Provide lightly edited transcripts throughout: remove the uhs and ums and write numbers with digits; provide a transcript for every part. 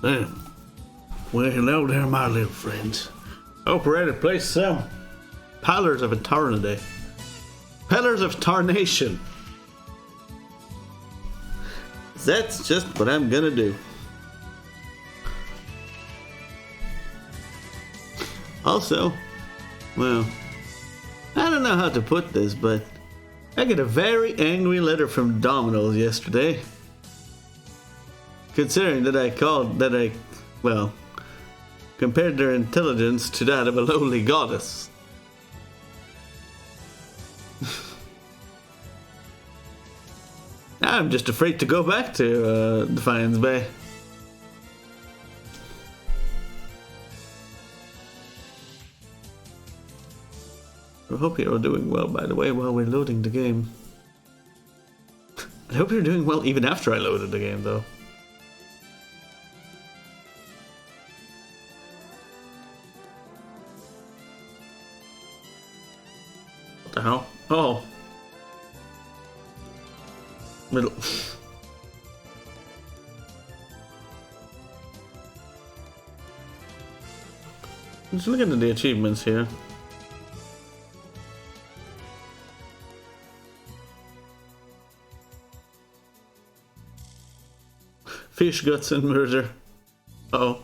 Damn. Well, hello there, my little friends. Hope we're ready to play some Pillars of Eternity. Pillars of Tarnation. That's just what I'm gonna do. Also, well, I don't know how to put this, but I got a very angry letter from Domino's yesterday. Considering that well, compared their intelligence to that of a lowly goddess. I'm just afraid to go back to Defiance Bay. I hope you're doing well, by the way, while we're loading the game. I hope you're doing well even after I loaded the game, though. What the hell? Oh. Middle. Just looking at the achievements here. Fish guts and murder. Uh-oh.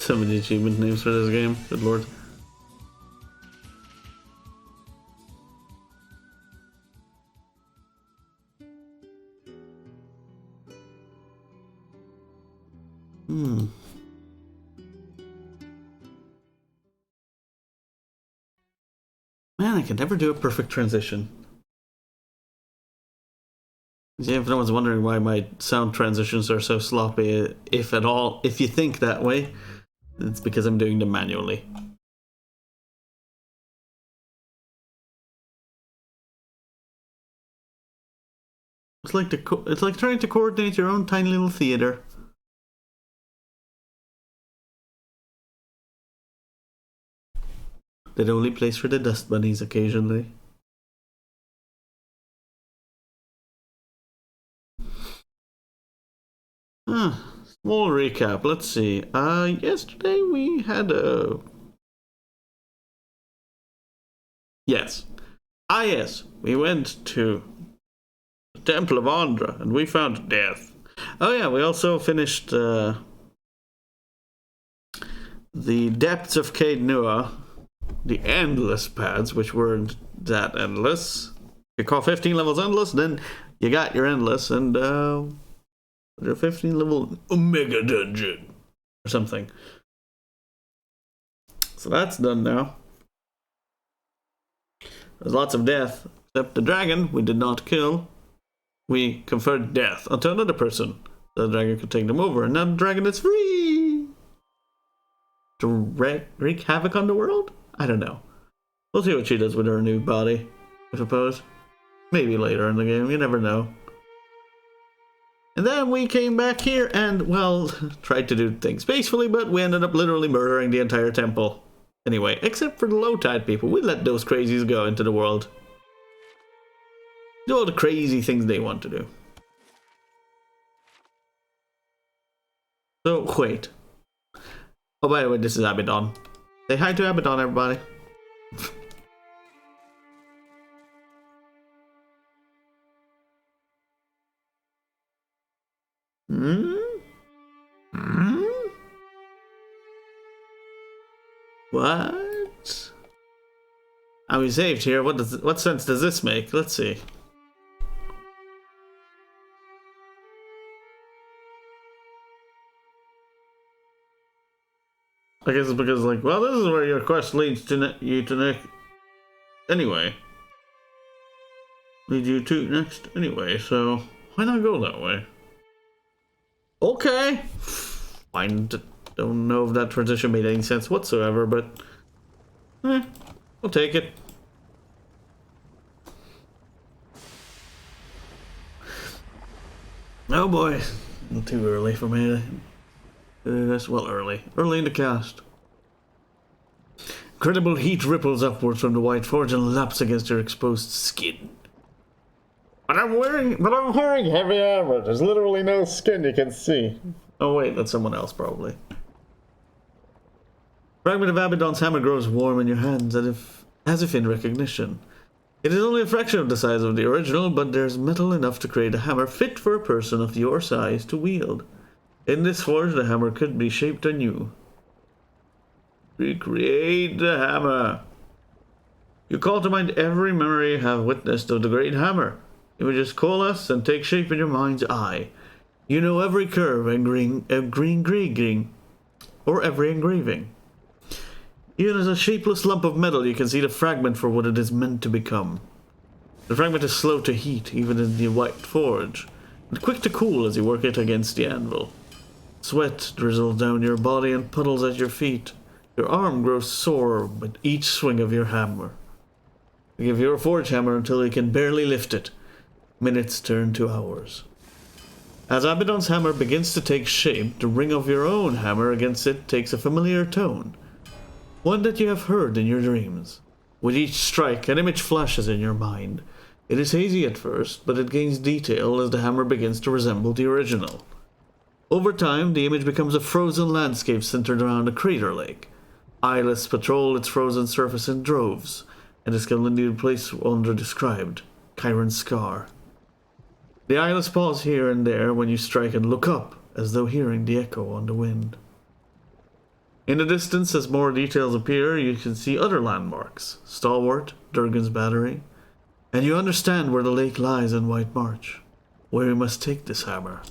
So many achievement names for this game. Good lord. Man, I can never do a perfect transition. Yeah, if no one's wondering why my sound transitions are so sloppy, if at all, if you think that way, it's because I'm doing them manually. It's like trying to coordinate your own tiny little theater. That only plays for the dust bunnies occasionally. Small recap. Let's see. Yesterday we had a... Yes. Yes. We went to the Temple of Andra and we found death. Oh yeah, we also finished the Depths of Caed Nua, the Endless pads, which weren't that endless. You call 15 levels endless, then you got your endless, and your 15 level Omega Dungeon or something. So that's done now. There's lots of death, except the dragon we did not kill. We conferred death onto another person. The dragon could take them over, and now the dragon is free to wreak havoc on the world? I don't know. We'll see what she does with her new body, I suppose. Maybe later in the game, you never know. And then we came back here and, well, tried to do things peacefully, but we ended up literally murdering the entire temple. Anyway, except for the low tide people, we let those crazies go into the world. Do all the crazy things they want to do. So, wait. Oh, by the way, this is Abaddon. Say hi to Abaddon, everybody. What? Are we saved here? What sense does this make? Let's see. I guess it's because, like, well, this is where your quest leads to you to next. Anyway. Lead you to next anyway, so why not go that way? Okay. I don't know if that transition made any sense whatsoever, but I'll take it. Oh boy, too early for me. That's well early in the cast. Incredible heat ripples upwards from the white forge and laps against your exposed skin. But I'm wearing heavy armor. There's literally no skin you can see. Oh wait, that's someone else probably. Fragment of Abaddon's hammer grows warm in your hands as if in recognition. It is only a fraction of the size of the original, but there's metal enough to create a hammer fit for a person of your size to wield. In this forge, the hammer could be shaped anew. Recreate the hammer. You call to mind every memory you have witnessed of the great hammer. Images coalesce and take shape in your mind's eye. You know every curve and green, or every engraving. Even as a shapeless lump of metal, you can see the fragment for what it is meant to become. The fragment is slow to heat, even in the white forge, and quick to cool as you work it against the anvil. Sweat drizzles down your body and puddles at your feet. Your arm grows sore with each swing of your hammer. You give your forge hammer until you can barely lift it. Minutes turn to hours. As Abaddon's hammer begins to take shape, the ring of your own hammer against it takes a familiar tone. One that you have heard in your dreams. With each strike, an image flashes in your mind. It is hazy at first, but it gains detail as the hammer begins to resemble the original. Over time, the image becomes a frozen landscape centered around a crater lake. Eyeless patrol its frozen surface in droves, and is continued to place under described Chiron's Scar. The eyeless pause here and there when you strike and look up, as though hearing the echo on the wind. In the distance, as more details appear, you can see other landmarks. Stalwart, Durgan's Battery, and you understand where the lake lies in White March, where you must take this hammer.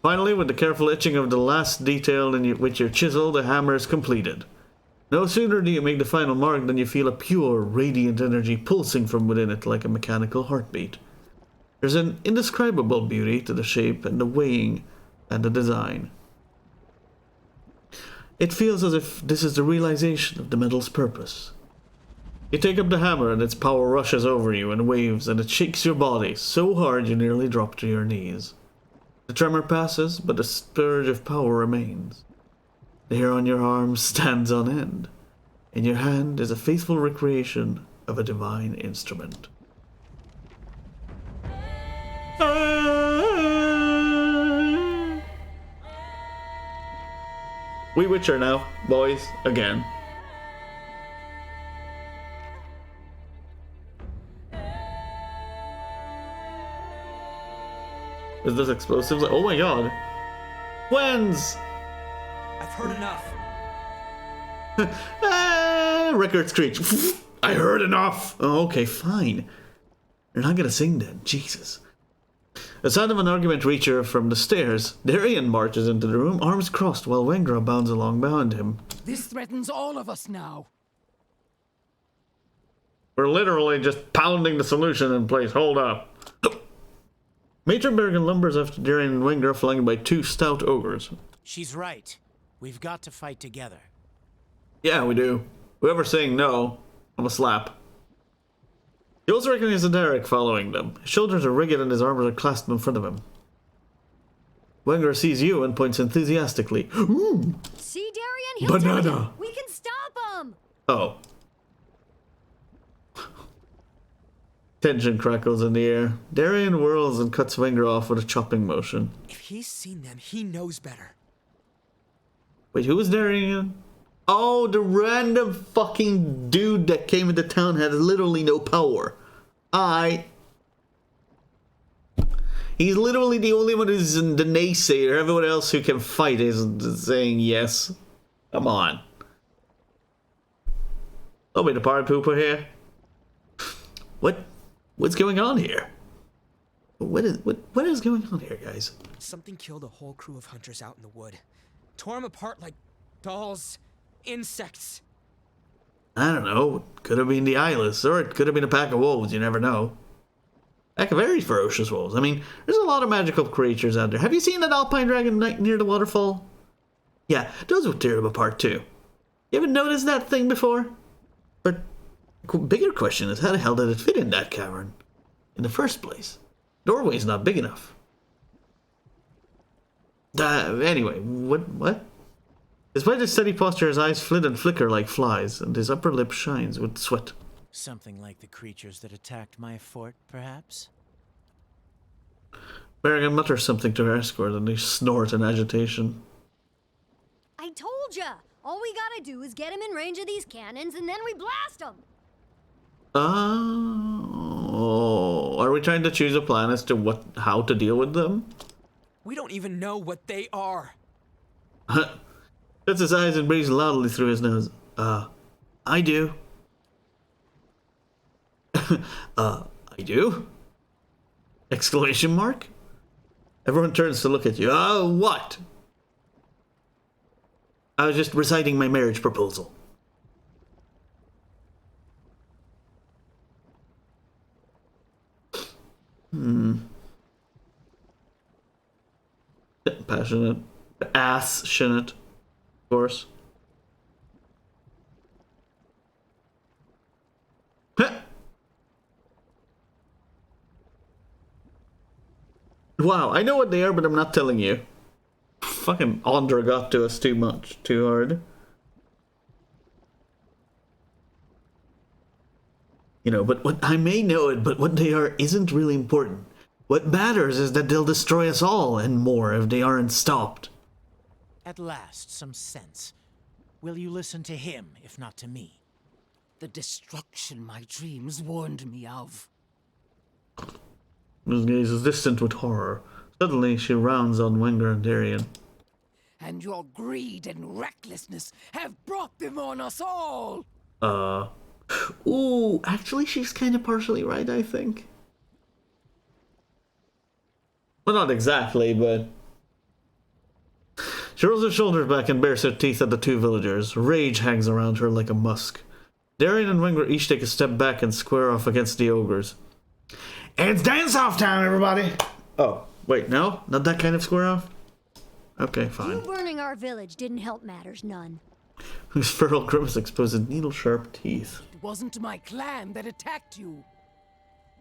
Finally, with the careful etching of the last detail with your chisel, the hammer is completed. No sooner do you make the final mark than you feel a pure, radiant energy pulsing from within it like a mechanical heartbeat. There's an indescribable beauty to the shape and the weighing and the design. It feels as if this is the realization of the metal's purpose. You take up the hammer and its power rushes over you in waves and it shakes your body so hard you nearly drop to your knees. The tremor passes, but the surge of power remains. The hair on your arm stands on end. In your hand is a faithful recreation of a divine instrument. We Witcher now, boys, again. Is this explosives? Oh my god. When's? I've heard enough. Record screech. I heard enough. Oh, okay, fine. You're not gonna sing then. Jesus. The sound of an argument reaches from the stairs. Darian marches into the room, arms crossed, while Wengra bounds along behind him. This threatens all of us now. We're literally just pounding the solution in place. Hold up. Matron Bergen lumbers after Darian and Wengra, flanked by two stout ogres. She's right. We've got to fight together. Yeah, we do. Whoever's saying no, I'm a slap. You also recognize Derek following them. His shoulders are rigid and his arms are clasped in front of him. Wenger sees you and points enthusiastically. Ooh! See, Darian? He'll Banana! We can stop him! Oh. Tension crackles in the air. Darian whirls and cuts Wenger off with a chopping motion. If he's seen them, he knows better. Wait, who was Darian? Oh, the random fucking dude that came into town had literally no power. He's literally the only one who's the naysayer. Everyone else who can fight is saying yes. Come on. Don't be the party pooper here. What's going on here? What is going on here, guys? Something killed a whole crew of hunters out in the wood. Tore them apart like dolls, insects. I don't know. Could have been the eyeless, or it could have been a pack of wolves. You never know. Pack of very ferocious wolves. I mean, there's a lot of magical creatures out there. Have you seen that alpine dragon near the waterfall? Yeah, those would tear them apart too. You ever noticed that thing before? But the bigger question is, how the hell did it fit in that cavern in the first place? Doorway's not big enough. Anyway, what? Despite his steady posture, his eyes flit and flicker like flies, and his upper lip shines with sweat. Something like the creatures that attacked my fort, perhaps? Berrigan mutters something to her escort and they snort in agitation. I told ya! All we gotta do is get him in range of these cannons and then we blast him! Oh, are we trying to choose a plan as to how to deal with them? We don't even know what they are. Shuts his eyes and breathes loudly through his nose. I do. I do? Exclamation mark? Everyone turns to look at you. What? I was just reciting my marriage proposal. Passionate. Passionate. Of course. Wow, I know what they are, but I'm not telling you. Fucking Andra got to us too much, too hard. You know, but what I may know it, but what they are isn't really important. What matters is that they'll destroy us all and more if they aren't stopped. At last, some sense. Will you listen to him, if not to me? The destruction my dreams warned me of. His gaze is distant with horror. Suddenly, she rounds on Wenger and Darien. And your greed and recklessness have brought them on us all! Ooh, actually, she's kind of partially right, I think. Well, not exactly, but... She rolls her shoulders back and bares her teeth at the two villagers. Rage hangs around her like a musk. Darien and Wenger each take a step back and square off against the ogres. It's dance-off time, everybody! Oh, wait, no? Not that kind of square off? Okay, fine. You burning our village didn't help matters none. Whose feral grimace exposes needle-sharp teeth. It wasn't my clan that attacked you.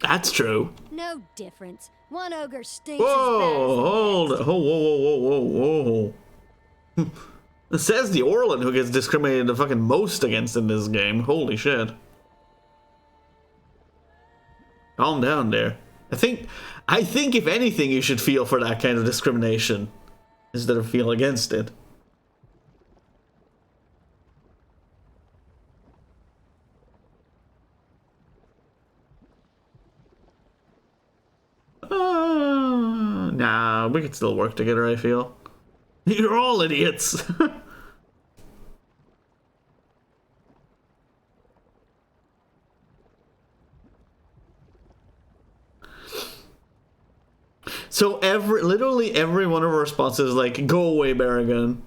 That's true. No difference. One ogre stinks Whoa, as bad as the hold it. next. Whoa, whoa, whoa, whoa, whoa, whoa. It says the Orlan who gets discriminated the fucking most against in this game. Holy shit. Calm down there. I think if anything you should feel for that kind of discrimination instead of feel against it. Nah, we could still work together, I feel. You're all idiots. So literally every one of our responses is like, go away, Berrigan.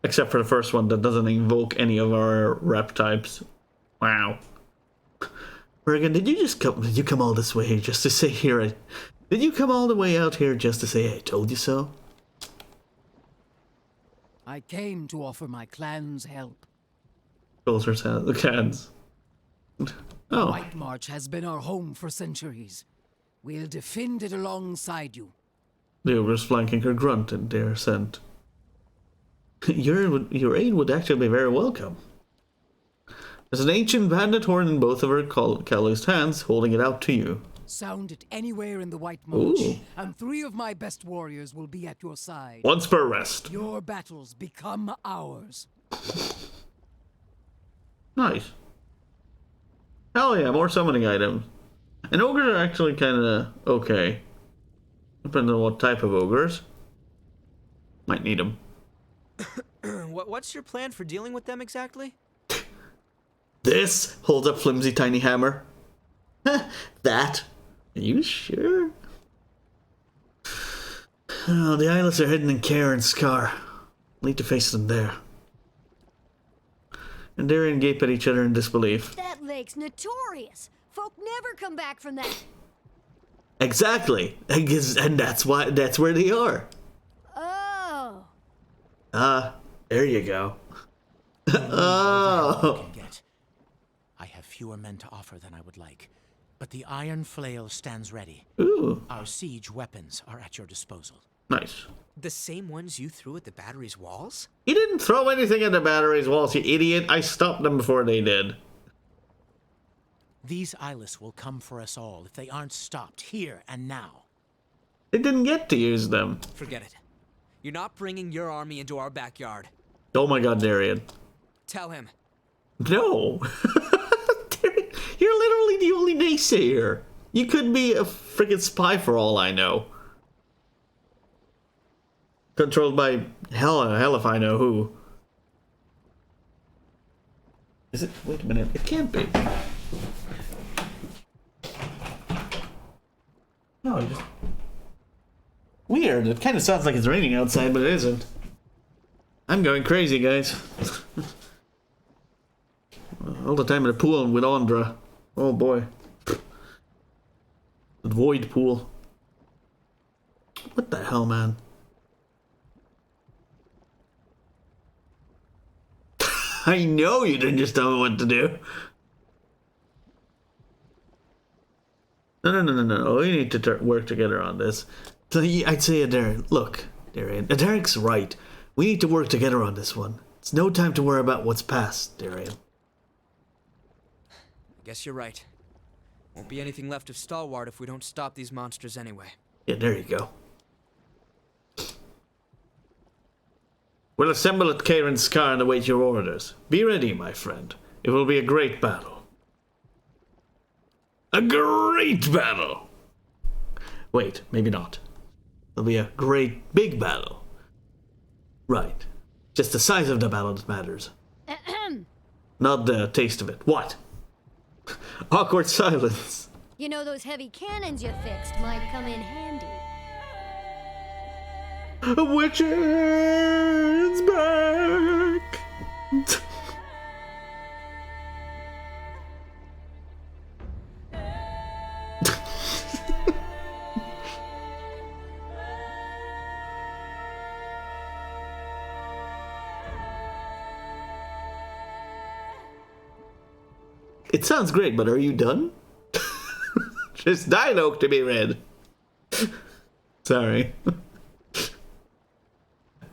Except for the first one that doesn't invoke any of our rep types. Wow. Berrigan, did you come all this way just to say here? Did you come all the way out here just to say I told you so? I came to offer my clan's help. Pulls her hands. Oh. White March has been our home for centuries. We'll defend it alongside you. The ogre's flanking her grunt in their ascent. Your aid would actually be very welcome. There's an ancient bandit horn in both of her calloused hands, holding it out to you. Sound it anywhere in the White March, Ooh. and 3 of my best warriors will be at your side. Once per rest. Your battles become ours. Nice. Hell yeah, more summoning items. And ogres are actually kind of okay. Depending on what type of ogres. Might need them. What's your plan for dealing with them exactly? This holds up flimsy tiny hammer. That. Are you sure? Oh, the eyelets are hidden in Care and Scar. Need to face them there. And Darien gape at each other in disbelief. That lake's notorious. Folk never come back from that. Exactly. And that's where they are. Oh. There you go. You Oh. can get. I have fewer men to offer than I would like, but the iron flail stands ready. Ooh, Our siege weapons are at your disposal. nice. The same ones you threw at the battery's walls? He didn't throw anything at the battery's walls, you idiot. I stopped them before they did. These eyeless will come for us all if they aren't stopped here and now. They didn't get to use them. Forget it. You're not bringing your army into our backyard. Oh my god, Darian. Tell him. No. Darian, you're literally the only naysayer. You could be a freaking spy for all I know. Controlled by hell if I know who. Is it? Wait a minute. It can't be. No, it just... Weird. It kind of sounds like it's raining outside, but it isn't. I'm going crazy, guys. All the time in the pool with Andra. Oh boy. The void pool. What the hell, man? I know you didn't just tell me what to do. No. We need to work together on this. So I'd say, Darren, look, Darian, Derek's right. We need to work together on this one. It's no time to worry about what's past, Darian. I guess you're right. Won't be anything left of Stalwart if we don't stop these monsters anyway. Yeah, there you go. We'll assemble at Kieran's Scar and await your orders. Be ready, my friend. It will be a great battle. A great battle! Wait, maybe not. It'll be a great big battle. Right. Just the size of the battle that matters. Not the taste of it. What? Awkward silence. You know, those heavy cannons you fixed might come in handy. Witcher's back! It sounds great, but are you done? There's dialogue to be read. Sorry.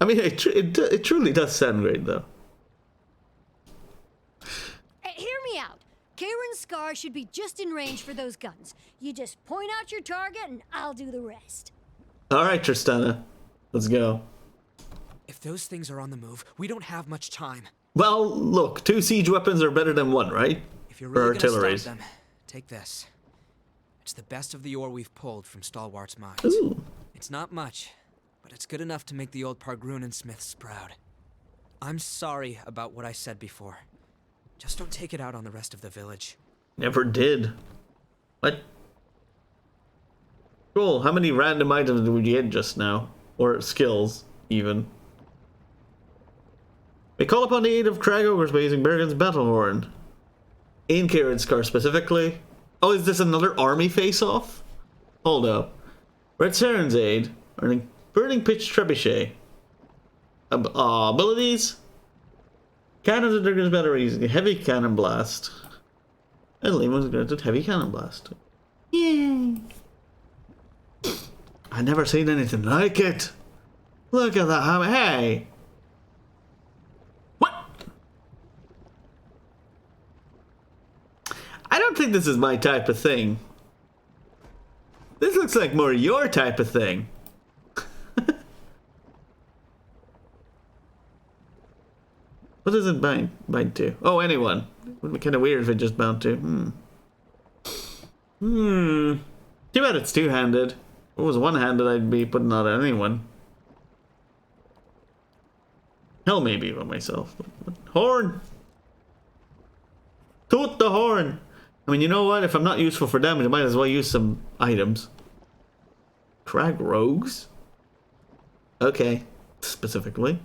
I mean, it truly does sound great, though. Hey, hear me out. Kieran's Scar should be just in range for those guns. You just point out your target and I'll do the rest. All right, Tristana. Let's go. If those things are on the move, we don't have much time. Well, look, 2 siege weapons are better than 1, right? If you're really For gonna artilleries. stop them, take this. It's the best of the ore we've pulled from Stalwart's mines. Ooh. It's not much, but it's good enough to make the old Pargrunen Smiths proud. I'm sorry about what I said before. Just don't take it out on the rest of the village. Never did. What? Cool. How many random items did we get just now? Or skills, even. We call upon the aid of Crag Ogres by using Bergen's Battle Horn. In Kieran's Scar specifically. Oh, is this another army face-off? Hold up. Red Saren's aid. Earning Burning Pitch Trebuchet. Abilities. Cannons and Dragon's Batteries. Heavy Cannon Blast. And Lemon's granted Heavy Cannon Blast. Yay! I've never seen anything like it. Look at that. Hey! What? I don't think this is my type of thing. This looks like more your type of thing. What does it bind to? Oh, anyone. It would be kind of weird if it just bound to. Too bad it's two-handed. If it was one-handed, I'd be putting that on anyone. Hell, maybe by myself. But horn! Toot the horn! I mean, you know what? If I'm not useful for damage, I might as well use some items. Crag Rogues? Okay. Specifically.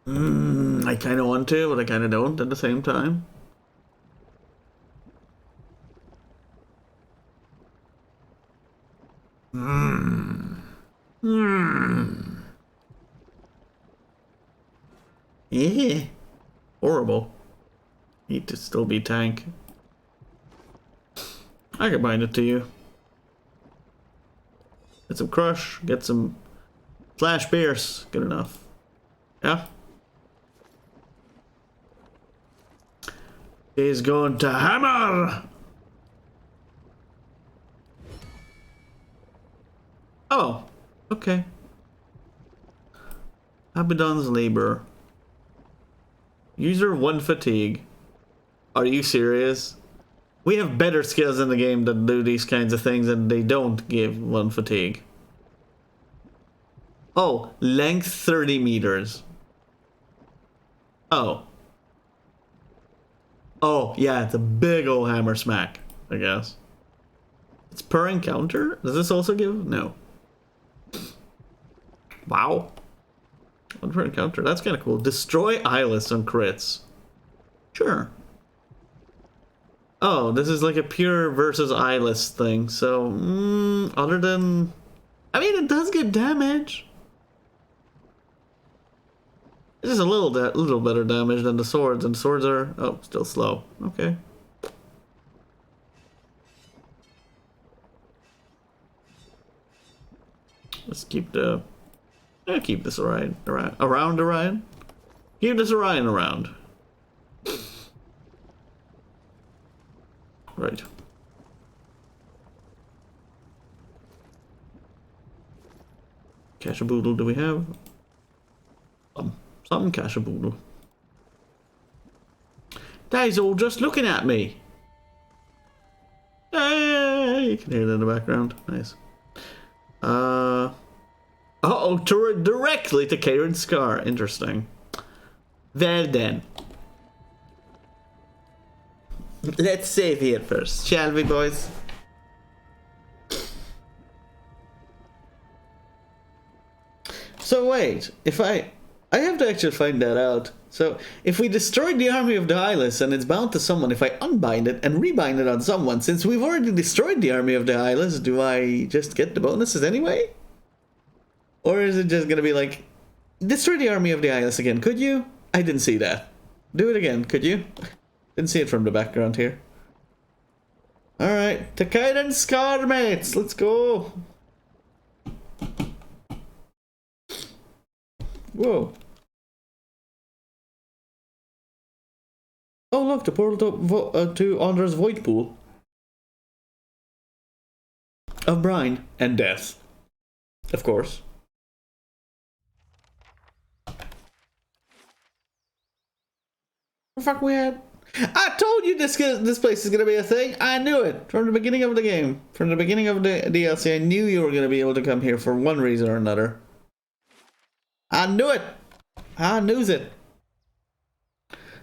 I kind of want to, but I kind of don't at the same time. Yeah. Horrible. Need to still be tank. I can bind it to you. Get some crush, get some slash pierce. Good enough. Yeah. He's going to hammer! Oh, okay. Abaddon's labor. User 1 fatigue. Are you serious? We have better skills in the game that do these kinds of things and they don't give 1 fatigue. Oh, length 30 meters. Oh. Oh, yeah, it's a big old hammer smack, I guess. It's per encounter? Does this also give? No. Wow. 1 per encounter, that's kind of cool. Destroy eyeless on crits. Sure. Oh, this is like a pure versus eyeless thing, so, other than... I mean, it does get damage. It's just a little better damage than the swords, and swords are, oh, still slow. Okay. Let's keep the... keep this Orion around Orion. Keep this Orion around. Right. Cachaboodle do we have? Some Cachaboodle. They's all just looking at me. Hey, you can hear that in the background. Nice. Uh-oh, directly to Karen Scar. Interesting. Well then. Let's save here first, shall we, boys? So wait, if I have to actually find that out. So if we destroyed the army of the Eyeless and it's bound to someone, if I unbind it and rebind it on someone, since we've already destroyed the army of the Eyeless, do I just get the bonuses anyway? Or is it just gonna be like, destroy the army of the Eyeless again, could you? I didn't see that. Do it again, could you? Didn't see it from the background here. Alright, Takeda and Scar, mates, let's go. Whoa. Oh look, the portal to Andre's void pool. Of brine and death. Of course. The fuck we had? I told you this place is gonna be a thing. I knew it from the beginning of the game. From the beginning of the DLC, I knew you were gonna be able to come here for one reason or another. I knew it. I knew it.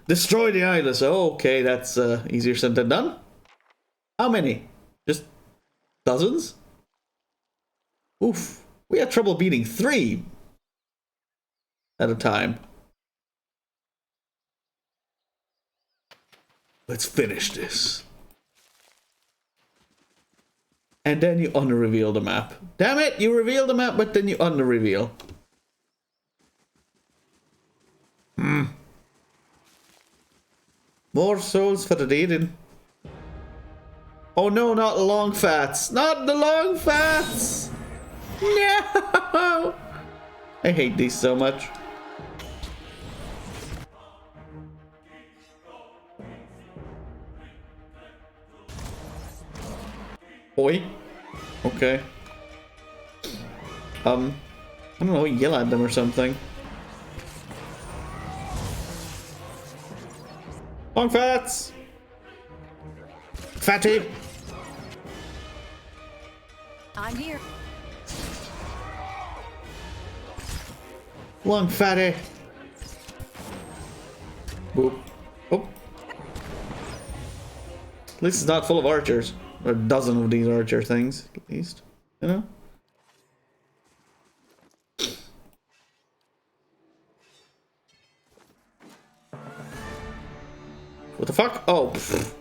Destroy the Eyeless. Oh, okay, that's easier said than done. How many? Just dozens? Oof. We had trouble beating 3 at a time. Let's finish this. And then you under-reveal the map. Damn it, you reveal the map, but then you under-reveal. More souls for the deed. Oh no, not the long fats. Not the long fats! No! I hate these so much. Oi. Okay. I don't know, yell at them or something. Long fats! Fatty! I'm here. Long fatty! Boop. Oh. At least it's not full of archers. Or a dozen of these archer things, at least. You know? What the fuck? Oh. Pfft.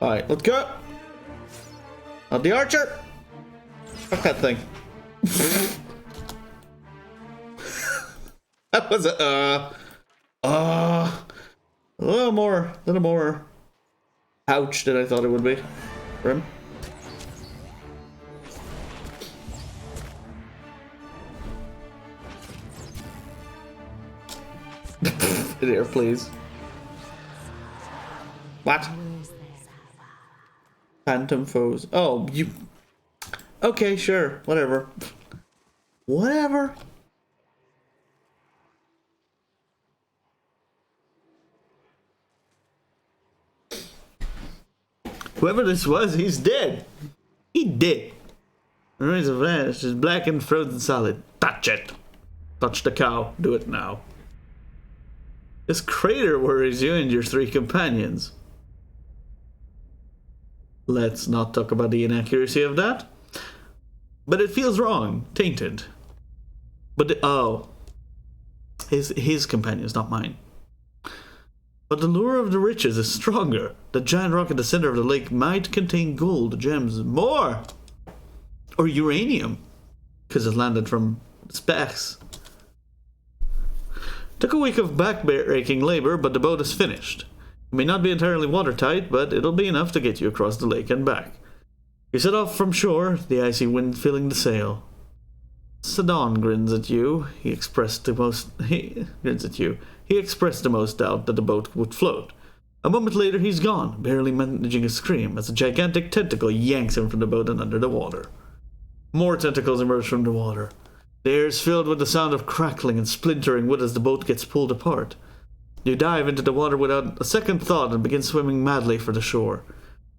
Alright, let's go. Not the archer. Fuck that thing. That was a little more ouch than I thought it would be for him. Here, please. What? Phantom foes. Oh, you... Okay, sure. Whatever. Whatever. Whoever this was, he's dead. He dead. The remains of Vash is black and frozen solid. Touch it. Touch the cow. Do it now. This crater worries you and your 3 companions. Let's not talk about the inaccuracy of that. But it feels wrong. Tainted. But oh. His companions, not mine. But the lure of the riches is stronger. The giant rock at the center of the lake might contain gold, gems, more! Or uranium. Because it landed from space. Took a week of back-breaking labor, but the boat is finished. It may not be entirely watertight, but it'll be enough to get you across the lake and back. You set off from shore, the icy wind filling the sail. Sidon grins at you. He expressed the most doubt that the boat would float. A moment later, he's gone, barely managing a scream, as a gigantic tentacle yanks him from the boat and under the water. More tentacles emerge from the water. The air is filled with the sound of crackling and splintering wood as the boat gets pulled apart. You dive into the water without a second thought and begin swimming madly for the shore,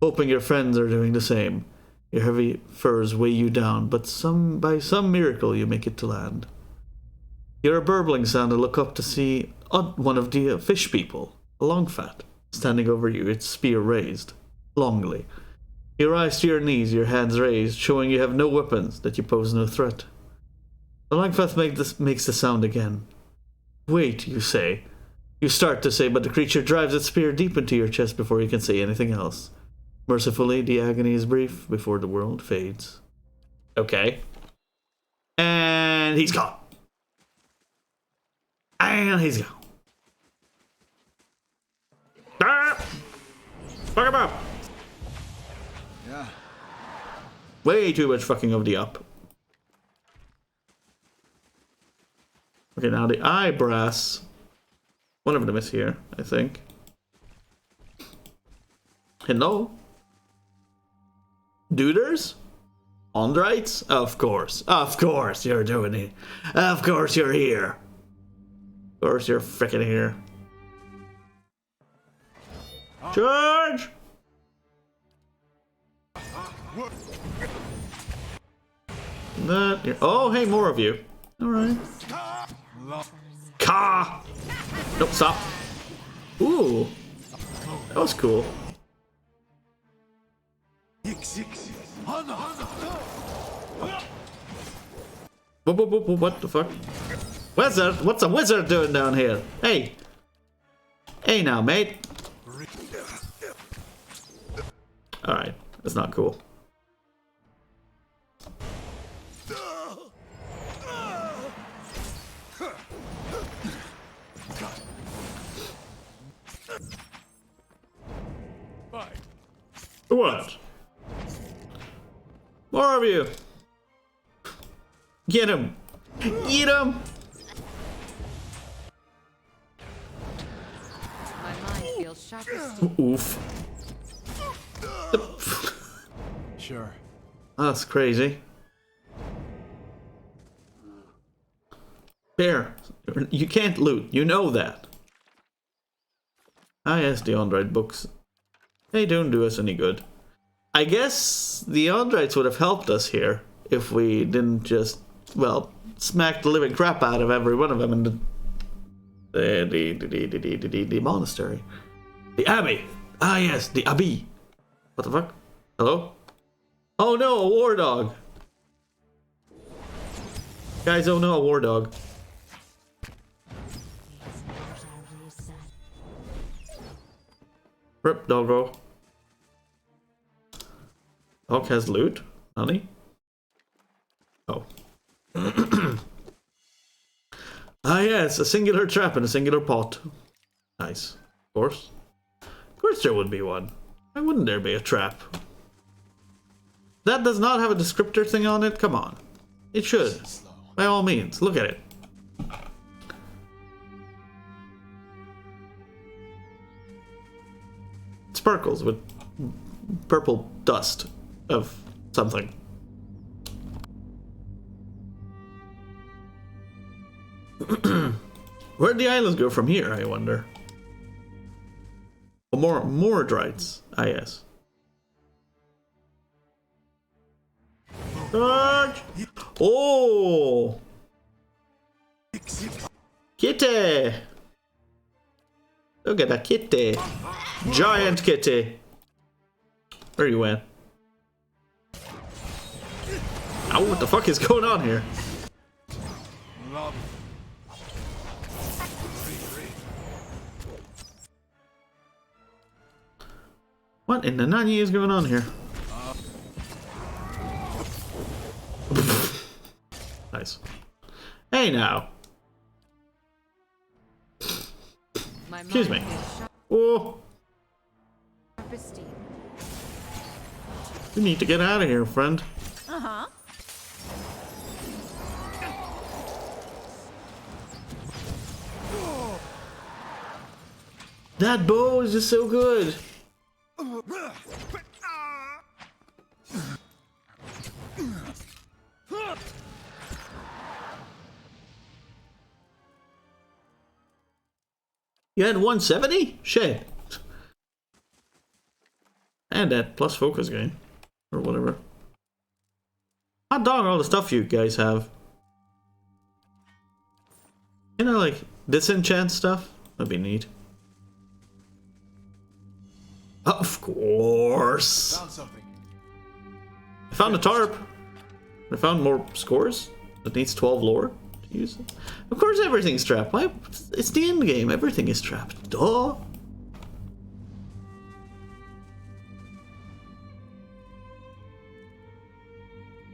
hoping your friends are doing the same. Your heavy furs weigh you down, but by some miracle you make it to land. You hear a burbling sound and look up to see one of the fish people, a Longfat, standing over you, its spear raised, longly. You rise to your knees, your hands raised, showing you have no weapons, that you pose no threat. The Longfat makes the sound again. Wait, you say. You start to say, but the creature drives its spear deep into your chest before you can say anything else. Mercifully, the agony is brief before the world fades. Okay. And he's gone. And he's gone. Ah! Fuck him up. Yeah. Way too much fucking of the up. Okay, now the eye brass. One of them is here, I think. Hello? Duders? Ondrites? Of course. Of course you're doing it. Of course you're here. Of course you're frickin' here. Charge! Oh, hey, more of you. Alright. Ka! Nope, stop. Ooh. That was cool. What the fuck? Wizard? What's a wizard doing down here? Hey! Hey now, mate. Alright, that's not cool. What? More of you! Get him! Get him! My mind feels sharp as steel. Oof. Sure. That's crazy. There. You can't loot. You know that. Ah, yes, the Ondrite books. They don't do us any good. I guess the Ondrites would have helped us here if we didn't just, well, smack the living crap out of every one of them in the monastery. The Abbey. Ah, yes, the Abbey. What the fuck? Hello? Oh no, a war dog. Guys, oh no, a war dog. Rip, doggo. Dog has loot? Honey? Oh. Ah yes, a singular trap in a singular pot. Nice. Of course. Of course there would be one. Why wouldn't there be a trap? That does not have a descriptor thing on it? Come on. It should. By all means, look at it. sparkles with purple dust of something. Where'd the islands go from here, I wonder? Oh, more Mordrites, yes. Charge! Oh! Kitty! Look at that kitty. Giant kitty. Where you at? Ow, what the fuck is going on here? What in the nani is going on here? Nice. Hey now. My Excuse mind me. feels sharp Oh, as steel. we need to get out of here, friend. Uh-huh. That bow is just so good. You had 170? Shit. And that plus focus gain. Or whatever. Hot dog, all the stuff you guys have. You know, like, disenchant stuff? That'd be neat. Of course. Found something. I found a tarp. I found more scores. It needs 12 lore to use it. Of course everything's trapped. Why? It's the end game. Everything is trapped. Duh.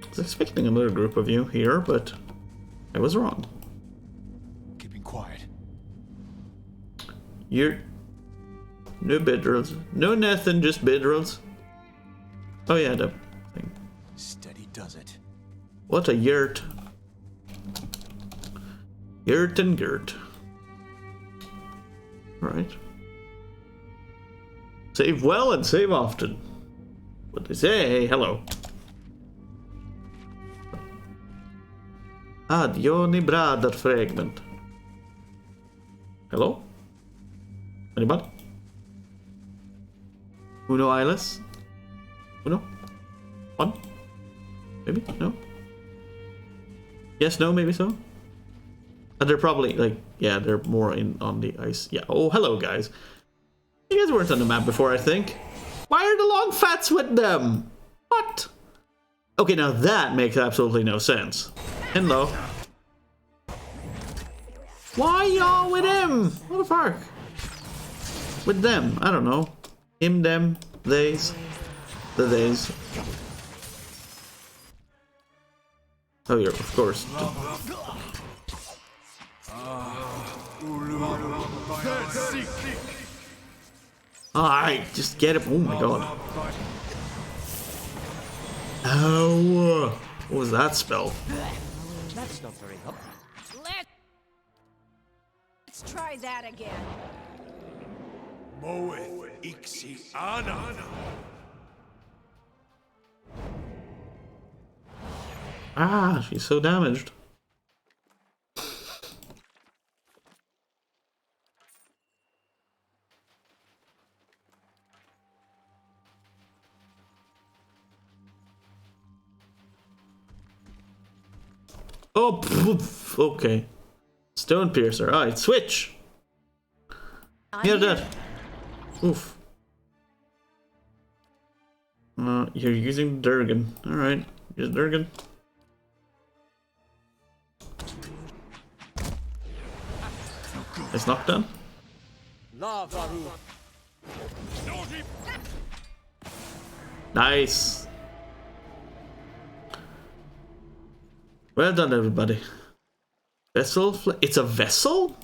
I was expecting another group of you here, but I was wrong. Keeping quiet. You're... No bidrils. No nothing, just bidrils. Oh yeah, the thing. Steady does it. What a yurt. Yurt and girt. Alright. Save well and save often. What they say? Hey, hello. Adioni brother fragment. Hello? Anybody? Uno Eyeless? Uno? One? Maybe? No? Yes, no, maybe so? They're probably, like, yeah, they're more in on the ice. Yeah, oh, hello, guys. You guys weren't on the map before, I think. Why are the long fats with them? What? Okay, now that makes absolutely no sense. Hello. Why y'all with him? What the fuck? With them, I don't know. Him, them, theys. The theys. Oh, yeah, of course. Alright, just get it. Oh my god. Oh, what was that spell? That's not very helpful. Let's try that again. Moe ixi ana. Ah, she's so damaged. Oh, poof, okay. Stone Piercer. Alright, switch. Hear that. Oof. You're using Durgan. Alright, use Durgan. It's knocked down. Nice. Well done, everybody. Vessel? It's a vessel?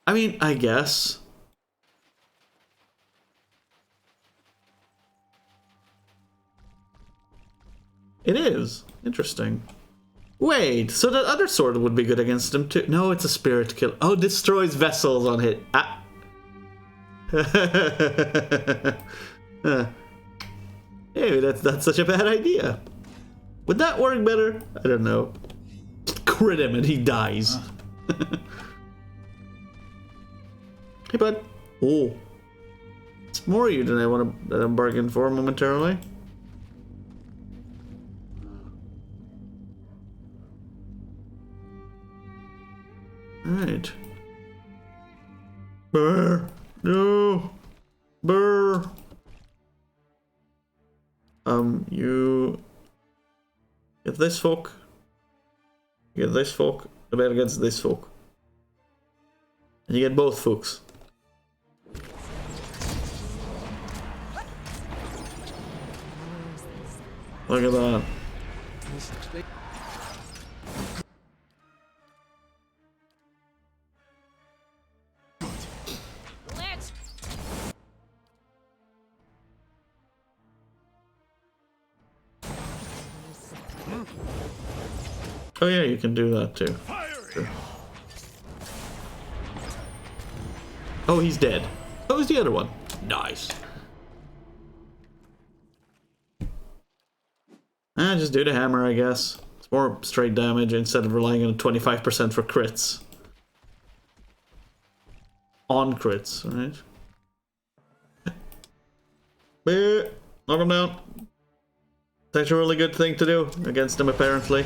I mean, I guess. It is. Interesting. Wait, so that other sword would be good against him too? No, it's a spirit kill. Oh, destroys vessels on hit. Ah. Hey, that's such a bad idea. Would that work better? I don't know. Crit him and he dies. Hey, bud. Oh. It's more you than I want to bargain for momentarily. Alright. Brr. No. Brr. You get this folk. You get this folk. The bet against this folk. And you get both folks. Look at that. Let's. Oh yeah, you can do that too. Fire Sure. Oh, he's dead. Oh, who's the other one? Nice. Just do the hammer, I guess. It's more straight damage instead of relying on 25% for crits. On crits, right? Knock him down. It's actually a really good thing to do against him, apparently.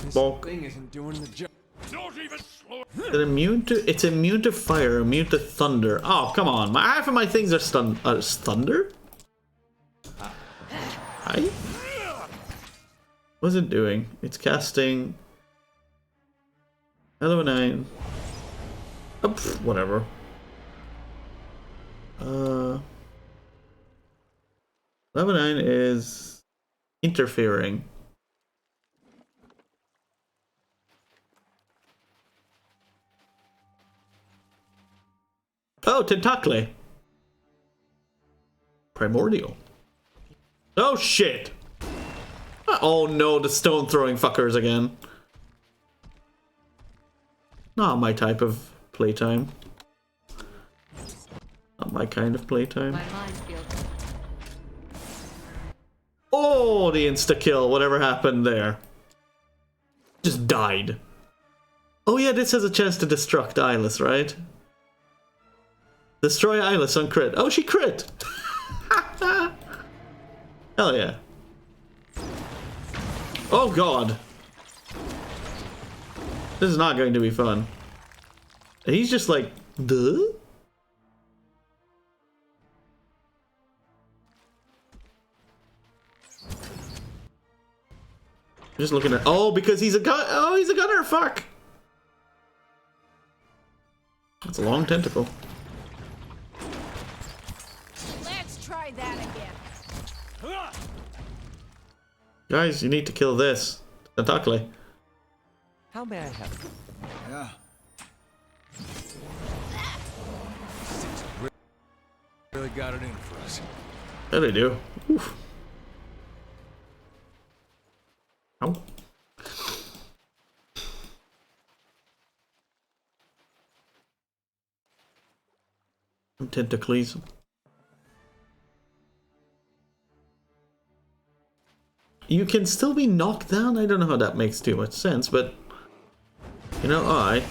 Bonk. Thing isn't doing the job. Don't even slow. Is it immune to? It's immune to fire, immune to thunder. Oh, come on! Half of my things are thunder. Hi. What's it doing? It's casting. Hello 9. Oh, whatever. Level 9 is interfering. Oh, Tentacle. Primordial. Oh shit! Oh no, the stone throwing fuckers again. Not my type of playtime. Not my kind of playtime. My minefield. Oh, the insta-kill, whatever happened there. Just died. Oh yeah, this has a chance to destruct Eyeless, right? Destroy Eyeless on crit. Oh, she crit! Hell yeah. Oh god. This is not going to be fun. He's just like, duh? Just looking at, oh, because he's a gun. Oh, he's a gunner. Fuck. That's a long tentacle. Let's try that again. Guys, you need to kill this Tentacle. How may I help? Yeah. Really got it in for us. There they do. Oof. Ow. Tentacles. You can still be knocked down? I don't know how that makes too much sense, but you know, I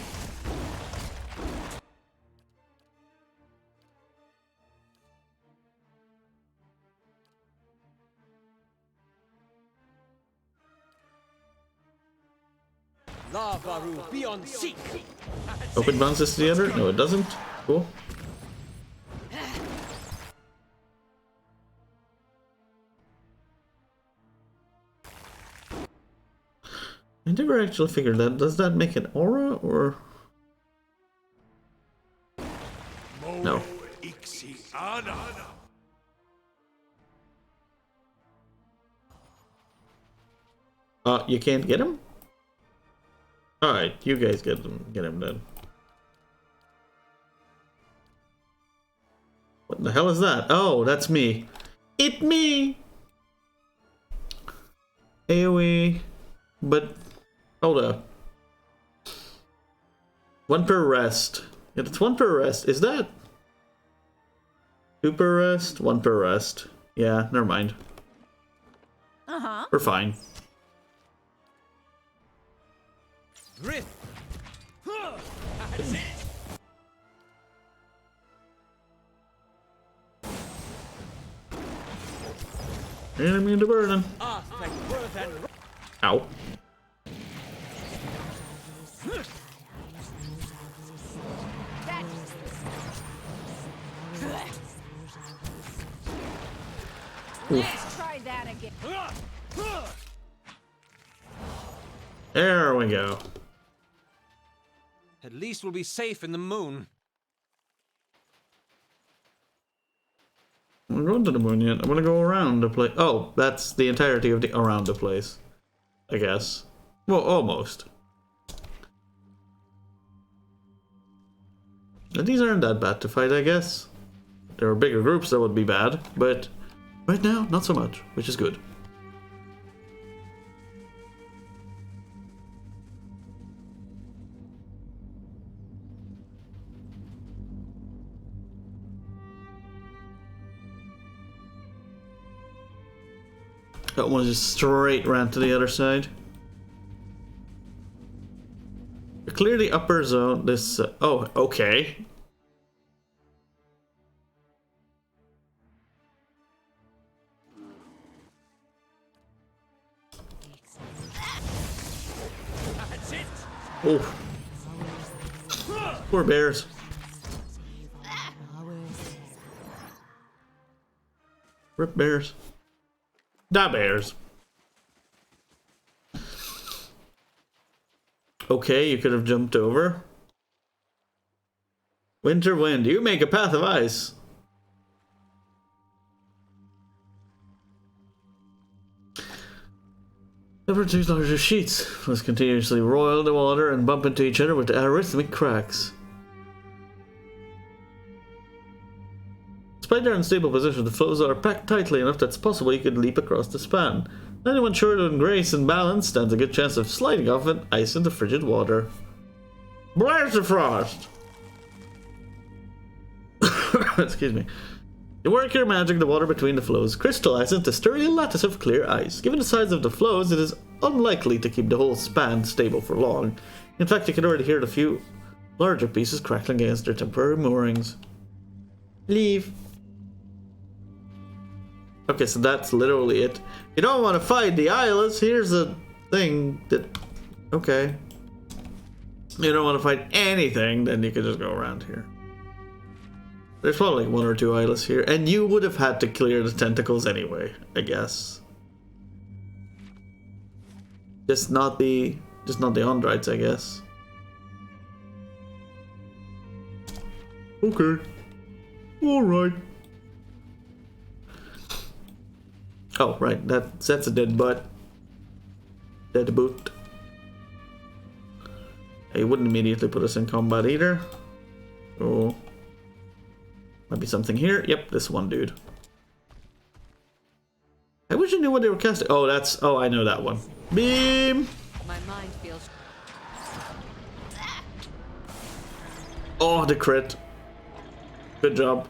Lavaru, be on seek! hope it bounces to the other. No, it doesn't. Cool. I never actually figured that. Does that make an aura or no? Ixiana. You can't get him? Alright, you guys get him then. What the hell is that? Oh, that's me. It me! AoE. But hold up. 1 per rest. Yeah, that's 1 per rest. Is that 2 per rest, 1 per rest. Yeah, never mind. Uh-huh. We're fine. Riff. Enemy to burden. Ow. Let's try that again. There we go. At least we'll be safe in the moon. I'm going to the moon yet. I'm gonna go around the place. Oh, that's the entirety of the around the place, I guess. Well, almost. And these aren't that bad to fight, I guess. There are bigger groups that would be bad, but right now, not so much, which is good. That one just straight ran to the other side. Clear the upper zone. This. Oh, okay. That's it. Oh. Poor bears. Rip bears. Da bears. Okay, you could have jumped over. Winter wind, you make a path of ice. Never two larger sheets. Let's continuously roil the water and bump into each other with arrhythmic cracks. Despite their unstable position, the flows are packed tightly enough that it's possible you could leap across the span. Anyone short on grace and balance stands a good chance of sliding off and ice into frigid water. Blast the frost! Excuse me. You work your magic, the water between the flows crystallizes into a sturdy lattice of clear ice. Given the size of the flows, it is unlikely to keep the whole span stable for long. In fact, you can already hear the few larger pieces crackling against their temporary moorings. Leave. Okay, so that's literally it. You don't want to fight the Islas. Here's the thing that... Okay. You don't want to fight anything, then you can just go around here. There's probably like 1 or 2 Islas here, and you would have had to clear the tentacles anyway, I guess. Just not the Ondrites, I guess. Okay. Alright. Oh, right, that's a dead butt. Dead boot. He wouldn't immediately put us in combat either. Oh. Might be something here. Yep, this one dude. I wish I knew what they were casting. Oh, that's... Oh, I know that one. Beam! My mind feels... Oh, the crit. Good job.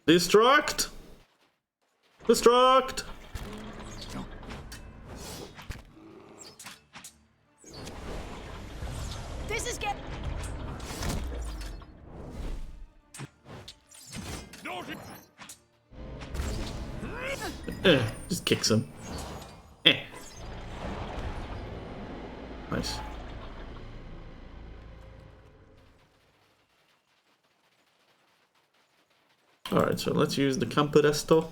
Destruct! Destruct! This is get... Just kicks him. Nice. Alright, so let's use the Campo d'Esto.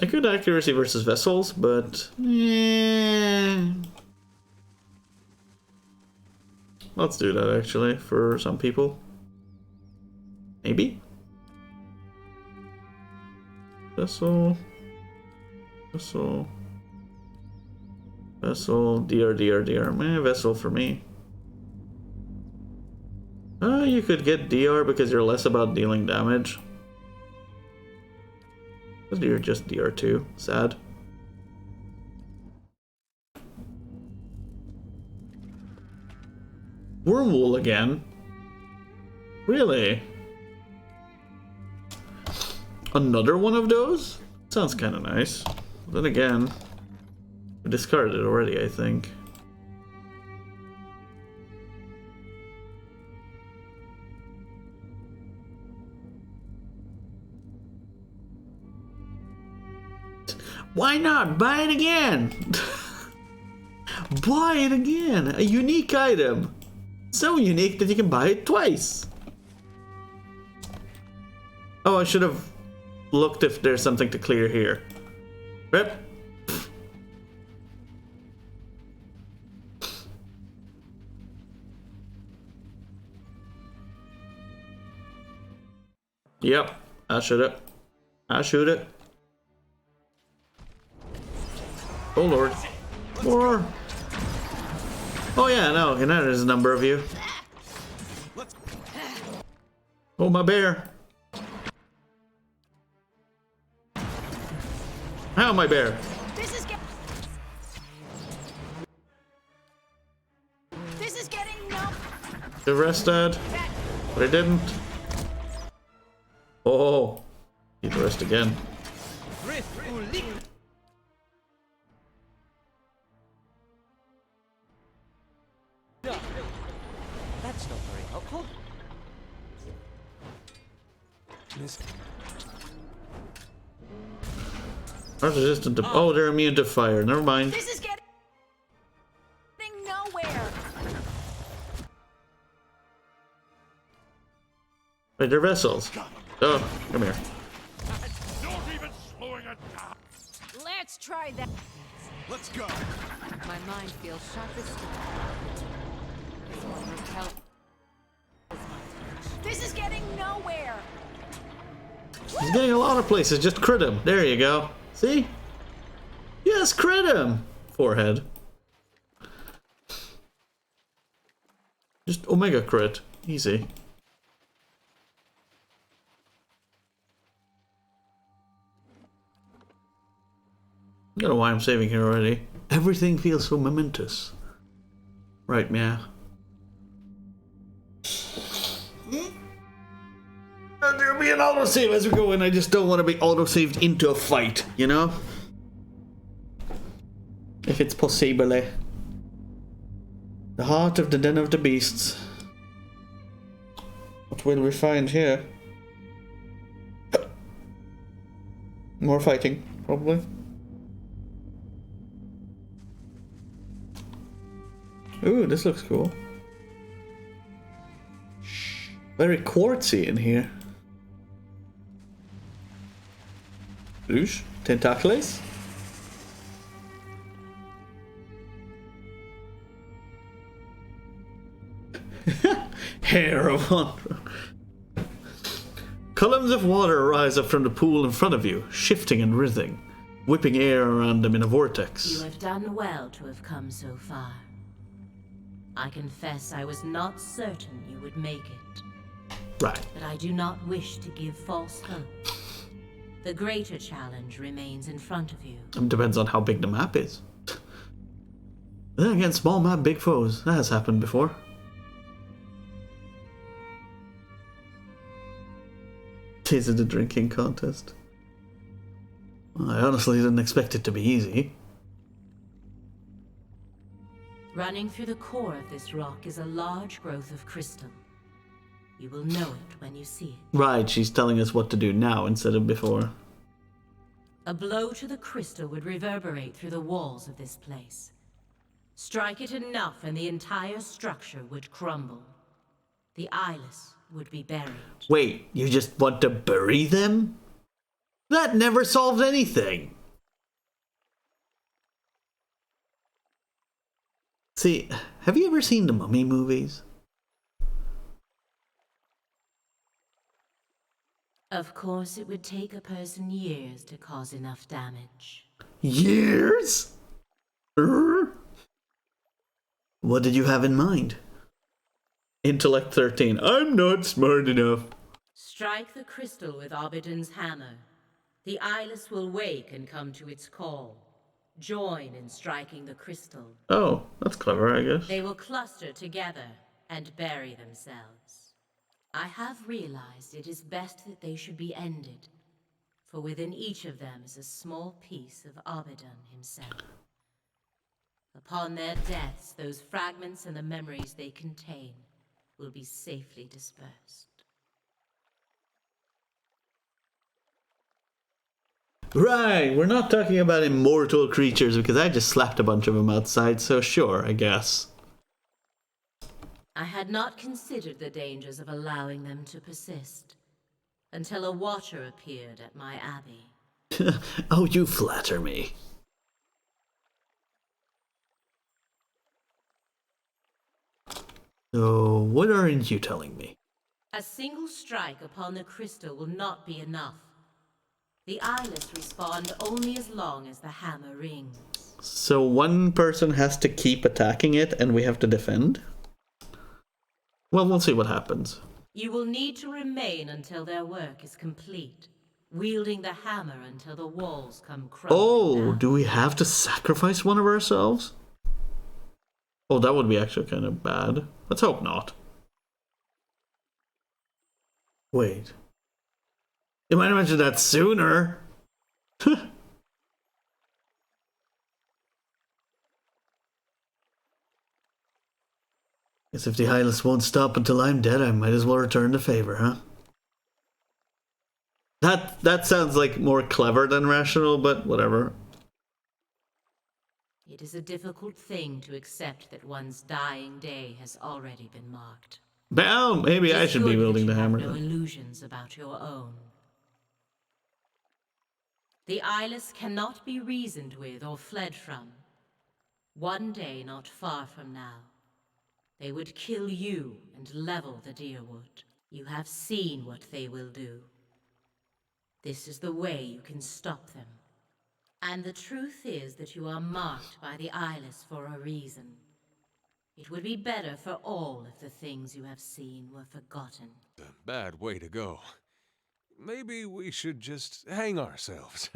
I could accuracy versus vessels, but... Let's do that actually, for some people. Maybe? Vessel... Vessel... Vessel... DR. Vessel for me. You could get DR because you're less about dealing damage. But you're just DR2. Sad. Wormwool again. Really? Another one of those? Sounds kind of nice. Then again, we discarded it already, I think. Why not? Buy it again! Buy it again! A unique item! So unique that you can buy it twice! Oh, I should have looked if there's something to clear here. Rip. Yep, I should have. I should have. Oh lord. More. Oh yeah, no, you know there's a number of you. Oh, my bear. How, my bear? This is getting no. The rest dead, but I didn't. Oh, need the rest again. That's not very helpful. Are resistant to. Oh, they're immune to fire. Never mind. This is getting nowhere. Wait, they're vessels. Oh, come here. Not even slowing it down. Let's try that. Let's go. My mind feels sharp as steel. This will repel. This is getting nowhere. He's getting a lot of places. Just crit him. There you go. See? Yes, crit him. Forehead. Just Omega crit. Easy. I don't know why I'm saving here already. Everything feels so momentous. Right, meow. There'll be an autosave as we go in. I just don't want to be autosaved into a fight, you know? If it's possible. The heart of the den of the beasts. What will we find here? More fighting, probably. Ooh, this looks cool. Very quartzy in here. Rouge, tentacles. Hair of Wonder. Columns of water rise up from the pool in front of you, shifting and writhing, whipping air around them in a vortex. You have done well to have come so far. I confess I was not certain you would make it. Right. But I do not wish to give false hope. The greater challenge remains in front of you. It depends on how big the map is. Then again, small map, big foes. That has happened before. Is it a drinking contest? I honestly didn't expect it to be easy. Running through the core of this rock is a large growth of crystal. You will know it when you see it. Right, she's telling us what to do now instead of before. A blow to the crystal would reverberate through the walls of this place. Strike it enough and the entire structure would crumble. The eyeless would be buried. Wait, you just want to bury them? That never solved anything. See, have you ever seen the Mummy movies? Of course, it would take a person years to cause enough damage. Years? What did you have in mind? Intellect 13. I'm not smart enough. Strike the crystal with Obidon's hammer. The eyeless will wake and come to its call. Join in striking the crystal. Oh, that's clever, I guess. They will cluster together and bury themselves. I have realized it is best that they should be ended, for within each of them is a small piece of Abaddon himself. Upon their deaths, those fragments and the memories they contain will be safely dispersed. Right, we're not talking about immortal creatures because I just slapped a bunch of them outside, so sure, I guess. I had not considered the dangers of allowing them to persist, until a watcher appeared at my abbey. Oh, you flatter me. So, what aren't you telling me? A single strike upon the crystal will not be enough. The eyeless respond only as long as the hammer rings. So one person has to keep attacking it and we have to defend? Well, we'll see what happens. You will need to remain until their work is complete, wielding the hammer until the walls come crumbling down. Do we have to sacrifice one of ourselves? Oh, that would be actually kind of bad. Let's hope not. Wait. You might have mentioned that sooner. Guess if the Eyeless won't stop until I'm dead, I might as well return the favor, huh? That sounds like more clever than rational, but whatever. It is a difficult thing to accept that one's dying day has already been marked. Well, maybe I should be wielding the hammer. No illusions about your own. The eyeless cannot be reasoned with or fled from. One day not far from now, they would kill you and level the Deerwood. You have seen what they will do. This is the way you can stop them. And the truth is that you are marked by the eyeless for a reason. It would be better for all if the things you have seen were forgotten. A bad way to go. Maybe we should just hang ourselves.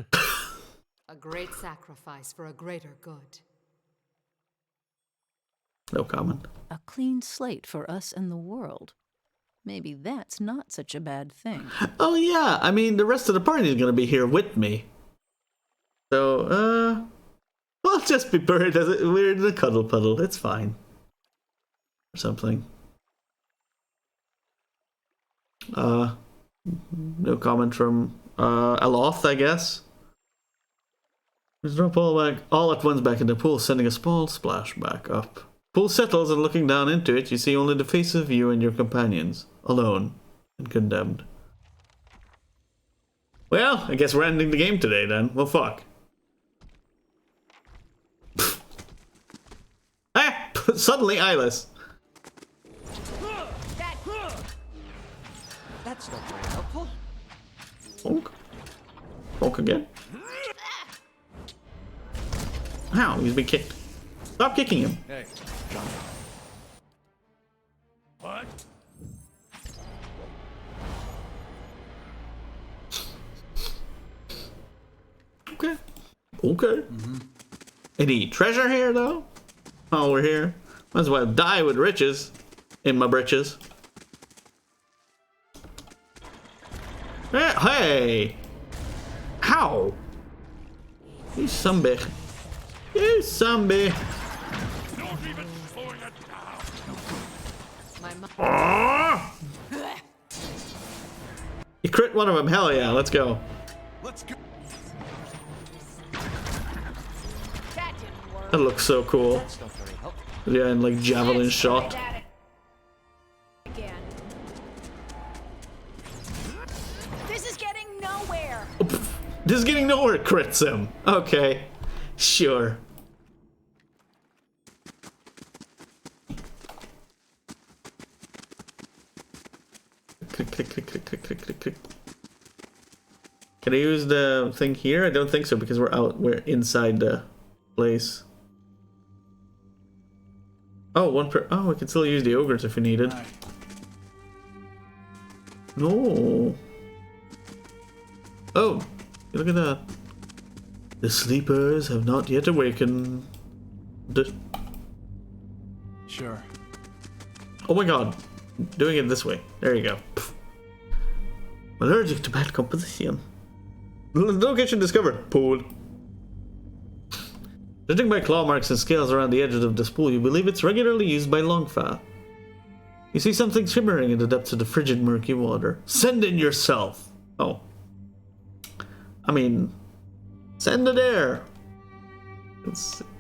A great sacrifice for a greater good. No comment. A clean slate for us and the world. Maybe that's not such a bad thing. Oh yeah, I mean, the rest of the party is gonna be here with me. So, I'll just be buried as we're in a cuddle puddle. It's fine. Or something. No comment from Aloth, I guess. Just drop all at once back in the pool, sending a small splash back up. Pool settles, and looking down into it, you see only the faces of you and your companions, alone and condemned. Well, I guess we're ending the game today then. Well, fuck. Ah! Suddenly eyeless. That's not very helpful. Honk. Honk again. Ow, he's been kicked. Stop kicking him. Hey, What? Okay. Okay. Any treasure here, though? Oh, we're here. Might as well die with riches in my britches. Hey! Ow! You sumbitch. You sumbitch. Not even slowing it down. You crit one of them. Hell yeah, let's go. let's go. That looks so cool. That's not very helpful. Yeah, and like javelin shot. This is getting nowhere. This is getting nowhere, crits him. Okay, sure. Click, click, click, click, click, click, click, click. Can I use the thing here? I don't think so because we're inside the place. Oh, oh, we can still use the ogres if we needed. Right. No. Oh, look at that. The sleepers have not yet awakened. Sure. Oh my god. doing it this way. There you go. Allergic to bad composition. Location discovered. Pool. Judging by claw marks and scales around the edges of this pool, you believe it's regularly used by Longfa. You see something shimmering in the depths of the frigid, murky water. Send in yourself! Oh. I mean, send it there!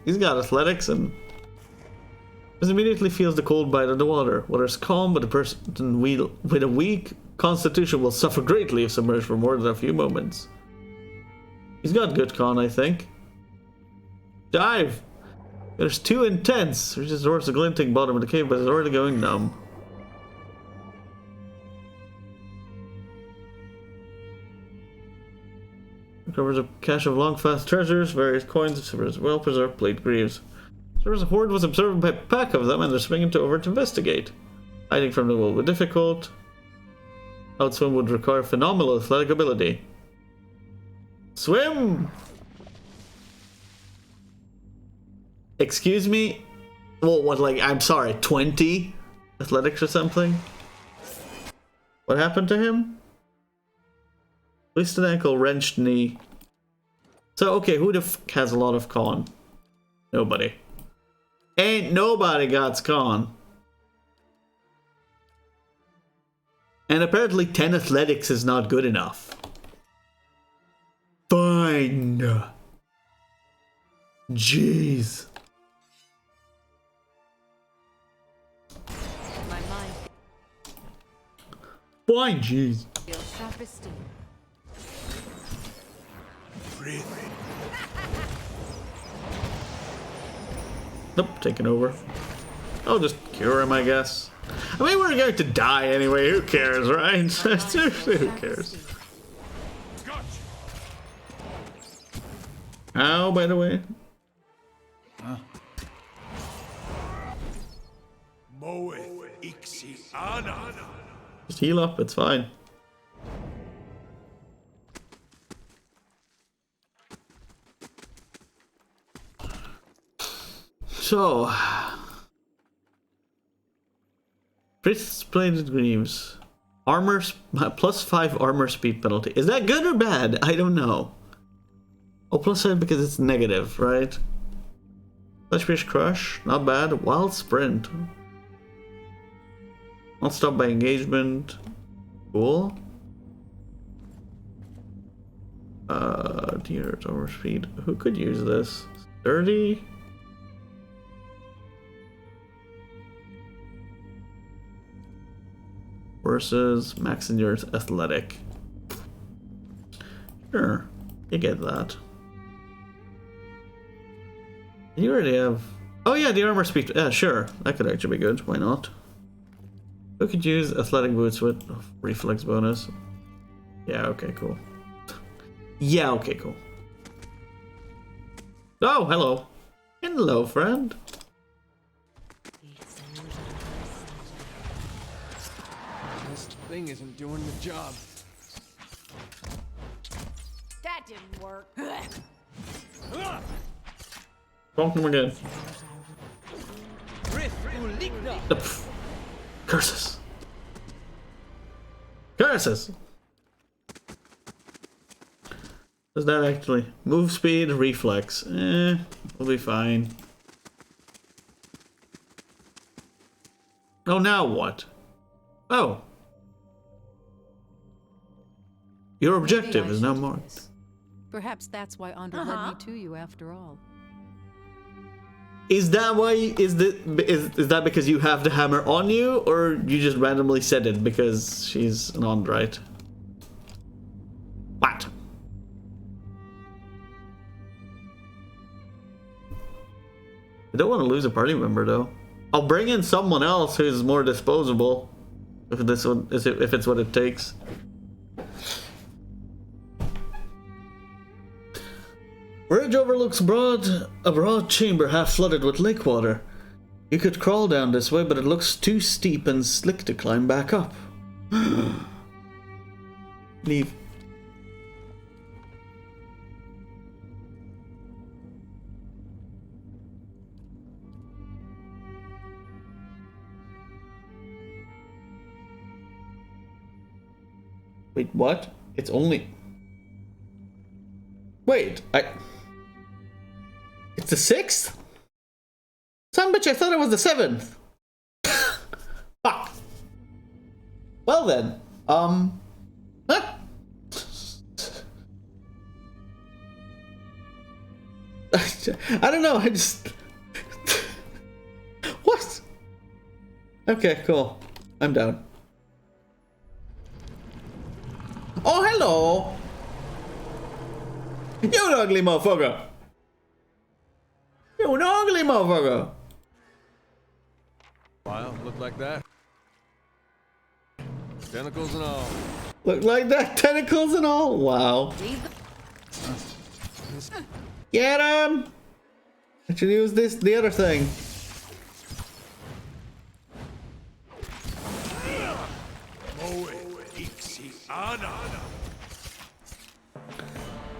He's got athletics and... He immediately feels the cold bite of the water. Water's calm, but a person with a weak constitution will suffer greatly if submerged for more than a few moments. He's got good con, I think. Dive! There's too intense. Reaches towards the glinting bottom of the cave, but is already going numb. Recovers a cache of Longfa's treasures, various coins, well-preserved plate greaves. There was a horde was observed by a pack of them, and they're swinging over to investigate. Hiding from the wall would be difficult. Outswim would require phenomenal athletic ability. Swim! Excuse me? Well, what, like, I'm sorry, 20 athletics or something? What happened to him? Twisted ankle, wrenched knee. So, okay, who the f has a lot of con? Nobody. Ain't nobody got con. And apparently 10 athletics is not good enough. Fine. Jeez. My mind Fine, jeez. feels sharp as steel. Nope, taking over. I'll just cure him, I guess. I mean, we're going to die anyway. Who cares, right? Seriously, who cares? Ow, by the way. Just heal up, it's fine. So, Priest's Plated Greaves. Armor, +5 armor speed penalty. Is that good or bad? I don't know. Oh, +5 because it's negative, right? Fleshfish Crush, not bad. Wild Sprint. Not stopped by engagement. Cool. Deer, armor speed. Who could use this? 30? Versus Max Endurance Athletic. Sure, you get that. You already have... Oh yeah, the armor speed. Yeah, sure. That could actually be good. Why not? Who could use Athletic Boots with reflex bonus? Yeah, okay, cool. Yeah, okay, cool. Oh, hello. Hello, friend. Thing isn't doing the job. That didn't work. Bonk him again. Curses. Curses. Does that actually move speed, reflex? We'll be fine. Oh, now what? Oh. Your objective is now marked. Perhaps that's why Andra led me to you after all. Is that why? Is that because you have the hammer on you, or you just randomly said it because she's an Andrite? What? I don't want to lose a party member though. I'll bring in someone else who's more disposable, if it's what it takes. Bridge overlooks a broad chamber half flooded with lake water. You could crawl down this way, but it looks too steep and slick to climb back up. Leave. Wait, what? It's only... Wait, It's the 6th? Son bitch, I thought it was the 7th. Fuck. Well then, huh? I don't know, I just... What? Okay, cool. I'm down. Oh, hello! You an ugly motherfucker! You an ugly motherfucker! Wow, look like that. Tentacles and all. Look like that, tentacles and all. Wow. Get him! I should use the other thing.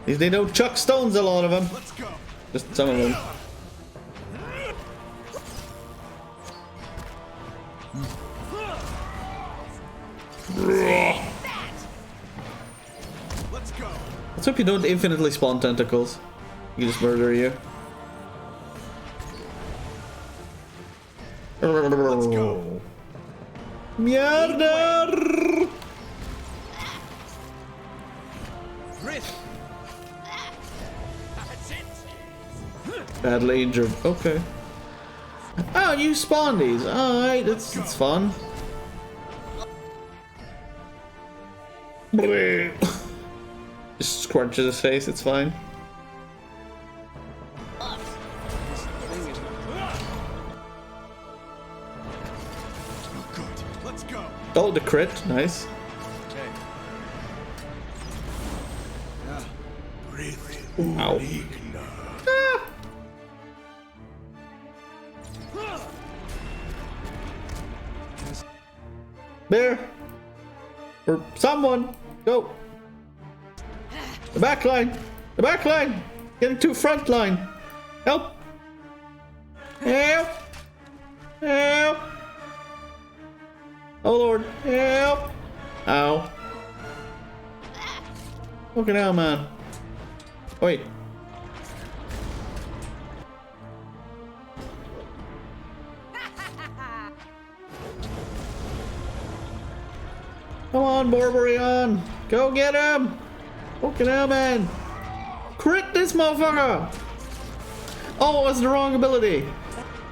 They don't chuck stones, a lot of them. Just some of them. Let's hope you don't infinitely spawn tentacles. You just murder you. Let's go. Mierda! Badly injured. Okay. Oh, you spawn these. Alright, it's fun. Just scrunches his face, it's fine. Oh, the crit, nice. Ow. Ah. Bear! Or someone! Go! The back line! The back line! Getting to front line! Help! Help! Help! Oh lord! Help! Ow. Fucking hell, man. Wait. Come on, Borborion! Go get him! Fucking hell, man! Crit this motherfucker! Oh, it was the wrong ability!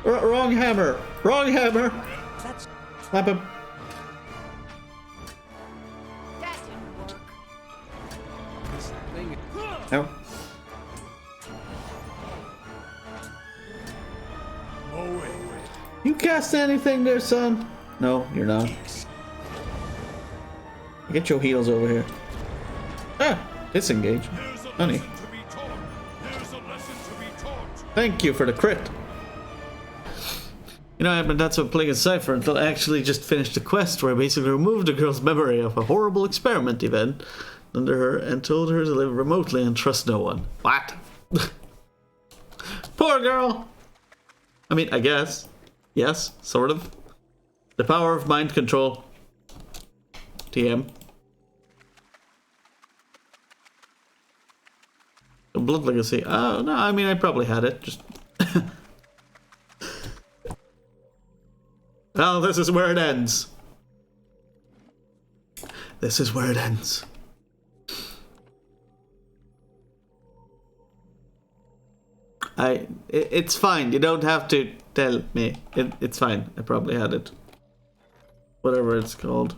Wrong hammer! Wrong hammer! Slap him. No. You cast anything there, son? No, you're not. Get your heels over here. Ah, disengage. Honey. Thank you for the crit. You know, but that's what playing a Cypher until I actually just finished the quest where I basically removed the girl's memory of a horrible experiment event under her and told her to live remotely and trust no one. What? Poor girl! I mean, I guess. Yes, sort of. The power of mind control. TM. The Blood Legacy. Oh, no, I mean, I probably had it. Just. Well, this is where it ends. This is where it ends. It's fine. You don't have to tell me. It's fine. I probably had it. Whatever it's called.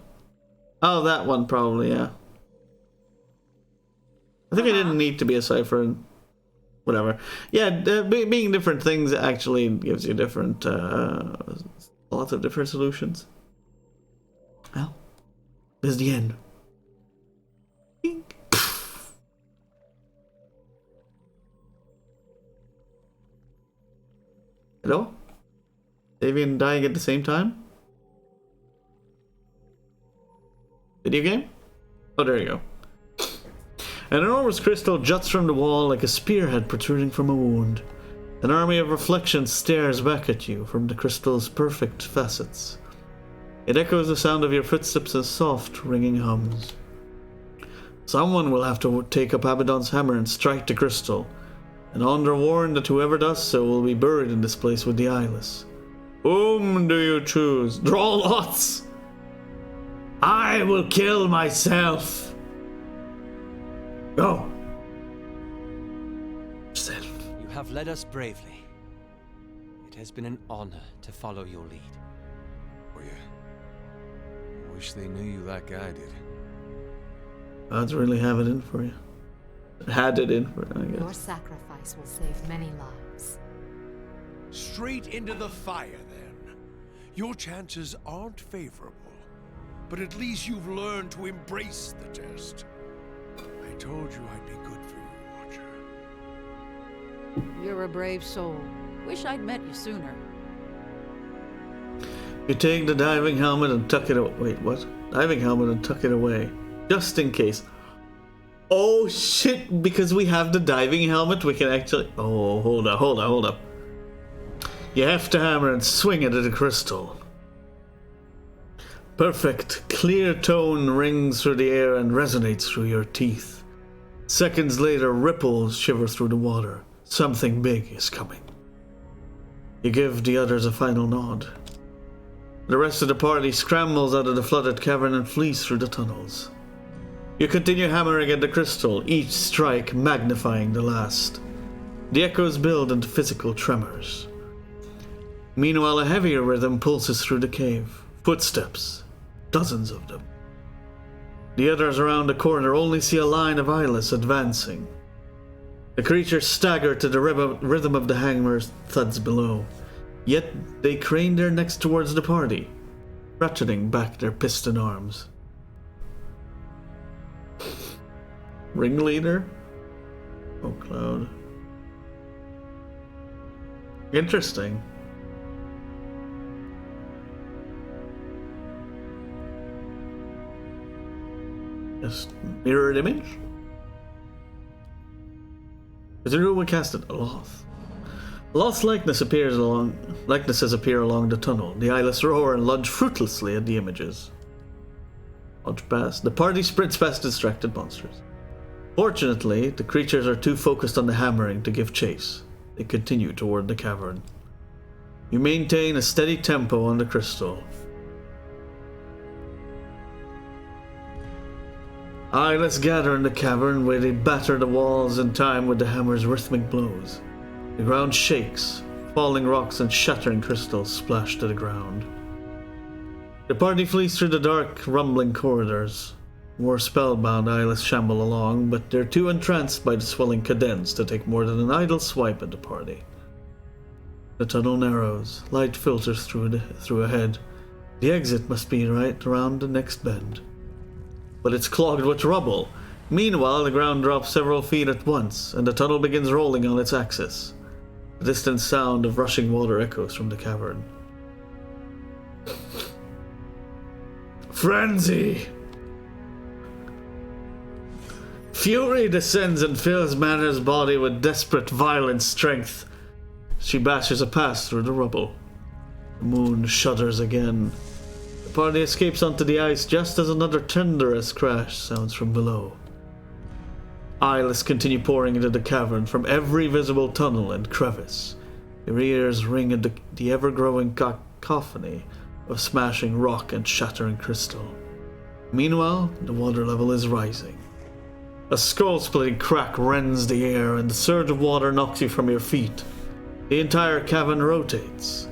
Oh, that one probably, yeah. I think I didn't need to be a Cypher and whatever. Yeah, being different things actually gives you different, lots of different solutions. Well, this is the end. Hello? Davian dying at the same time? Video game? Oh, there you go. An enormous crystal juts from the wall like a spearhead protruding from a wound. An army of reflections stares back at you from the crystal's perfect facets. It echoes the sound of your footsteps as soft, ringing hums. Someone will have to take up Abaddon's hammer and strike the crystal. And Andra warned that whoever does so will be buried in this place with the eyeless. Whom do you choose? Draw lots! I will kill myself! Go! Self. You have led us bravely. It has been an honor to follow your lead. Oh yeah. I wish they knew you like I did. Gods really have it in for you. Had it in for you, I guess. Your sacrifice will save many lives. Straight into the fire, then. Your chances aren't favorable, but at least you've learned to embrace the test. I told you I'd be good for you, Watcher. You're a brave soul. Wish I'd met you sooner. You take the diving helmet and tuck it away. Wait, what? Diving helmet and tuck it away. Just in case. Oh shit, because we have the diving helmet, we can actually... Oh, hold up. You have to hammer and swing it at the crystal. Perfect, clear tone rings through the air and resonates through your teeth. Seconds later, ripples shiver through the water. Something big is coming. You give the others a final nod. The rest of the party scrambles out of the flooded cavern and flees through the tunnels. You continue hammering at the crystal, each strike magnifying the last. The echoes build into physical tremors. Meanwhile, a heavier rhythm pulses through the cave. Footsteps. Dozens of them. The others around the corner only see a line of eyeless advancing. The creatures stagger to the rhythm of the hammer's thuds below. Yet they crane their necks towards the party, ratcheting back their piston arms. Ringleader? Oh, Cloud. Interesting. Just mirrored image? Is it who we casted? Aloth. Aloth's likenesses appear along the tunnel. The eyeless roar and lunge fruitlessly at the images. Lunge past. The party sprints past distracted monsters. Fortunately, the creatures are too focused on the hammering to give chase. They continue toward the cavern. You maintain a steady tempo on the crystal. Eyeless gather in the cavern where they batter the walls in time with the hammer's rhythmic blows. The ground shakes, falling rocks and shattering crystals splash to the ground. The party flees through the dark, rumbling corridors. More spellbound eyeless shamble along, but they're too entranced by the swelling cadence to take more than an idle swipe at the party. The tunnel narrows, light filters through ahead. The exit must be right around the next bend. But it's clogged with rubble. Meanwhile, the ground drops several feet at once, and the tunnel begins rolling on its axis. The distant sound of rushing water echoes from the cavern. Frenzy! Fury descends and fills Manner's body with desperate, violent strength. She bashes a path through the rubble. The moon shudders again. The party escapes onto the ice just as another thunderous crash sounds from below. Eyeless continue pouring into the cavern from every visible tunnel and crevice. Your ears ring at the ever-growing cacophony of smashing rock and shattering crystal. Meanwhile, the water level is rising. A skull-splitting crack rends the air, and the surge of water knocks you from your feet. The entire cavern rotates,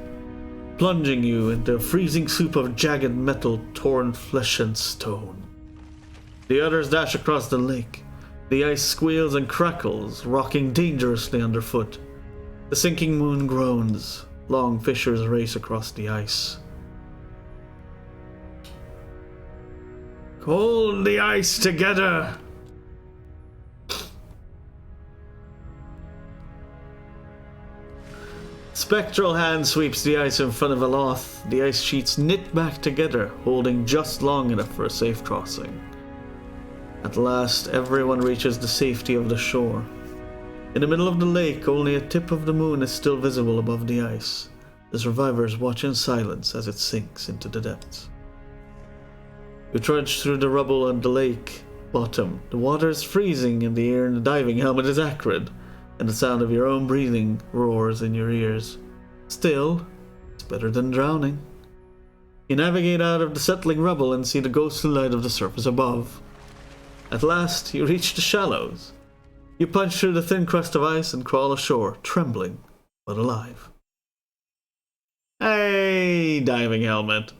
plunging you into a freezing soup of jagged metal, torn flesh and stone. The others dash across the lake. The ice squeals and crackles, rocking dangerously underfoot. The sinking moon groans. Long fissures race across the ice. Hold the ice together! Spectral hand sweeps the ice in front of Aloth. The ice sheets knit back together, holding just long enough for a safe crossing. At last, everyone reaches the safety of the shore. In the middle of the lake, only a tip of the moon is still visible above the ice. The survivors watch in silence as it sinks into the depths. You trudge through the rubble of the lake, bottom. The water is freezing and the air in the diving helmet is acrid, and the sound of your own breathing roars in your ears. Still, it's better than drowning. You navigate out of the settling rubble and see the ghostly light of the surface above. At last, you reach the shallows. You punch through the thin crust of ice and crawl ashore, trembling, but alive. Hey, diving helmet.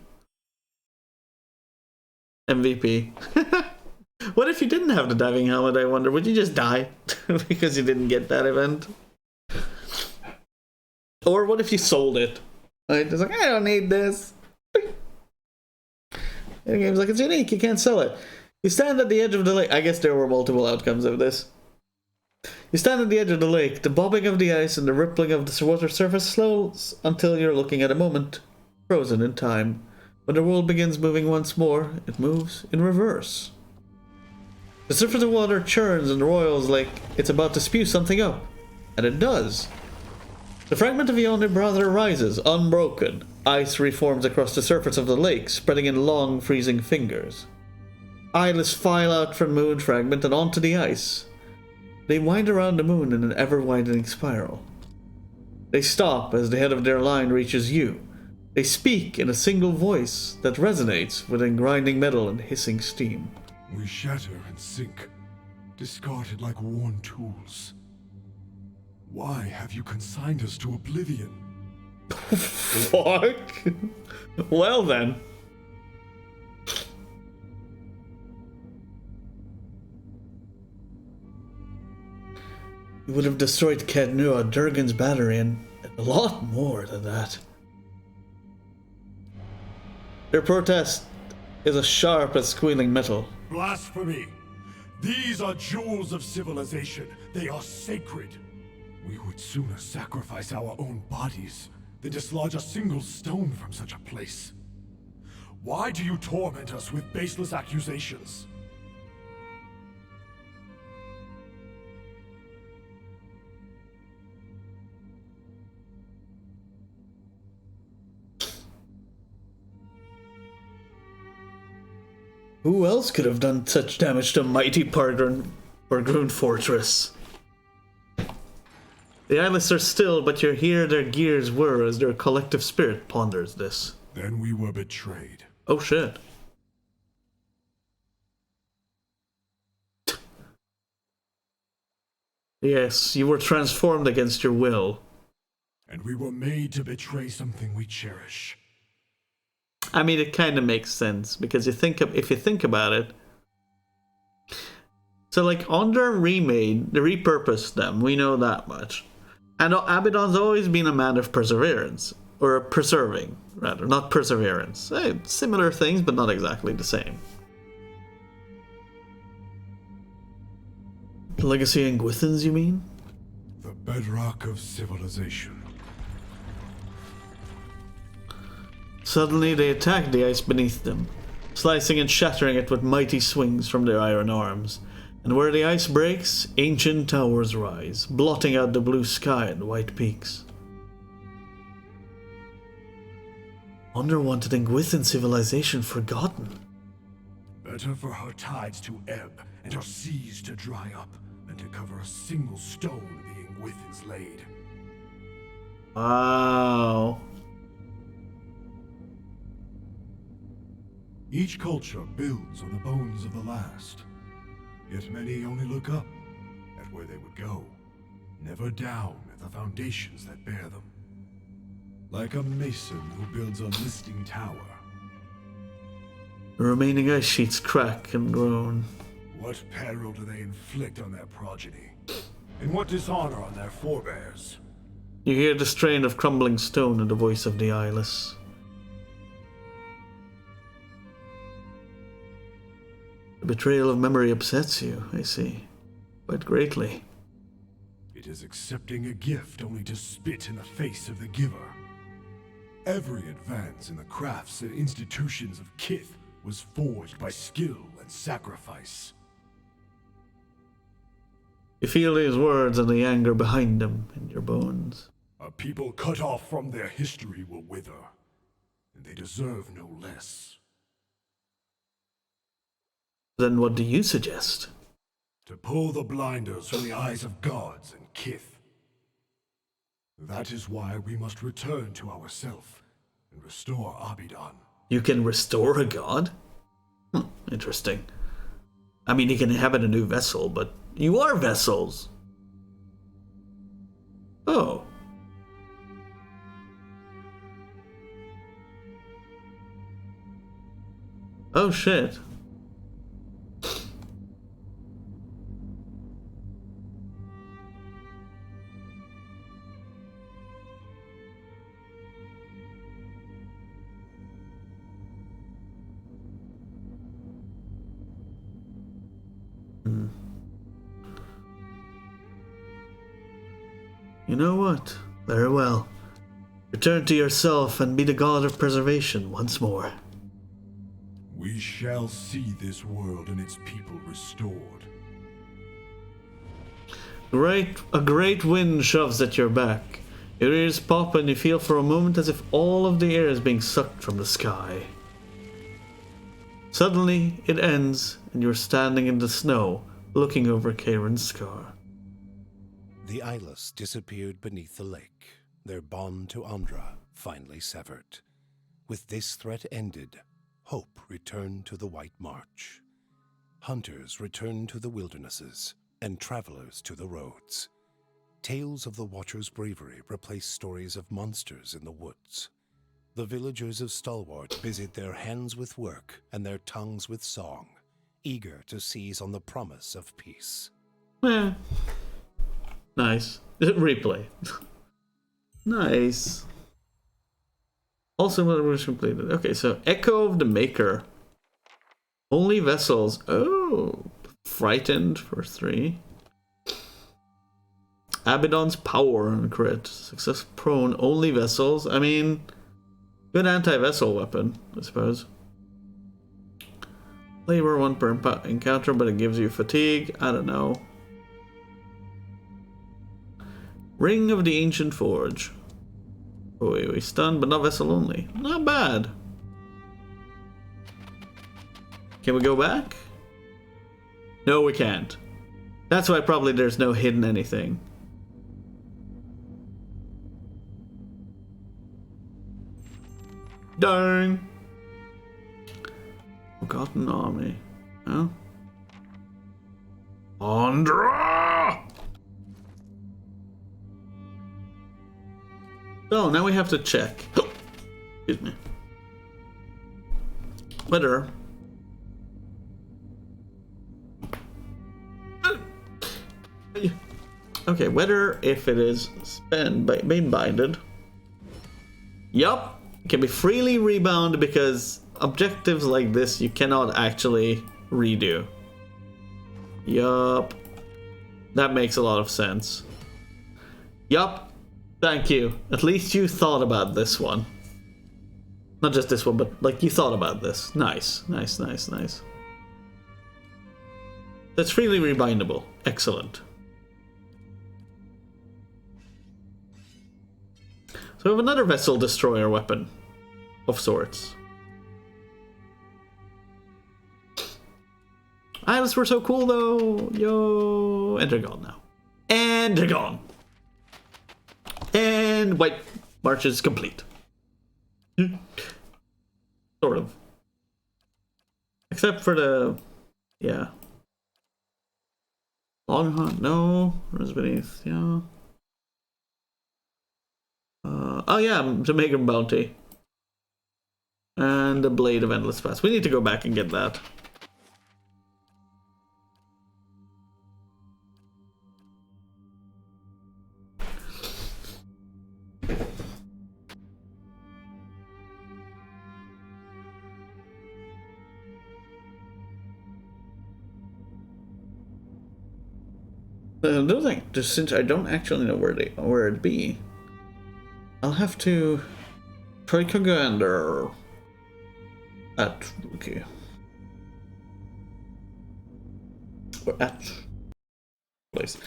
MVP. What if you didn't have the diving helmet, I wonder? Would you just die because you didn't get that event? Or what if you sold it? Right? It's like, I don't need this. The game's like, it's unique, you can't sell it. You stand at the edge of the lake. I guess there were multiple outcomes of this. You stand at the edge of the lake. The bobbing of the ice and the rippling of the water surface slows until you're looking at a moment, frozen in time. When the world begins moving once more, it moves in reverse. The surface of water churns and roils like it's about to spew something up. And it does. The fragment of Yonder Brother rises, unbroken. Ice reforms across the surface of the lake, spreading in long, freezing fingers. Eyeless file out from the moon fragment and onto the ice. They wind around the moon in an ever-widening spiral. They stop as the head of their line reaches you. They speak in a single voice that resonates within grinding metal and hissing steam. We shatter and sink, discarded like worn tools. Why have you consigned us to oblivion? Fuck. Well then. You would have destroyed Cadnua, Durgan's battery, and a lot more than that. Their protest is as sharp as squealing metal. Blasphemy! These are jewels of civilization. They are sacred. We would sooner sacrifice our own bodies than dislodge a single stone from such a place. Why do you torment us with baseless accusations? Who else could have done such damage to mighty Pargrun Fortress? The eyeless are still, but you hear their gears whir as their collective spirit ponders this. Then we were betrayed. Oh shit. Yes, you were transformed against your will. And we were made to betray something we cherish. I mean, it kind of makes sense, because if you think about it. So, like, on their remade, they repurposed them, we know that much. And Abaddon's always been a man of perseverance. Or preserving, rather, not perseverance. Similar things, but not exactly the same. The legacy in Gwithins, you mean? The bedrock of civilization. Suddenly they attack the ice beneath them, slicing and shattering it with mighty swings from their iron arms. And where the ice breaks, ancient towers rise, blotting out the blue sky and white peaks. Underwanted in Gwithin civilization forgotten. Better for her tides to ebb and her seas to dry up than to cover a single stone being Gwithin's laid. Wow. Each culture builds on the bones of the last. Yet many only look up at where they would go, never down at the foundations that bear them. Like a mason who builds a listing tower. The remaining ice sheets crack and groan. What peril do they inflict on their progeny? And what dishonor on their forebears? You hear the strain of crumbling stone in the voice of the eyeless. The betrayal of memory upsets you, I see. Quite greatly. It is accepting a gift only to spit in the face of the giver. Every advance in the crafts and institutions of Kith was forged by skill and sacrifice. You feel these words and the anger behind them in your bones. A people cut off from their history will wither, and they deserve no less. Then what do you suggest? To pull the blinders from the eyes of gods and kith. That is why we must return to ourself and restore Abidan. You can restore a god? Interesting. I mean, you can inhabit a new vessel, but you are vessels. Oh. Oh shit. You know what? Very well. Return to yourself and be the god of preservation once more. We shall see this world and its people restored. A great wind shoves at your back. Your ears pop and you feel for a moment as if all of the air is being sucked from the sky. Suddenly, it ends and you're standing in the snow, looking over Cairn Scar. The Eyeless disappeared beneath the lake, their bond to Andra finally severed. With this threat ended, hope returned to the White March. Hunters returned to the wildernesses, and travelers to the roads. Tales of the Watcher's bravery replaced stories of monsters in the woods. The villagers of Stalwart busied their hands with work and their tongues with song, eager to seize on the promise of peace. Nice. Replay. Nice. Also, what was completed. Okay, so Echo of the Maker. Only vessels. Oh, frightened for 3. Abaddon's power and crit. Success prone. Only vessels. I mean, good anti-vessel weapon, I suppose. Labor 1 per encounter, but it gives you fatigue. I don't know. Ring of the Ancient Forge. Oh, we stun, but not vessel only. Not bad. Can we go back? No, we can't. That's why probably there's no hidden anything. Darn. Forgotten Army. Oh. Andra! So now we have to check. Excuse me. Whether okay, whether if it is being binded. Yup, it can be freely rebound because objectives like this you cannot actually redo. Yup. That makes a lot of sense. Yup. Thank you. At least you thought about this one. Not just this one, but like you thought about this. Nice, nice, nice, nice. That's freely rebindable. Excellent. So we have another vessel destroyer weapon of sorts. Islands were so cool though. Yo, and they're gone now. And they're gone. And White March is complete. Sort of. Except for the... yeah. Long Hunt, no. Rose Beneath, yeah. Oh yeah, Jamaica Bounty. And the Blade of Endless Past. We need to go back and get that. The other thing, just since I don't actually know where it'd be, I'll have to try Kagander at okay. Or at place.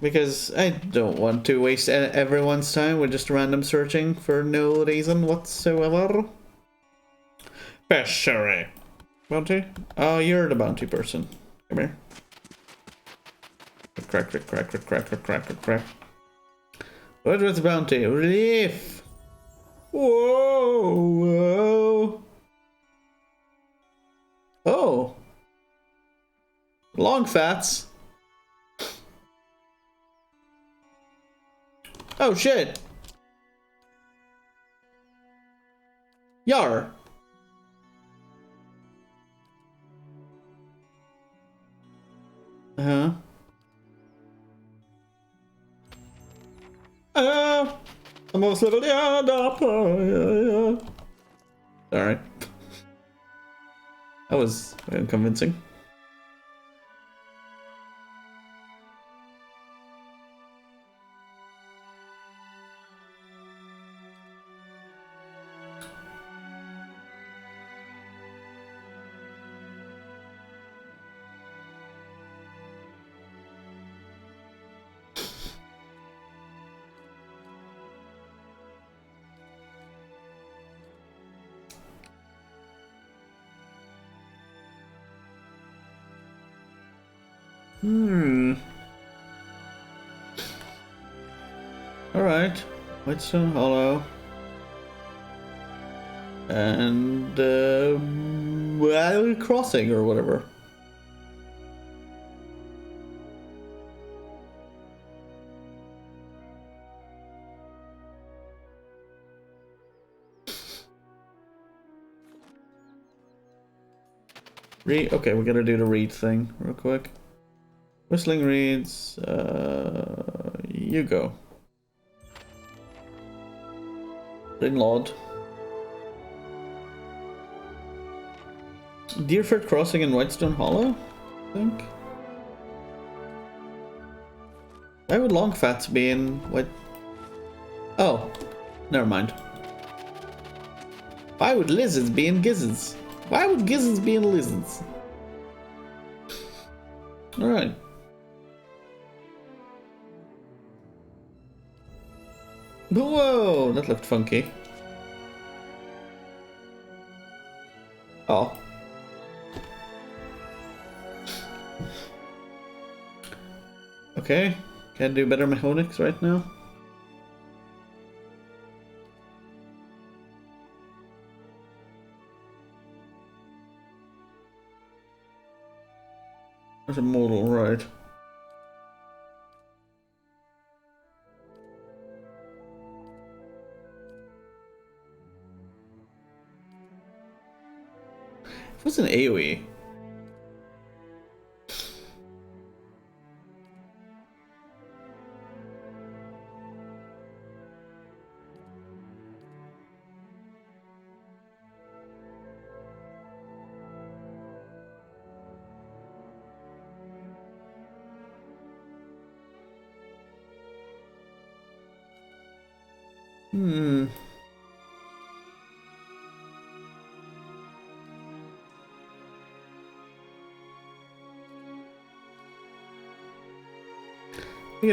Because I don't want to waste everyone's time with just random searching for no reason whatsoever. Especially Bounty? Oh, you're the bounty person. Come here. Crack, crack, crack, crack, crack, crack, crack, crack, crack. What was the bounty? Relief! Whoa! Whoa! Oh! Long fats! Oh shit! Yar! Uh-huh. Almost leveled up. Alright. That was convincing. Alright. Whitestone Hollow. And well, crossing or whatever. Okay, we gotta do the reed thing real quick. Whistling reeds, you go. Rinlord. Deerford Crossing in Whitestone Hollow, I think. Why would Longfats be in White? Oh, never mind. Why would lizards be in gizzards? Why would gizzards be in lizards? Alright. Whoa, that looked funky. Oh. Okay, can't do better mechanics right now. There's a model, right? It was an AoE. You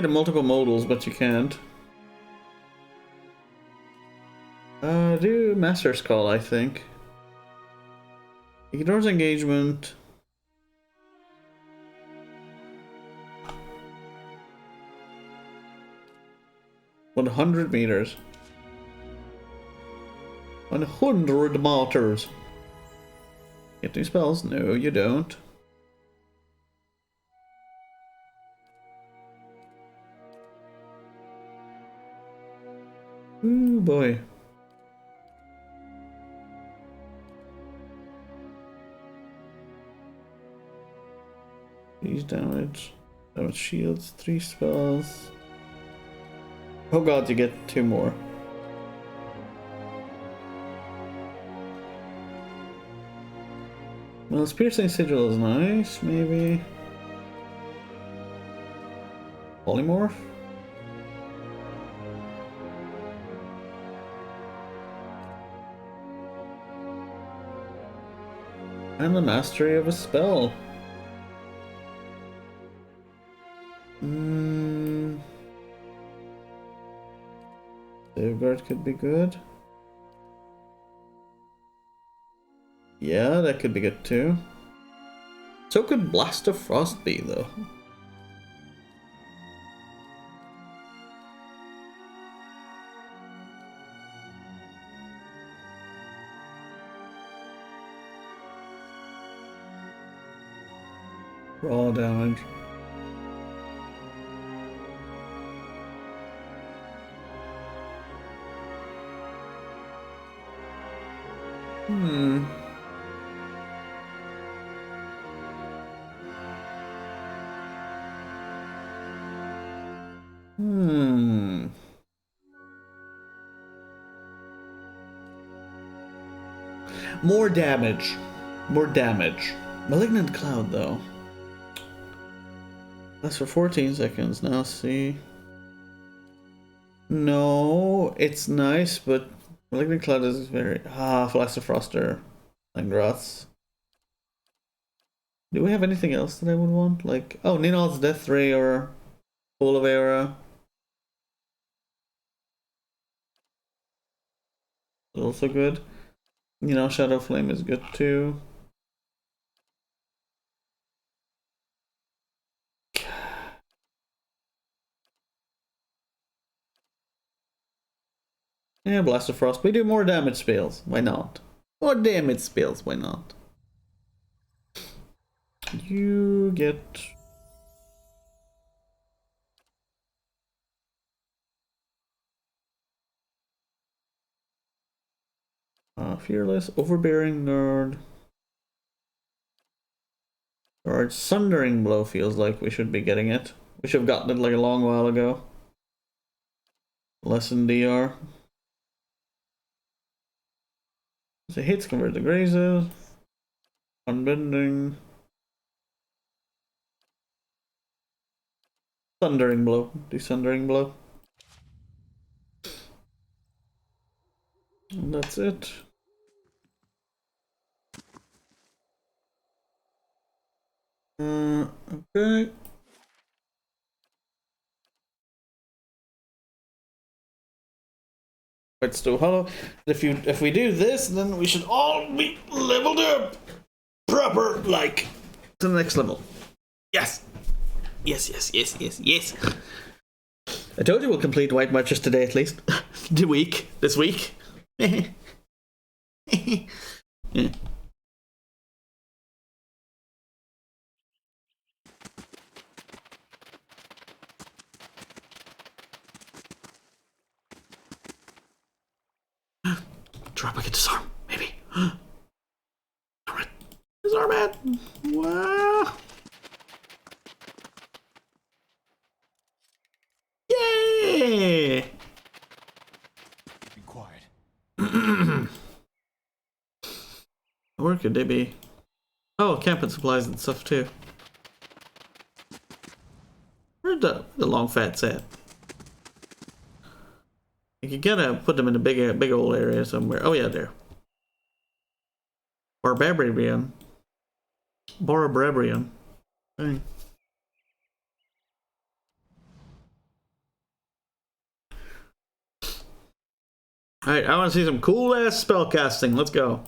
get multiple modals, but you can't. Do Master's Call, I think. Ignores engagement. $100 meters. 100 martyrs. Get any spells? No, you don't. Ooh boy. These damage. Damage shields, 3 spells. Oh god, you get 2 more. Well, this piercing sigil is nice, maybe. Polymorph? And the mastery of a spell. Safeguard could be good. Yeah, that could be good too. So could Blast of Frost be, though. Raw damage. More damage. More damage. Malignant Cloud, though. That's for 14 seconds. Now see. No, it's nice, but Malignant Cloud is very... Flash of Froster and Groths. Do we have anything else that I would want? Like, oh, Ninal's Death Ray or Pool of Era. Also good. You know, Shadow Flame is good too. Yeah, Blast of Frost. We do more damage spells. Why not? More damage spells. Why not? You get... Fearless, Overbearing Nerd. Or Sundering Blow feels like we should be getting it. We should have gotten it like a long while ago. Lesson DR. So hits convert to grazes. Unbending. Thundering Blow. Do Sundering Blow. And that's it. Okay. White Stone Hollow. If we do this, then we should all be leveled up proper, like to the next level. Yes. Yes. I told you we'll complete White Marches today at least. This week. Yeah. Drop like a disarm, maybe. Alright. Disarm it! Wow! Yay! Be quiet. Where could they be? Oh, camping supplies and stuff too. Where'd the long fat at? You gotta put them in a big old area somewhere. Oh yeah, there. Barbarian. Barbarian. Dang. Alright, I want to see some cool ass spell casting. Let's go.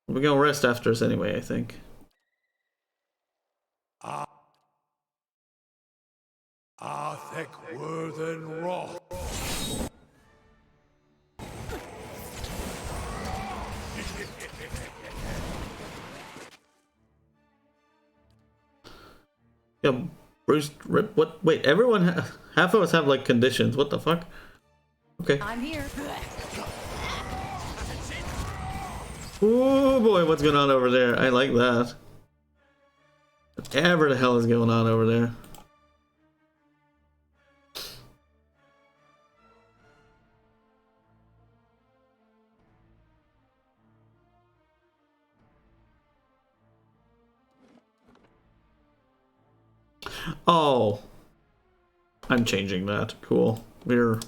We're gonna rest after us anyway, I think. Arthek Worthen Roth. Yeah, Bruce, Rip, what? Wait, everyone, half of us have like conditions. What the fuck? Okay. I'm here. Oh boy, what's going on over there? I like that. Whatever the hell is going on over there? Oh, I'm changing that. Cool. We're...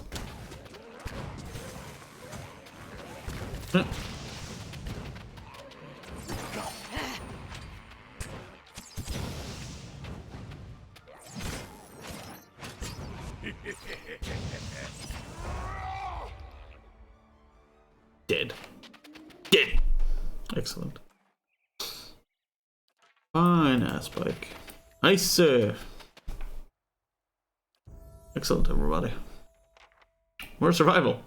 Dead. Dead. Excellent. Fine ass bike. Nice sir. Excellent, everybody. More survival.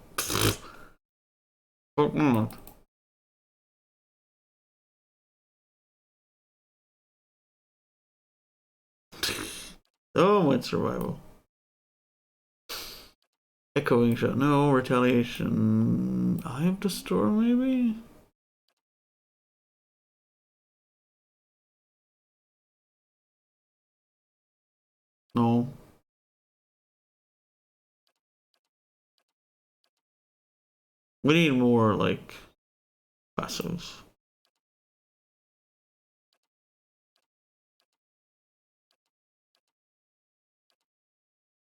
So much survival. Echoing shot. No. Retaliation. Eye of the Storm, maybe? No. We need more, like, passives.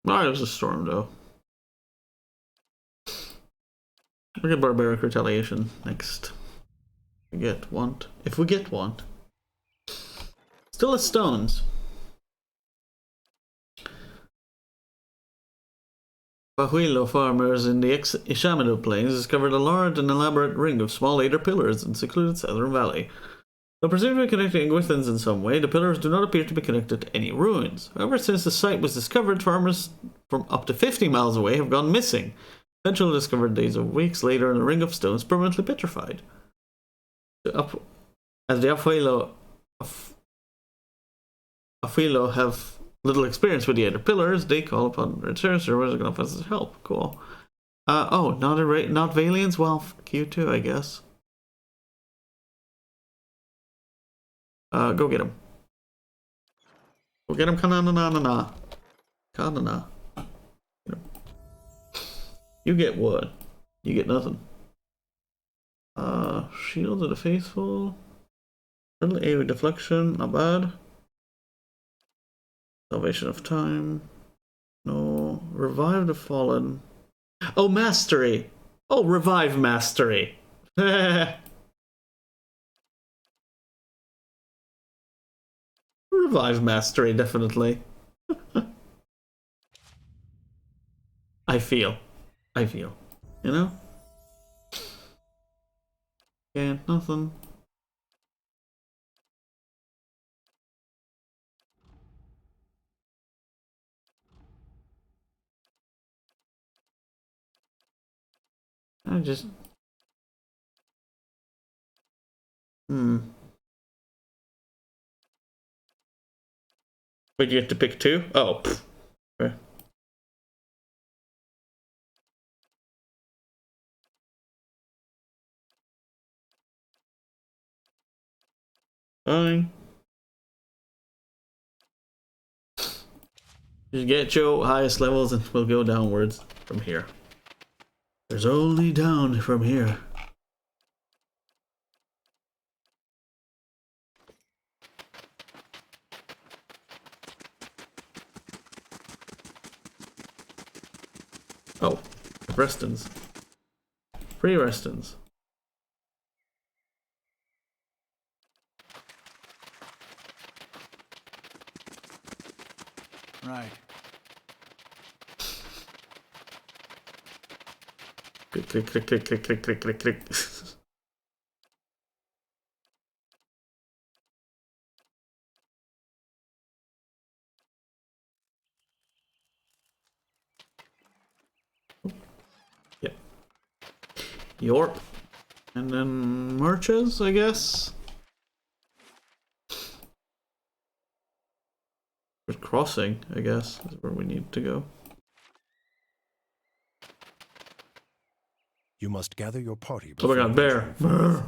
Eye of the Storm, though. We get Barbaric Retaliation next. We get one. If we get one. Still has stones. Pahuilo farmers in the Ishamado Plains discovered a large and elaborate ring of small Aether pillars in secluded southern valley. Though presumed to be connecting Gwithans in some way, the pillars do not appear to be connected to any ruins. However, since the site was discovered, farmers from up to 50 miles away have gone missing. Eventually discovered days or weeks later in a ring of stones permanently petrified. As the Afilo have little experience with the Aether pillars, they call upon return servers and offenses help. Cool. Oh, not Valians? Well, fuck you too, I guess. Go get him. Go get him, Kanana. Kanana. You get what? You get nothing. Shield of the Faithful. Friendly AoE deflection, not bad. Salvation of Time. No. Revive the Fallen. Oh, Mastery! Oh, Revive Mastery! Revive Mastery, definitely. I feel. You know? Can't nothing. I just... But you get to pick two? Oh, pfft. Okay. Fine. Just get your highest levels and we'll go downwards from here. There's only down from here. Oh, Restons. Free Restons. Right. Click, click, click, click, click, click, click, click, click. Yep. Yorp. And then Marches, I guess. Crossing, I guess, is where we need to go. You must gather your party. Oh my god, bear! Bear!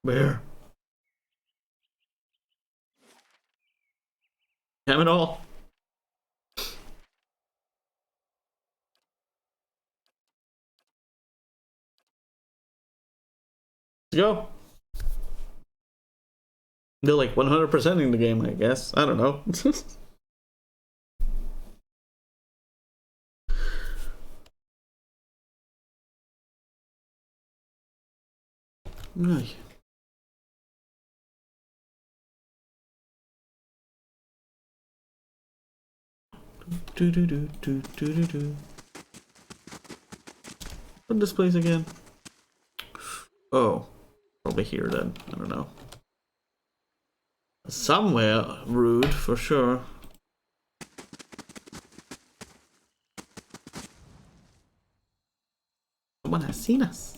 Bear! Damn it all! Let's go! They're like 100%ing the game, I guess. I don't know. What this place again? Oh. Probably here then. I don't know. Somewhere rude for sure. Someone has seen us.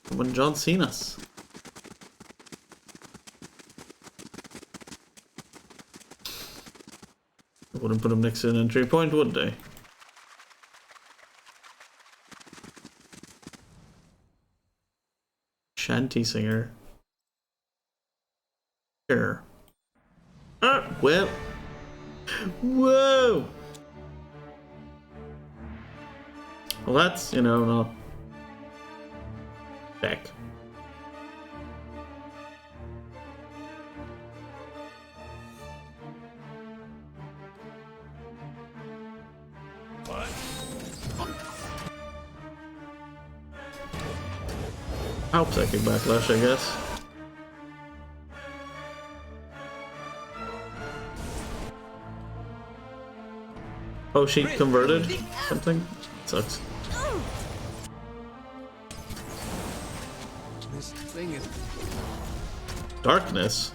Someone John seen us. I wouldn't put him next to an entry point, would they? Shanty singer. Sure. Well. Whoa! Well, that's, you know, not... Back. Help psychic backlash, I guess. Oh, she converted something? Sucks. This thing is... Darkness?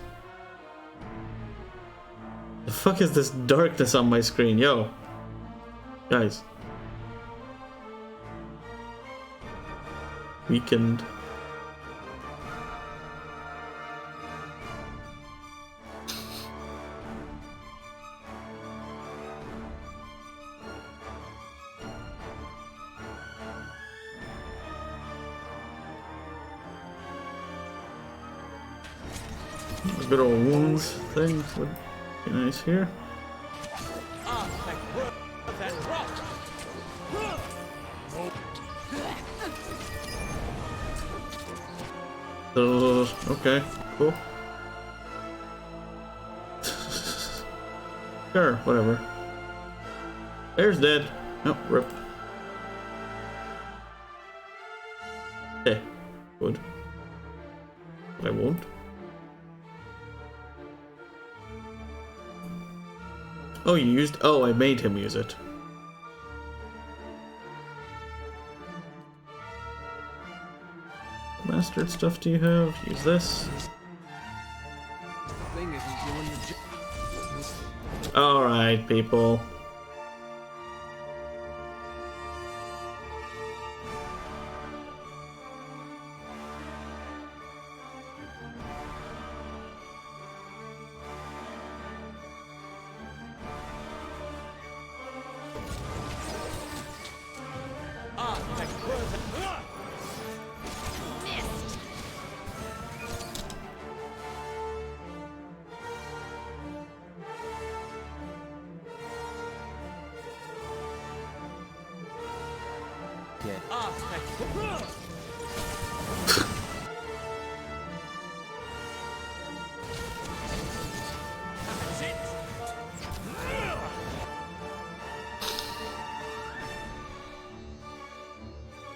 The fuck is this darkness on my screen? Yo. Guys. Weakened. Good old wounds thing would be nice here. Okay, cool. Sure, whatever. Bear's dead. Nope, rip. Okay, good. But I won't. Oh, you used... Oh, I made him use it. Bastard stuff do you have? Use this. Alright, people.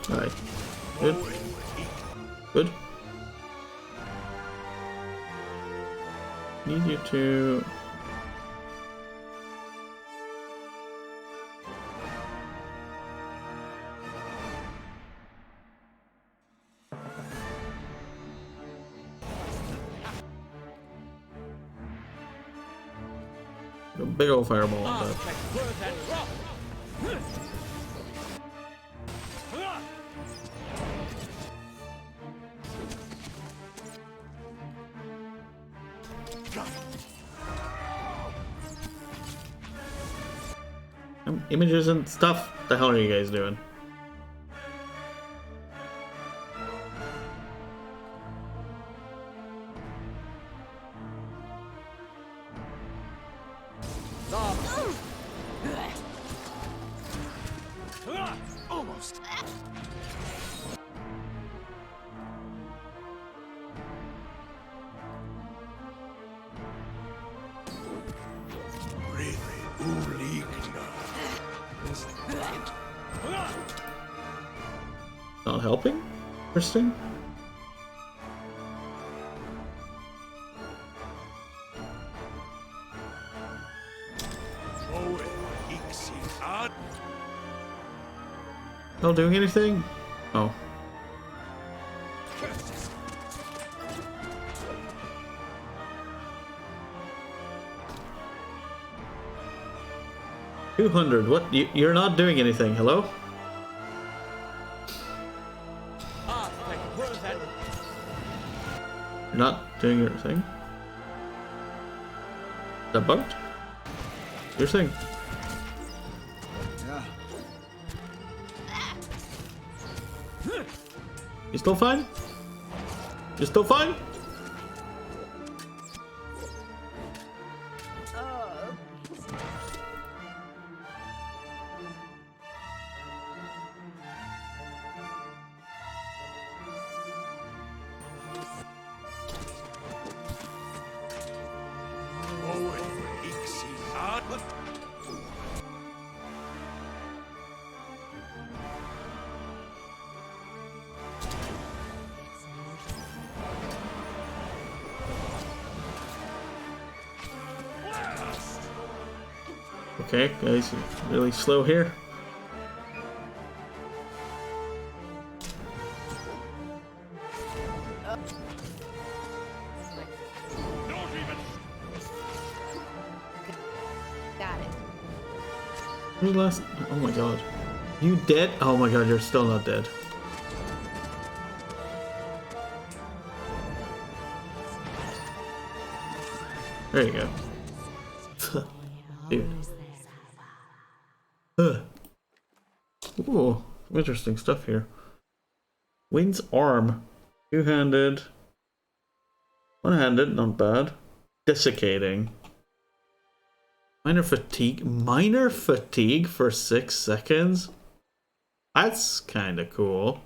Alright. Good. Good. Need you to... A big old fireball on that. Images and stuff. What the hell are you guys doing? Almost. Not helping? Interesting. Not doing anything? Oh. 200. What? You're not doing anything. Hello? You're not doing your thing? Is that bugged? Your thing. Yeah. You still fine? You still fine? Okay, guys, really slow here. Got it. Who's the last? Oh my god. You dead? Oh my god, you're still not dead. There you go. Dude. Ooh, interesting stuff here. Wind's arm. Two-handed. One-handed, not bad. Desiccating. Minor fatigue. Minor fatigue for 6 seconds? That's kind of cool.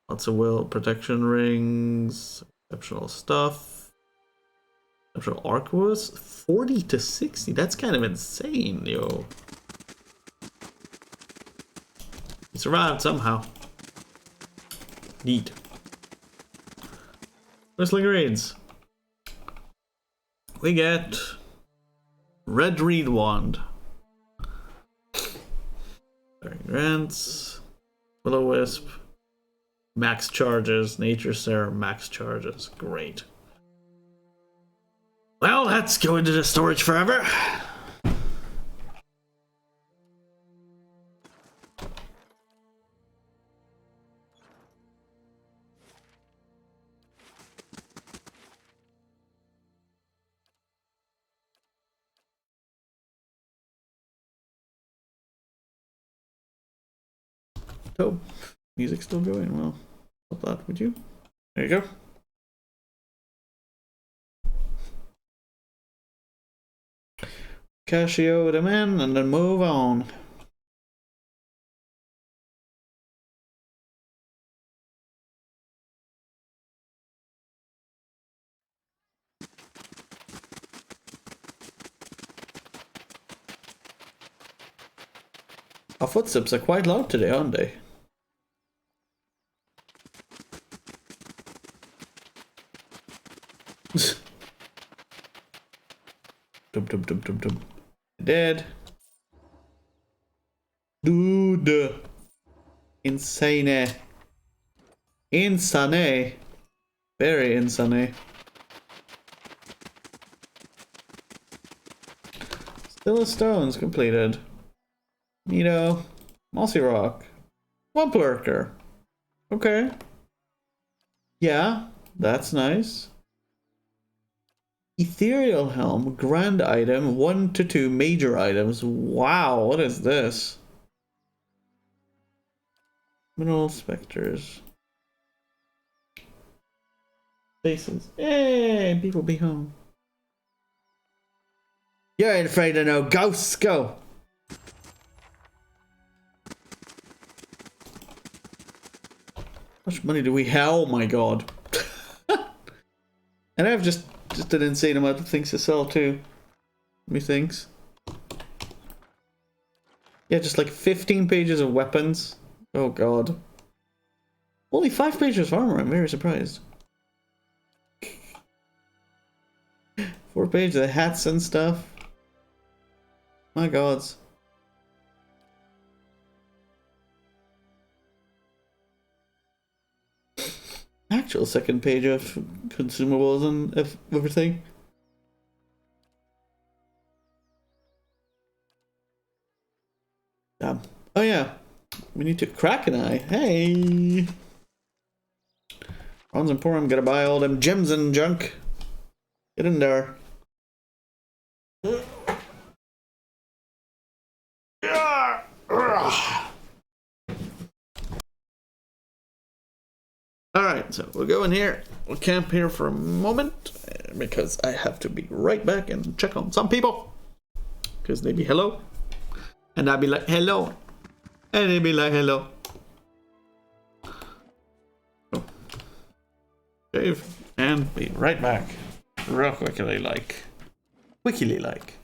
Lots of will protection rings. Exceptional stuff. Exceptional arc was 40 to 60. That's kind of insane, yo. He survived somehow. Neat. Whistling Reeds. We get Red Reed Wand. Grants. Will-O-Wisp. Max charges. Nature Serum max charges. Great. Well, that's going to the storage forever. So, music's still going. Well, stop that, would you? There you go. Casio them in and then move on. Our footsteps are quite loud today, aren't they? Dum dum dum dum dum. Dead. Dude. Insane. Insane. Very insane. Still of Stones completed. Neato. Mossy Rock. Swamp Lurker. Okay. Yeah, that's nice. Ethereal Helm, grand item, 1 to 2 major items. Wow, what is this? Mineral Spectres. Faces. Hey, people be home. You ain't afraid of no ghosts, go! How much money do we have? Oh my god. And I've just an insane amount of things to sell too. Methinks. Yeah, just like 15 pages of weapons. Oh god. Only 5 pages of armor, I'm very surprised. 4 pages of hats and stuff. My gods. Actual second page of consumables and everything. We need to crack an eye. Hey! Ron's Emporium, gotta buy all them gems and junk. Get in there. Alright, so we'll go in here. We'll camp here for a moment because I have to be right back and check on some people. Because they be hello. And I'll be like, hello. And they be like, hello. So, save and be right back. Real quickly like. Wikily like.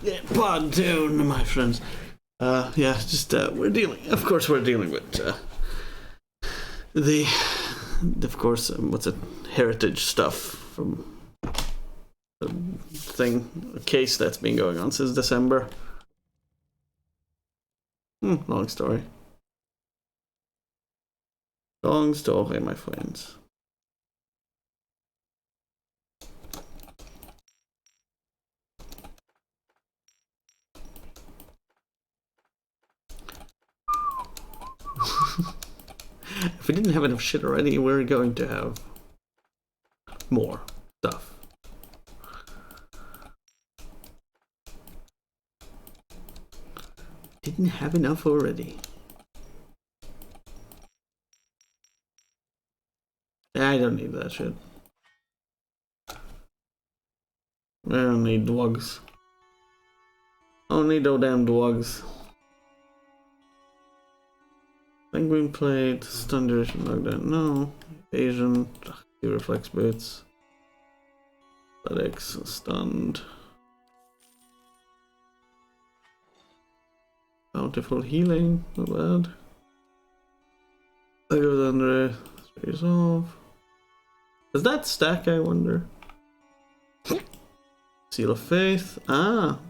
Yeah, Pontoon, my friends. Yeah, just we're dealing. Of course, we're dealing with the, of course, what's it? Heritage stuff from a case that's been going on since December. Long story. Long story, my friends. If we didn't have enough shit already, we're going to have more stuff. Didn't have enough already. I don't need that shit. I don't need dwogs. I don't need no damn dwogs. Penguin plate, stun duration, knockdown, no. Asian, reflex boots. Athletics, stunned. Bountiful healing, not bad. I go under resolve. Does that stack, I wonder? Seal of Faith, ah.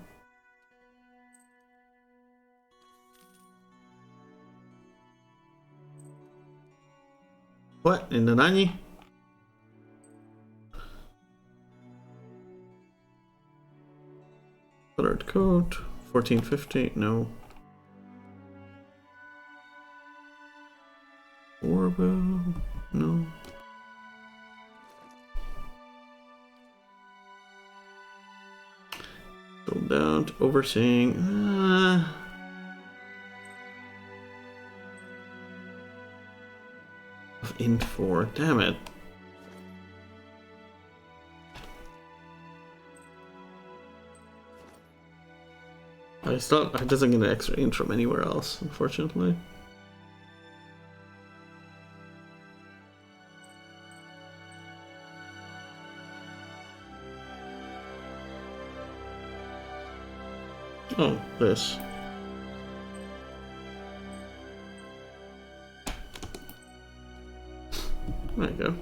What? In the Nani? Colored coat. 1450. No. Warbow. No. Sold out. Overseeing. Int 4. Damn it. I doesn't get an extra int from anywhere else, unfortunately. Oh, this. There you go.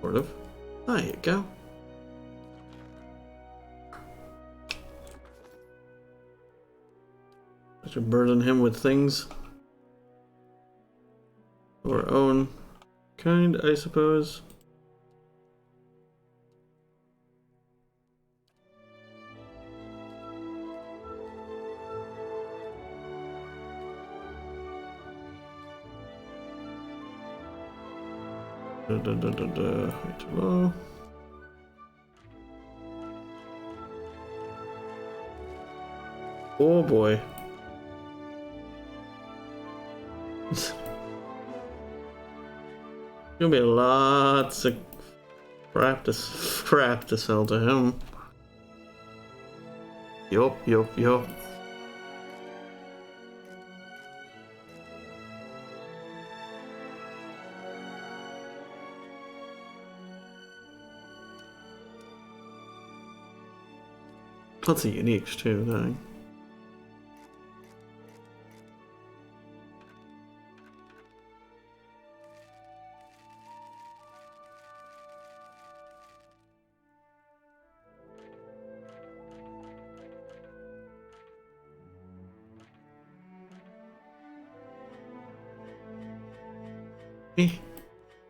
Sort of. There you go. I should burden him with things of our own kind, I suppose. Way too low. Oh boy. Gonna be lots of crap to sell to him. Yup. Lots of uniques too, dang.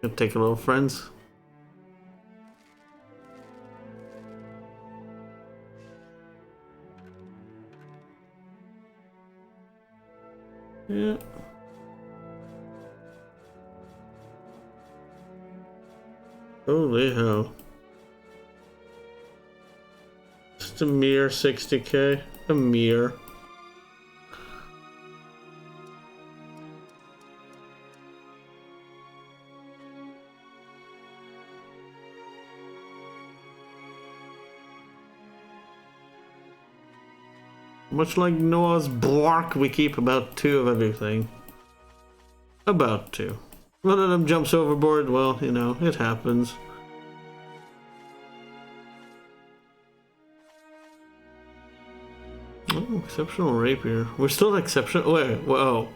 Gonna take a little, friends. Yeah. Holy hell. Just a mere 60k. A mere. Much like Noah's Bark, we keep about 2 of everything. About 2. One of them jumps overboard, well, you know, it happens. Exceptional rapier. We're still exceptional. Wait, whoa.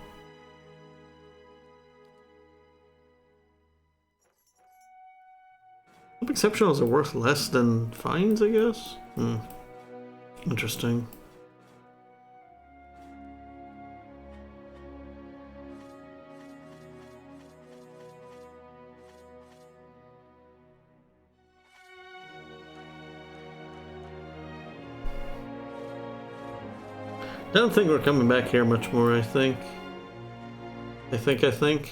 Exceptionals are worth less than fines, I guess? Interesting. I don't think we're coming back here much more, I think. I think.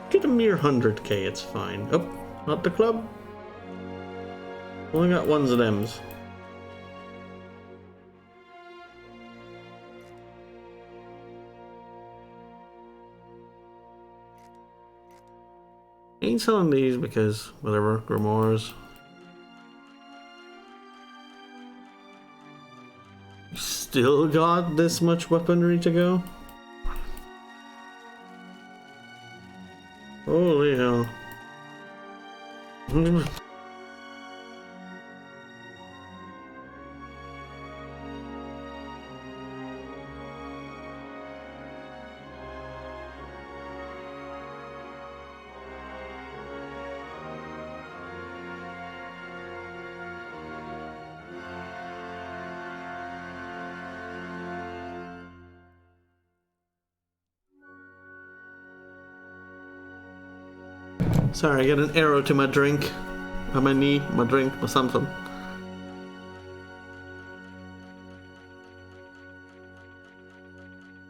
Get a mere 100k, it's fine. Oh, not the club. Only got ones of them's. Ain't selling these because whatever, grimoires. Still got this much weaponry to go? Holy hell. Sorry, I got an arrow to my drink. On my knee, my drink, my something.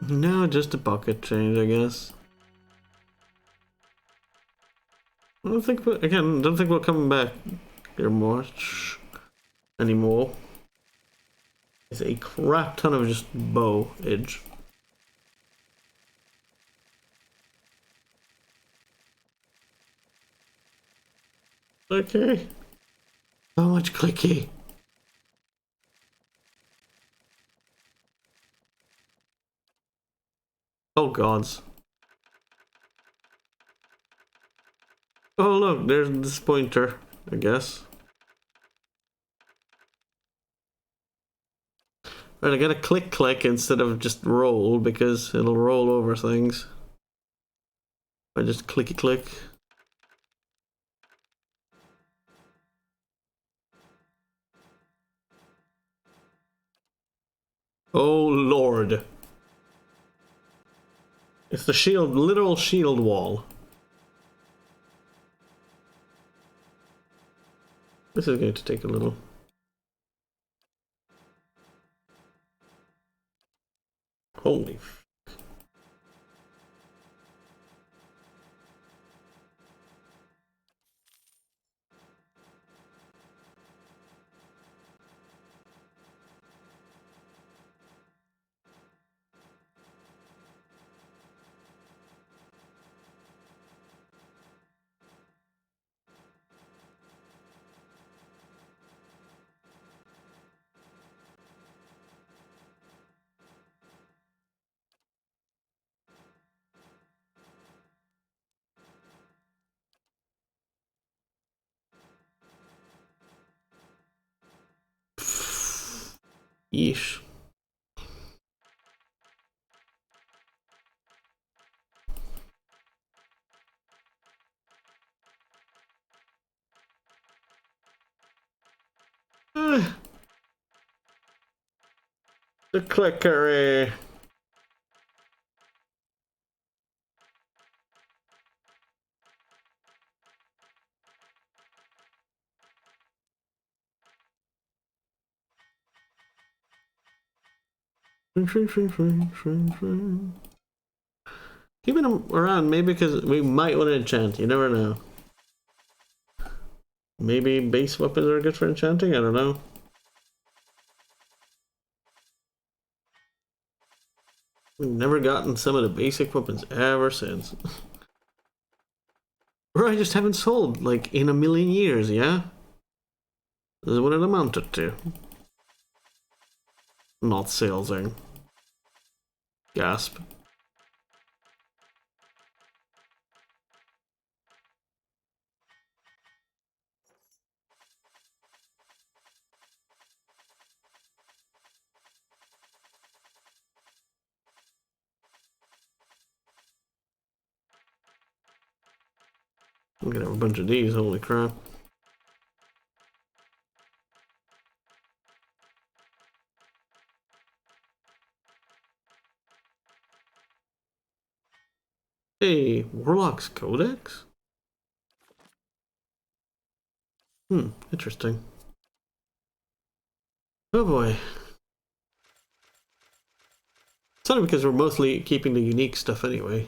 No, just a pocket change, I guess. I don't think we're coming back here much anymore. There's a crap ton of just bow edge. Okay. So much clicky. Oh gods. Oh look, there's this pointer, I guess. Right, I gotta click instead of just roll because it'll roll over things. I just click. Oh lord. It's the shield, literal shield wall. This is going to take a little. Holy f. Yeesh. The clickery. Keeping them around, maybe because we might want to enchant, you never know. Maybe base weapons are good for enchanting, I don't know. We've never gotten some of the basic weapons ever since. Or I just haven't sold, like, in a million years, yeah? This is what it amounted to. Not salesing. Gasp. I'm gonna have a bunch of these, holy crap. Hey, Warlock's Codex? Interesting. Oh boy. It's only because we're mostly keeping the unique stuff anyway.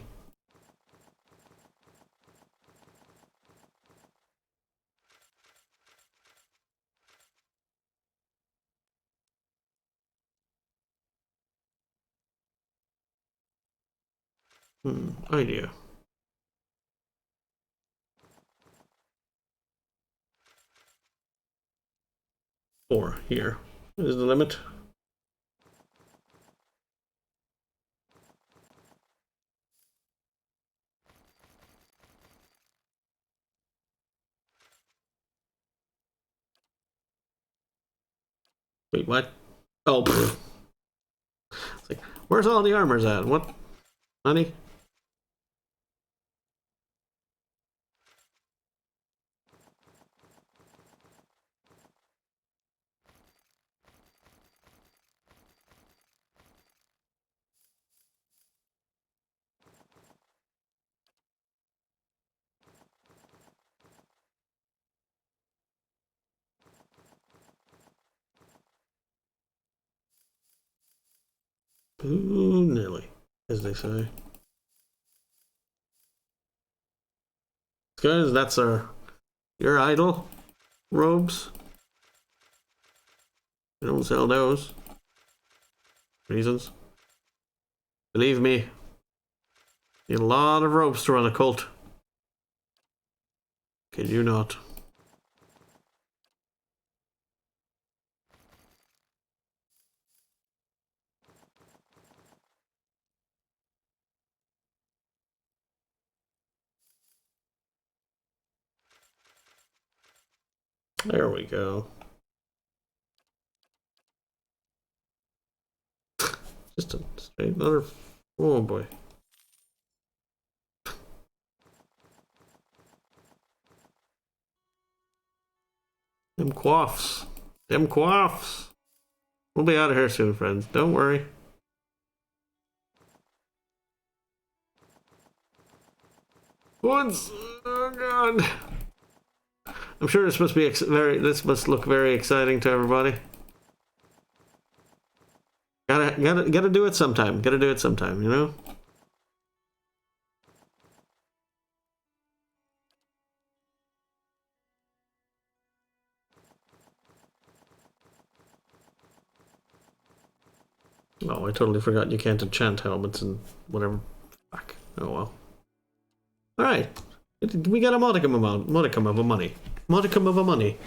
Idea. 4 here. What is the limit? Wait, what? Oh, pfft. It's like, where's all the armors at? What? Honey? Ooh, Nelly, as they say. Guys, that's your idol robes. We don't sell those. Reasons. Believe me. Need a lot of ropes to run a cult. Kid you not. There we go. Just a straight another. Oh boy. Them quaffs. Them quaffs. We'll be out of here soon, friends. Don't worry. Once. Oh god. I'm sure this must be this must look very exciting to everybody. Gotta do it sometime. Gotta do it sometime, you know? Oh, I totally forgot you can't enchant helmets and whatever. Fuck. Oh well. Alright. We got a modicum of a money. Modicum of a money.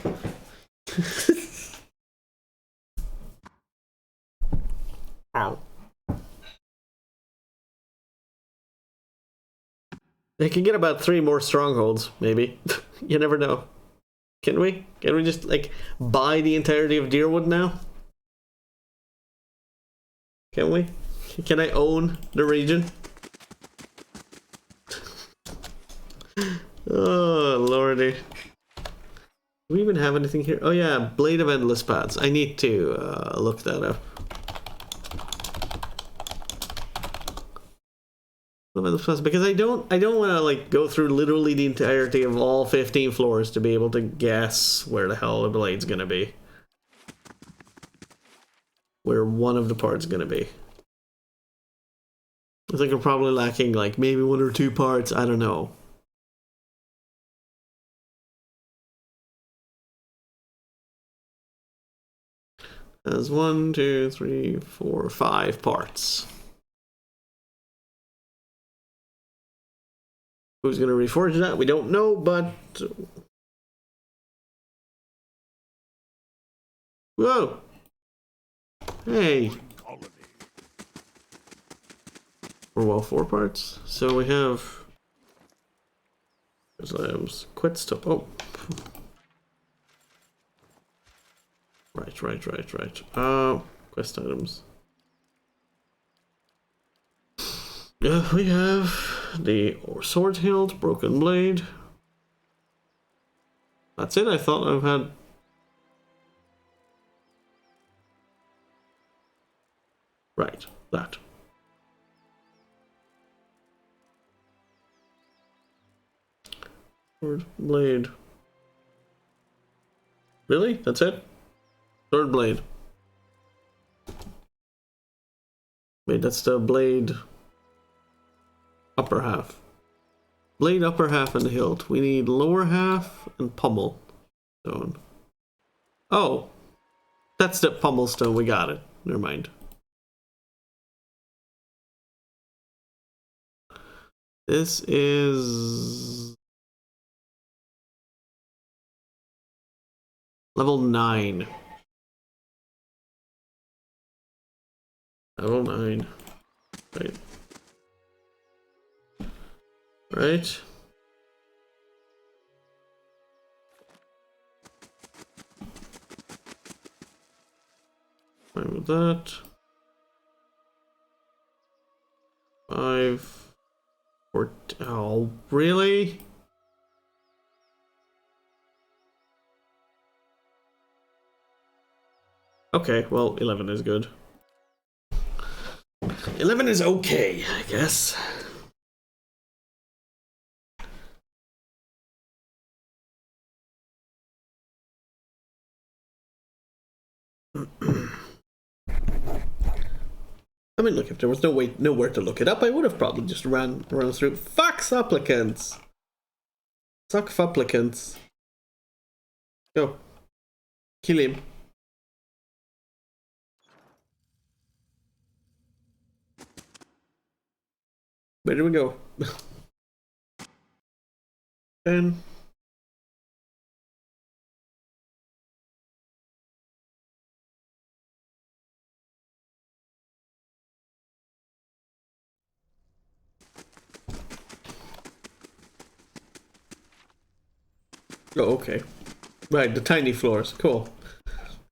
Ow. They can get about 3 more strongholds, maybe. You never know. Can we? Can we just, like, buy the entirety of Deerwood now? Can we? Can I own the region? Oh, lordy. Do we even have anything here? Oh yeah, Blade of Endless Paths. I need to look that up. Because I don't want to like go through literally the entirety of all 15 floors to be able to guess where the hell the blade's gonna be. Where one of the parts gonna be. I think I'm probably lacking like maybe 1 or 2 parts, I don't know. There's 1, 2, 3, 4, 5 parts. Who's going to reforge that? We don't know, but... Whoa! Hey! Well, 4 parts. So we have... Items. Quit stop. Oh. Right. Quest items. We have the Sword Hilt, Broken Blade. That's it. I thought I've had. Right, that. Sword, blade. Really? That's it? Sword, blade. Wait, that's the blade upper half. Blade upper half and the hilt. We need lower half and pommel stone. Oh, that's the pommel stone. We got it. Never mind. This is level 9. Level 9. Right. Right. Fine with that. 5. 4. Oh, really? Okay, well, 11 is good. 11 is okay, I guess. I mean, look, if there was nowhere to look it up, I would have probably just run through. Fuck supplicants! Suck supplicants. Go. Kill him. Where do we go? 10. Oh, okay. Right, the tiny floors. Cool.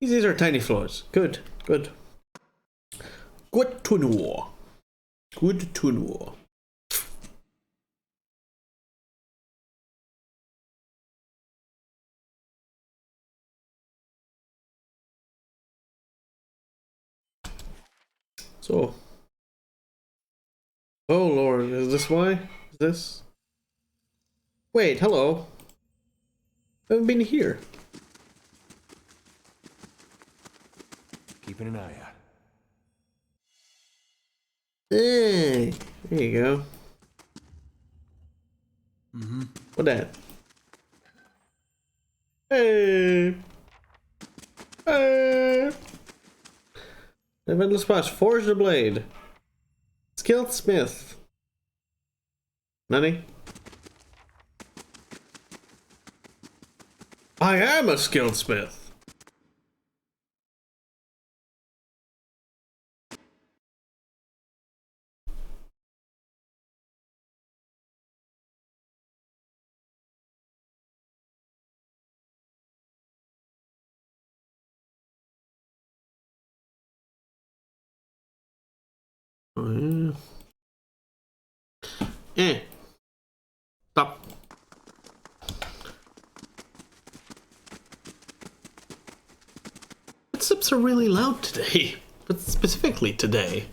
These are tiny floors. Good, good. Good to know. Good to know. So. Oh Lord, is this why? Is this? Wait, hello. I haven't been here. Keeping an eye out. Hey, there you go. Mm-hmm. What that? Hey. Hey. Eventless Splash. Forge the blade. Skilled smith. Nani? I am a skilled smith. Oh, yeah. Stop. Footsteps are really loud today, but specifically today.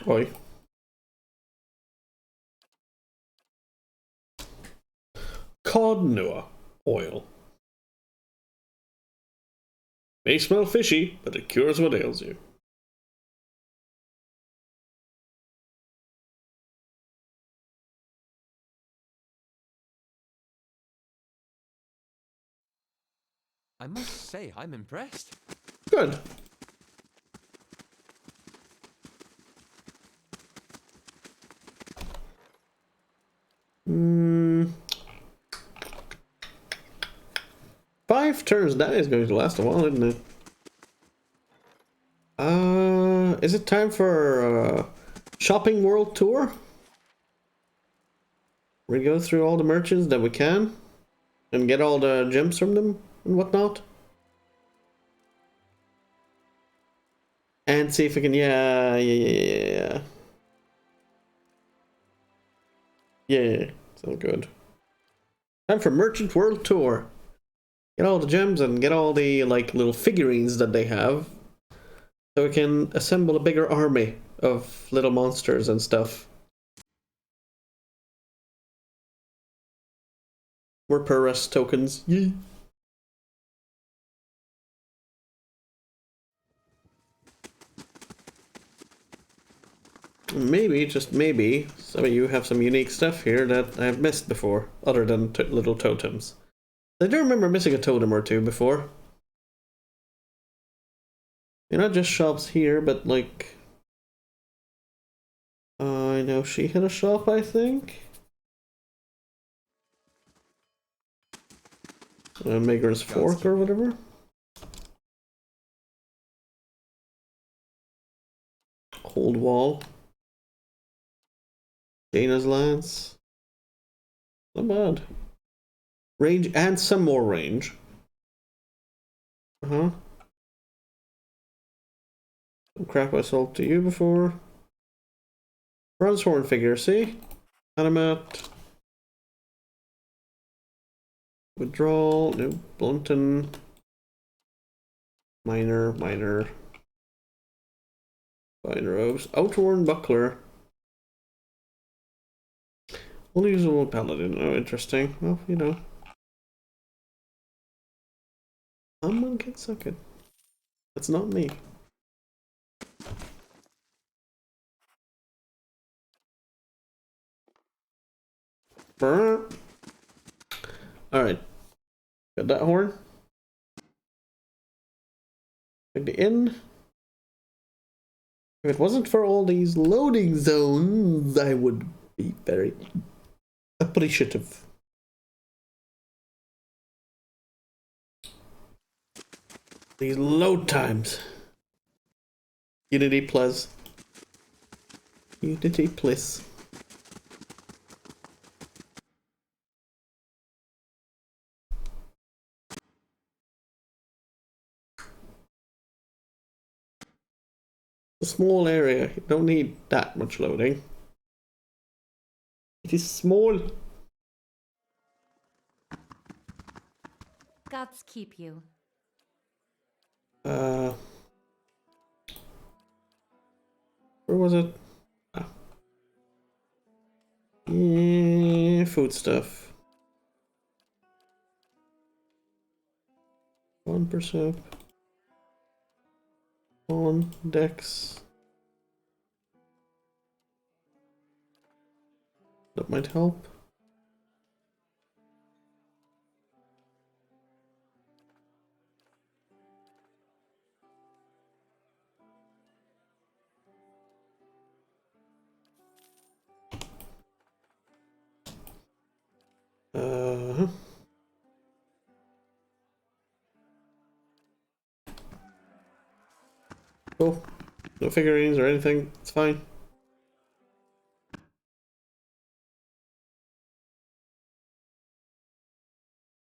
Oi. Cod Noah oil. May smell fishy, but it cures what ails you. I must say, I'm impressed. Good. Hmm. 5 turns, that is going to last a while, isn't it? Is it time for a shopping world tour? We go through all the merchants that we can and get all the gems from them and whatnot. And see if we can, yeah. Yeah, sounds good. Time for Merchant World Tour. Get all the gems and get all the, like, little figurines that they have. So we can assemble a bigger army of little monsters and stuff. More Perus tokens. Yay. Maybe, just maybe, some of you have some unique stuff here that I've missed before, other than little totems. I do remember missing a totem or two before. They're not just shops here, but like... I know she had a shop, I think? Maker's Fork or whatever. Cold Wall. Dana's Lance. Not bad. Range and some more range. Some crap I sold to you before. Bronze horn figure, see? Animat. Withdrawal, no, Blunton. Minor. Fine robes. Outworn buckler. Only usable paladin. Oh, interesting. Well, you know. Someone can suck it. That's not me. Alright. Got that horn. Take the inn. If it wasn't for all these loading zones, I would be very appreciative. These load times. Unity plus. Unity plus. A small area. You don't need that much loading. It is small. Gods keep you. Where was it? Ah. Yeah, food stuff. 1%. On Dex. That might help. Cool. No figurines or anything. It's fine.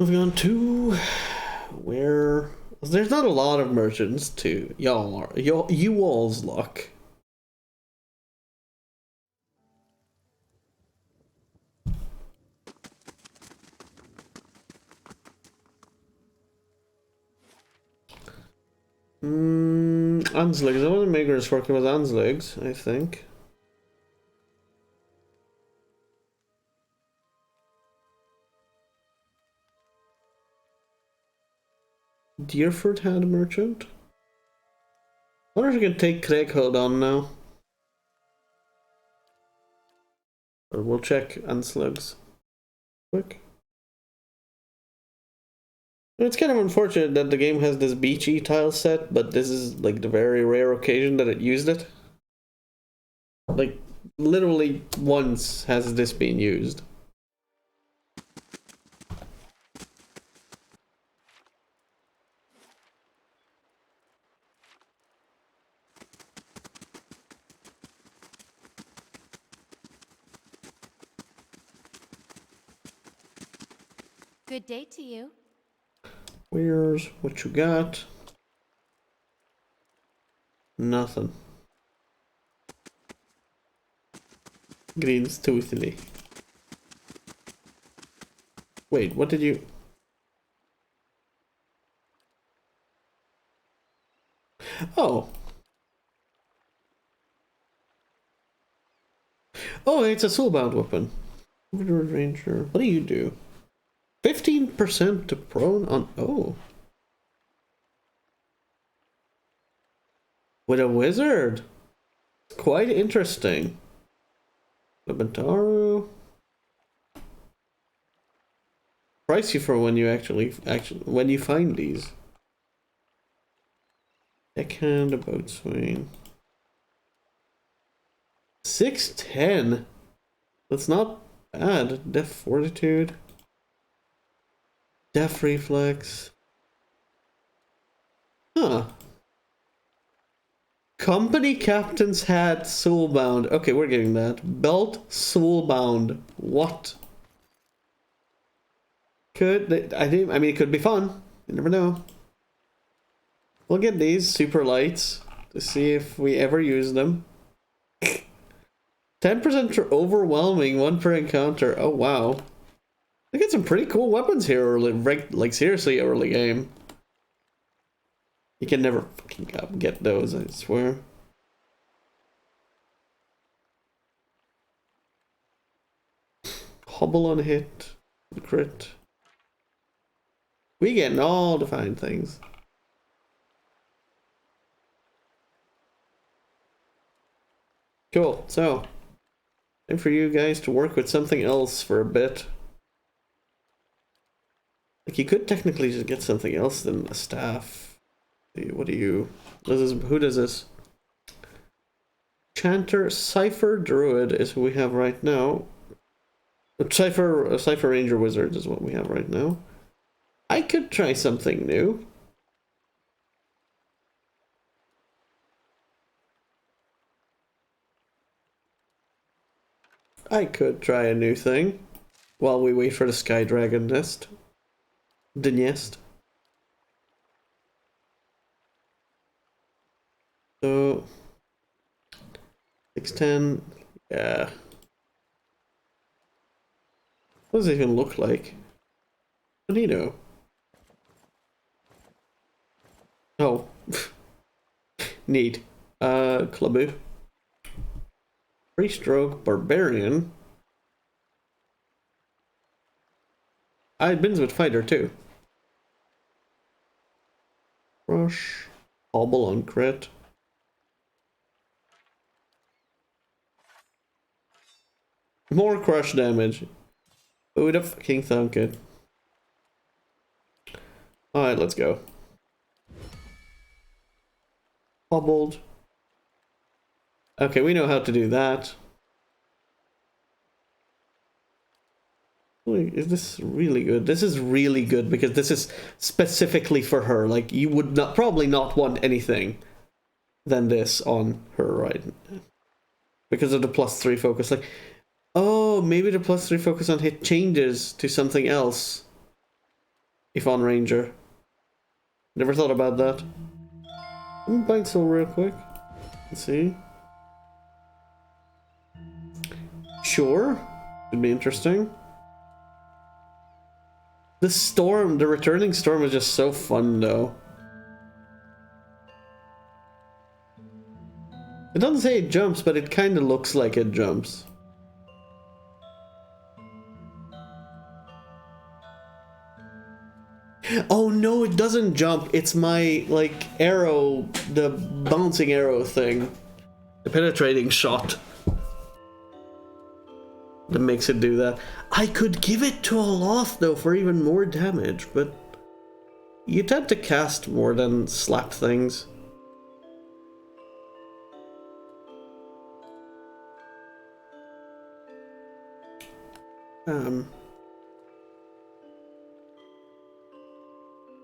Moving on to where there's not a lot of merchants to you all's luck. Anslegs. I wasn't Maker's Fork, it was Anslegs, I think. Deerford had a merchant. I wonder if we can take Craighold on now. Or we'll check Anslegs. Quick. It's kind of unfortunate that the game has this beachy tile set, but this is like the very rare occasion that it used it. Like, literally once has this been used. Good day to you. Where's what you got? Nothing. Green's toothily. Wait, what did you... Oh. Oh, it's a soulbound weapon. Ranger. What do you do? 15% to prone on... Oh. With a wizard. Quite interesting. Labentaru. Pricey for when you actually when you find these. Deckhand, a boatswain. 610. That's not bad. Def fortitude. Def reflex. Huh. Company captain's hat, soulbound. Okay, we're getting that. Belt, soulbound. What? Could I mean, it could be fun. You never know. We'll get these super lights to see if we ever use them. 10% for overwhelming, 1 per encounter. Oh wow. They get some pretty cool weapons here early, like seriously early game. You can never fucking get those, I swear. Hobble on hit, crit. We getting all the fine things. Cool, so time for you guys to work with something else for a bit. Like, you could technically just get something else than a staff. What do you... who does this? Chanter, Cypher Druid is who we have right now. Cypher Ranger Wizard is what we have right now. I could try something new. I could try a new thing while we wait for the Sky Dragon nest. The nest. So 610, yeah. What does it even look like? Bonito. Oh. Neat. Klabu. Free stroke, barbarian. I bins with fighter too. Rush. Hobble on crit. More crush damage. Who would have fucking thunk it? Alright, let's go. Hobbled. Okay, we know how to do that. Wait, is this really good? This is really good because this is specifically for her. Like, you would not probably not want anything than this on her, right? Because of the +3 focus. Like, oh, maybe the +3 focus on hit changes to something else if on Ranger. Never thought about that. Let me bind soul real quick. Let's see. Sure. Could be interesting. The storm, the returning storm is just so fun though. It doesn't say it jumps, but it kind of looks like it jumps. Oh no, it doesn't jump. It's my, like, arrow, the bouncing arrow thing. The penetrating shot. That makes it do that. I could give it to Aloth though for even more damage, but you tend to cast more than slap things.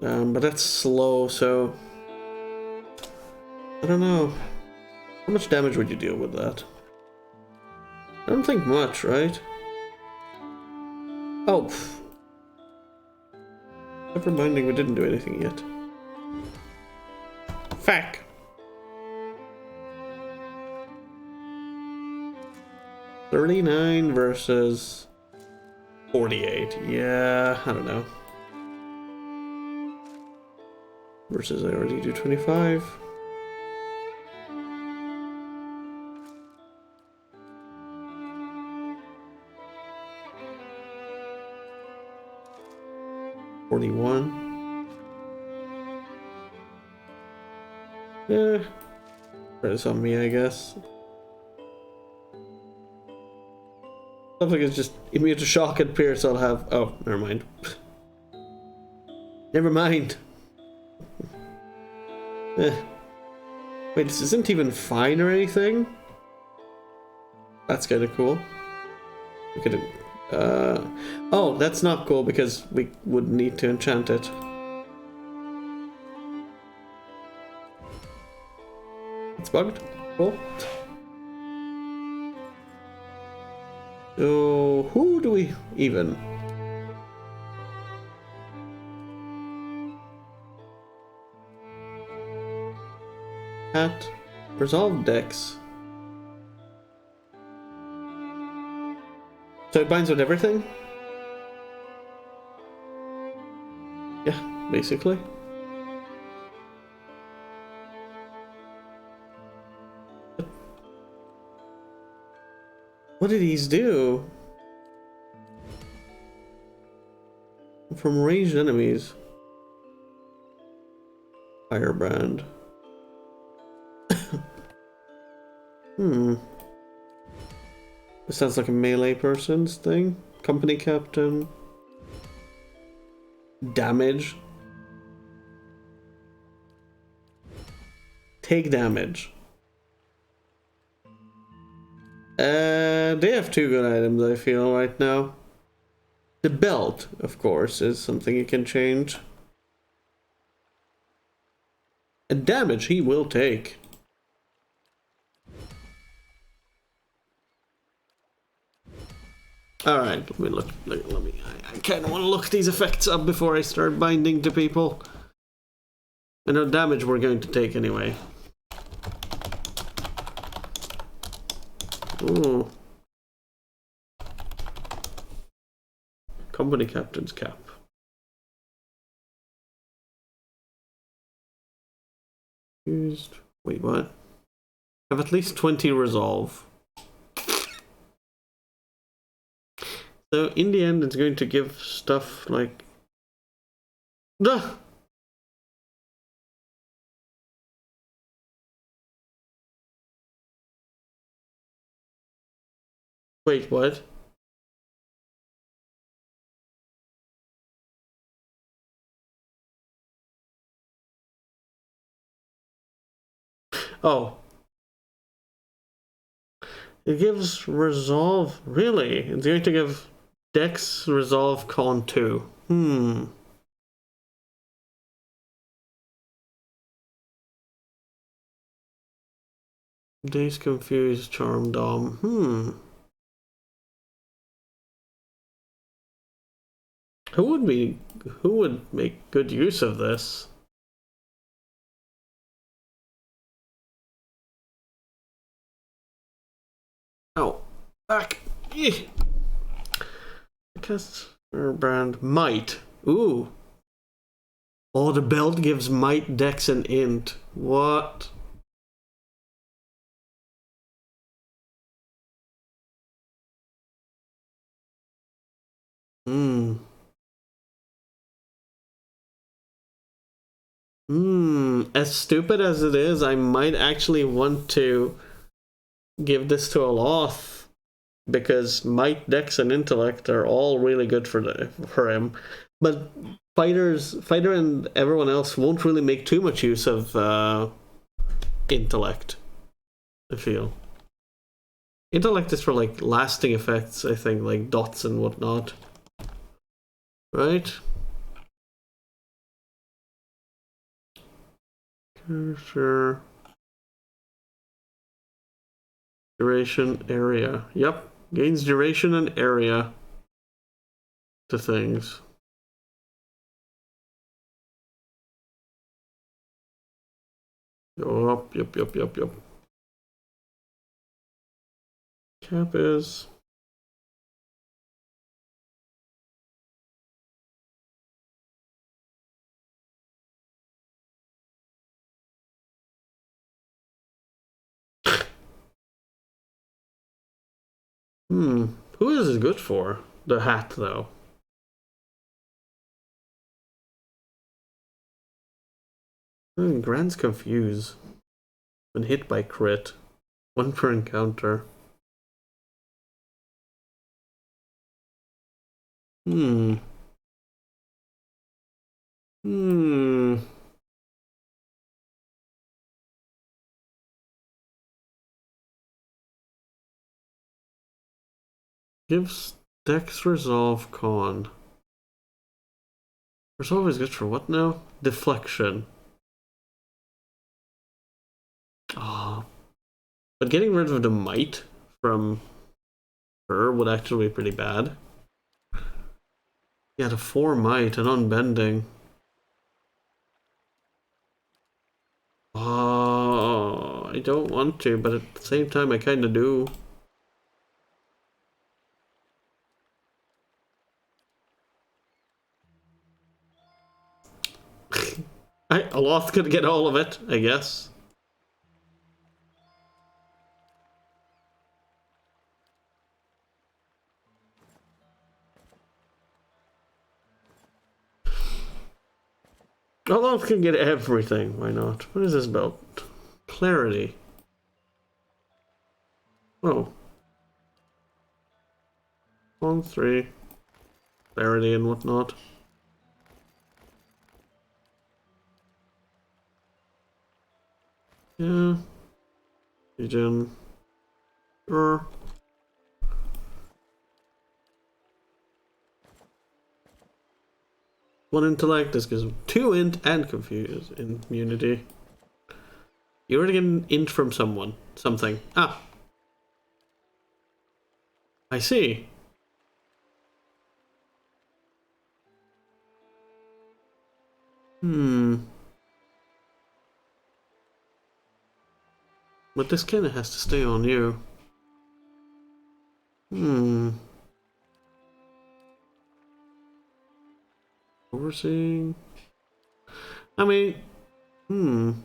But that's slow, so I don't know. How much damage would you deal with that? I don't think much, right? Oh. Never minding, we didn't do anything yet. Fact. $39 versus 48. Yeah, I don't know. Versus I already do 25. $41. Yeah. It's on me, I guess. Stuff like it's just immune to shock and pierce. I'll have. Oh, never mind. Never mind. Wait, this isn't even fine or anything? That's kind of cool. We could. Oh, that's not cool because we would need to enchant it. It's bugged. Cool. So, who do we even? Hat. Resolve Dex. So it binds with everything? Yeah, basically. What did these do? From ranged enemies. Firebrand. This sounds like a melee person's thing. Company captain. Damage. Take damage. They have two good items, I feel, right now. The belt, of course, is something you can change. And damage he will take. Alright, let me look. I kind of want to look these effects up before I start binding to people. I know damage we're going to take anyway. Ooh. Company captain's cap. Used. Wait, what? Have at least 20 resolve. So in the end, it's going to give stuff like. Duh! Wait, what? Oh. It gives resolve. Really? It's going to give Dex resolve con 2. Days confused, charm dom. Who would make good use of this? Oh, back. Customer brand might. Ooh. Oh, the belt gives might, dex, and int. What? As stupid as it is, I might actually want to give this to Aloth because might, dex, and intellect are all really good for him. But fighter and everyone else won't really make too much use of intellect, I feel. Intellect is for like lasting effects, I think, like dots and whatnot. Right? Sure. Duration, area. Yep. Gains duration and area to things. Yup. Cap is... Who is this good for? The hat, though. Grants confuse. When hit by crit. 1 per encounter. Gives Dex Resolve Con. Resolve is good for what now? Deflection. But getting rid of the might from her would actually be pretty bad. Yeah, the 4 might and unbending. Oh, I don't want to, but at the same time I kinda do. Aloth could get all of it, I guess. Aloth can get everything, why not? What is this about? Clarity. Oh. 1, 3. Clarity and whatnot. Yeah. Regen. Sure. One intellect, this gives 2 int and confuse immunity. You already get an int from someone. Something. Ah. I see. But this kinda has to stay on you. Overseeing. I mean, you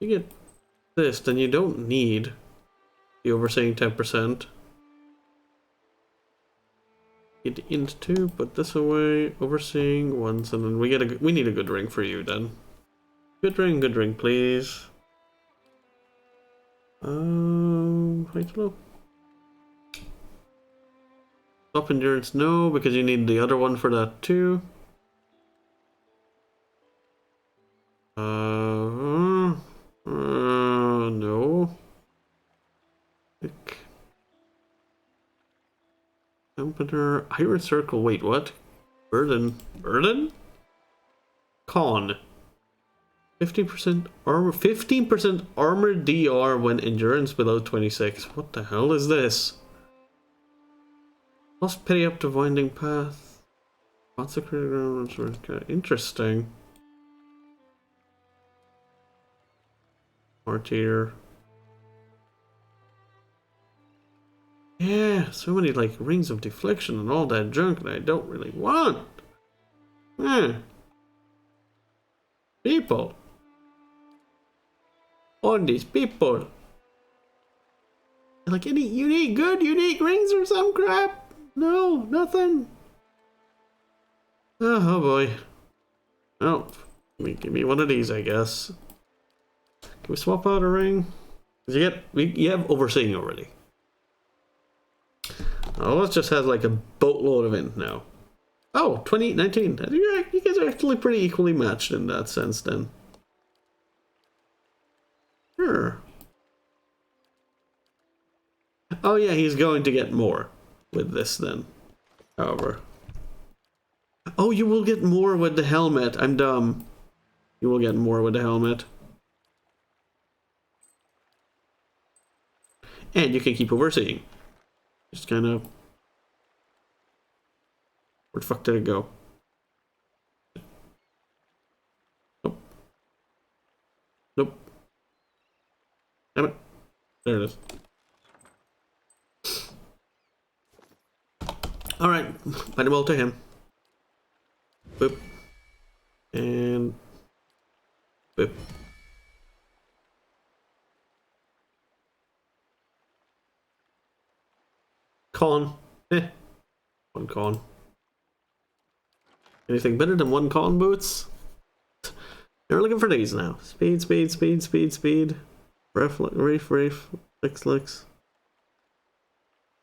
get this, then you don't need the overseeing 10%. Get int 2, put this away, overseeing once, and then we need a good ring for you then. Good ring, please. Height low. Top endurance, no, because you need the other one for that too. No. Temperature, Iron Circle, wait, what? Burden? Con. 15% armor, 15% armor DR when endurance below 26. What the hell is this? Lost pity up to winding path. Consecrated ground. Interesting. Martyr. Yeah, so many like rings of deflection and all that junk that I don't really want. People. All these people. Like any unique rings or some crap? No, nothing. Oh boy. Oh, give me one of these, I guess. Can we swap out a ring? You have overseeing already. Oh, let's just have like a boatload of int now. Oh, 19. You guys are actually pretty equally matched in that sense then. Sure. Oh yeah, he's going to get more with this then. However. Oh, you will get more with the helmet. I'm dumb. You will get more with the helmet. And you can keep overseeing. Just kind of... Where the fuck did it go? Nope. Damn it. There it is. Alright, find him all to him. Boop. And boop. Con. One con. Anything better than one con boots? We're looking for these now. Speed, speed, speed, speed, speed. Reef, licks.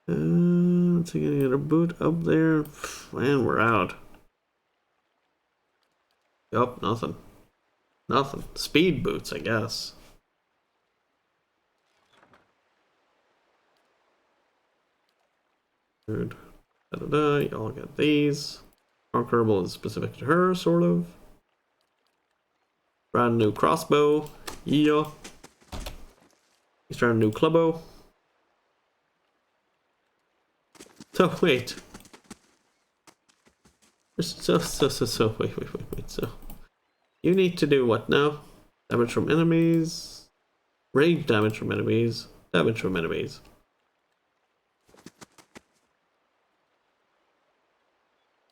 Let's see, get a boot up there. And we're out. Yup, nothing. Nothing. Speed boots, I guess. Good. Y'all get these. Conquerable is specific to her, sort of. Brand new crossbow. Yeah. He's trying a new clubbo. So wait. So wait. So you need to do what now? Damage from enemies. Range damage from enemies. Damage from enemies.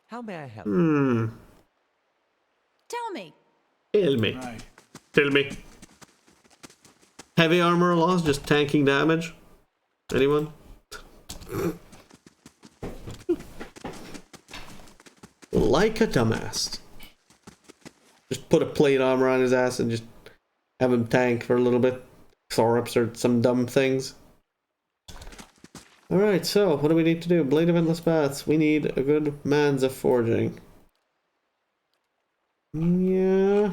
How may I help? Tell me. Tell me. Right. Tell me. Heavy armor loss, just tanking damage? Anyone? Like a dumbass. Just put a plate armor on his ass and just have him tank for a little bit. Thor-ups or some dumb things. Alright, so what do we need to do? Blade of Endless Paths. We need a good man's of forging. Yeah.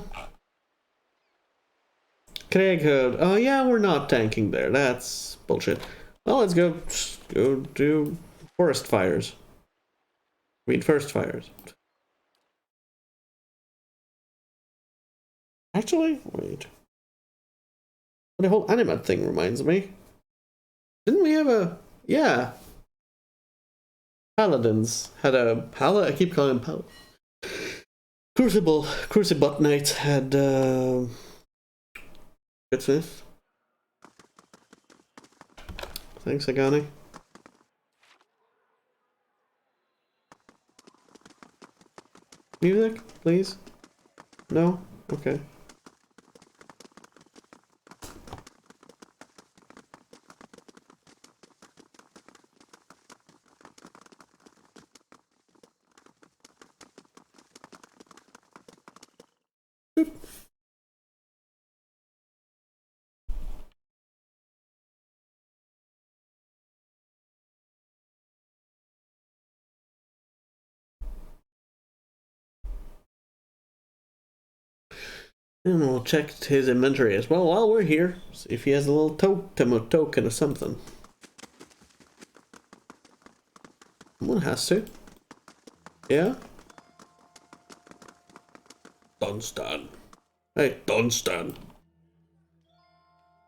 Craighood. Oh yeah, we're not tanking there. That's bullshit. Well, let's go do forest fires. Read first fires. Actually, wait. The whole Animate thing reminds me. Didn't we have a... Yeah. Paladins had a... I keep calling him Paladin. Crucible Knights had... Good Smith. Thanks, Agani. Music, please? No? Okay. And we'll check his inventory as well while we're here. See if he has a little totem or token or something. Someone has to. Yeah? Dunstan. Hey, Dunstan.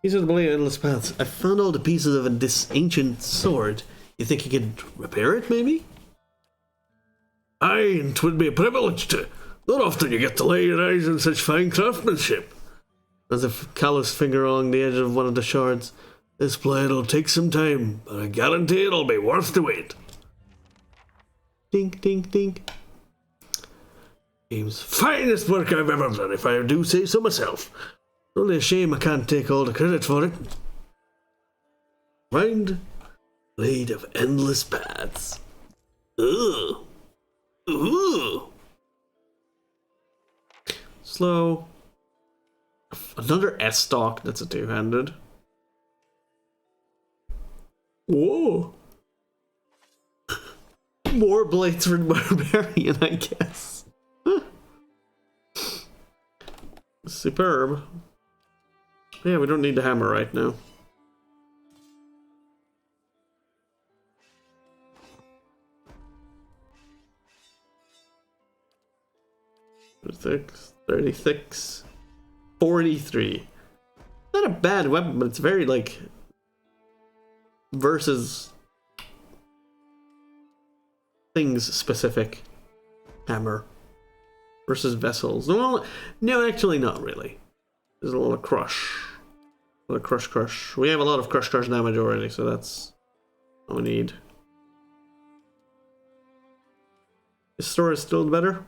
These are the Blade of Endless Paths. I found all the pieces of this ancient sword. You think you could repair it, maybe? Aye, and 'twould be a privilege to. Not often you get to lay your eyes on such fine craftsmanship. As if calloused finger along the edge of one of the shards. This blade'll take some time, but I guarantee it'll be worth the wait. Dink, dink, dink. Game's finest work I've ever done, if I do say so myself. Only a shame I can't take all the credit for it. Find Blade of Endless Paths. Ugh. Ugh. Slow. Another S-stock, that's a two-handed. Whoa. More blades for Barbarian, I guess. Superb. Yeah, we don't need the hammer right now. Six, 36, 43. Not a bad weapon, but it's very like versus things specific. Hammer versus vessels. No, actually not really. There's a lot of crush. A lot of crush. We have a lot of crush damage already, so that's all we need. His store is still better.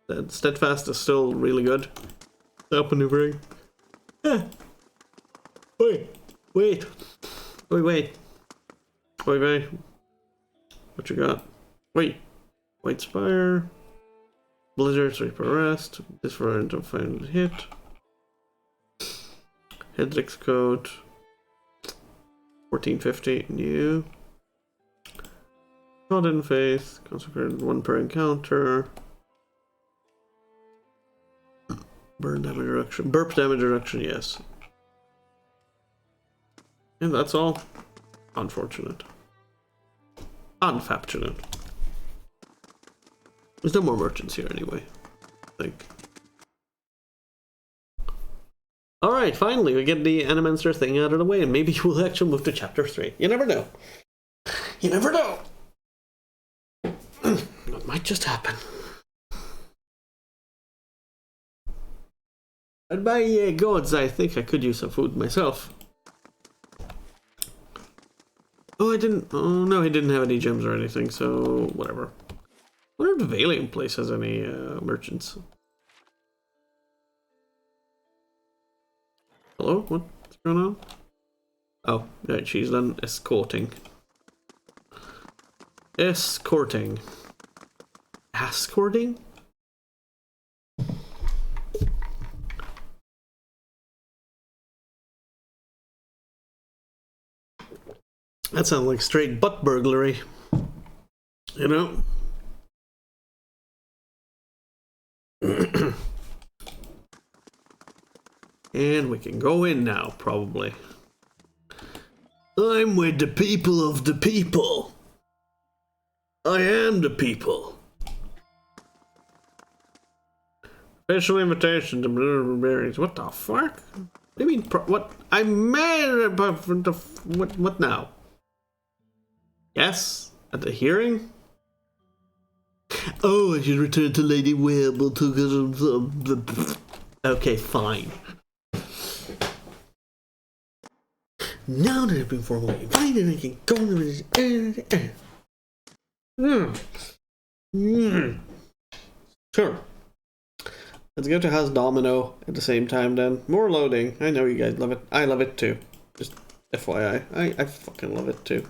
That Steadfast is still really good. Outmaneuvering. Eh. Wait. What you got? Wait. White Spire. Blizzard, Reaper Rest. This variant of final hit. Hendrix code. 1450. New. Trodden Faith. Consecrated 1 per encounter. Burn damage reduction. Burp damage reduction, yes. And that's all. Unfortunate. Unfortunate. There's no more merchants here anyway, I think. Alright, finally we get the Animancer thing out of the way, and maybe we'll actually move to chapter 3. You never know. You never know. That might just happen. And by gods, I think I could use some food myself. Oh, I didn't. Oh, no, he didn't have any gems or anything, so whatever. I wonder if the Valiant place has any merchants. Hello? What's going on? Oh, right, she's done escorting. Escorting. Escorting? That sounds like straight butt burglary. You know? And we can go in now, probably. I'm with the people of the people. I am the people. Official invitation to Blueberries. What the fuck? What do you mean? What? I'm mad about the. What now? Yes? At the hearing? Oh, I should return to Lady Webble to. Okay, fine. Now that I've been formally invited, I can go to Sure. Let's go to House Domino at the same time then. More loading. I know you guys love it. I love it too. Just FYI. I fucking love it too.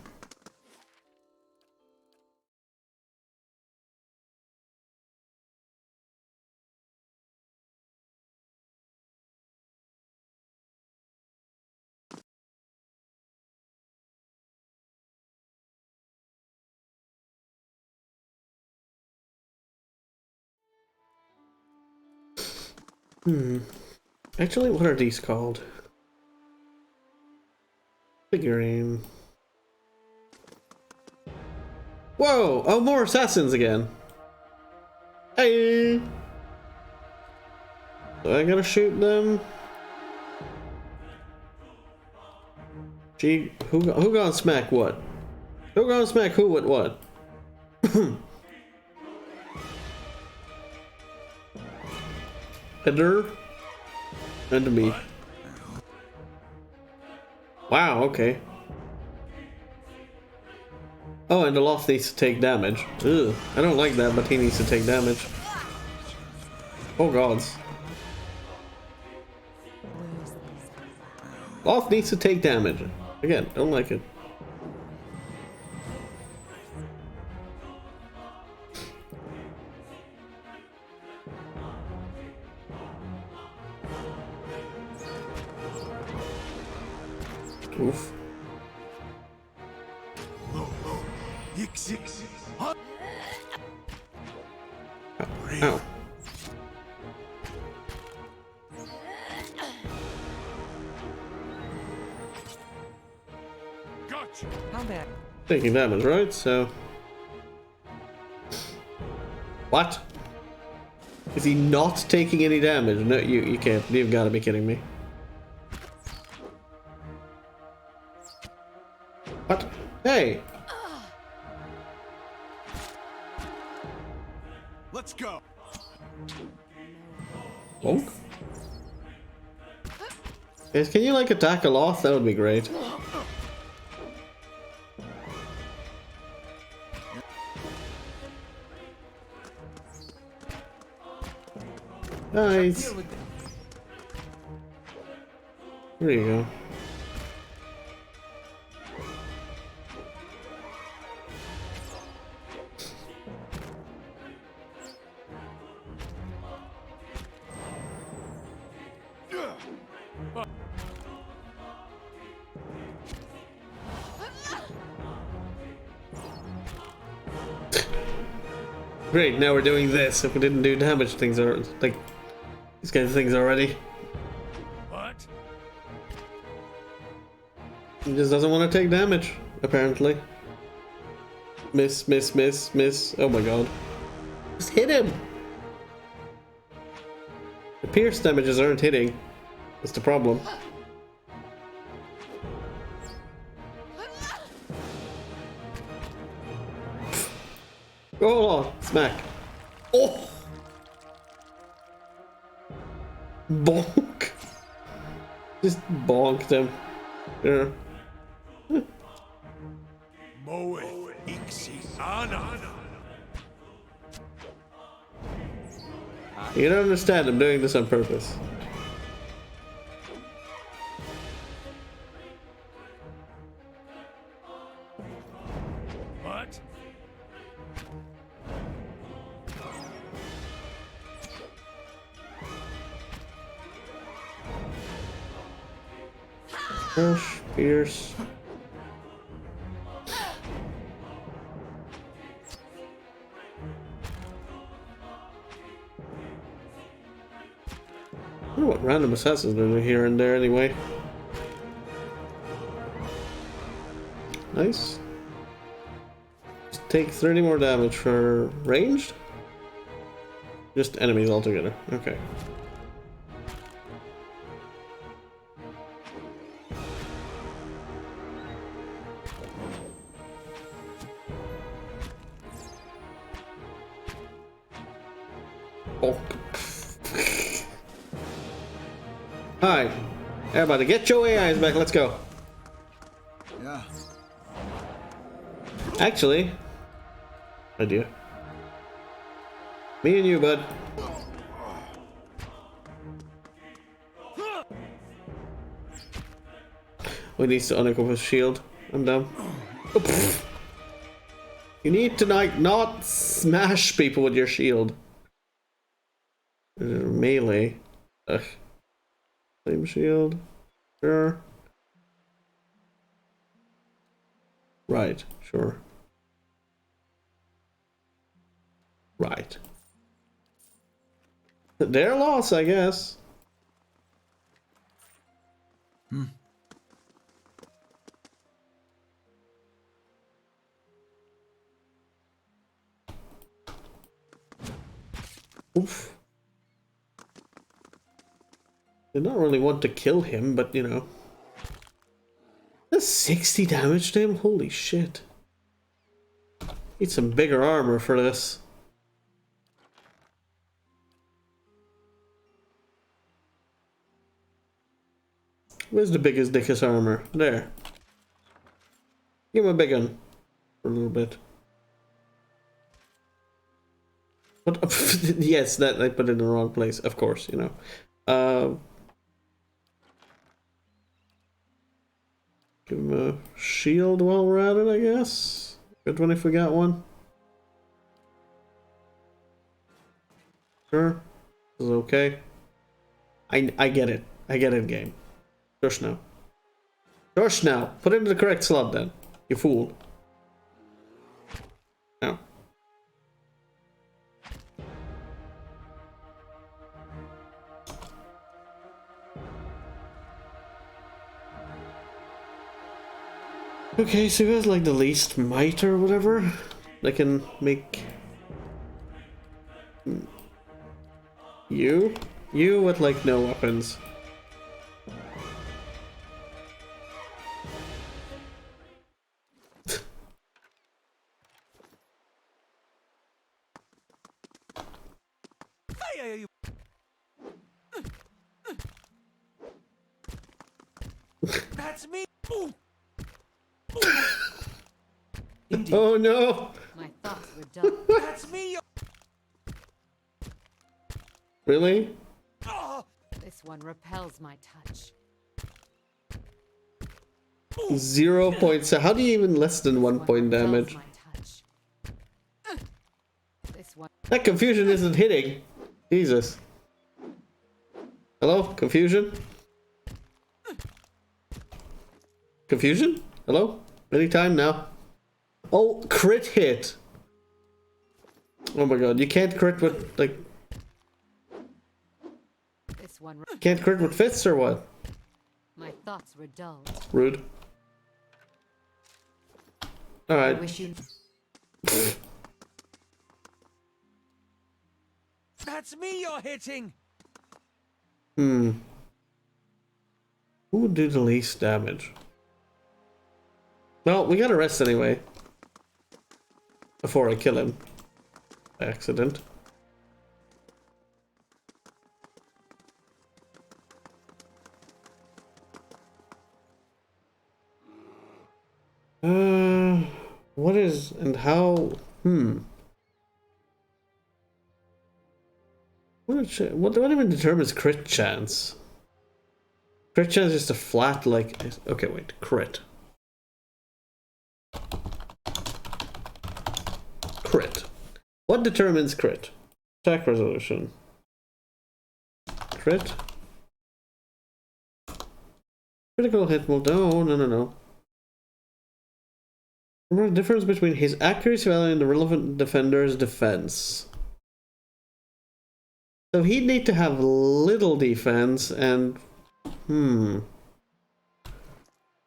Actually, what are these called? Figurine. Whoa! Oh, more assassins again. Hey! So I gotta shoot them. Gee, who gonna smack what? Who gonna smack who with what? Header and me. Wow, okay. Oh, and the Loft needs to take damage. Ugh, I don't like that, but he needs to take damage. Oh gods. Loft needs to take damage. Again, don't like it. Oof. Ow. Gotcha. How bad? Taking damage, right? So. What? Is he not taking any damage? No, you can't. You've got to be kidding me. What? Hey! Let's go. Bonk? Guys, can you like attack a Loth? That would be great. Nice. There you go. Great, now we're doing this. If we didn't do damage things are like these kinds of things already. What? He just doesn't want to take damage, apparently. Miss, miss, miss, miss. Oh my god. Just hit him! The pierce damages aren't hitting. That's the problem. Oh, smack. Oh! Bonk. Just bonked him. Yeah. Moeth ixi ana. You don't understand, I'm doing this on purpose. What? Gosh, pierce. I don't know what random assassins are here and there anyway. Nice. Just take 30 more damage for ranged? Just enemies altogether. Okay. Oh. Alright. Everybody, get your AIs back. Let's go. Yeah. Actually, idea. Me and you, bud. We need to unequip his shield. I'm down. Oh, you need to like not smash people with your shield. Melee. Ugh. Flame shield. Sure. Right. Sure. Right. Their loss, I guess. Oof. Did not really want to kill him, but you know. That's 60 damage to him? Holy shit. Need some bigger armor for this. Where's the biggest, dickest armor? There. Give him a big one. For a little bit. What? Yes, that I put it in the wrong place. Of course, you know. Give him a shield while we're at it, I guess. Good one if we got one. Sure. This is okay. I get it. I get it, game. Shush now. Shush now. Put it in the correct slot then. You fool. Now. Okay, so who has like the least might or whatever? They can make you? You with like no weapons. That's me! Oh no! My thoughts were dull. That's me! Really? This one repels my touch. 0 points. How do you even less than 1 point damage? This one. That confusion isn't hitting. Jesus. Hello? Confusion? Confusion? Hello? Anytime now? Oh, crit hit! Oh my god, you can't crit with, like... This one. Can't crit with fists or what? My thoughts were dull. Rude. Alright. I wish you. That's me you're hitting! Who would do the least damage? Well, we gotta rest anyway. Before I kill him. By accident. What is and how? What even determines crit chance? Crit chance is just a flat like. Okay, wait, crit. Crit. What determines crit? Attack resolution. Crit. Critical hit will. No. Remember the difference between his accuracy value and the relevant defender's defense. So he'd need to have little defense and... So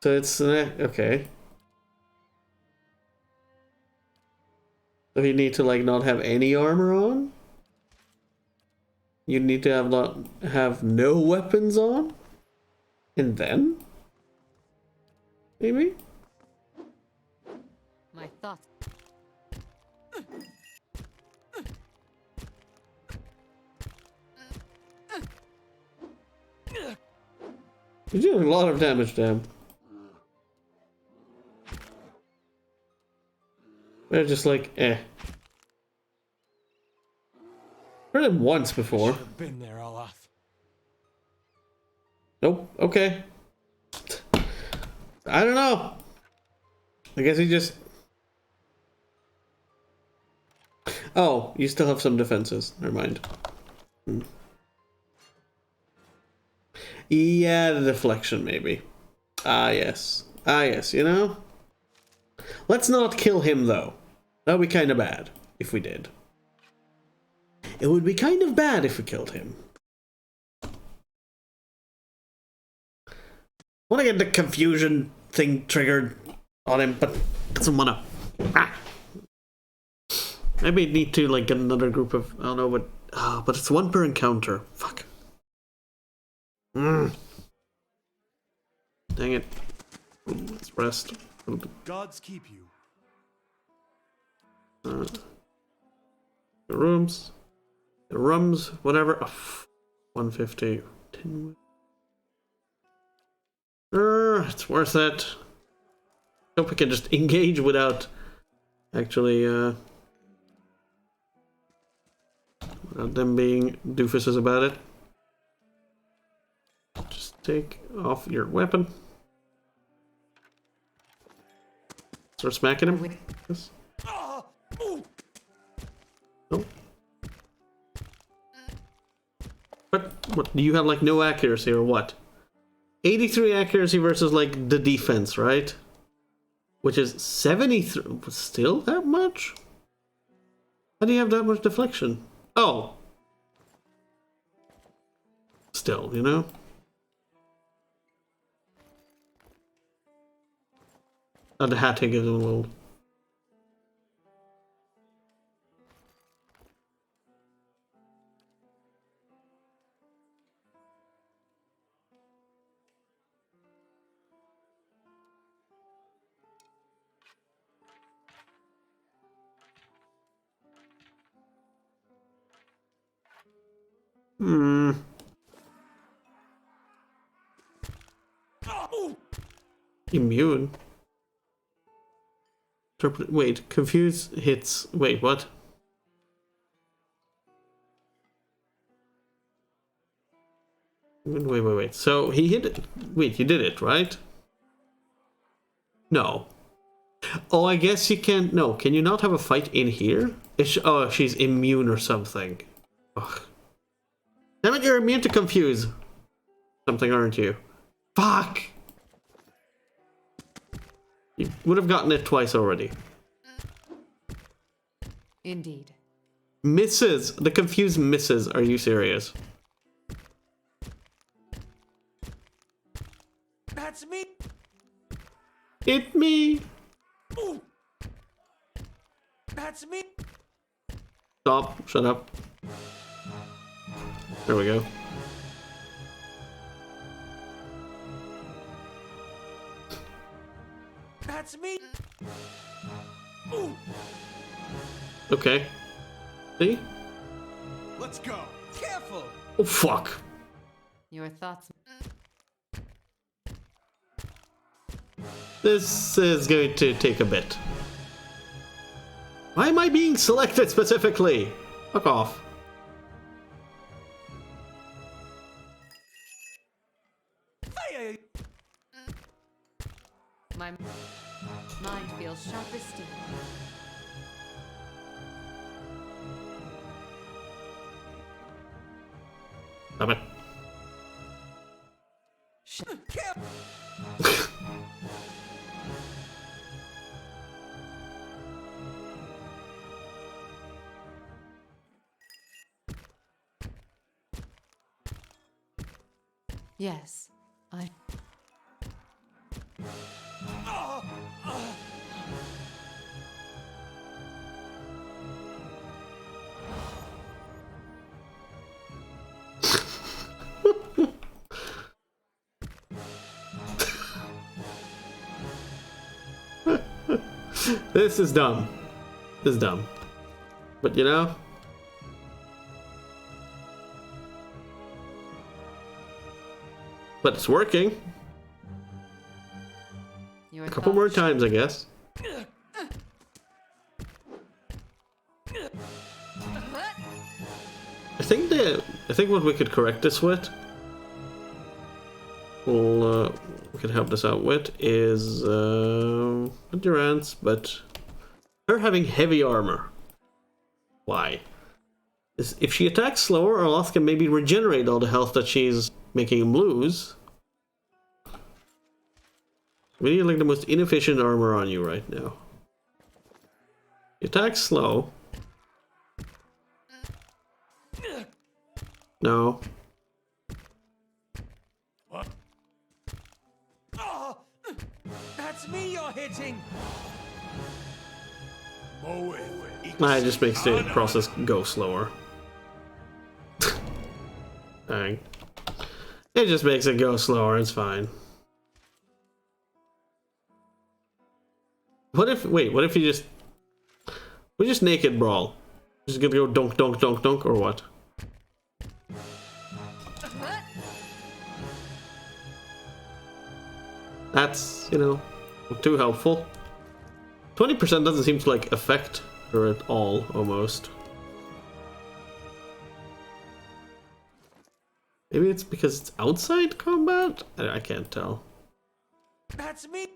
it's... okay. So he'd need to, like, not have any armor on? You'd need to have no weapons on? And then? Maybe? My thoughts. You're doing a lot of damage to him. They're just like, eh. Heard him once before. Been there, Olaf. Nope. Okay. I don't know. I guess he just... Oh, you still have some defenses. Never mind. Yeah, the deflection, maybe. Ah, yes. You know? Let's not kill him, though. That would be kind of bad if we did. It would be kind of bad if we killed him. I want to get the confusion thing triggered on him, but doesn't want to. Maybe need to like get another group of. I don't know, but it's one per encounter. Fuck. Dang it. Let's rest. Gods keep you. The rooms, whatever. Oh, 150. It's worth it. Hope we can just engage without actually without them being doofuses about it. Just take off your weapon. Start smacking him. Yes. No. What? Do you have like no accuracy or what? 83 accuracy versus like the defense, right? Which is 73. Still that much? How do you have that much deflection? Oh. Still, you know? Oh, the hat gives him a little. Immune? Wait, confuse hits. Wait, what? Wait. So he hit it. Wait, you did it, right? No. Oh, I guess you can. No, can you not have a fight in here? Oh, she's immune or something. Ugh. Damn it, you're immune to confuse. Something, aren't you? Fuck! You would have gotten it twice already. Indeed. Misses! The confused misses. Are you serious? That's me! It me! Ooh. That's me! Stop. Shut up. There we go. That's me! Ooh. Okay. See? Let's go! Careful! Oh, fuck. Your thoughts. This is going to take a bit. Why am I being selected specifically? Fuck off. My mind feels sharp as steel. Damn it. Yes, I. This is dumb. This is dumb. But you know? But it's working. A couple more times, I guess. I think what we could correct this with, we could help this out with, is not Durance, but her having heavy armor. Why? If she attacks slower, Arloth can maybe regenerate all the health that she's making him lose. We need like the most inefficient armor on you right now. You attack slow. No. What? Oh, that's me you're hitting. Nah, it just makes the process go slower. Dang. It just makes it go slower, it's fine. What if, wait, what if you just... We just naked brawl? Just gonna go dunk, dunk, dunk, dunk, or what? That's, you know, too helpful. 20% doesn't seem to, like, affect her at all, almost. Maybe it's because it's outside combat? I can't tell. That's me.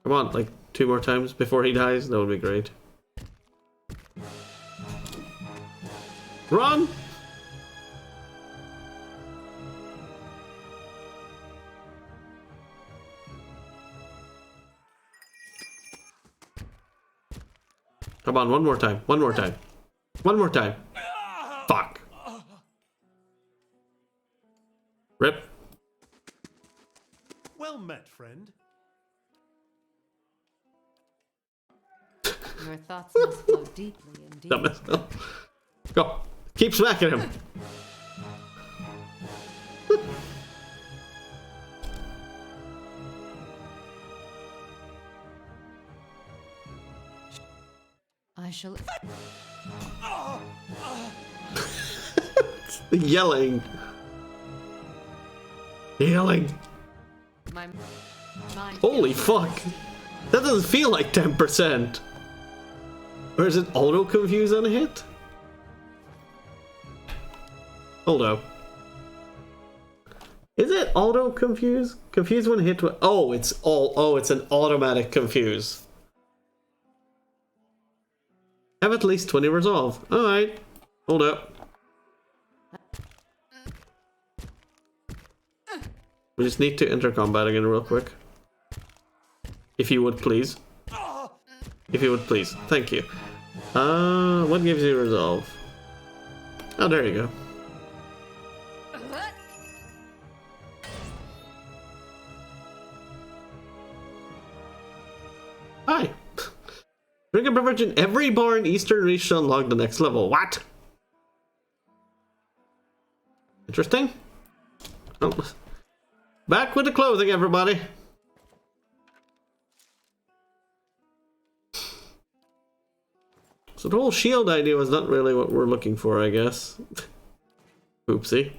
Come on, like 2 more times before he dies? That would be great. Run! Come on, one more time. One more time. One more time. Fuck. Rip. Well met, friend. Your thoughts must flow deeply indeed. Go. Keep smacking him. I shall. Yelling. Yelling. My mind. Holy fuck! That doesn't feel like 10%! Or is it auto-confuse on a hit? Hold up. Is it auto-confuse? Confuse when hit with... Oh, it's an automatic confuse. Have at least 20 resolve. Alright. Hold up. We just need to enter combat again real quick. If you would please. If you would please. Thank you. What gives you resolve? Oh, there you go. Hi. Drink a beverage in every bar in Eastern Reach to unlock the next level. What? Interesting. Oh. Back with the clothing, everybody. So the whole shield idea was not really what we're looking for, I guess. Oopsie.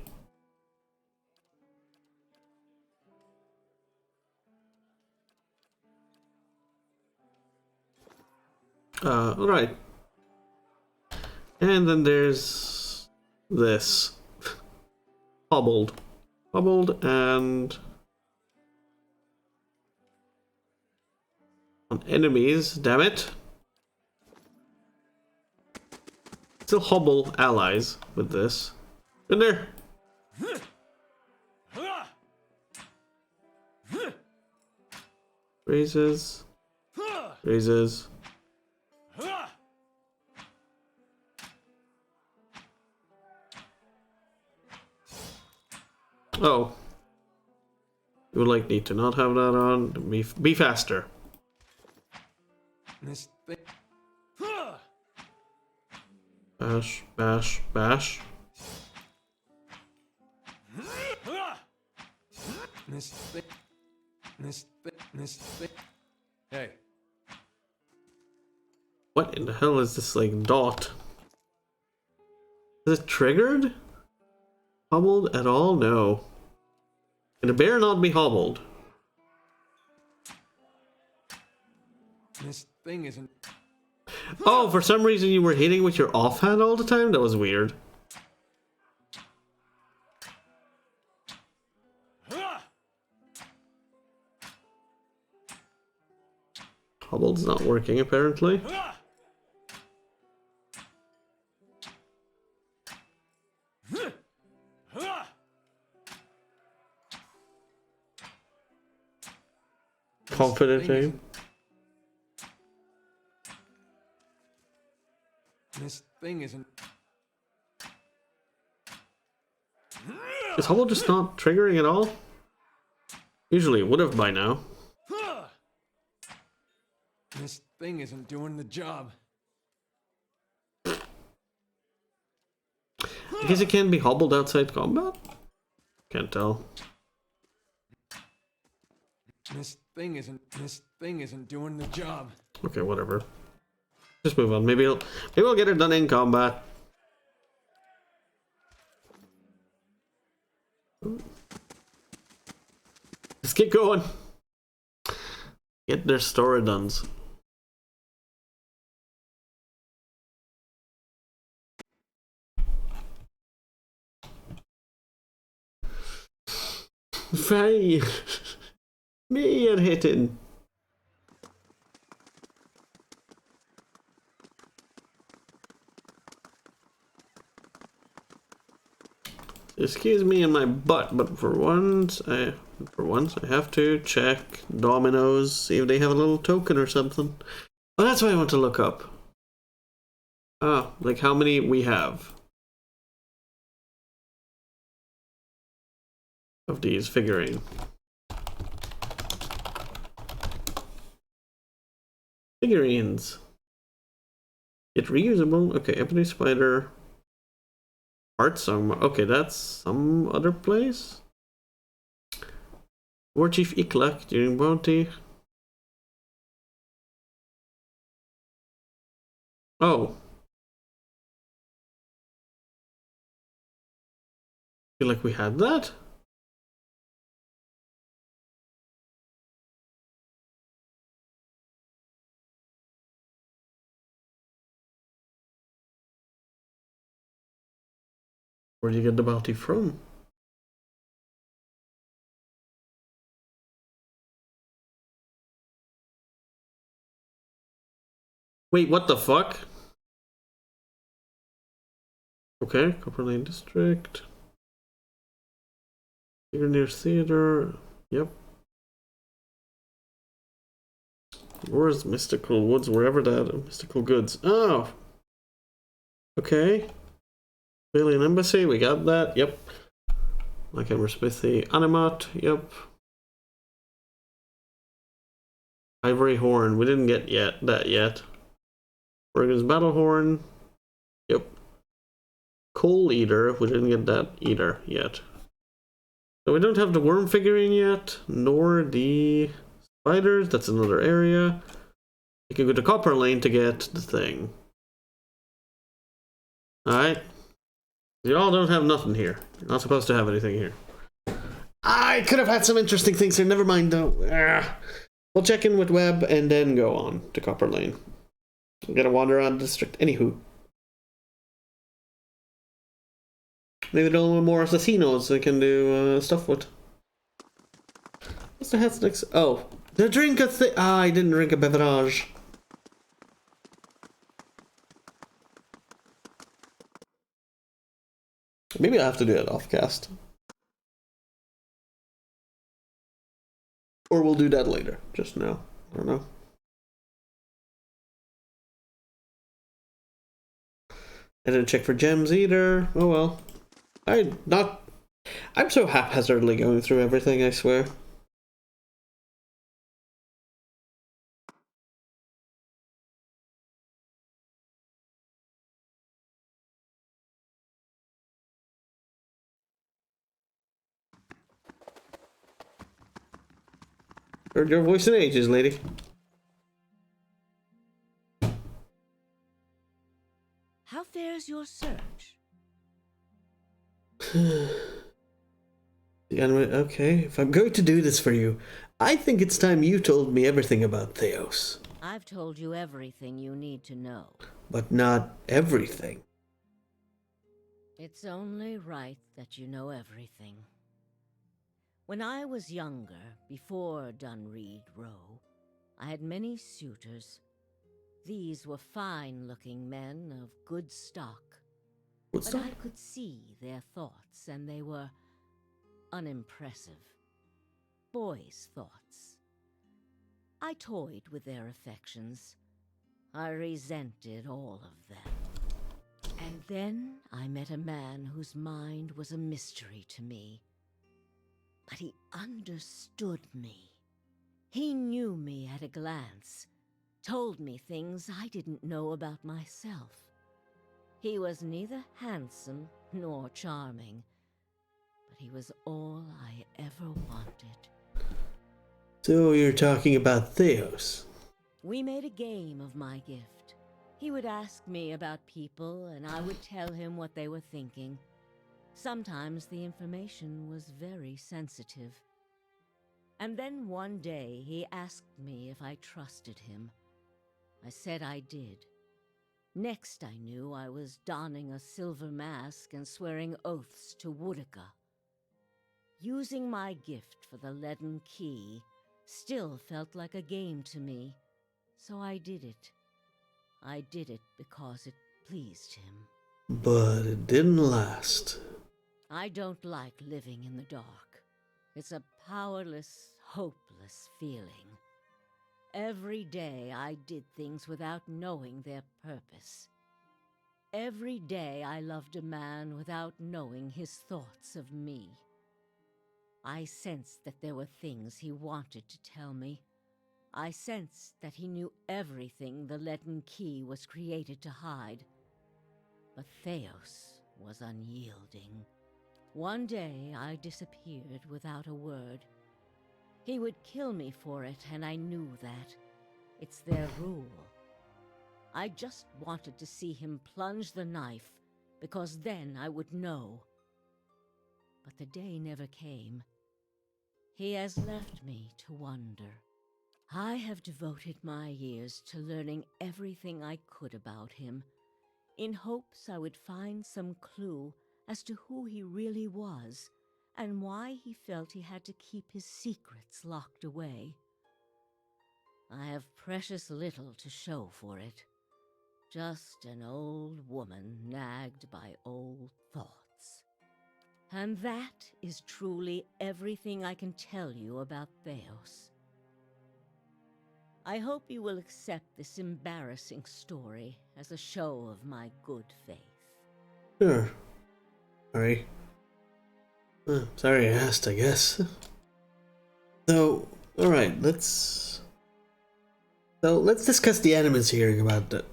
Alright. And then there's this. Hobbled. Hobbled and on enemies, damn it. Still hobble allies with this. In there. Raises. Raises. Oh. You would like need to not have that on. Be faster. This thing. Bash, bash, bash. This thing. This thing. This thing. Hey. What in the hell is this, like, dot? Is it triggered? Hobbled at all? No. Can a bear not be hobbled? This thing isn't. Oh, for some reason you were hitting with your offhand all the time? That was weird. Hobbled's not working, apparently. Confident aim. This thing isn't. Is Hobble just not triggering at all? Usually it would have by now. This thing isn't doing the job. I guess it can be hobbled outside combat? Can't tell. This thing isn't doing the job. Okay, whatever. Just move on. Maybe we'll get it done in combat. Let's get going. Get their story done. Fine. Me and hitting. Excuse me and my butt, but for once I have to check Domino's, see if they have a little token or something. Oh, that's what I want to look up. Ah, like how many we have of these figurine. Figurines. Get reusable. Okay, Ebony Spider. Art Song. Okay, that's some other place. War Chief Iklak during bounty. Oh. Feel like we had that? Where do you get the bounty from? Wait, what the fuck? Okay, Copper Lane District. Here near theater. Yep. Where's Mystical Woods? Wherever that Mystical Goods. Oh. Okay. Alien Embassy. We got that. Yep. Like Smithy Animat. Yep. Ivory Horn. We didn't get that yet. Bergen's Battlehorn. Yep. Coal Eater. We didn't get that either yet. So we don't have the worm figurine yet, nor the spiders. That's another area. You can go to Copper Lane to get the thing. Alright. You all don't have nothing here. You're not supposed to have anything here. I could have had some interesting things here. Never mind though. We'll check in with Webb and then go on to Copper Lane. We're gonna wander around the district. Anywho. Maybe a little more assassinos we can do stuff with. What's the head's next? Oh, the drink a thing. Ah, I didn't drink a beverage. Maybe I have to do it off cast. Or we'll do that later. Just now. I don't know. I didn't check for gems either. Oh well. I'm so haphazardly going through everything, I swear. Heard your voice in ages, lady. How fares your search? Okay, if I'm going to do this for you, I think it's time you told me everything about Theos. I've told you everything you need to know. But not everything. It's only right that you know everything. When I was younger, before Dunreed Row, I had many suitors. These were fine-looking men of good stock. But I could see their thoughts, and they were unimpressive. Boys' thoughts. I toyed with their affections. I resented all of them. And then I met a man whose mind was a mystery to me. But he understood me. He knew me at a glance, told me things I didn't know about myself. He was neither handsome nor charming, but he was all I ever wanted. So you're talking about Theos? We made a game of my gift. He would ask me about people, and I would tell him what they were thinking. Sometimes the information was very sensitive. And then one day he asked me if I trusted him. I said I did. Next I knew I was donning a silver mask and swearing oaths to Woodica. Using my gift for the leaden key still felt like a game to me, so I did it. I did it because it pleased him. But it didn't last. I don't like living in the dark. It's a powerless, hopeless feeling. Every day I did things without knowing their purpose. Every day I loved a man without knowing his thoughts of me. I sensed that there were things he wanted to tell me. I sensed that he knew everything the leaden key was created to hide. But Theos was unyielding. One day I disappeared without a word. He would kill me for it, and I knew that. It's their rule. I just wanted to see him plunge the knife, because then I would know. But the day never came. He has left me to wonder. I have devoted my years to learning everything I could about him, in hopes I would find some clue as to who he really was and why he felt he had to keep his secrets locked away. I have precious little to show for it. Just an old woman nagged by old thoughts. And that is truly everything I can tell you about Theos. I hope you will accept this embarrassing story as a show of my good faith. Sure. Sorry. Sorry I asked, I guess. So, alright, let's discuss the enemies here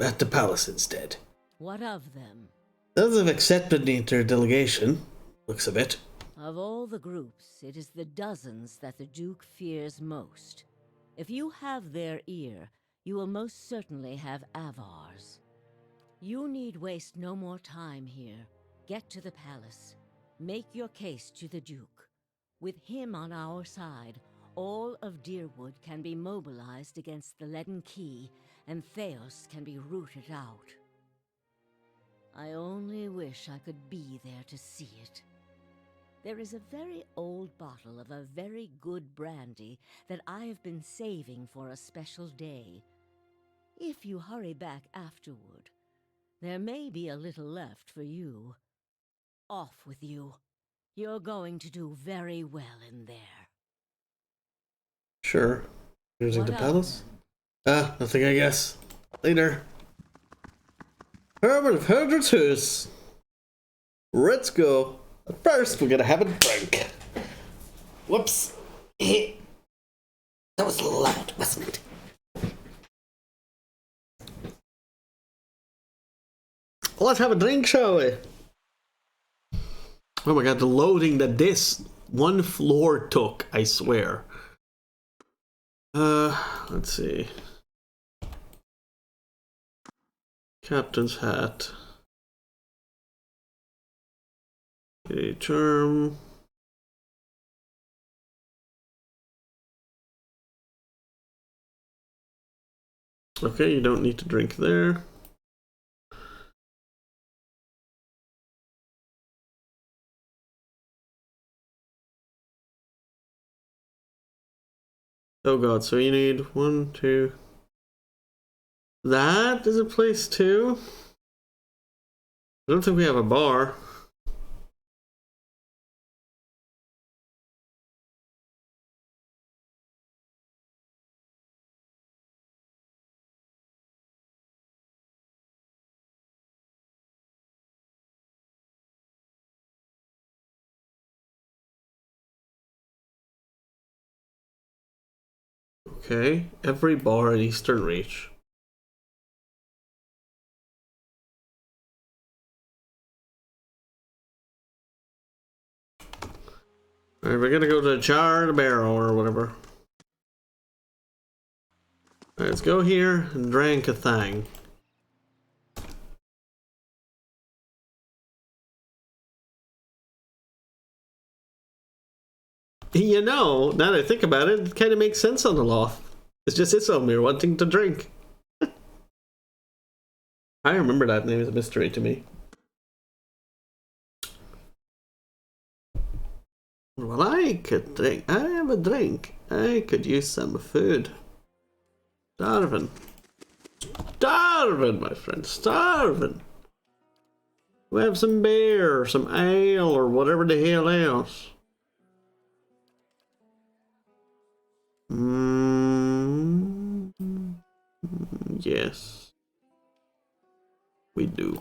at the palace instead. What of them? Those have accepted their delegation, looks of it. Of all the groups, it is the dozens that the Duke fears most. If you have their ear, you will most certainly have Avar's. You need waste no more time here. Get to the palace. Make your case to the Duke. With him on our side, all of Dyrwood can be mobilized against the Leaden Key, and Theos can be rooted out. I only wish I could be there to see it. There is a very old bottle of a very good brandy that I have been saving for a special day. If you hurry back afterward, there may be a little left for you. Off with you. You're going to do very well in there. Sure. Using the palace? Nothing, I guess. Later. Herman of Hundred's House. Let's go. But first, we're gonna have a drink. Whoops. That was loud, wasn't it? Let's have a drink, shall we? Oh my god, the loading that this one floor took, I swear. Let's see. Captain's hat. A term. Okay, you don't need to drink there. Oh god, so you need 1, 2. That is a place too. I don't think we have a bar. Okay, every bar in Eastern Reach. Alright, we're gonna go to the Jar and Barrel or whatever. Alright, let's go here and drink a thing. You know, now that I think about it, it kind of makes sense on the Loth. It's just Isomir wanting to drink. I remember that name is a mystery to me. Well, I could drink. I have a drink. I could use some food. Starving. Starving, my friend. Starving. We have some beer, or some ale, or whatever the hell else. Yes. We do.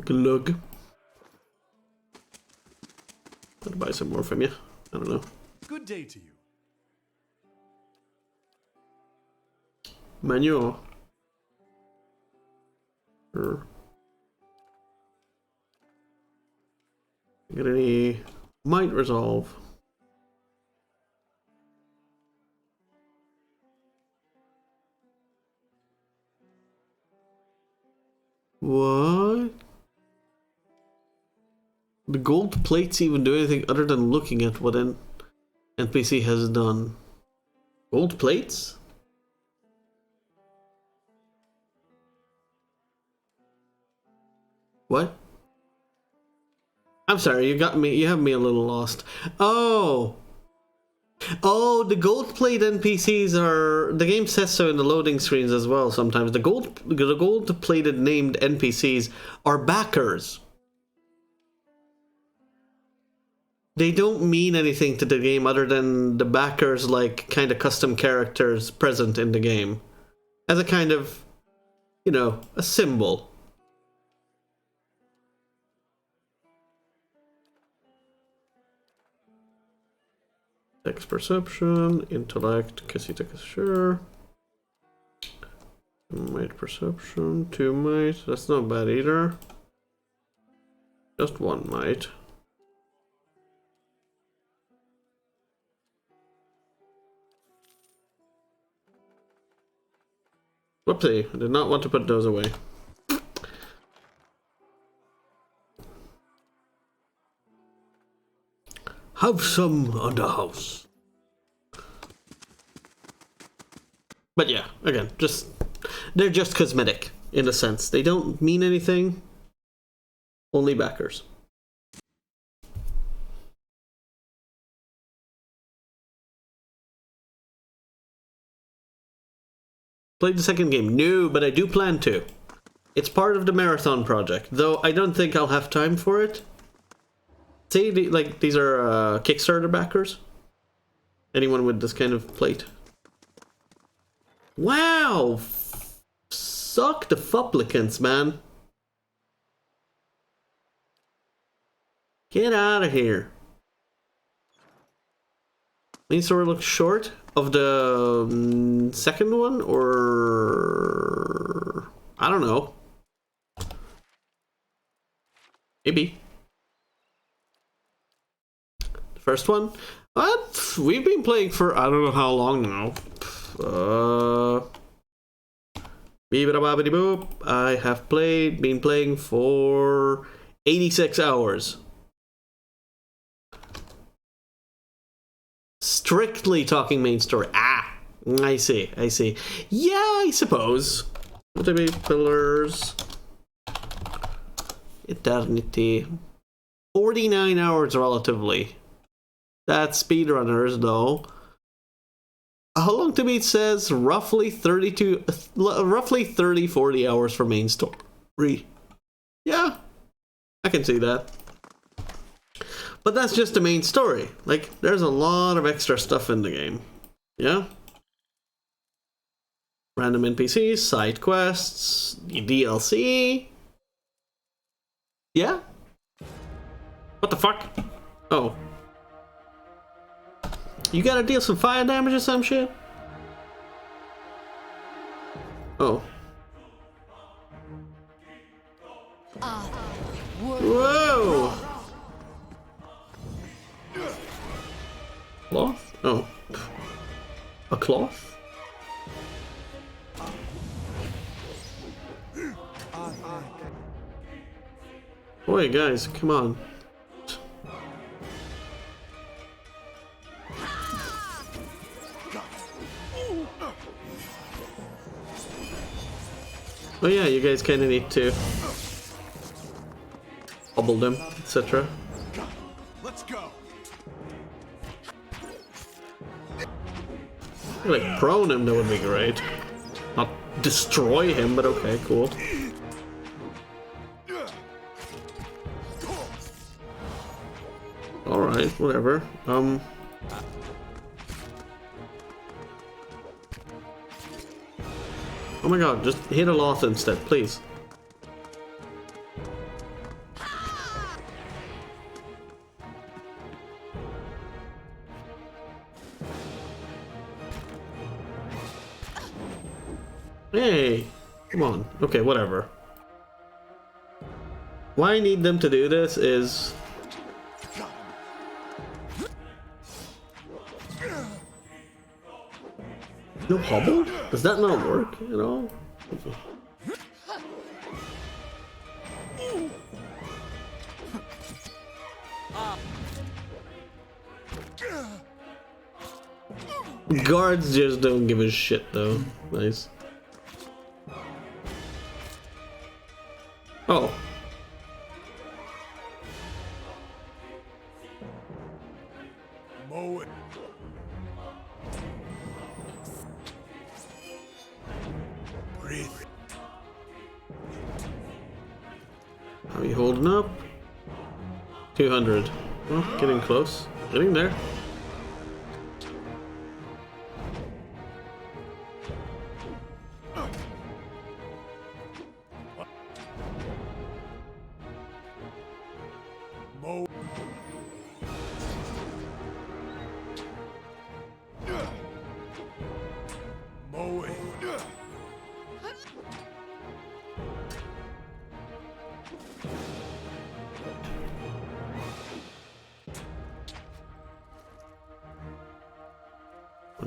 Glug. Gotta buy some more from you. I don't know. Good day to you. Manure. Sure. Got any might resolve? What? The gold plates even do anything other than looking at what an NPC has done? Gold plates? What? I'm sorry, you got me. You have me a little lost. Oh. Oh, the gold-plated NPCs are... The game says so in the loading screens as well sometimes. The gold-plated named NPCs are backers. They don't mean anything to the game other than the backers, like, kind of custom characters present in the game. As a kind of, you know, a symbol. Text perception, intellect, Kasita, sure. Might perception, 2 might, that's not bad either. Just 1 might. Whoopsie, I did not want to put those away. Have some on the house. But yeah, again, they're just cosmetic in a sense. They don't mean anything. Only backers. Played the second game? No, but I do plan to. It's part of the marathon project, though I don't think I'll have time for it. See, like, these are Kickstarter backers. Anyone with this kind of plate. Wow! Suck the fupplicants, man. Get out of here. Main story looks short of the second one, or... I don't know. Maybe. First one? What? We've been playing for I don't know how long now. Beep-a-da-ba-ba-dee-boop. I have been playing for 86 hours. Strictly talking main story. Ah! I see. Yeah, I suppose. Maybe Pillars. Eternity. 49 hours relatively. That's speedrunners, though. How long to beat says roughly 40 hours for main story. Yeah, I can see that. But that's just the main story. Like, there's a lot of extra stuff in the game. Yeah? Random NPCs, side quests, DLC. Yeah? What the fuck? Oh. You gotta deal some fire damage or some shit? Oh. Whoa! Cloth? Oh. A cloth? Boy, guys, come on. Oh yeah, you guys kind of need to hobble them, etc. Let's go. Like prone him, that would be great. Not destroy him, but okay, cool. Alright, whatever. Oh my god, just hit a Loth instead, please. Hey, come on. Okay, whatever. Why I need them to do this is... No hobble? Does that not work at all? Guards just don't give a shit though. Nice. Oh. Are we holding up? 200. Oh, getting close. Getting there.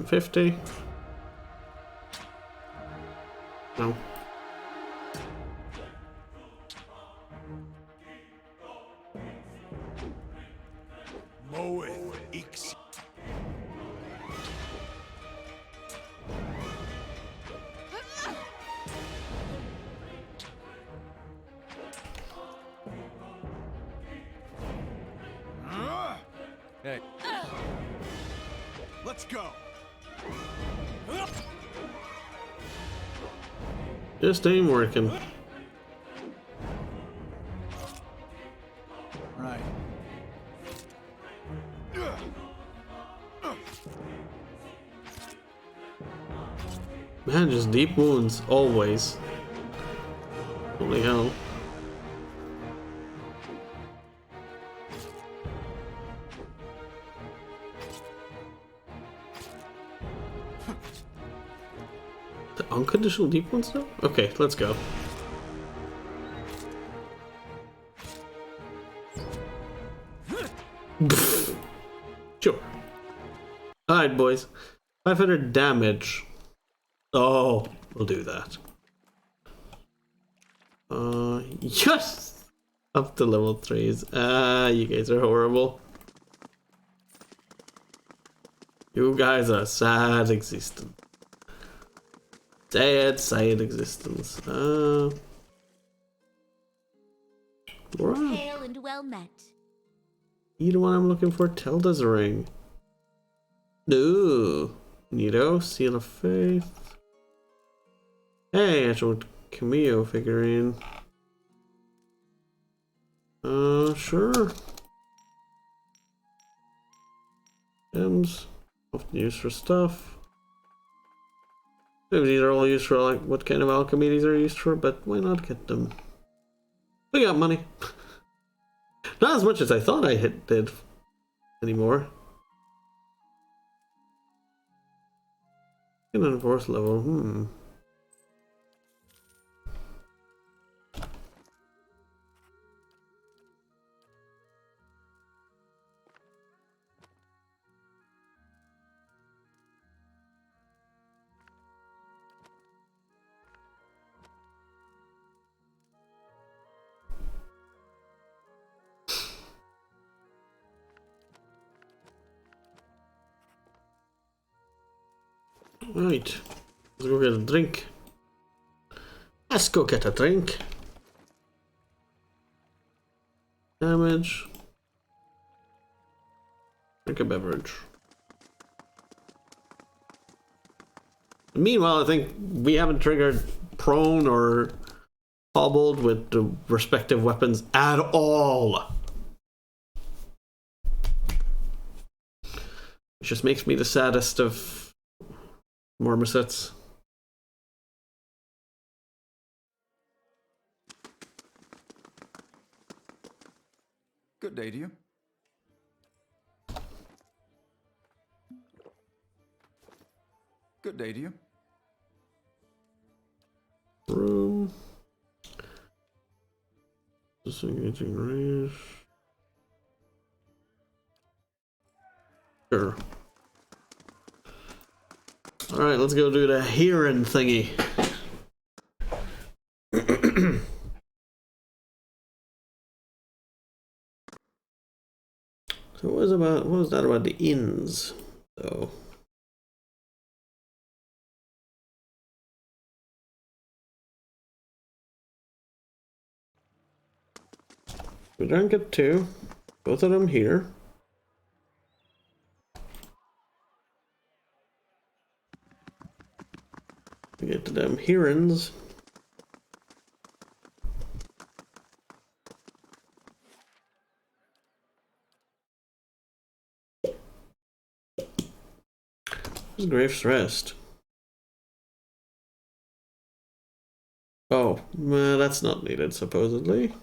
$150. No. Hey. Let's go. Just ain't working. Right. Man, just deep wounds, always. Holy hell. The unconditional deep wounds though? Okay, let's go. Sure. Alright, boys. 500 damage. Oh, we'll do that. Yes! Up to level 3s. You guys are horrible. You guys are sad existence. Sad existence. Right. Hail and well met. You the one I'm looking for? Telda's ring. Ooh. Neato, Seal of Faith. Hey, actual Cameo figurine. Sure. Gems. Often used for stuff. Maybe these are all used for like what kind of alchemy these are used for, but why not get them? We got money. Not as much as I thought I did anymore. In a 4th level, Right. Let's go get a drink. Let's go get a drink. Damage. Drink a beverage. Meanwhile, I think we haven't triggered prone or hobbled with the respective weapons at all. Which just makes me the saddest of marmosets. Good day to you. Good day to you. Room. Disengaging range. Sure. Alright, let's go do the hearing thingy. So what was that about the inns, though? We drank it too. Both of them here. We get to them herons. Where's Graves' Rest? Oh, that's not needed, supposedly.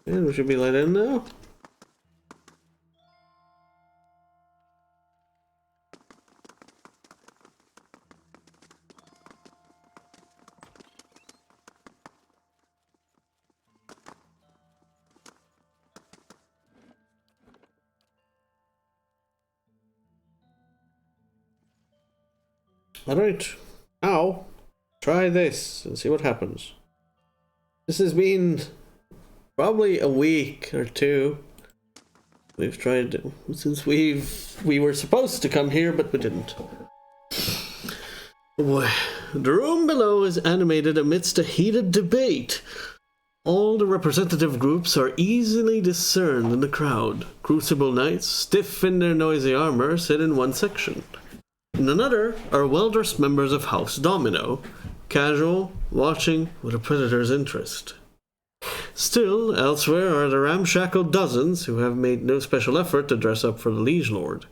Yeah, we should be let in now. Alright, now try this and see what happens. This has been probably a week or two. We've tried since we were supposed to come here, but we didn't. The room below is animated amidst a heated debate. All the representative groups are easily discerned in the crowd. Crucible knights, stiff in their noisy armor, sit in one section. In another are well-dressed members of House Domino, casual, watching with a predator's interest. Still, elsewhere are the ramshackle dozens who have made no special effort to dress up for the Liege Lord.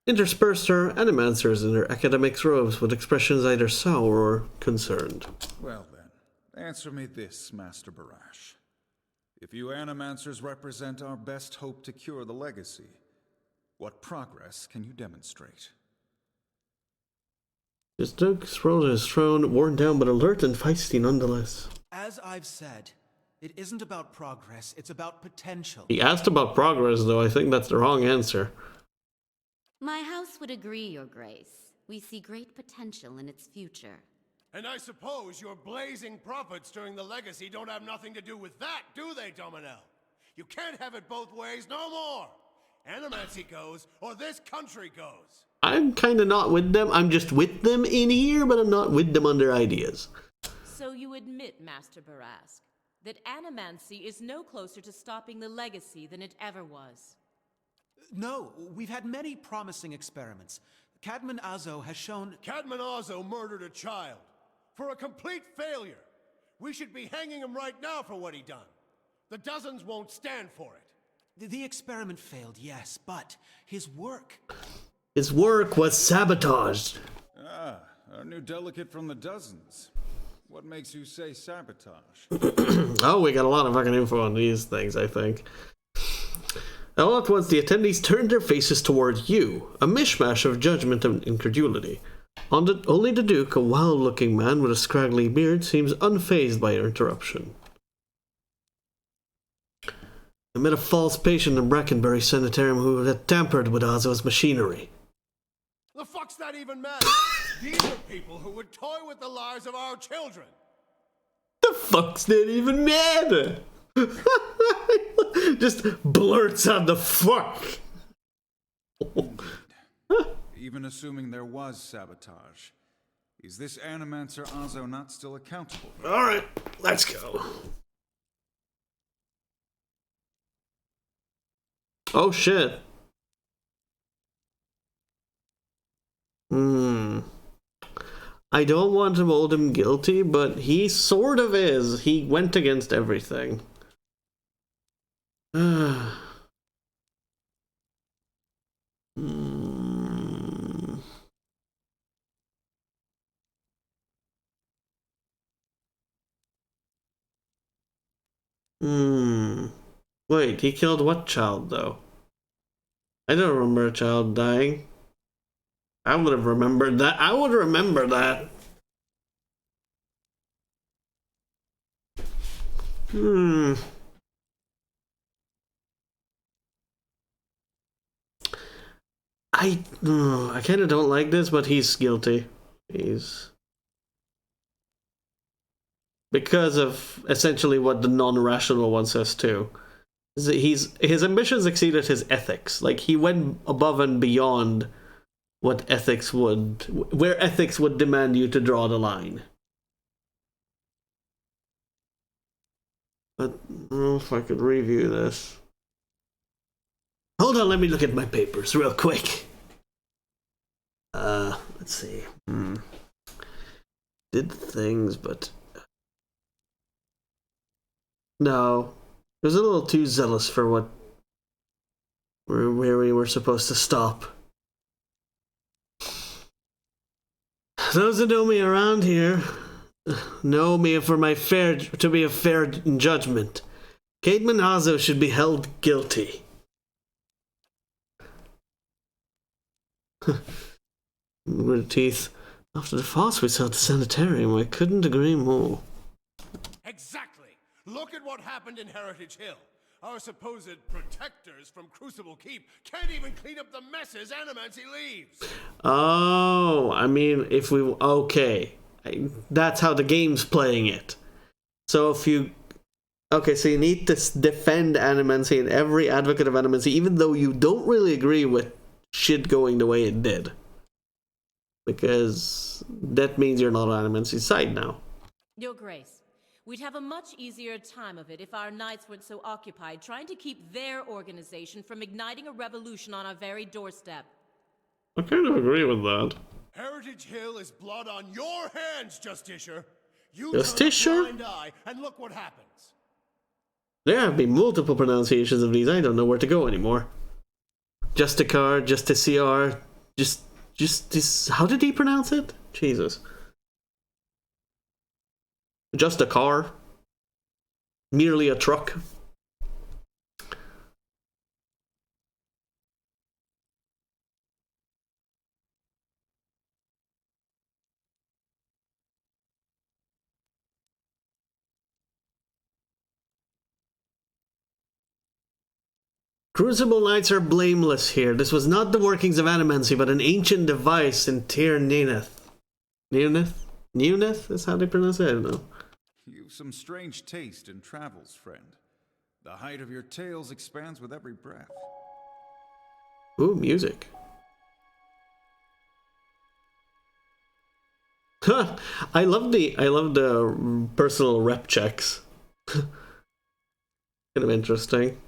Interspersed are animancers in their academics' robes with expressions either sour or concerned. Well then, answer me this, Master Barash. If you animancers represent our best hope to cure the legacy, what progress can you demonstrate? His Duke sprawled on his throne, worn down but alert and feisty nonetheless. As I've said, it isn't about progress, it's about potential. He asked about progress, though. I think that's the wrong answer. My house would agree, Your Grace. We see great potential in its future. And I suppose your blazing profits during the legacy don't have nothing to do with that, do they, Dominel? You can't have it both ways no more. Animancy goes, or this country goes. I'm kind of not with them. I'm just with them in here, but I'm not with them on their ideas. So you admit, Master Barask, that animancy is no closer to stopping the legacy than it ever was? No, we've had many promising experiments. Cadman Azo has shown... Cadman Azo murdered a child. For a complete failure. We should be hanging him right now for what he done. The dozens won't stand for it. The experiment failed, yes, but his work... His work was sabotaged. Ah, our new delegate from the dozens. What makes you say sabotage? Oh, we got a lot of fucking info on these things, I think. All at once, the attendees turned their faces toward you, a mishmash of judgment and incredulity. Only the Duke, a wild-looking man with a scraggly beard, seems unfazed by your interruption. I met a false patient in Brackenbury Sanitarium who had tampered with Azo's machinery. The fuck's that even matter? These are people who would toy with the lives of our children. The fuck's that even matter? Just blurts out the fuck. Even assuming there was sabotage, is this Animancer Azo not still accountable? Alright, let's go. Oh shit. I don't want to hold him guilty, but he sort of is. He went against everything. Wait, he killed what child, though? I don't remember a child dying. I would have remembered that. I would remember that. I kind of don't like this, but he's guilty. He's... Because of essentially what the non-rational one says too. His ambitions exceeded his ethics. Like, he went above and beyond what ethics would... Where ethics would demand you to draw the line. But I don't know if I could review this. Hold on, let me look at my papers real quick. Let's see. Did things, but... No. It was a little too zealous for what... where we were supposed to stop. Those who know me around here know me for to be a fair judgment. Caedmon Hazo should be held guilty. With teeth. After the fast we saw at the sanitarium, I couldn't agree more. Exactly! Look at what happened in Heritage Hill. Our supposed protectors from Crucible Keep can't even clean up the messes Animancy leaves! Oh, I mean, if we... Okay. That's how the game's playing it. So if you... Okay, so you need to defend Animancy and every advocate of Animancy, even though you don't really agree with shit going the way it did. Because that means you're not on Animancy's side now. Your Grace, we'd have a much easier time of it if our knights weren't so occupied trying to keep their organization from igniting a revolution on our very doorstep. I kind of agree with that. Heritage Hill is blood on your hands, Justicia. You Justicia? turn a blind eye and look what happens. There have been multiple pronunciations of these. I don't know where to go anymore. Justicar, Justiciar, Justice... How did he pronounce it? Jesus. Just a car. Merely a truck. Crucible Knights are blameless here. This was not the workings of Animancy, but an ancient device in Tir Nineth. Nineth? Newneth is how they pronounce it? I don't know. You've some strange taste in travels, friend. The height of your tales expands with every breath. Ooh, music. Huh. I love the personal rep checks. Kind of interesting.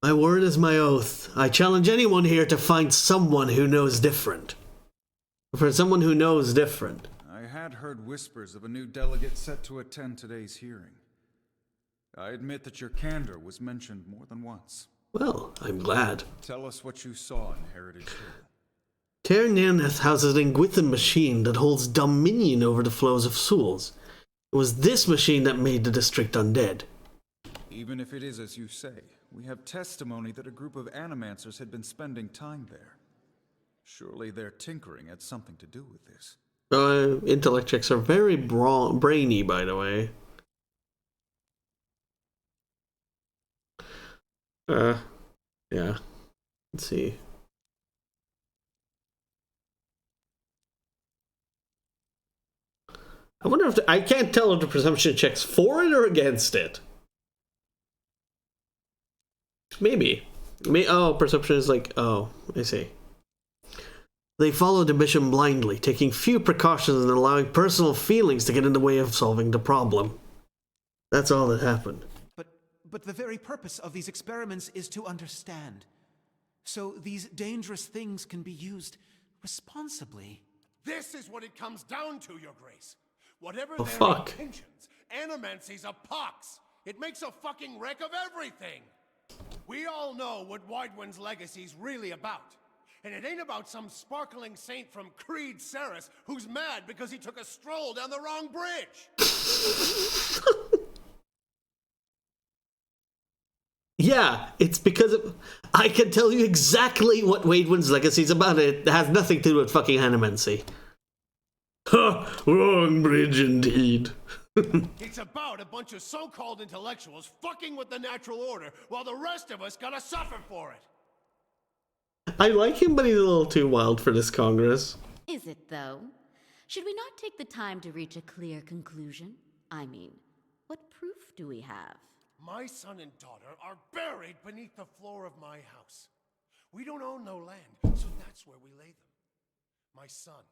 My word is my oath. I challenge anyone here to find someone who knows different. For someone who knows different. I had heard whispers of a new delegate set to attend today's hearing. I admit that your candor was mentioned more than once. Well, I'm glad. Tell us what you saw in Heritage Hill. Tir Nineth houses an Ingwithan machine that holds dominion over the flows of souls. It was this machine that made the district undead. Even if it is as you say, we have testimony that a group of animancers had been spending time there. Surely their tinkering had something to do with this. Intellect checks are very brainy, by the way. Yeah. Let's see. I wonder if I can't tell if the perception checks for it or against it. Maybe. Oh, perception is like... Oh, I see. They followed the mission blindly, taking few precautions and allowing personal feelings to get in the way of solving the problem. That's all that happened. But the very purpose of these experiments is to understand. So these dangerous things can be used responsibly. This is what it comes down to, Your Grace. Whatever Oh, their fuck. intentions, Animancy's a pox. It makes a fucking wreck of everything. We all know what Widewind's legacy's really about. And it ain't about some sparkling saint from Creed Ceres who's mad because he took a stroll down the wrong bridge. Yeah, it's because I can tell you exactly what Widewind's legacy is about. It has nothing to do with fucking Animancy. Ha! Wrong bridge indeed. It's about a bunch of so-called intellectuals fucking with the natural order while the rest of us gotta suffer for it. I like him, but he's a little too wild for this Congress. Is it, though? Should we not take the time to reach a clear conclusion? I mean, what proof do we have? My son and daughter are buried beneath the floor of my house. We don't own no land, so that's where we lay them. My son,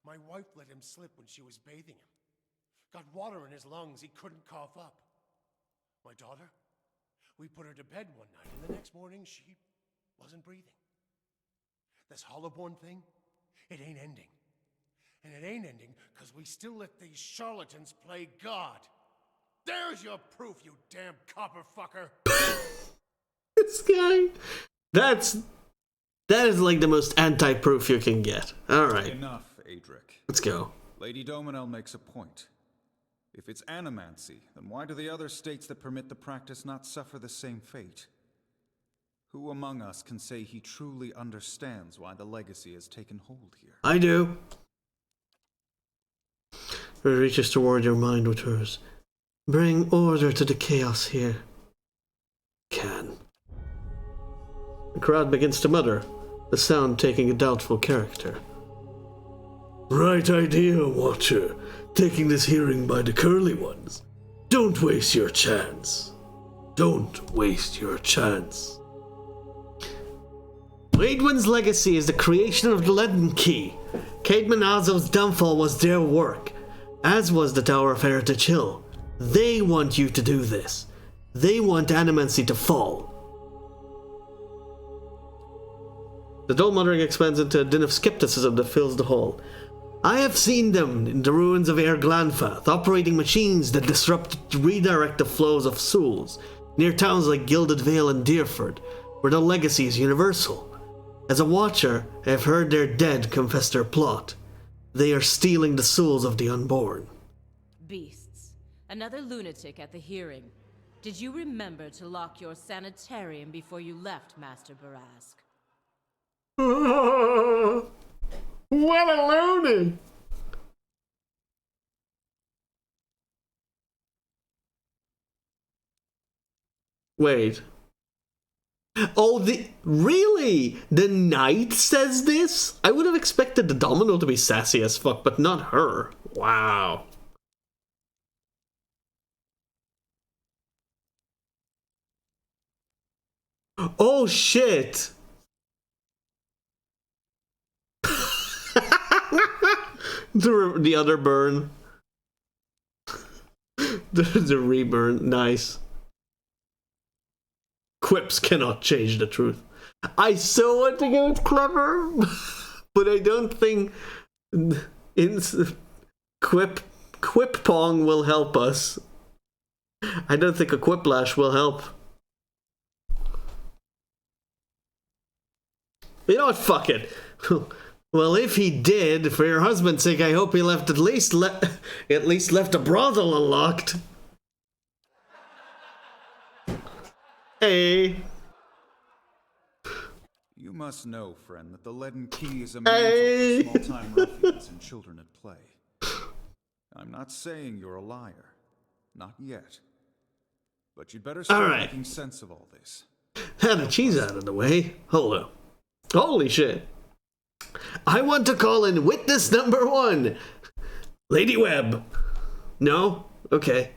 my wife let him slip when she was bathing him. Got water in his lungs, he couldn't cough up. My daughter, we put her to bed one night, and the next morning she wasn't breathing. This Hollowborn thing, it ain't ending. And it ain't ending because we still let these charlatans play God. There's your proof, you damn copper fucker. This guy. That is like the most anti-proof you can get. Alright. Enough, Adric. Let's go. Lady Dominel makes a point. If it's animancy, then why do the other states that permit the practice not suffer the same fate? Who among us can say he truly understands why the legacy has taken hold here? I do. It reaches toward your mind with hers. Bring order to the chaos here. Can. The crowd begins to mutter, the sound taking a doubtful character. Right idea, Watcher. Taking this hearing by the curly ones. Don't waste your chance. Don't waste your chance. Raedwyn's legacy is the creation of the Leaden Key. Caedmon Azov's downfall was their work, as was the Tower of Heritage Hill. They want you to do this. They want Animancy to fall. The dull muttering expands into a din of skepticism that fills the hall. I have seen them in the ruins of Air Glanfath, operating machines that redirect the flows of souls, near towns like Gilded Vale and Deerford, where the legacy is universal. As a watcher, I have heard their dead confess their plot. They are stealing the souls of the unborn. Beasts. Another lunatic at the hearing. Did you remember to lock your sanitarium before you left, Master Barask? What a loony! Wait. Oh, really? The knight says this? I would have expected the Domino to be sassy as fuck, but not her. Wow. Oh, shit. The other burn. the reburn. Nice. Quips cannot change the truth. I so want to go with clever, but I don't think Quip Pong will help us. I don't think a Quiplash will help. You know what? Fuck it. Well, if he did, for your husband's sake, I hope he left at least left a brothel unlocked. Hey. You must know, friend, that the Leaden Key is a mantle for small-time ruffians and children at play. I'm not saying you're a liar. Not yet. But you'd better start making sense of all this. Had a cheese out of the way. Hold up. Holy shit. I want to call in witness number 1. Lady Webb. No? Okay.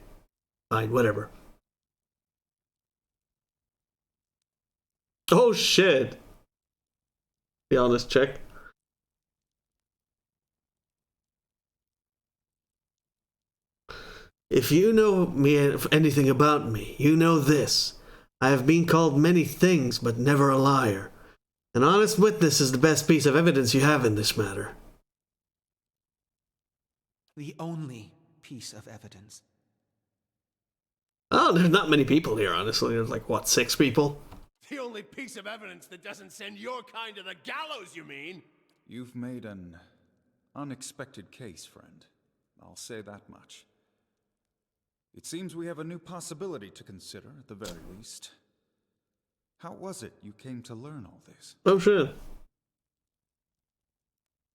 Fine, whatever. Oh shit. Be honest, check. If you know anything about me, you know this. I have been called many things, but never a liar. An honest witness is the best piece of evidence you have in this matter. The only piece of evidence. Oh, there's not many people here, honestly. There's like, what, 6 people? The only piece of evidence that doesn't send your kind to the gallows, you mean? You've made an unexpected case, friend. I'll say that much. It seems we have a new possibility to consider, at the very least. How was it you came to learn all this? Oh, shit.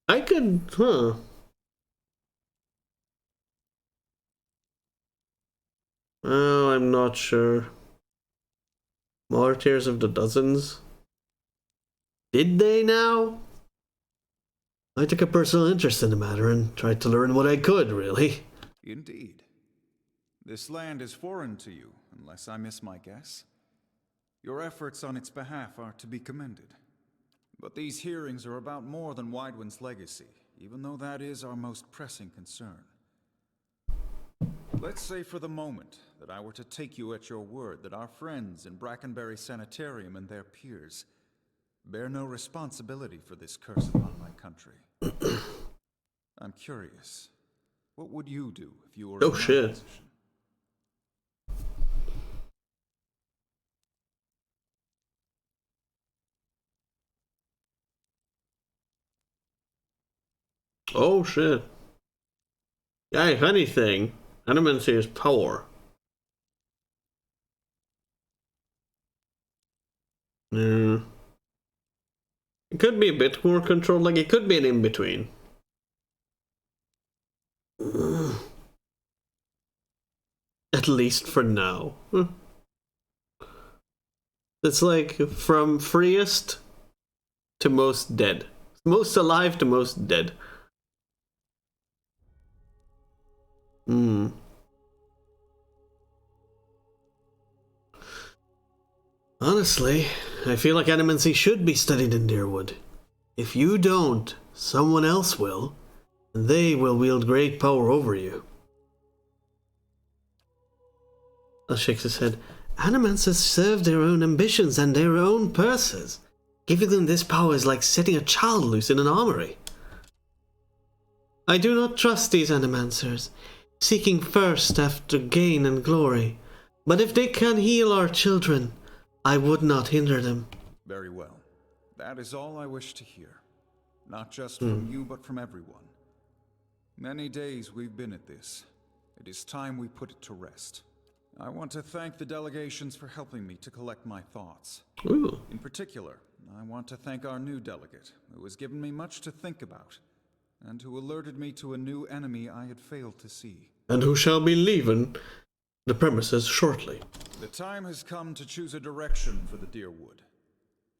I could, Oh, I'm not sure. Martyrs of the Dozens? Did they now? I took a personal interest in the matter and tried to learn what I could, really. Indeed. This land is foreign to you, unless I miss my guess. Your efforts on its behalf are to be commended. But these hearings are about more than Widewind's legacy, even though that is our most pressing concern. Let's say for the moment that I were to take you at your word that our friends in Brackenberry Sanitarium and their peers bear no responsibility for this curse upon my country. I'm curious. What would you do if you were in my position? Oh shit. Yeah, if anything, Animancy is power. Yeah. It could be a bit more controlled, like it could be an in-between. At least for now. It's like from freest to most dead. Most alive to most dead. Honestly, I feel like Animancy should be studied in Deerwood. If you don't, someone else will, and they will wield great power over you. Al shakes his head. Animancers serve their own ambitions and their own purses. Giving them this power is like setting a child loose in an armory. I do not trust these Animancers, seeking first after gain and glory. But if they can heal our children, I would not hinder them. Very well. That is all I wish to hear. Not just from you, but from everyone. Many days we've been at this. It is time we put it to rest. I want to thank the delegations for helping me to collect my thoughts. Ooh. In particular, I want to thank our new delegate, who has given me much to think about, and who alerted me to a new enemy I had failed to see. And who shall be leaving the premises shortly. The time has come to choose a direction for the Deerwood.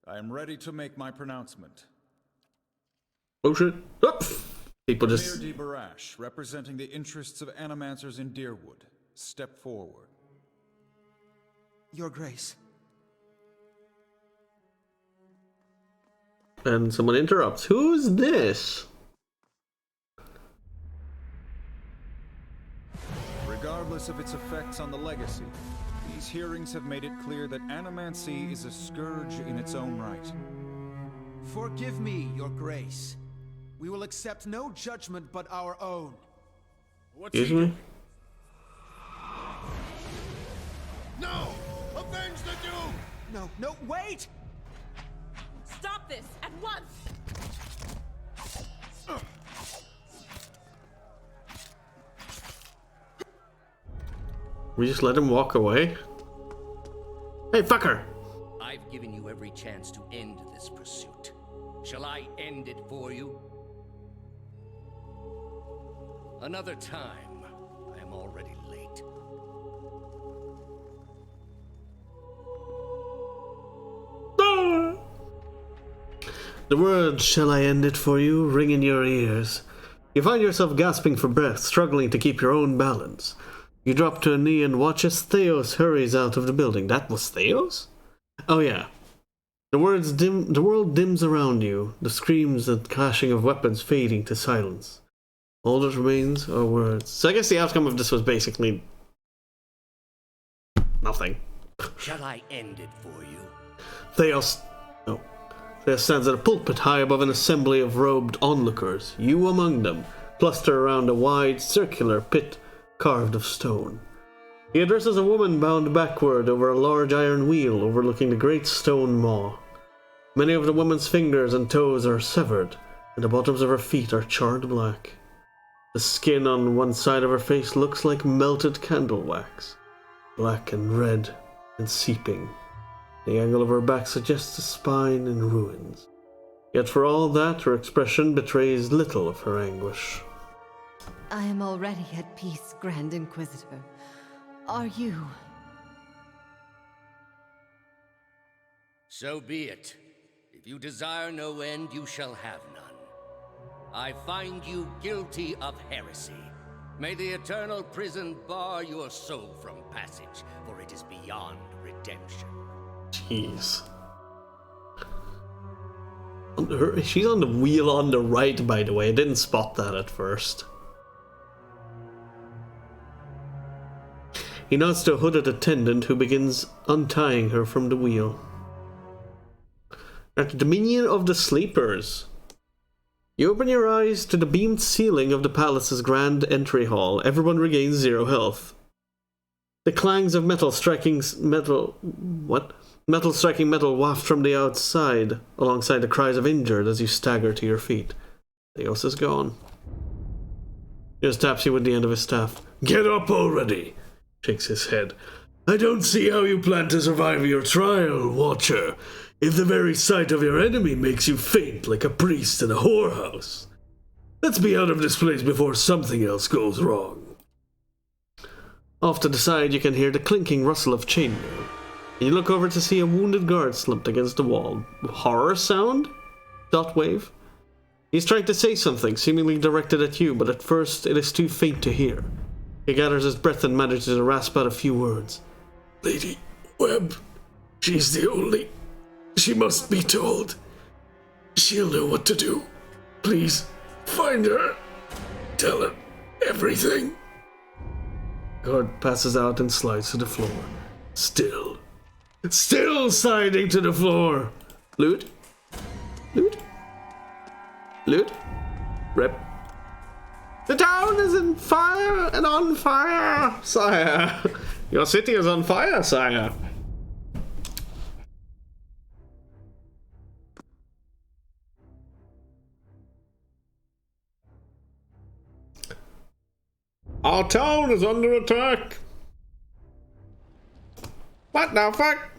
I am ready to make my pronouncement. Oh shit. Oh. People just... Mayor de Barash, representing the interests of Animancers in Deerwood, step forward. Your Grace. And someone interrupts. Who's this? Regardless of its effects on the legacy, these hearings have made it clear that Animancy is a scourge in its own right. Forgive me, Your Grace. We will accept no judgment but our own. Excuse me? No! Avenge the Doom! No, no, wait! Stop this at once! We just let him walk away? Hey, fucker! I've given you every chance to end this pursuit. Shall I end it for you? Another time. I am already late. The words, "shall I end it for you," ring in your ears. You find yourself gasping for breath, struggling to keep your own balance. You drop to a knee and watch as Theos hurries out of the building. That was Theos? Oh yeah. The world dims around you, the screams and clashing of weapons fading to silence. All that remains are words. So I guess the outcome of this was basically... nothing. Shall I end it for you? Theos... no. Theos stands at a pulpit high above an assembly of robed onlookers. You among them, cluster around a wide, circular pit carved of stone. He addresses a woman bound backward over a large iron wheel overlooking the great stone maw. Many of the woman's fingers and toes are severed, and the bottoms of her feet are charred black. The skin on one side of her face looks like melted candle wax, black and red and seeping. The angle of her back suggests a spine in ruins. Yet for all that, her expression betrays little of her anguish. I am already at peace, Grand Inquisitor. are you? So be it. If you desire no end, you shall have none. I find you guilty of heresy. May the eternal prison bar your soul from passage, for it is beyond redemption. Jeez. She's on the wheel on the right, by the way. I didn't spot that at first. He nods to a hooded attendant who begins untying her from the wheel. At the dominion of the sleepers. You open your eyes to the beamed ceiling of the palace's grand entry hall. Everyone regains 0 health. The clangs of metal striking metal waft from the outside, alongside the cries of injured as you stagger to your feet. Theos is gone. He just taps you with the end of his staff. Get up already! Shakes his head. I don't see how you plan to survive your trial, Watcher, if the very sight of your enemy makes you faint like a priest in a whorehouse. Let's be out of this place before something else goes wrong. Off to the side, you can hear the clinking rustle of chainmail. You look over to see a wounded guard slumped against the wall. Horror sound? Dotwave? He's trying to say something, seemingly directed at you, but at first it is too faint to hear. He gathers his breath and manages to rasp out a few words. Lady Webb, she's the only... She must be told. She'll know what to do. Please, find her. Tell her everything. Guard passes out and slides to the floor. Still sliding to the floor. Loot? Loot? Loot? Rip. The town is in fire and on fire, sire. Your city is on fire, sire. Our town is under attack. What the fuck?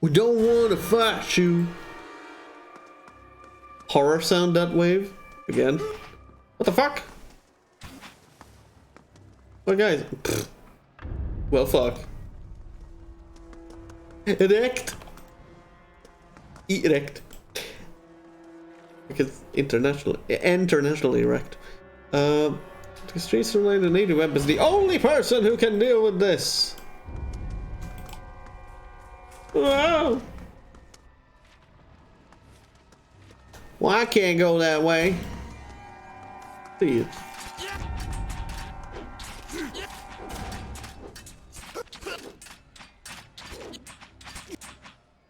We don't want to fight you. Horror sound that wave again. What the fuck? Well, guys. Pfft. Well, fuck. Erect. Erect. Because internationally erect. The streets remind the Lady Webb is the only person who can deal with this. Whoa. Well, I can't go that way. See it.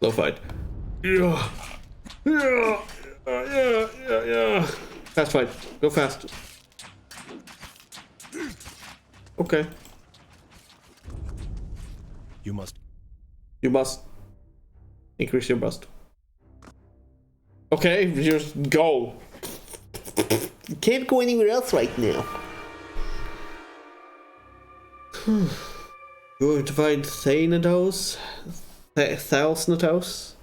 Low fight. Yeah. Fast fight. Go fast. Okay. You must increase your bust. Okay, just go. You can't go anywhere else right now. Going to find Thanatos? Thalsnatos?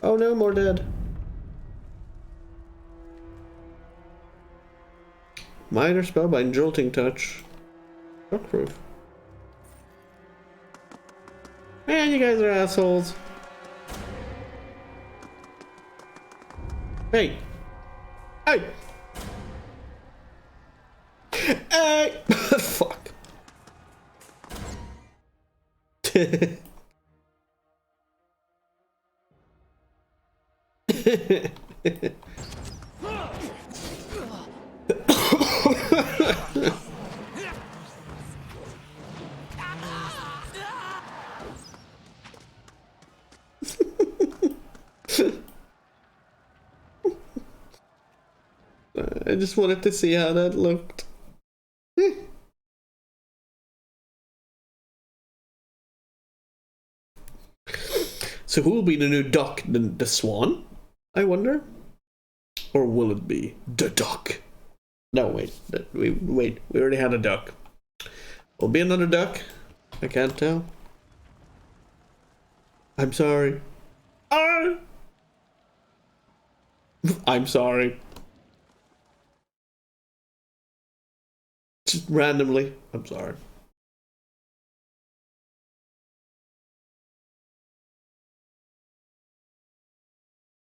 Oh no, more dead. Minor spellbind, jolting touch. Shockproof. Man, you guys are assholes. Hey! Hey! Hey! Fuck. I just wanted to see how that looked. So who will be the new duck? The swan? I wonder? Or will it be the duck? No, wait. We already had a duck. Will be another duck? I can't tell. I'm sorry. I'm sorry. Just randomly. I'm sorry.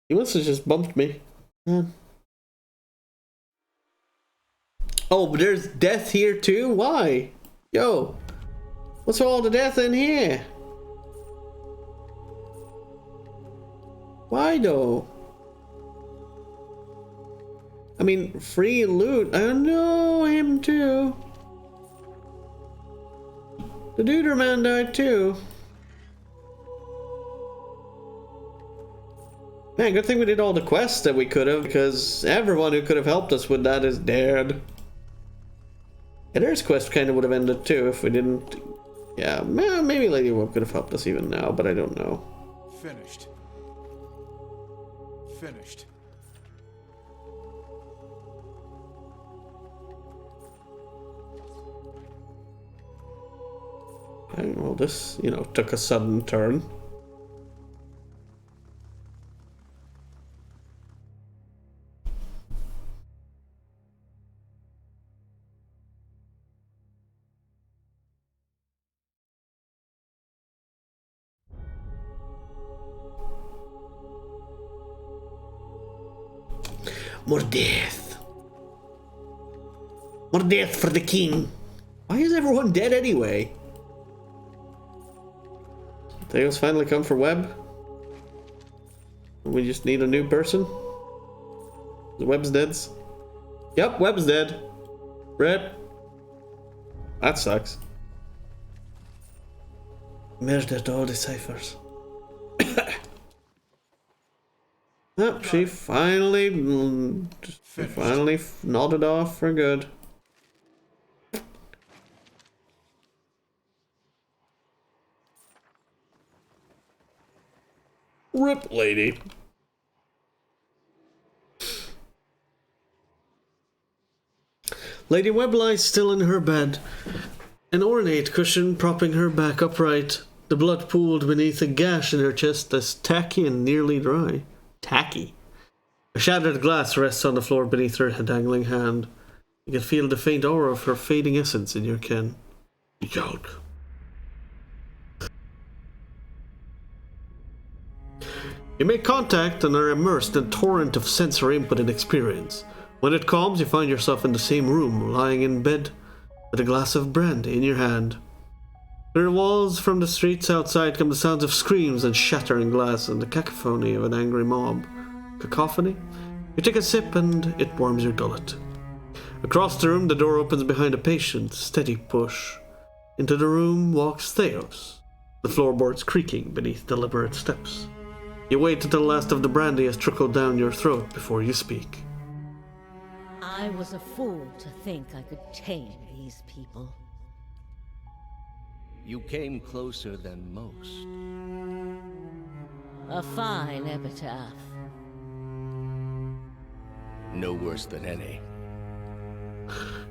He must have just bumped me. Oh, but there's death here too? Why? Yo, what's all the death in here? Why though? I mean, free loot. I know him too. The Duder man died too. Man, good thing we did all the quests that we could have, because everyone who could have helped us with that is dead. Yeah, there's quest kind of would have ended too if we didn't. Yeah, maybe Lady Web could have helped us even now, but I don't know. Finished. Finished. Well, this, you know, took a sudden turn. More death. More death for the king. Why is everyone dead anyway? Theos finally come for Webb? We just need a new person? Webb's dead? Yep, Webb's dead. Rip. That sucks. Murdered all the ciphers. Yep, she finally nodded off for good. Rip, lady. Lady Webb lies still in her bed, an ornate cushion propping her back upright, the blood pooled beneath a gash in her chest that's tacky and nearly dry. Tacky. A shattered glass rests on the floor beneath her dangling hand. You can feel the faint aura of her fading essence in your ken. Yolk. You make contact and are immersed in a torrent of sensory input and experience. When it calms, you find yourself in the same room, lying in bed, with a glass of brandy in your hand. Through the walls from the streets outside come the sounds of screams and shattering glass and the cacophony of an angry mob. Cacophony? You take a sip and it warms your gullet. Across the room, the door opens behind a patient, steady push. Into the room walks Theos, the floorboards creaking beneath deliberate steps. You wait until the last of the brandy has trickled down your throat before you speak. I was a fool to think I could tame these people. You came closer than most. A fine epitaph. No worse than any.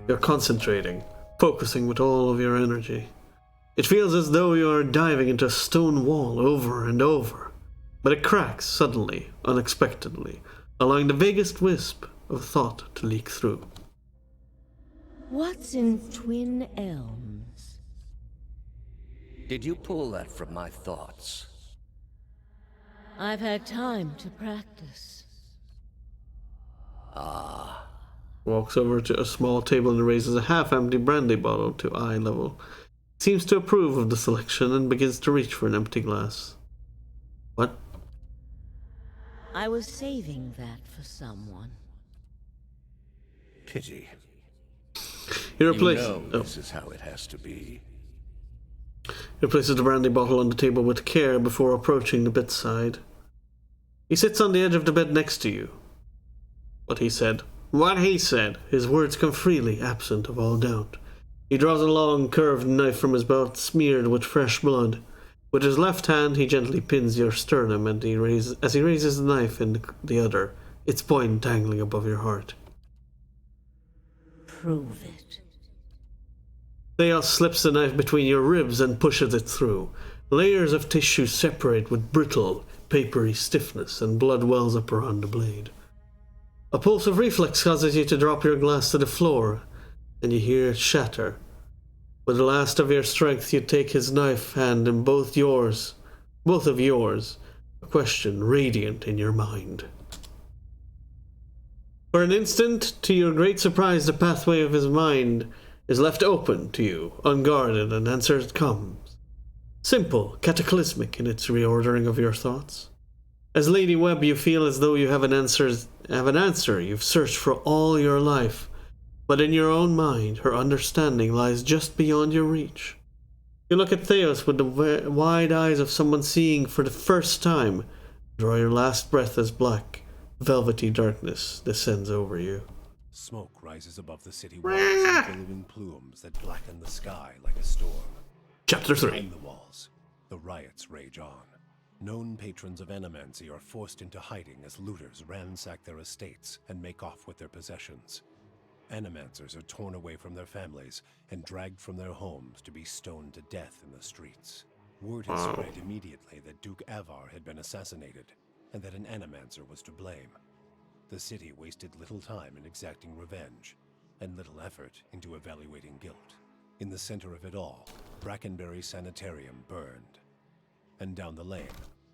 You're concentrating, focusing with all of your energy. It feels as though you are diving into a stone wall over and over. But it cracks suddenly, unexpectedly, allowing the vaguest wisp of thought to leak through. What's in Twin Elms? Did you pull that from my thoughts? I've had time to practice. Ah. Walks over to a small table and raises a half-empty brandy bottle to eye level. Seems to approve of the selection and begins to reach for an empty glass. What? I was saving that for someone. Pity. He replaces. You know this is how it has to be. He places the brandy bottle on the table with care before approaching the bedside. He sits on the edge of the bed next to you. What he said, his words come freely, absent of all doubt. He draws a long, curved knife from his belt, smeared with fresh blood. With his left hand, he gently pins your sternum, and as he raises the knife in the other, its point dangling above your heart. Prove it. Theos slips the knife between your ribs and pushes it through. Layers of tissue separate with brittle, papery stiffness, and blood wells up around the blade. A pulse of reflex causes you to drop your glass to the floor, and you hear it shatter. With the last of your strength, you take his knife hand in both of yours, a question radiant in your mind. For an instant, to your great surprise, the pathway of his mind is left open to you, unguarded, and answer comes. Simple, cataclysmic in its reordering of your thoughts. As Lady Webb, you feel as though you have an answer you've searched for all your life, but in your own mind, her understanding lies just beyond your reach. You look at Theos with the wide eyes of someone seeing for the first time. Draw your last breath as black, velvety darkness descends over you. Smoke rises above the city walls in billowing plumes that blacken the sky like a storm. Chapter 3. Behind the walls, the riots rage on. Known patrons of Animancy are forced into hiding as looters ransack their estates and make off with their possessions. Animancers are torn away from their families and dragged from their homes to be stoned to death in the streets. Word had spread immediately that Duke Avar had been assassinated, and that an Animancer was to blame. The city wasted little time in exacting revenge, and little effort into evaluating guilt. In the center of it all, Brackenberry Sanitarium burned. And down the lane,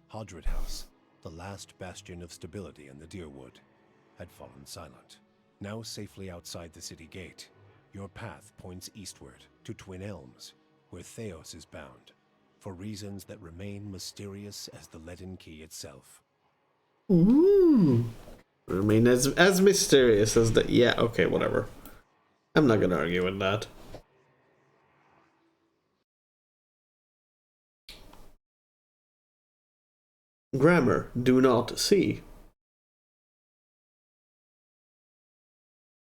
Hodred House, the last bastion of stability in the Deerwood, had fallen silent. Now safely outside the city gate, your path points eastward to Twin Elms, where Theos is bound, for reasons that remain mysterious as the Leaden Key itself. Ooh. I mean, as mysterious as the... Yeah, okay, whatever. I'm not gonna argue with that. Grammar, do not see.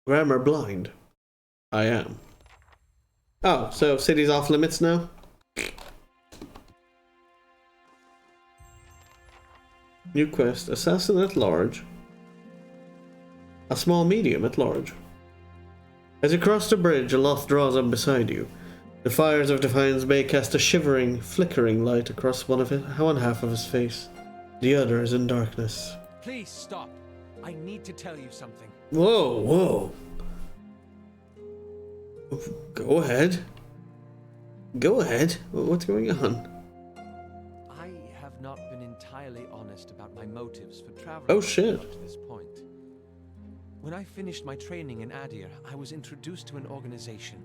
Grammar blind. I am. Oh, so city's off limits now? New quest, assassin at large. A small medium at large. As you cross the bridge, Aloth draws up beside you. The fires of Defiance Bay cast a shivering, flickering light across one half of his face. The other is in darkness. Please stop. I need to tell you something. Whoa, whoa. Go ahead. Go ahead. What's going on? I have not been entirely honest about my motives for traveling Oh, shit. up to this point. When I finished my training in Adir, I was introduced to an organization.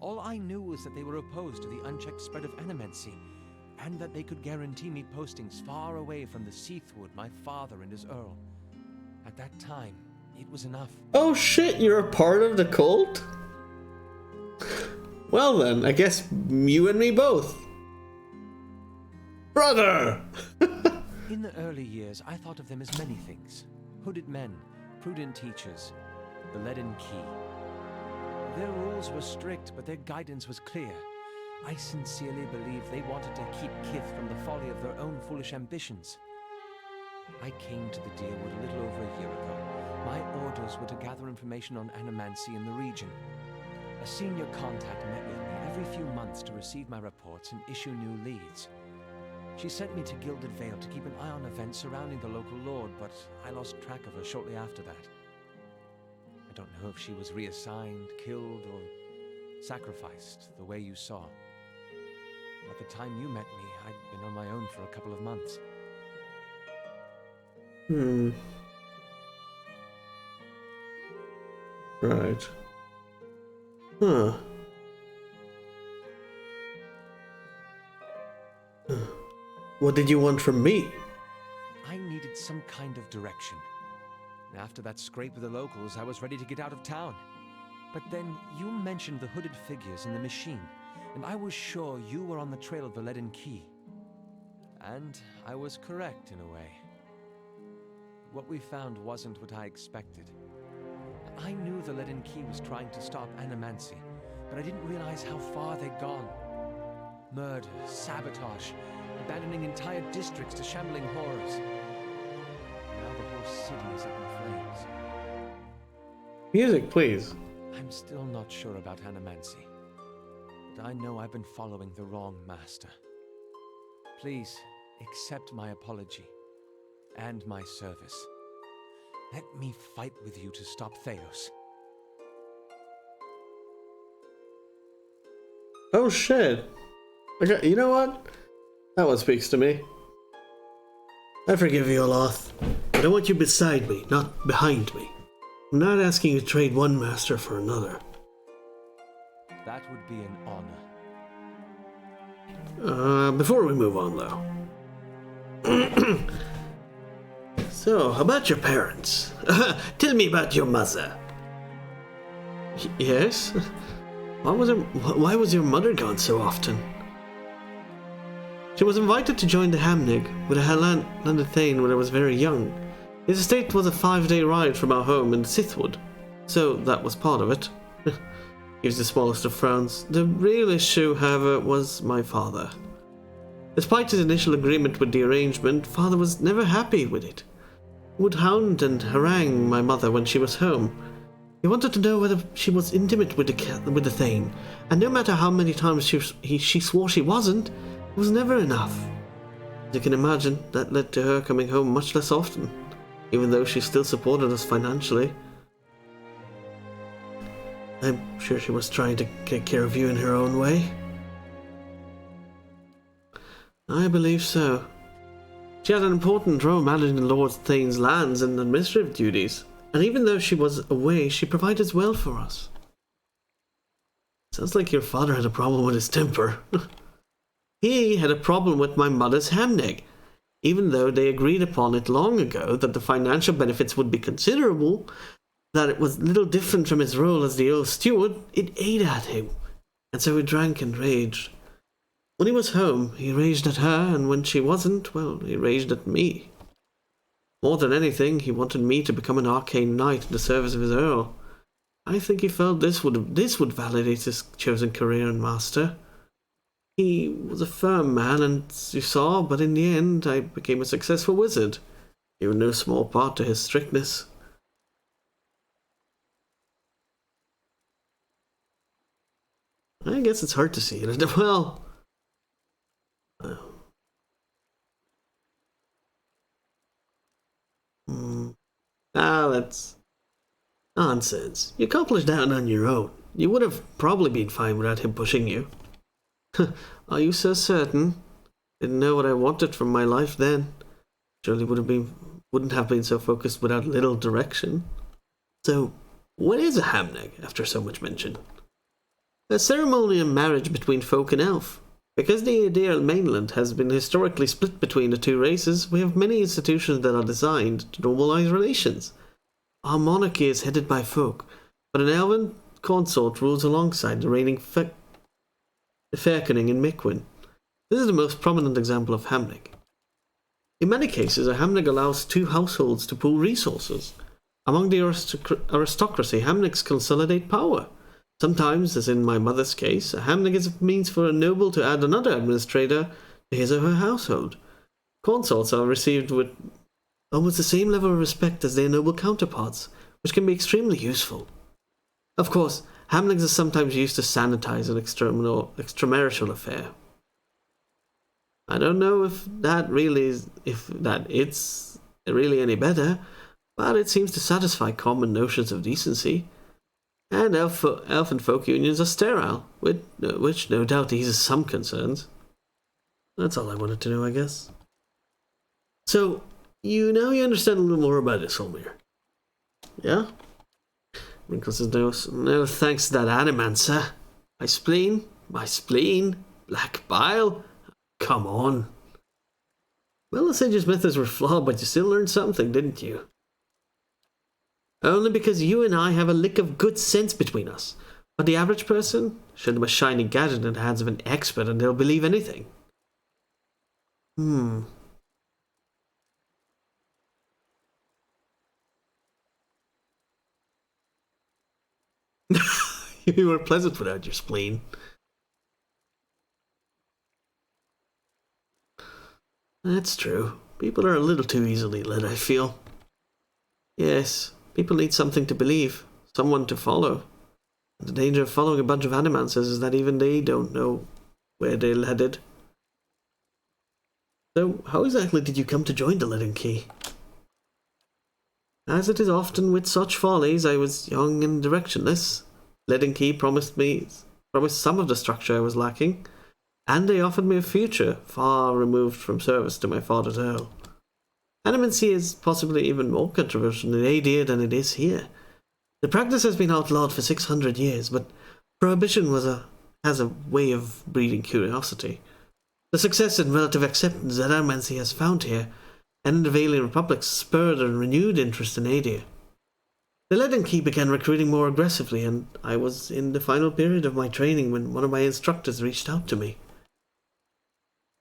All I knew was that they were opposed to the unchecked spread of Animancy, and that they could guarantee me postings far away from the Seathwood my father and his Earl. At that time, it was enough. Oh shit, you're a part of the cult? Well then, I guess you and me both. Brother! In the early years, I thought of them as many things. Hooded men, prudent teachers, the Leaden Key. Their rules were strict, but their guidance was clear. I sincerely believe they wanted to keep Kith from the folly of their own foolish ambitions. I came to the Deerwood a little over a year ago. My orders were to gather information on Animancy in the region. A senior contact met with me every few months to receive my reports and issue new leads. She sent me to Gilded Vale to keep an eye on events surrounding the local lord, but I lost track of her shortly after that. I don't know if she was reassigned, killed, or sacrificed the way you saw. At the time you met me, I'd been on my own for a couple of months. Right. Huh. What did you want from me? I needed some kind of direction. And after that scrape with the locals, I was ready to get out of town. But then you mentioned the hooded figures in the machine, and I was sure you were on the trail of the Leaden Key. And I was correct in a way. What we found wasn't what I expected. I knew the Leaden Key was trying to stop Animancy, but I didn't realize how far they'd gone. Murder, sabotage, abandoning entire districts to shambling horrors. Now the whole city is up in flames. Music, please. I'm still not sure about Animancy, but I know I've been following the wrong master. Please, accept my apology, and my service. Let me fight with you to stop Theos. Oh shit. Okay, you know what? That one speaks to me. I forgive you, Oloth, but I want you beside me, not behind me. I'm not asking you to trade one master for another. That would be an honor. Before we move on, though. So, how about your parents? Tell me about your mother. Yes? Why was your mother gone so often? She was invited to join the Hamnig with a landed Thane when I was very young. His estate was a 5-day ride from our home in Sithwood, so that was part of it. Gives the smallest of frowns. The real issue, however, was my father. Despite his initial agreement with the arrangement, father was never happy with it. He would hound and harangue my mother when she was home. He wanted to know whether she was intimate with the Thane, and no matter how many times she swore she wasn't, it was never enough. As you can imagine, that led to her coming home much less often, even though she still supported us financially. I'm sure she was trying to take care of you in her own way. I believe so. She had an important role managing Lord Thane's lands and administrative duties, and even though she was away, she provided well for us. Sounds like your father had a problem with his temper. He had a problem with my mother's Hamnig. Even though they agreed upon it long ago that the financial benefits would be considerable, that it was little different from his role as the Earl's steward, it ate at him, and so he drank and raged. When he was home, he raged at her, and when she wasn't, well, he raged at me. More than anything, he wanted me to become an arcane knight in the service of his Earl. I think he felt this would validate his chosen career and master. He was a firm man, as you saw, but in the end I became a successful wizard, due no small part to his strictness. I guess it's hard to see it. Well... that's nonsense. You accomplished that on your own. You would have probably been fine without him pushing you. Are you so certain? Didn't know what I wanted from my life then. Surely wouldn't have been so focused without little direction. So, what is a Hamnig, after so much mention? A ceremonial marriage between folk and elf. Because the Aedirn mainland has been historically split between the two races, we have many institutions that are designed to normalize relations. Our monarchy is headed by folk, but an elven consort rules alongside the reigning Fairkening in Miquin. This is the most prominent example of Hamnig. In many cases, a Hamnig allows two households to pool resources. Among the aristocracy, Hamnigs consolidate power. Sometimes, as in my mother's case, a Hamnig is a means for a noble to add another administrator to his or her household. Consorts are received with almost the same level of respect as their noble counterparts, which can be extremely useful. Of course, Hamnigs are sometimes used to sanitize an extramarital affair. I don't know if it's really any better, but it seems to satisfy common notions of decency. And elf and folk unions are sterile, which no doubt eases some concerns. That's all I wanted to know, I guess. So, you understand a little more about this, Olmir. Yeah? Wrinkles his nose. No thanks to that Animancer. My spleen? Black bile? Come on. Well, the Sage's methods were flawed, but you still learned something, didn't you? Only because you and I have a lick of good sense between us. But the average person? Show them a shiny gadget in the hands of an expert and they'll believe anything. You were pleasant without your spleen. That's true. People are a little too easily led, I feel. Yes, people need something to believe, someone to follow. The danger of following a bunch of Animancers is that even they don't know where they're headed. So, how exactly did you come to join the Leaden Key? As it is often with such follies, I was young and directionless. Leaden Key promised promised some of the structure I was lacking, and they offered me a future far removed from service to my father's earl. Animancy is possibly even more controversial in Adia than it is here. The practice has been outlawed for 600 years, but prohibition has a way of breeding curiosity. The success and relative acceptance that Animancy has found here and in the Valian Republic spurred a renewed interest in Adia. The Leaden Key began recruiting more aggressively, and I was in the final period of my training when one of my instructors reached out to me.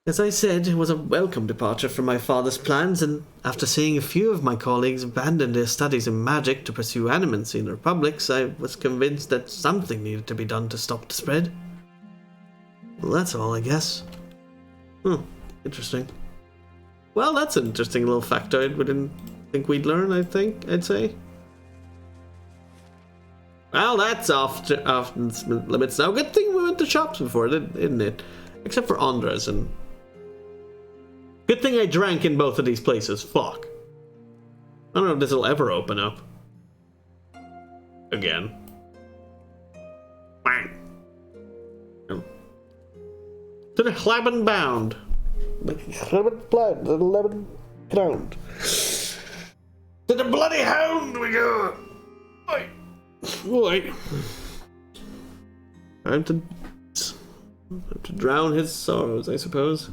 As I said, it was a welcome departure from my father's plans, and after seeing a few of my colleagues abandon their studies in magic to pursue animancy in the Republics, I was convinced that something needed to be done to stop the spread. Well, that's all, I guess. Interesting. Well, that's an interesting little factoid we didn't think we'd learn, I'd say. Well, that's off limits now. Good thing we went to shops before, isn't it? Except for Andra's, and... Good thing I drank in both of these places. Fuck. I don't know if this will ever open up. Again. Bang. To the Hlaben bound. Hlaben ground. To the bloody hound we go. Oi. Oi. Time to drown his sorrows, I suppose.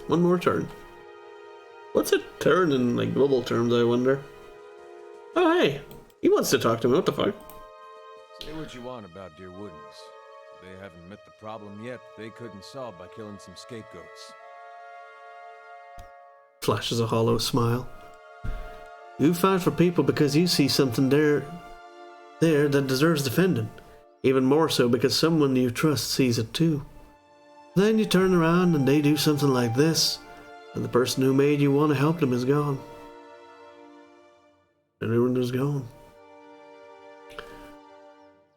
One more turn. What's a turn in like global terms, I wonder? Oh hey, he wants to talk to me. What the fuck? Say what you want about Dear Woodens. They haven't met the problem yet they couldn't solve by killing some scapegoats. Flashes a hollow smile. You fight for people because you see something there that deserves defending. Even more so because someone you trust sees it too. Then you turn around and they do something like this, and the person who made you want to help them is gone. And everyone is gone.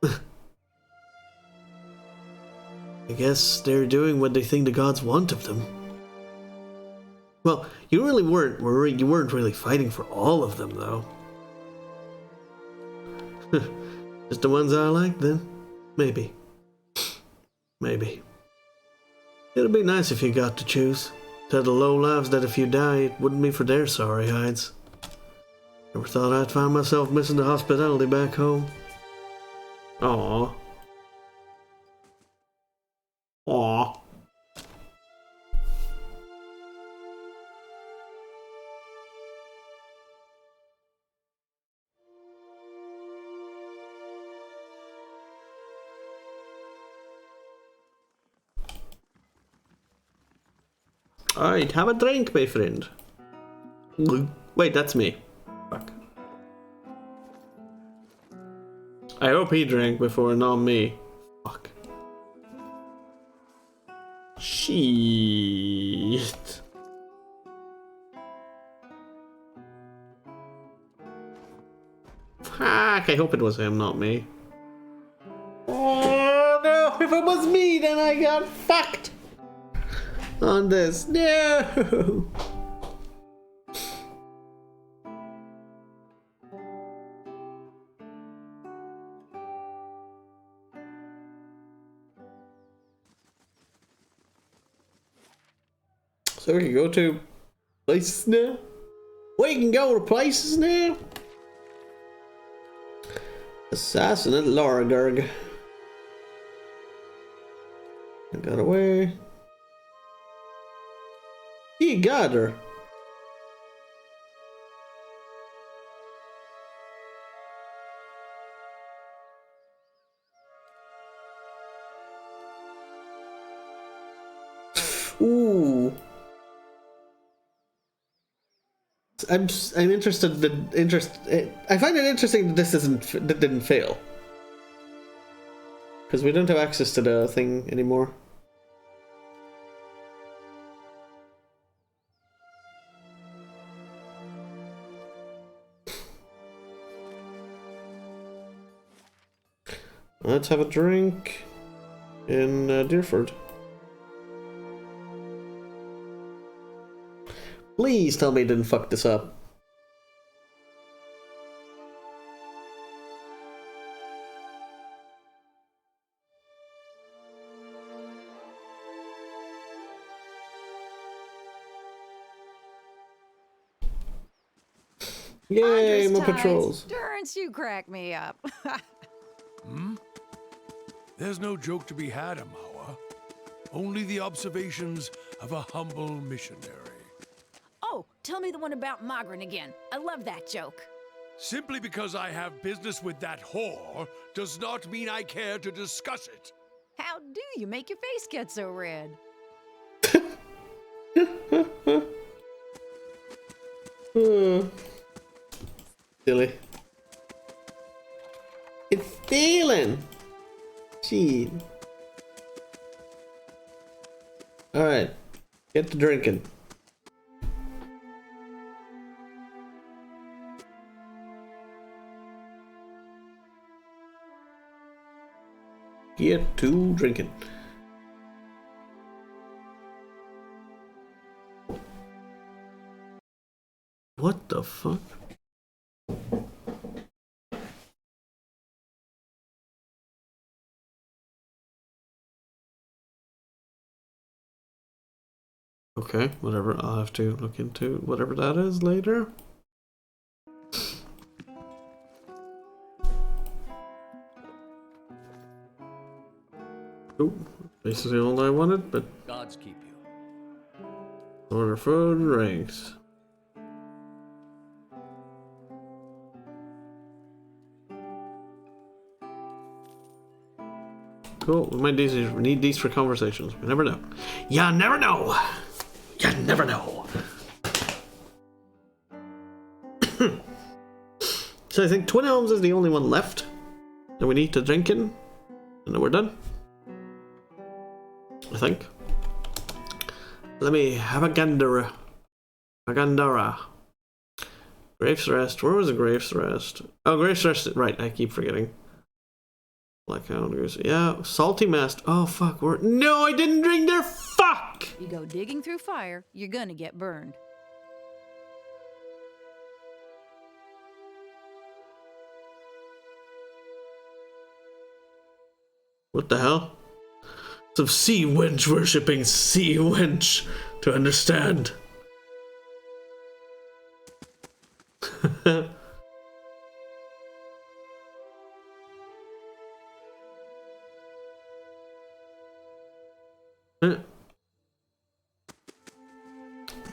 I guess they're doing what they think the gods want of them. Well, you really weren't really fighting for all of them, though. Just the ones I like, then? Maybe. Maybe. It'd be nice if you got to choose. Tell the lowlives that if you die, it wouldn't be for their sorry hides. Never thought I'd find myself missing the hospitality back home. Aww. Aww. Alright, have a drink, my friend. Wait, that's me. Fuck. I hope he drank before, not me. Fuck. Shit. Fuck, I hope it was him, not me. Oh no, if it was me, then I got fucked. On this. No! So we can go to places now? We can go to places now? Assassinate Loragurg. I got away. He got her. Ooh. I'm interested. I find it interesting that that didn't fail, because we don't have access to the thing anymore. Let's have a drink. in Deerford. Please tell me I didn't fuck this up. Yay, more patrols. Durance, you crack me up. There's no joke to be had, Amawa. Only the observations of a humble missionary. Oh, tell me the one about Magrin again. I love that joke. Simply because I have business with that whore does not mean I care to discuss it. How do you make your face get so red? Silly. It's stealing. Gee. Alright. Get to drinking. Get to drinking. What the fuck? Okay, whatever. I'll have to look into whatever that is later. Oh, basically all I wanted, but Gods keep you. order food and drinks. Cool. We might need these for conversations. We never know. You never know. You never know. So I think Twin Elms is the only one left that we need to drink in, and then we're done. I think. Let me have a Gandara. A Gandara. Graves Rest. Where was the Graves Rest? Oh, Graves Rest. Right, I keep forgetting. Blackhound Goose. Yeah, Salty Mast. Oh, fuck. No, I didn't drink there. Fuck! You go digging through fire, you're gonna get burned. What the hell? Some sea wench worshipping sea wench to understand.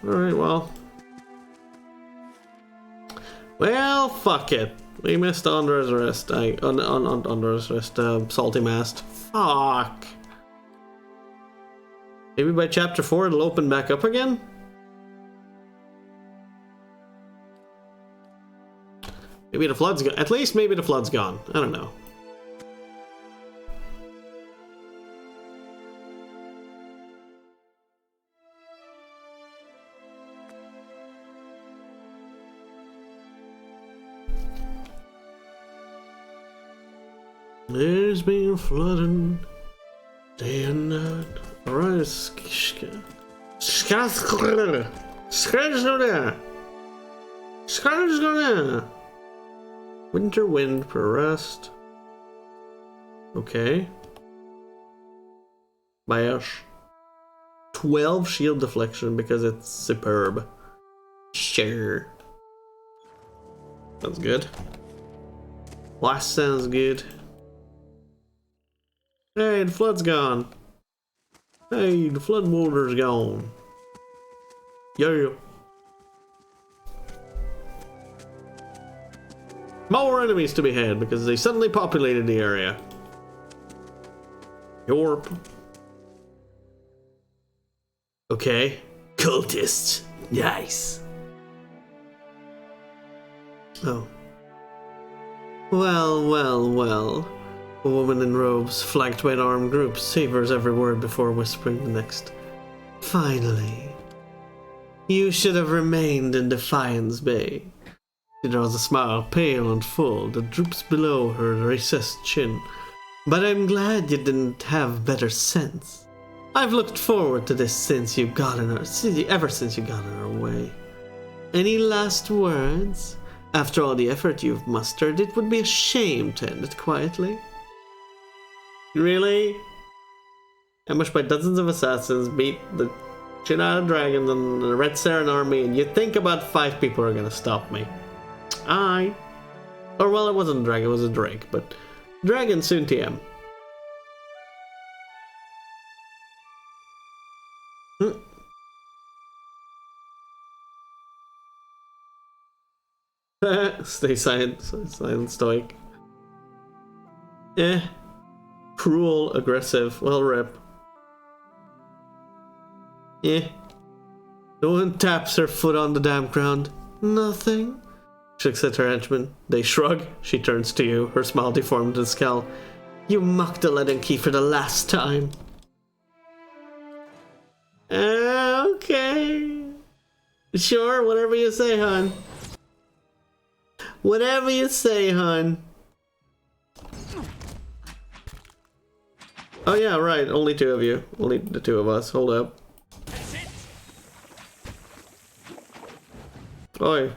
Alright, well, fuck it. We missed Andra's Rest. Andra's Rest, Salty Mast. Fuck. Maybe by chapter 4 it'll open back up again? Maybe the flood's gone. At least maybe the flood's gone. I don't know. There's been flooding day and night. Alright, Winter Wind per rest. Okay. Bash. 12 shield deflection because it's superb. Sure. That's good. Last sounds good. Hey, the flood's gone. Hey, the flood water's gone. Yeah. More enemies to be had because they suddenly populated the area. Yorp. Okay. Cultists. Nice. Oh. Well. A woman in robes, flanked by an armed group, savors every word before whispering the next. Finally. You should have remained in Defiance Bay. She draws a smile, pale and full, that droops below her recessed chin. But I'm glad you didn't have better sense. I've looked forward to this since you got in our ever since you got in our way. Any last words? After all the effort you've mustered, it would be a shame to end it quietly. Really? Ambushed by dozens of assassins, beat the shit out of dragons and the Red Saren army, and you think about 5 people are gonna stop me. Aye. Or well, it wasn't a dragon, it was a drake, but dragon soon TM. Stay silent, stoic. Cruel, aggressive, well rip. No one taps her foot on the damn ground. Nothing. She looks at her henchmen. They shrug. She turns to you, her smile deformed into a scowl. You mocked the Leaden Key for the last time. Okay. Sure, whatever you say, hon. Whatever you say, hon. Oh yeah, right. Only 2 of you. Only the 2 of us. Hold up. Oi.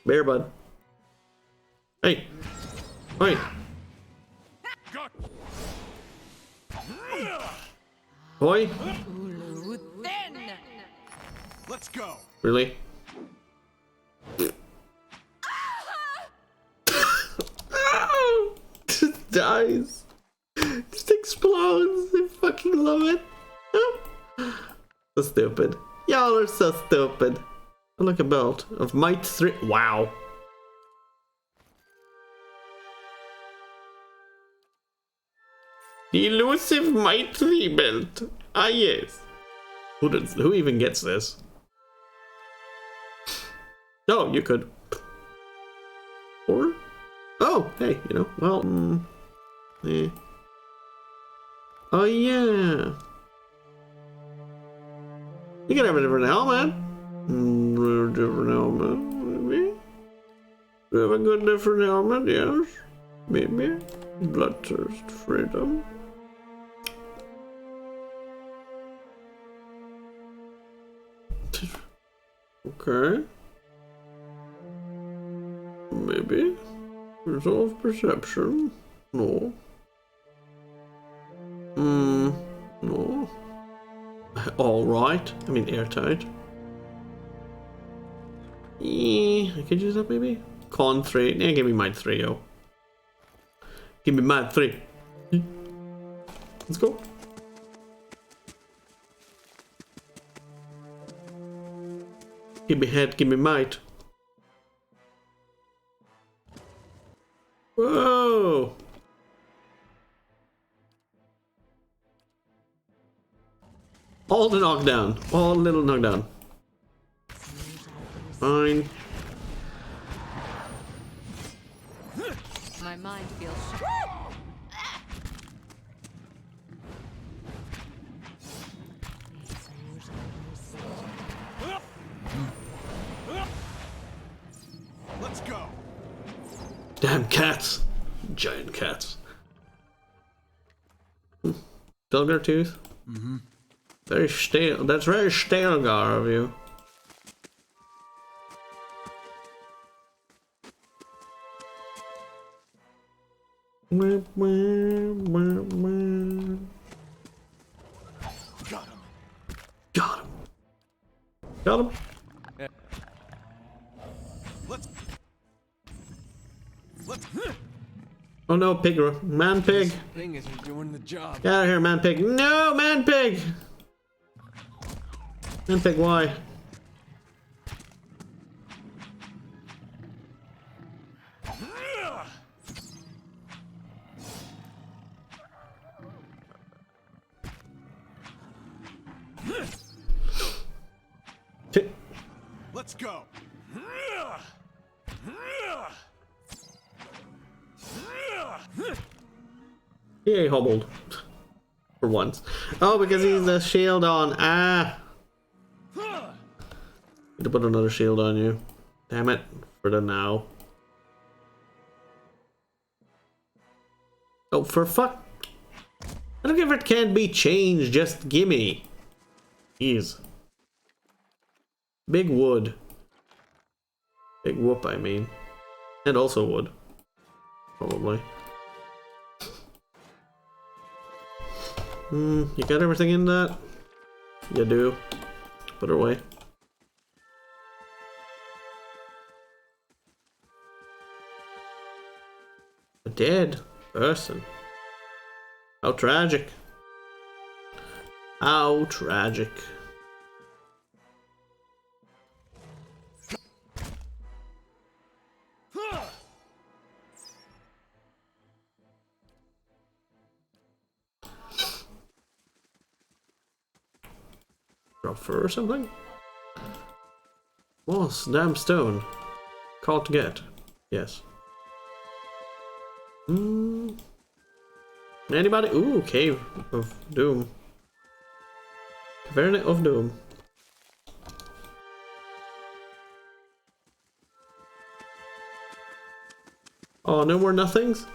Bear bud. Hey. Oi. Oi. Let's go. Really? Just dies. Just explodes. I fucking love it. So stupid. Y'all are so stupid. Oh, look, a belt of Might 3. Wow. The elusive Might 3 belt. Ah, yes. Who even gets this? Oh, you could. Or? Oh, hey, you know, well, Oh, yeah. You can have a different helmet. Different helmet, maybe. You have a good different helmet, yes. Maybe. Bloodthirst, freedom. Okay. Maybe. Resolve perception. No. No. Alright. I mean airtight. I could use that maybe? Con 3. Yeah, give me Might 3, yo. Give me Might 3. Let's go. Give me head, give me might. Whoa! All the knockdown. All little knockdown. Fine. My mind feels Let's go. Damn cats. Giant cats. Stilgar tooth? Mm-hmm. Very stale. That's very Stilgar of you. Got him. Got him. Got him. Let's. Oh no, pig. Man pig. Thing isn't doing the job. Get out of here, man pig. No, man pig. Man pig, why? Let's go. He hobbled. For once. Oh, because he's a shield on. Ah. to put another shield on you. Damn it. For the now. Oh, for fuck. I don't care if it can't be changed, just gimme. Jeez. Big wood. Big whoop, I mean. And also wood. Probably. You got everything in that? You do. Put it away. A dead person. How tragic. How tragic. Drop fur or something? Moss, damn stone. Called to get. Yes. Anybody? Ooh, Cave of Doom. Cavern of Doom. Oh, no more nothings?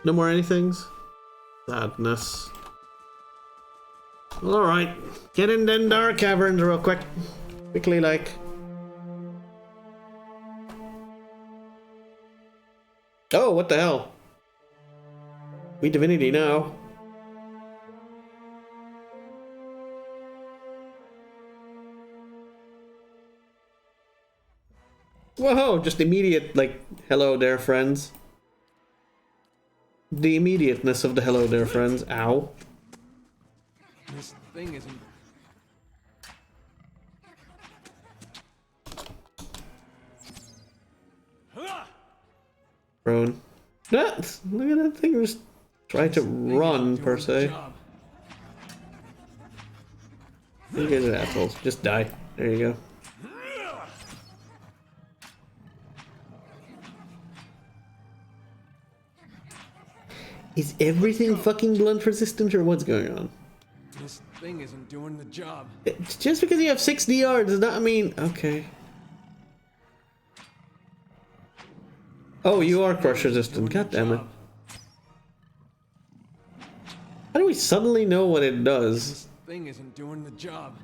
No more anythings? Sadness. Well, alright. Get in them dark caverns real quick. Quickly, like. Oh, what the hell? We divinity now. Whoa, just immediate, like, hello there, friends. The immediateness of the hello there, friends. Ow. This thing isn't... Prone. Look at that thing just trying to run, per se. You guys are assholes. Just die. There you go. Is everything fucking blunt resistant, or what's going on? This thing isn't doing the job. Just because you have 60 yards does not mean... Okay. Oh, you are crush resistant. God damn it. How do we suddenly know what it does? This thing isn't doing the job.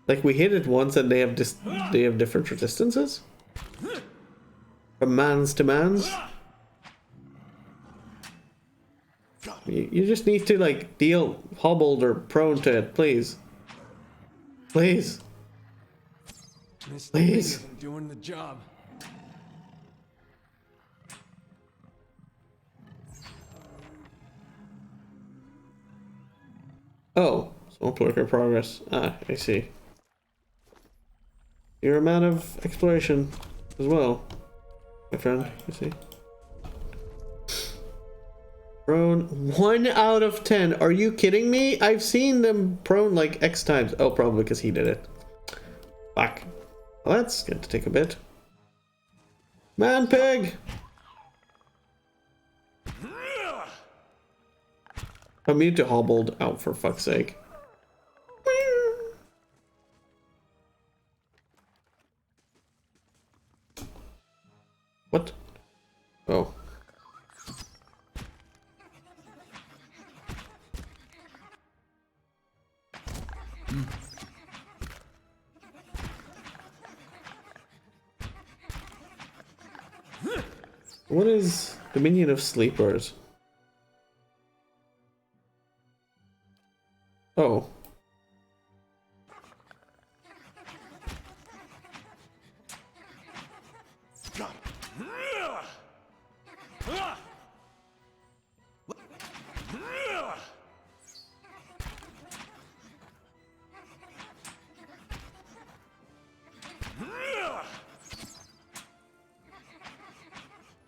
Like we hit it once and they have different resistances? From mans to mans? You just need to like deal hobbled or prone to it, please. Please. This thing isn't doing the job. Oh, swamp lurker progress. Ah, I see. You're a man of exploration as well, my friend. I see. Prone 1 out of 10. Are you kidding me? I've seen them prone like X times. Oh, probably because he did it. Fuck. Well, that's going to take a bit. Man pig! I'm mute to hobbled out for fuck's sake. What? Oh. What is Dominion of Sleepers? Oh.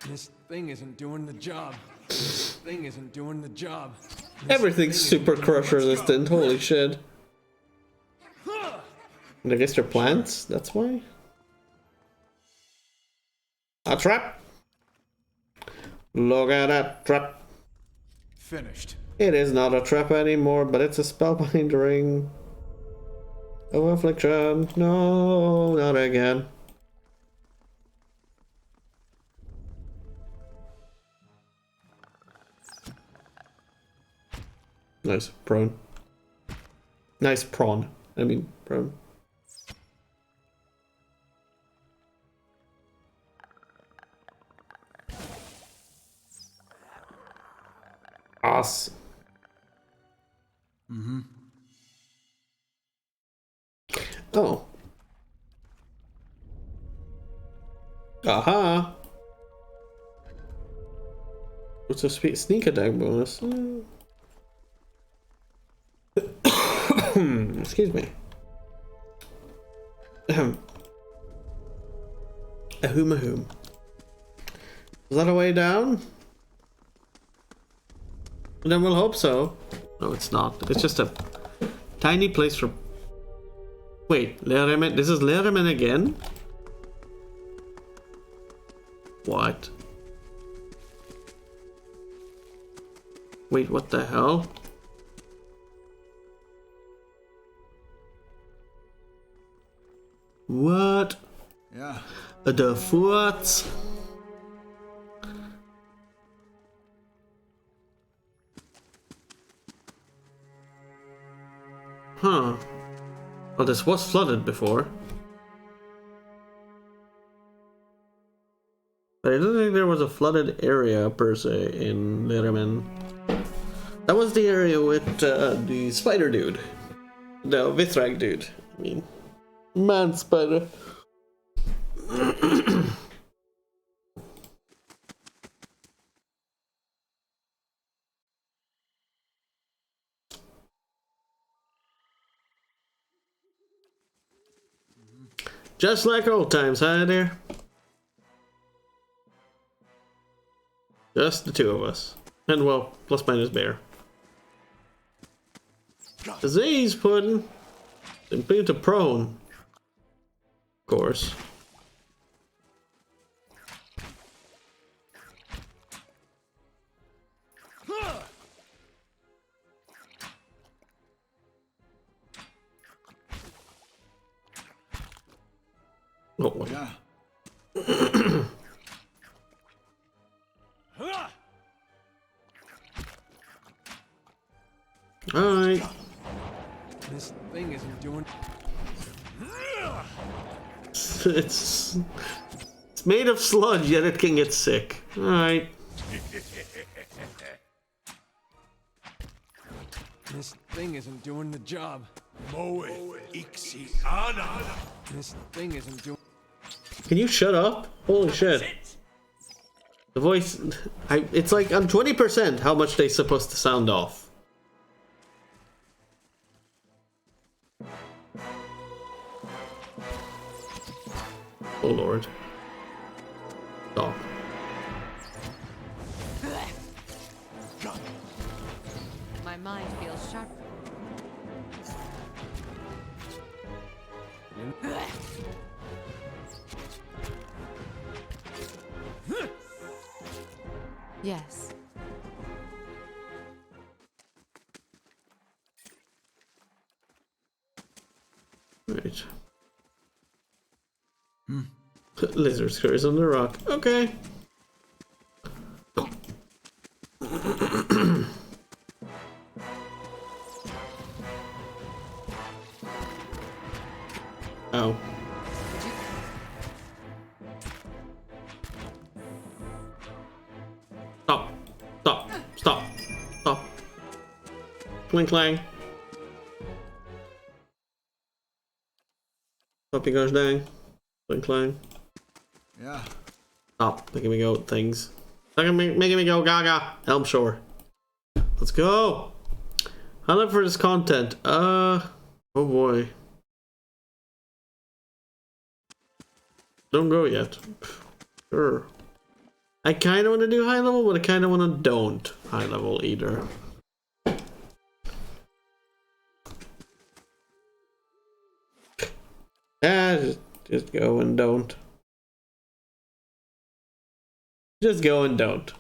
This thing isn't doing the job. This thing isn't doing the job. Everything's super crush resistant, holy shit. And I guess they're plants, that's why? A trap! Look at that trap. Finished. It is not a trap anymore, but it's a spellbind ring of affliction. No, not again. Nice prone. Nice prawn. I mean prone. Awesome. Mm-hmm. Oh. Aha. What's a sneak attack bonus? Excuse me. Ahoom. Is that a way down? Then we'll hope so. No, it's not. It's just a tiny place for... Wait, Leremen? This is Leremen again? What? Wait, what the hell? What? Yeah. The what? Huh. Well, this was flooded before. But I don't think there was a flooded area per se in Leremen. That was the area with the spider dude. The Vithrag dude. I mean, man spider. Just like old times, huh, there? Just the two of us. And, well, plus minus bear. Disease pudding. Simply to prone. Of course. Oh, yeah. Alright. This thing isn't doing... It's made of sludge, yet it can get sick. Alright. This thing isn't doing the job. This thing isn't doing... Can you shut up? Holy shit. The voice... it's like on 20% how much they're supposed to sound off. Oh lord. Stop. My mind feels sharper. Yes. Right. Lizard scurries on the rock. Okay. Oh. Stop. Stop. Stop. Stop. Clang clang. Hope he goes down. Clang clang. Yeah. Stop making me go things. Making me go gaga. Elmshore. Let's go. I live for this content. Oh boy. Don't go yet. Sure. I kind of want to do high level, but I kind of want to don't high level either. Just go and don't. Just go and don't.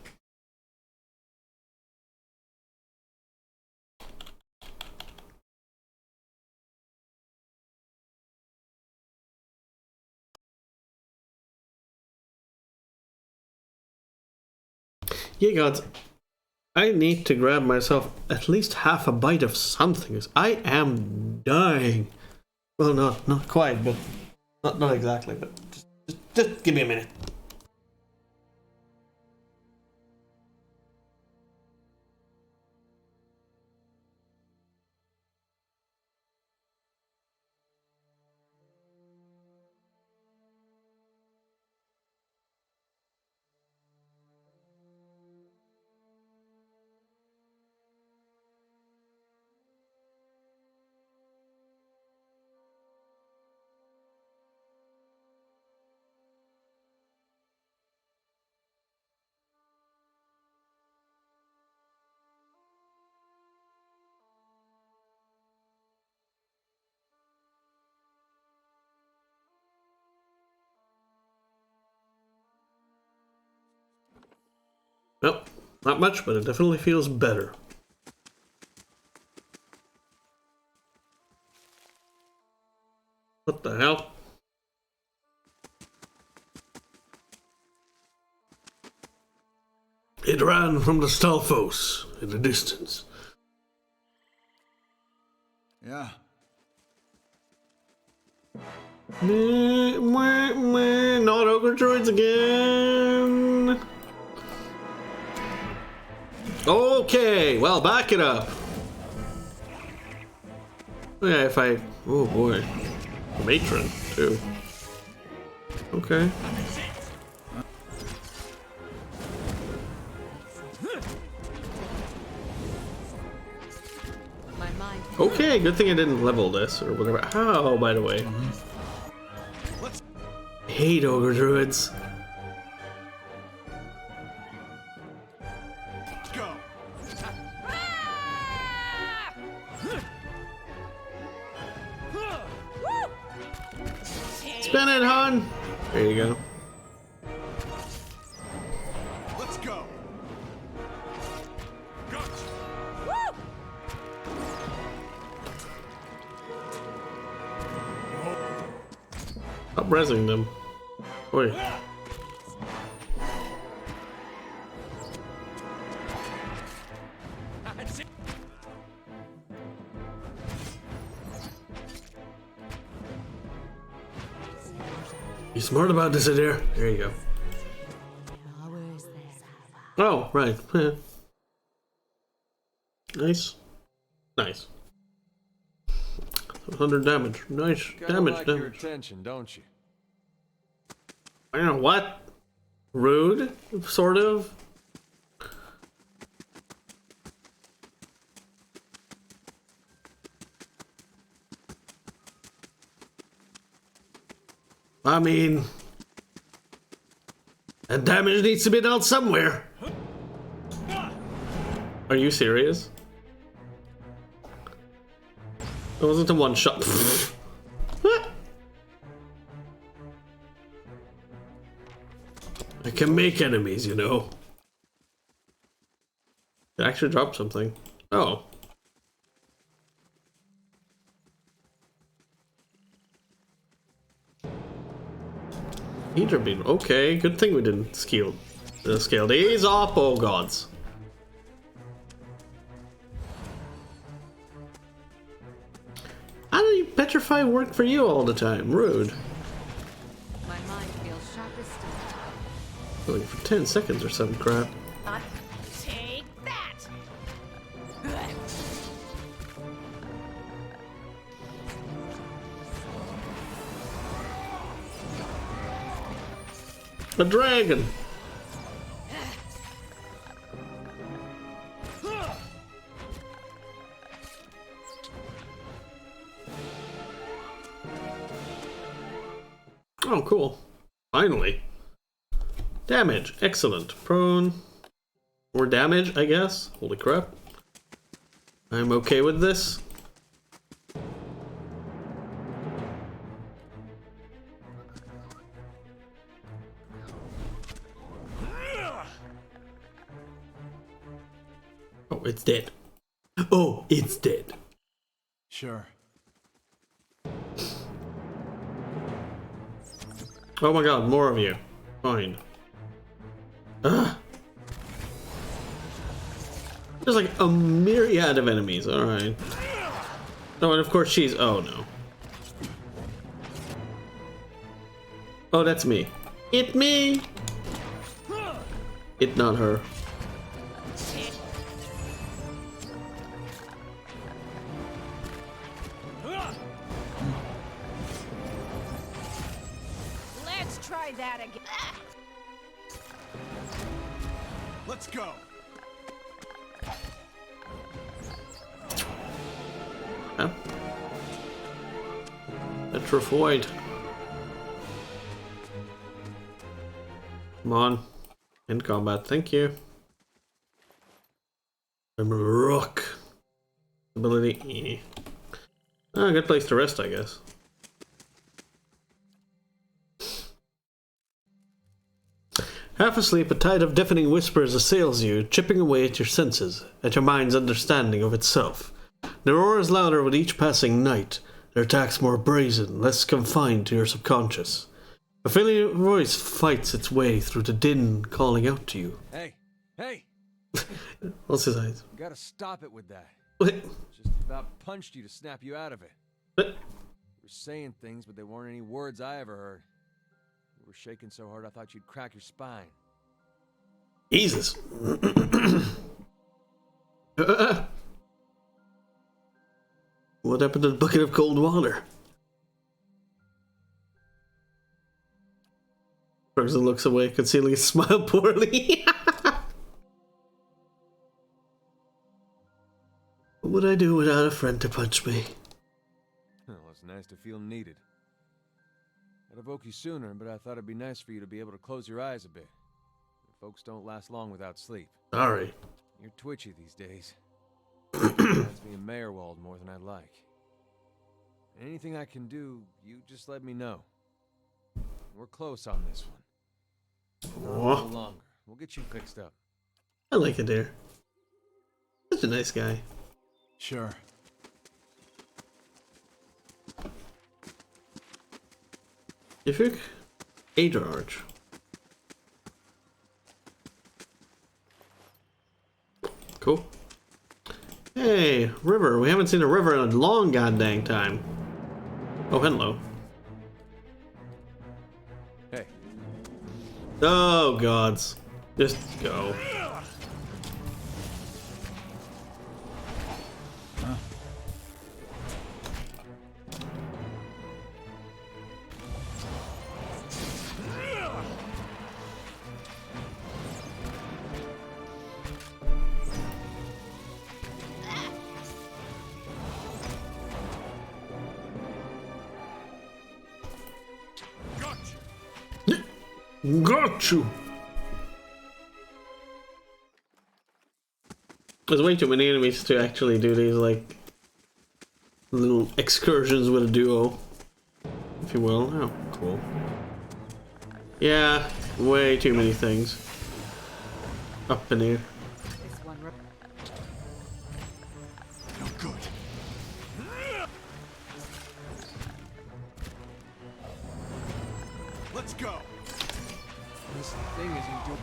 Yeah, gods. I need to grab myself at least half a bite of something, 'cause I am dying. Well, not quite, but not exactly, but just give me a minute. Nope, not much, but it definitely feels better. What the hell? It ran from the Stalfos in the distance. Yeah. Not ogre droids again. Okay, well, back it up. Yeah, if I... Oh boy. Matron, too. Okay. My mind. Okay, good thing I didn't level this or whatever. How, by the way? I hate ogre druids. Spin it, hon! There you go. Let's go. Stop rezzing them. Oi. You smart about this, Adair? There you go. Oh, right. Yeah. Nice. Nice. 100 damage. Nice. Kinda like your Damage. attention, don't you? I don't know what? Rude? Sort of? I mean, that damage needs to be dealt somewhere. Are you serious? It wasn't a one shot. I can make enemies, you know. It actually dropped something. Oh. Heater beam. Okay, good thing we didn't scale these up, oh gods. How do you petrify work for you all the time? Rude. My mind feels sharp as steel. Like for 10 seconds or some crap. Take that! A dragon! Oh, cool. Finally. Damage. Excellent. Prone. More damage, I guess. Holy crap. I'm okay with this. Oh, it's dead. Oh, it's dead. Sure. Oh my god, more of you. Fine. Ugh. There's like a myriad of enemies. Alright. Oh, and of course she's... Oh, no. Oh, that's me. It me! It not her. Let's try that again. Let's go. Yeah. Petrified. Come on. End combat, thank you. I'm a rock. Ability. Ah, good place to rest, I guess. Half asleep, a tide of deafening whispers assails you, chipping away at your senses, at your mind's understanding of itself. Their roar is louder with each passing night, their attacks more brazen, less confined to your subconscious. A familiar voice fights its way through the din, calling out to you. Hey! Hey! What's his eyes? You gotta stop it with that. What? Just about punched you to snap you out of it. What? You were saying things, but they weren't any words I ever heard. You were shaking so hard I thought you'd crack your spine. Jesus. What happened to the bucket of cold water? Ferguson looks away, concealing a smile poorly. What would I do without a friend to punch me? Well, it's nice to feel needed. I'd have woke you sooner, but I thought it'd be nice for you to be able to close your eyes a bit. Folks don't last long without sleep. Sorry. You're twitchy these days. Reminds me of Mayorwald more than I'd like. Anything I can do, you just let me know. We're close on this one. Not a little longer. We'll get you fixed up. I like it there. Such a nice guy. Sure. Ifuk? Adrarch. Cool. Hey, river. We haven't seen a river in a long goddamn time. Oh, hello. Hey. Oh, gods. Just go. Got you. There's way too many enemies to actually do these like little excursions with a duo, if you will. Oh, cool. Yeah, way too many things up in here. No good. Let's go. This thing isn't doing...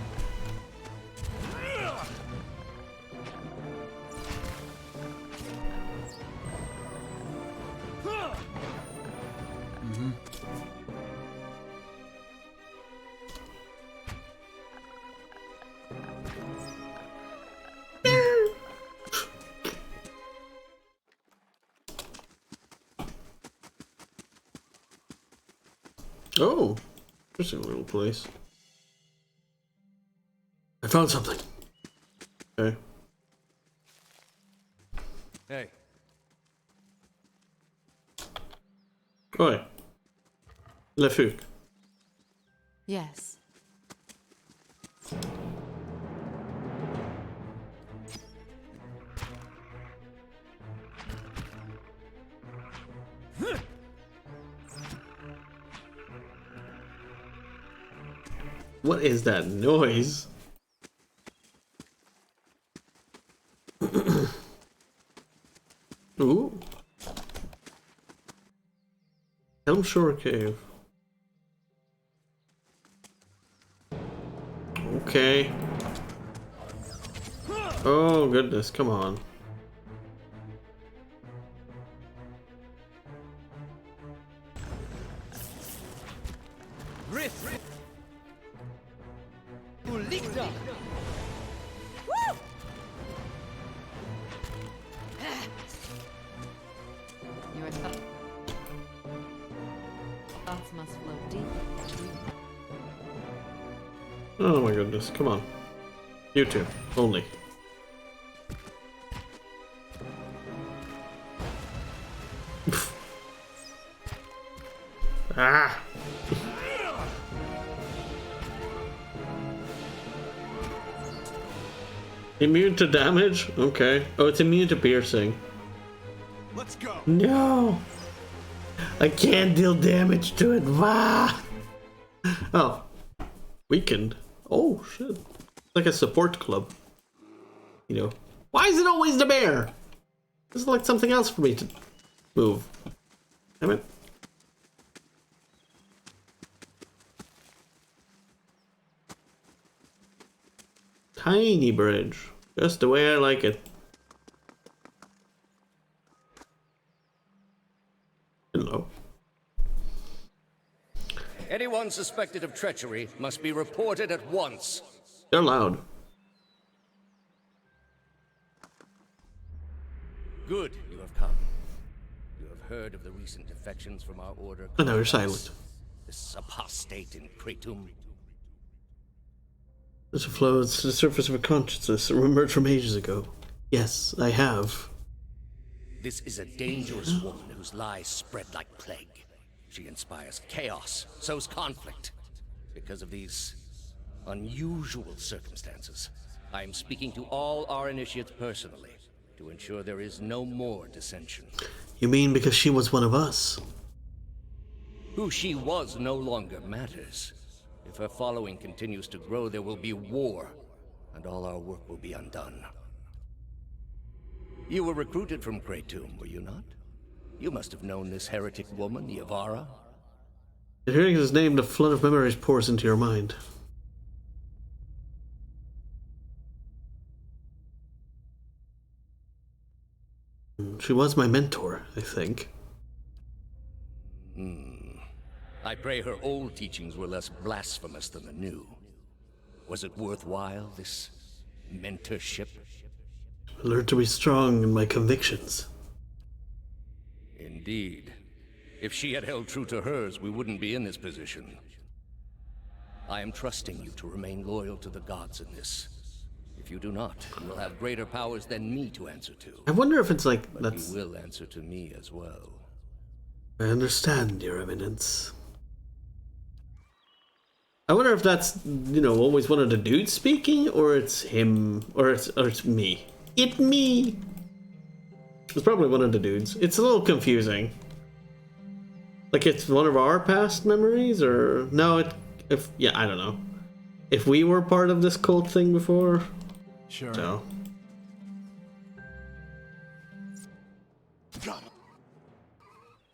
Oh, interesting little place. I found something. Okay. Hey. Oi. Lefuk. Yes. What is that noise? Ooh. Helmshore Cave. Okay. Oh goodness, come on. Rift. Ulikta. Woo! Your thoughts must flow deep. Oh my goodness, come on. You two, only. Ah! Immune to damage? Okay. Oh, it's immune to piercing. Let's go. No! I can't deal damage to it. Wah! Oh. Weakened. Oh, shit. Like a support club. You know. Why is it always the bear? This is like something else for me to move. Damn it. Tiny bridge. Just the way I like it. Hello. Anyone suspected of treachery must be reported at once. They're loud. Good, you have come. You have heard of the recent defections from our order. And now you're silent. This apostate in Kratom. There's a flow to the surface of a consciousness that emerged from ages ago. Yes, I have. This is a dangerous woman whose lies spread like plague. She inspires chaos, sows conflict. Because of these unusual circumstances, I am speaking to all our initiates personally to ensure there is no more dissension. You mean because she was one of us? Who she was no longer matters. If her following continues to grow, there will be war, and all our work will be undone. You were recruited from Kratom, were you not? You must have known this heretic woman, Yavara. Hearing his name, the flood of memories pours into your mind. She was my mentor, I think. I pray her old teachings were less blasphemous than the new. Was it worthwhile, this mentorship? I learned to be strong in my convictions. Indeed. If she had held true to hers, we wouldn't be in this position. I am trusting you to remain loyal to the gods in this. If you do not, you will have greater powers than me to answer to. I wonder if it's like But that's... you will answer to me as well. I understand, Your Eminence. I wonder if that's, you know, always one of the dudes speaking, or it's him, or it's me. It me! It's probably one of the dudes. It's a little confusing. Like it's one of our past memories, or... No, yeah, I don't know. If we were part of this cult thing before... Sure. No. Got him.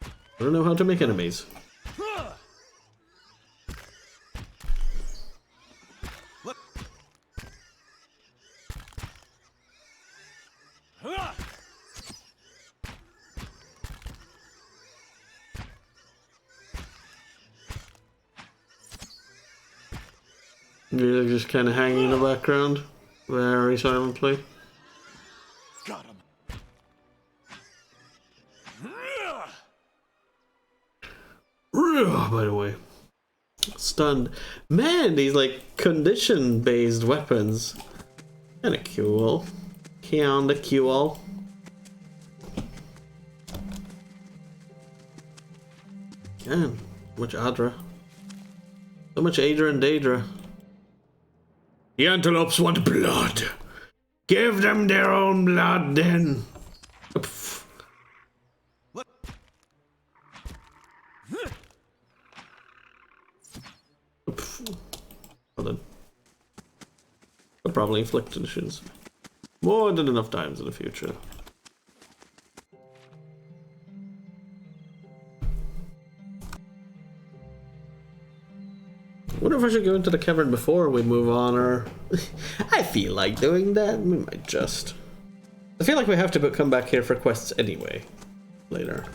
I don't know how to make enemies. You're just kind of hanging in the background, very silently. Got him. By the way, stunned. Man, these like condition-based weapons, kinda cool. Kinda cool. Man, much Adra. So much Adra and Daedra. The antelopes want blood. Give them their own blood, then. Well then. I'll probably inflict conditions more than enough times in the future. I wonder if I should go into the cavern before we move on, or... I feel like doing that. We might just... I feel like we have to come back here for quests anyway. Later.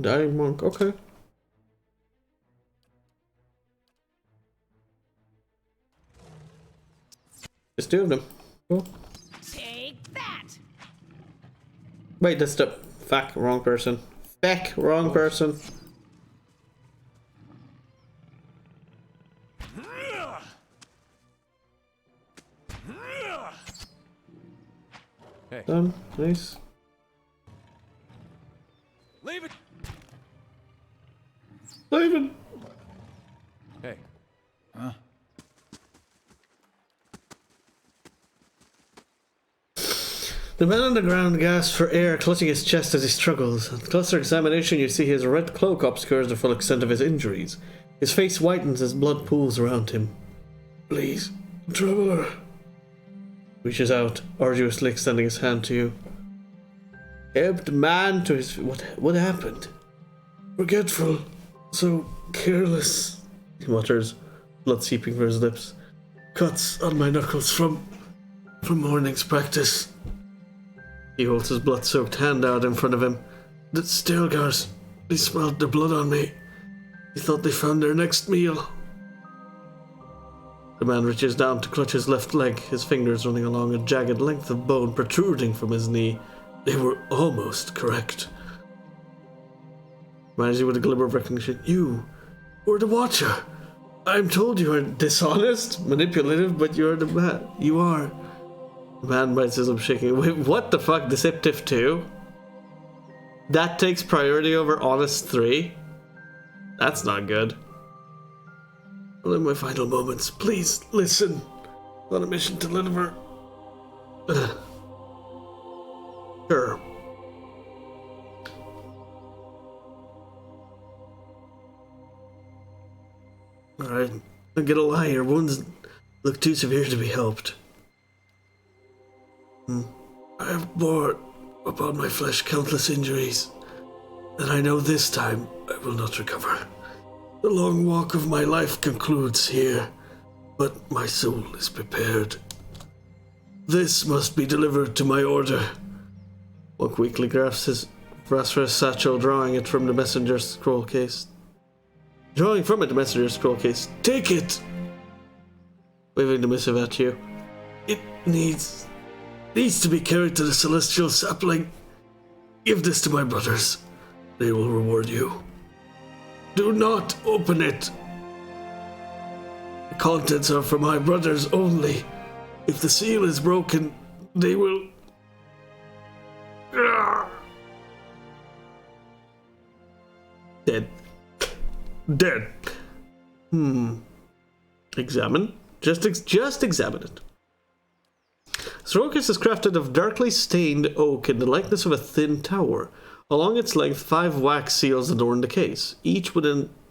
Dying monk, okay. There's two of them. Cool. Take that. Wait, that's the... Fuck, wrong person. Feck, wrong person. Hey. Done. Nice. Leave it. Leave it. Hey. Huh? The man on the ground gasps for air, clutching his chest as he struggles. On closer examination, you see his red cloak obscures the full extent of his injuries. His face whitens as blood pools around him. Please, traveler. Reaches out, arduously extending his hand to you. Ebbed man to his... What happened? Forgetful. So careless. He mutters, blood seeping from his lips. Cuts on my knuckles from morning's practice. He holds his blood-soaked hand out in front of him. The Stilgars, they smelled the blood on me. They thought they found their next meal. The man reaches down to clutch his left leg, his fingers running along a jagged length of bone protruding from his knee. They were almost correct. Reminds you with a glimmer of recognition. You were the Watcher. I'm told you are dishonest, manipulative, but you're the man. You are. The man bites his lip, shaking. Wait, what the fuck? Deceptive 2? That takes priority over Honest 3? That's not good. Well, in my final moments, please listen. On a mission to Liniver. Sure. Alright, don't get a lie, your wounds look too severe to be helped. I have bore upon my flesh countless injuries, and I know this time I will not recover. The long walk of my life concludes here, but my soul is prepared. This must be delivered to my order. Monk weakly grasps for his satchel, drawing it from the messenger's scroll case. Drawing from it the messenger's scroll case. Take it! Waving the missive at you. It needs to be carried to the celestial sapling. Give this to my brothers. They will reward you. Do not open it. The contents are for my brothers only. If the seal is broken, they will... Dead. Dead. Examine. Just examine it. Sorokis is crafted of darkly stained oak in the likeness of a thin tower. Along its length, 5 wax seals adorn the case, each with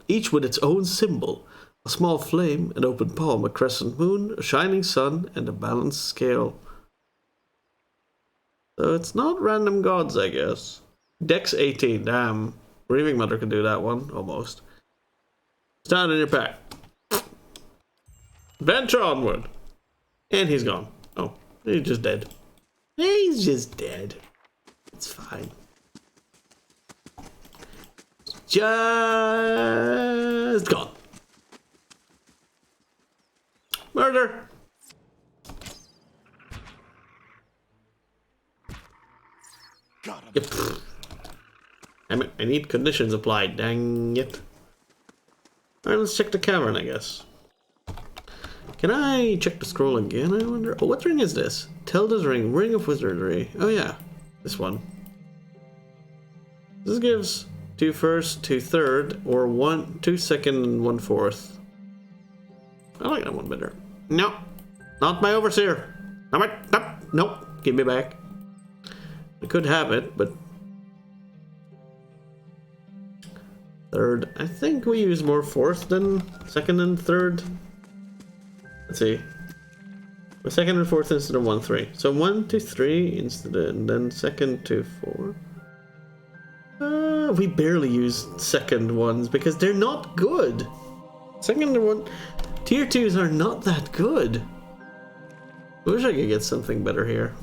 its own symbol. A small flame, an open palm, a crescent moon, a shining sun, and a balanced scale. So it's not random gods, I guess. Dex 18, damn. Grieving Mother can do that one, almost. Stand in your pack. Venture onward. And he's gone. Oh, he's just dead. He's just dead. It's fine. Just gone. Murder. Got him. Yep. I need conditions applied, dang it. Alright, let's check the cavern, I guess. Can I check the scroll again, I wonder? Oh, what ring is this? Telda's ring, Ring of Wizardry. Oh yeah, this one. This gives 2 first, 2 third, or 2 second and 1 fourth. I like that one better. No, not my overseer. Nope, give me back. I could have it, but third. I think we use more fourth than second and third. Let's see. The second and fourth instead of 1, 3. So 1 to 3 instead of, and then second to 4. We barely use second ones because they're not good. Second one, tier 2s are not that good. I wish I could get something better here.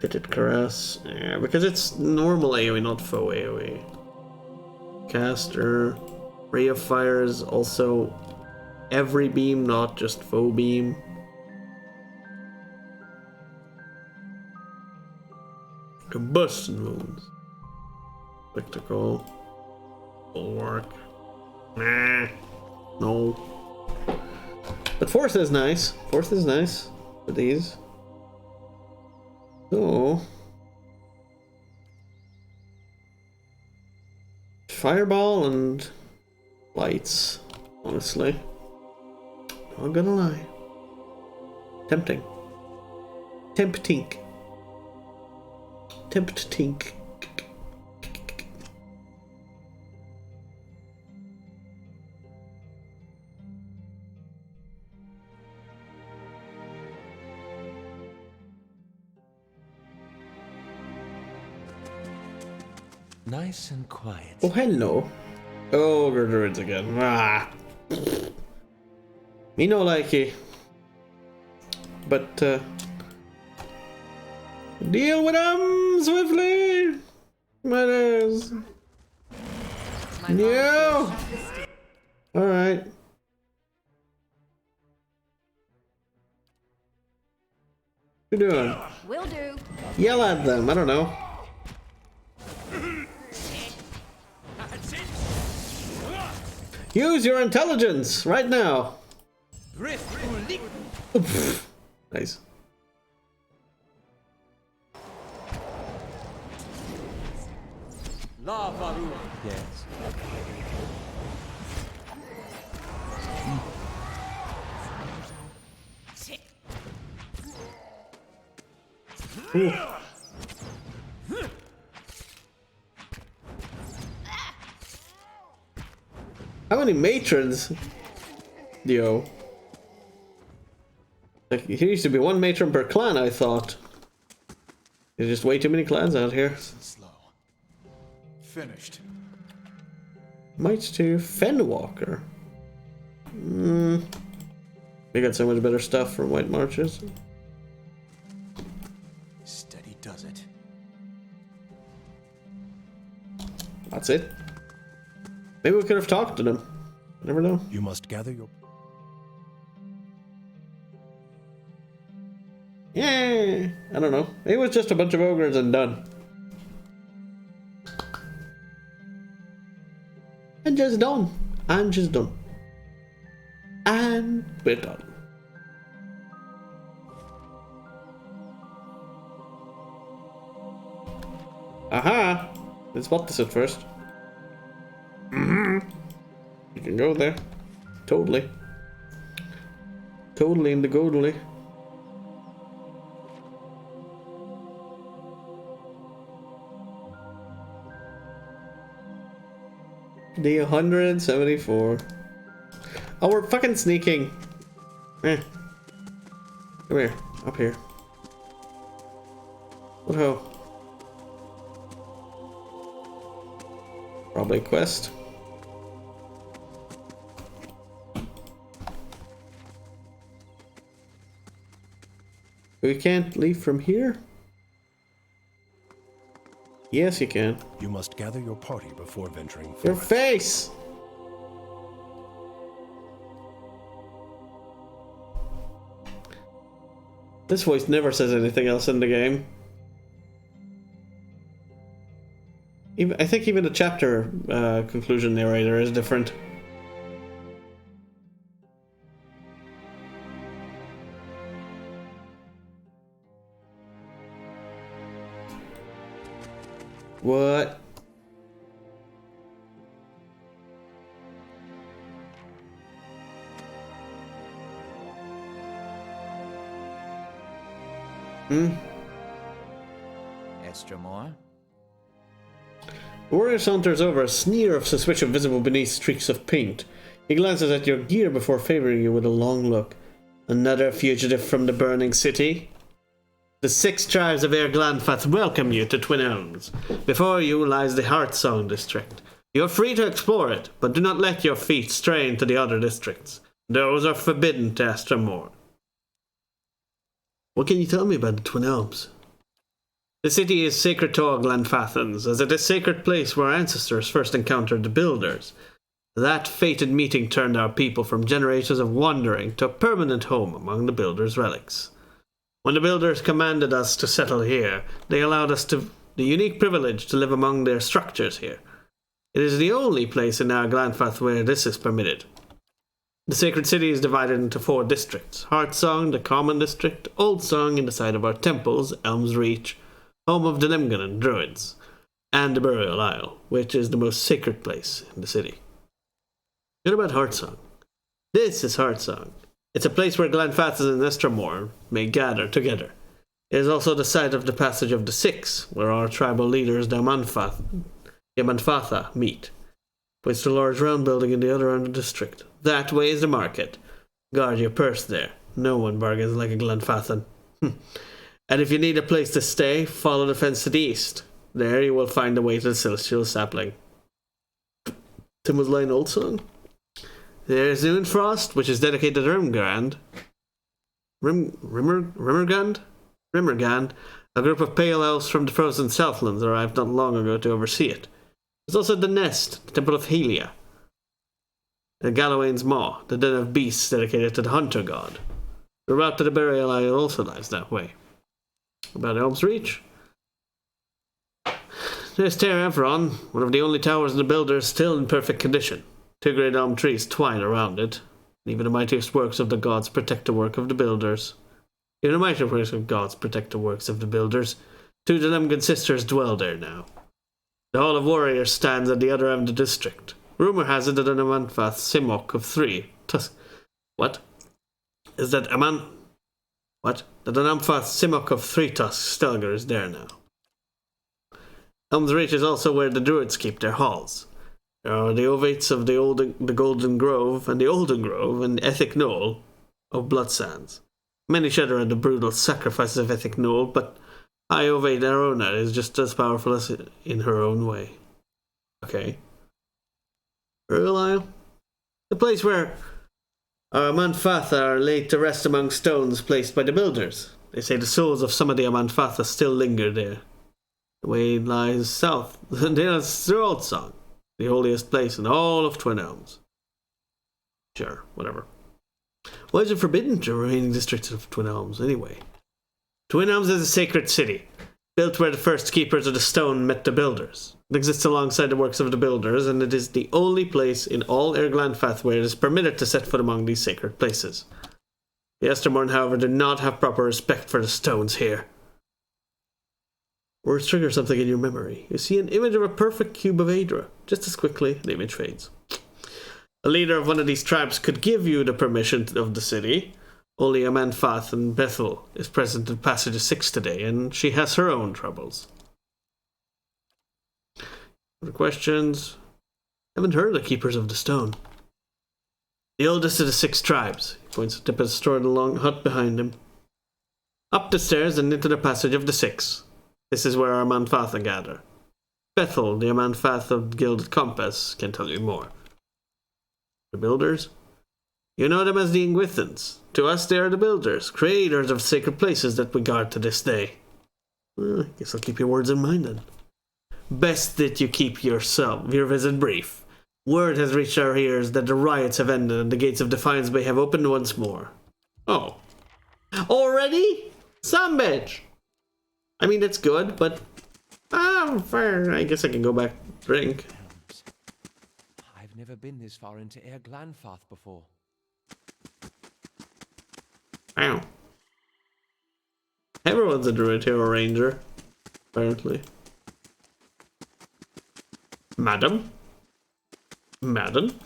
Fitted Caress, yeah, because it's normal AoE, not faux AoE. Caster, Ray of Fire is also every beam, not just faux beam. Combustion wounds. Spectacle. Bulwark. Nah. No. But fourth is nice. Fourth is nice for these. So Fireball and lights, honestly. Not gonna lie. Tempting. Tempting. Tempting. Nice and quiet. Oh, hello. Oh, druids again. Ah. Me no likey. But, deal with them swiftly. Matters. No. Alright. What you doing? Will do. Yell at them. I don't know. Use your intelligence right now. Nice. Yes. Ooh. How many matrons? Yo. Like, here used to be one matron per clan, I thought. There's just way too many clans out here. Slow. Finished. Might to Fenwalker. They got so much better stuff from White Marches. Steady does it. That's it. Maybe we could have talked to them. Never know. You must gather your... Yeah, I don't know. It was just a bunch of ogres and done. And just done. I'm just done. And we're done. Aha! Let's spot this at first. You can go there. Totally. Totally in the godly. Day 174. Oh, we're fucking sneaking. Come here. Up here. What ho? Probably a quest. We can't leave from here? Yes, you can. You must gather your party before venturing forth. Your face! This voice never says anything else in the game. I think even the chapter conclusion narrator is different. What? Extra more? The warrior saunters over, a sneer of suspicion visible beneath streaks of paint. He glances at your gear before favoring you with a long look. Another fugitive from the burning city? The 6 tribes of Air Glanfath welcome you to Twin Elms. Before you lies the Heartsong district. You are free to explore it, but do not let your feet stray into the other districts. Those are forbidden to Astramor. What can you tell me about the Twin Elms? The city is sacred to all Glanfathans, as it is a sacred place where our ancestors first encountered the Builders. That fated meeting turned our people from generations of wandering to a permanent home among the Builders' relics. When the Builders commanded us to settle here, they allowed us the unique privilege to live among their structures here. It is the only place in our Glanfath where this is permitted. The sacred city is divided into 4 districts: Heartsong, the Common District, Old Song in the site of our temples, Elm's Reach, home of the Lemganon Druids, and the Burial Isle, which is the most sacred place in the city. What about Heartsong? This is Heartsong. It's a place where Glanfathans and Estramor may gather together. It is also the site of the Passage of the Six, where our tribal leaders, the Amanfatha, meet. It's the large round building in the other end of the district. That way is the market. Guard your purse there. No one bargains like a Glanfathan. And if you need a place to stay, follow the fence to the east. There you will find the way to the Celestial Sapling. Tim was lying Old Song? There's Unfrost, which is dedicated to Rimgand. Rimmergand, a group of pale elves from the frozen Southlands arrived not long ago to oversee it. There's also the Nest, the Temple of Helia. The Gallowayne's Maw, the den of beasts dedicated to the Hunter God. The route to the Burial Isle also lies that way. About Elm's Reach? There's Ter Evron, one of the only towers in the Builders still in perfect condition. 2 great elm trees twine around it. Even the mightiest works of the gods protect the work of the Builders. 2 of the Lemgan sisters dwell there now. The Hall of Warriors stands at the other end of the district. Rumor has it that an Amanfath Simok of 3 That an Amanfath Simok of 3 tusks Stelgar is there now. Elm's Reach is also where the Druids keep their halls. There are the Ovates of the Golden Grove and the Olden Grove and Ethic Knoll of Bloodsands. Many shudder at the brutal sacrifices of Ethic Knoll, but High Ovate Arona is just as powerful as in her own way. Okay. Burial Isle? The place where our Amanfatha are laid to rest among stones placed by the Builders. They say the souls of some of the Amanfatha still linger there. The way lies south. There's the Old Song, the holiest place in all of Twin Elms. Sure, whatever. Why is it forbidden to remaining districts of Twin Elms, anyway? Twin Elms is a sacred city, built where the first keepers of the stone met the Builders. It exists alongside the works of the Builders, and it is the only place in all Air Glanfath where it is permitted to set foot among these sacred places. The Estermorn, however, do not have proper respect for the stones here. Words trigger something in your memory. You see an image of a perfect cube of Aedra. Just as quickly, the image fades. A leader of one of these tribes could give you the permission of the city. Only Amanfath and Bethel is present in Passage 6 today, and she has her own troubles. Other questions? Haven't heard of the Keepers of the Stone. The oldest of the 6 tribes. He points to Tippet's store in the long hut behind him. Up the stairs and into the Passage of the 6. This is where our Amanfatha gather. Bethel, the Amanfath of Gilded Compass, can tell you more. The Builders? You know them as the Ingwithans. To us they are the Builders, creators of sacred places that we guard to this day. Well, I guess I'll keep your words in mind then. Best that you keep your visit brief. Word has reached our ears that the riots have ended and the gates of Defiance Bay have opened once more. Oh. Already? Some bitch! I mean, that's good, but... fair. I guess I can go back and drink. I've never been this far into Air Glanfath before. Wow. Everyone's a druid here, or ranger. Apparently. Madam? Madam?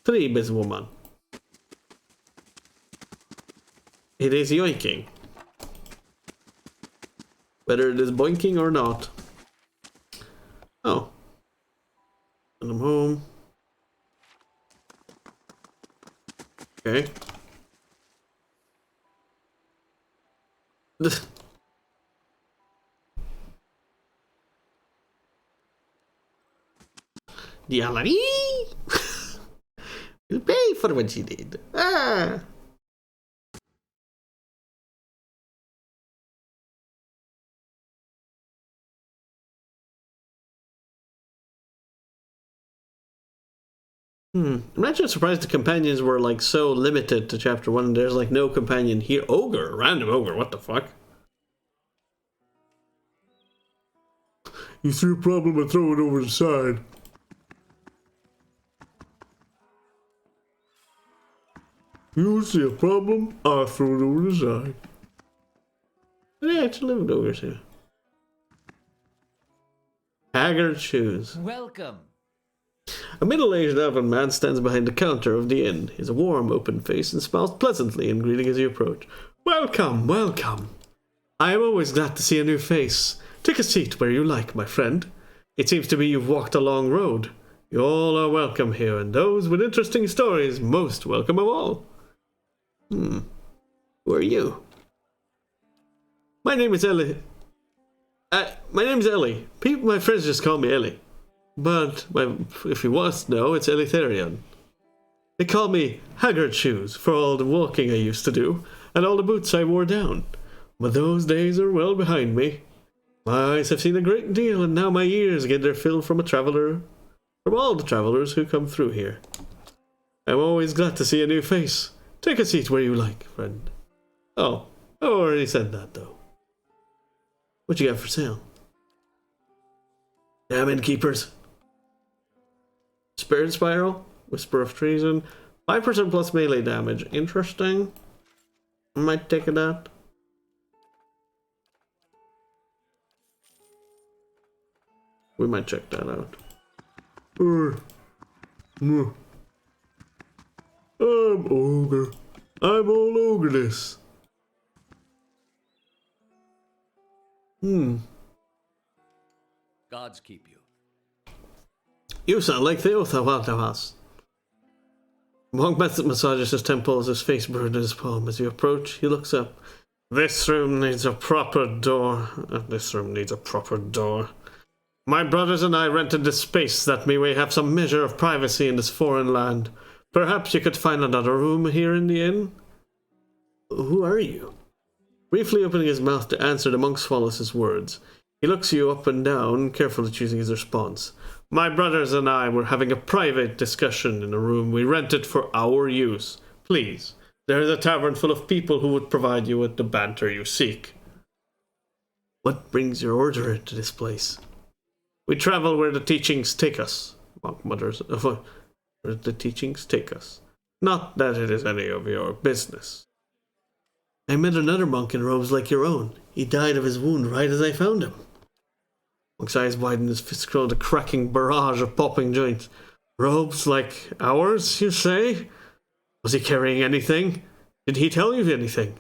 Three businesswoman. It is yoinking. Whether it is boinking or not. Oh. And I'm home. The Alani will pay for what she did. Ah. I'm actually surprised the companions were like so limited to chapter 1. There's like no companion here. Ogre, random ogre, what the fuck? You see a problem, I throw it over the side. You see a problem, I throw it over the side. They actually live with ogres here. Haggard shoes. Welcome. A middle-aged elven man stands behind the counter of the inn. He has a warm, open face and smiles pleasantly in greeting as you approach. Welcome, welcome. I am always glad to see a new face. Take a seat where you like, my friend. It seems to me you've walked a long road. You all are welcome here, and those with interesting stories most welcome of all. Who are you? My name is Ellie. My name's Ellie. My friends just call me Ellie. But if you want to know, it's Eleutherion. They call me Haggard Shoes for all the walking I used to do, and all the boots I wore down. But those days are well behind me. My eyes have seen a great deal, and now my ears get their fill from all the travelers who come through here. I'm always glad to see a new face. Take a seat where you like, friend. Oh, I already said that, though. What you got for sale? Damn innkeepers. Spirit Spiral, Whisper of Treason, 5% plus melee damage. Interesting. I might take it out. We might check that out. I'm ogre. I'm all over this. Gods keep you. You sound like Theothawatavas. Monk massages his temples, his face burned in his palm. As you approach, he looks up. This room needs a proper door. My brothers and I rented this space that we may have some measure of privacy in this foreign land. Perhaps you could find another room here in the inn? Who are you? Briefly opening his mouth to answer, the monk swallows his words. He looks you up and down, carefully choosing his response. My brothers and I were having a private discussion in a room we rented for our use. Please, there is a tavern full of people who would provide you with the banter you seek. What brings your order to this place? We travel where the teachings take us. Monk mutters. Where the teachings take us. Not that it is any of your business. I met another monk in robes like your own. He died of his wound right as I found him. Monk's eyes widened, his fist curled, a cracking barrage of popping joints. Robes like ours, you say? Was he carrying anything? Did he tell you anything?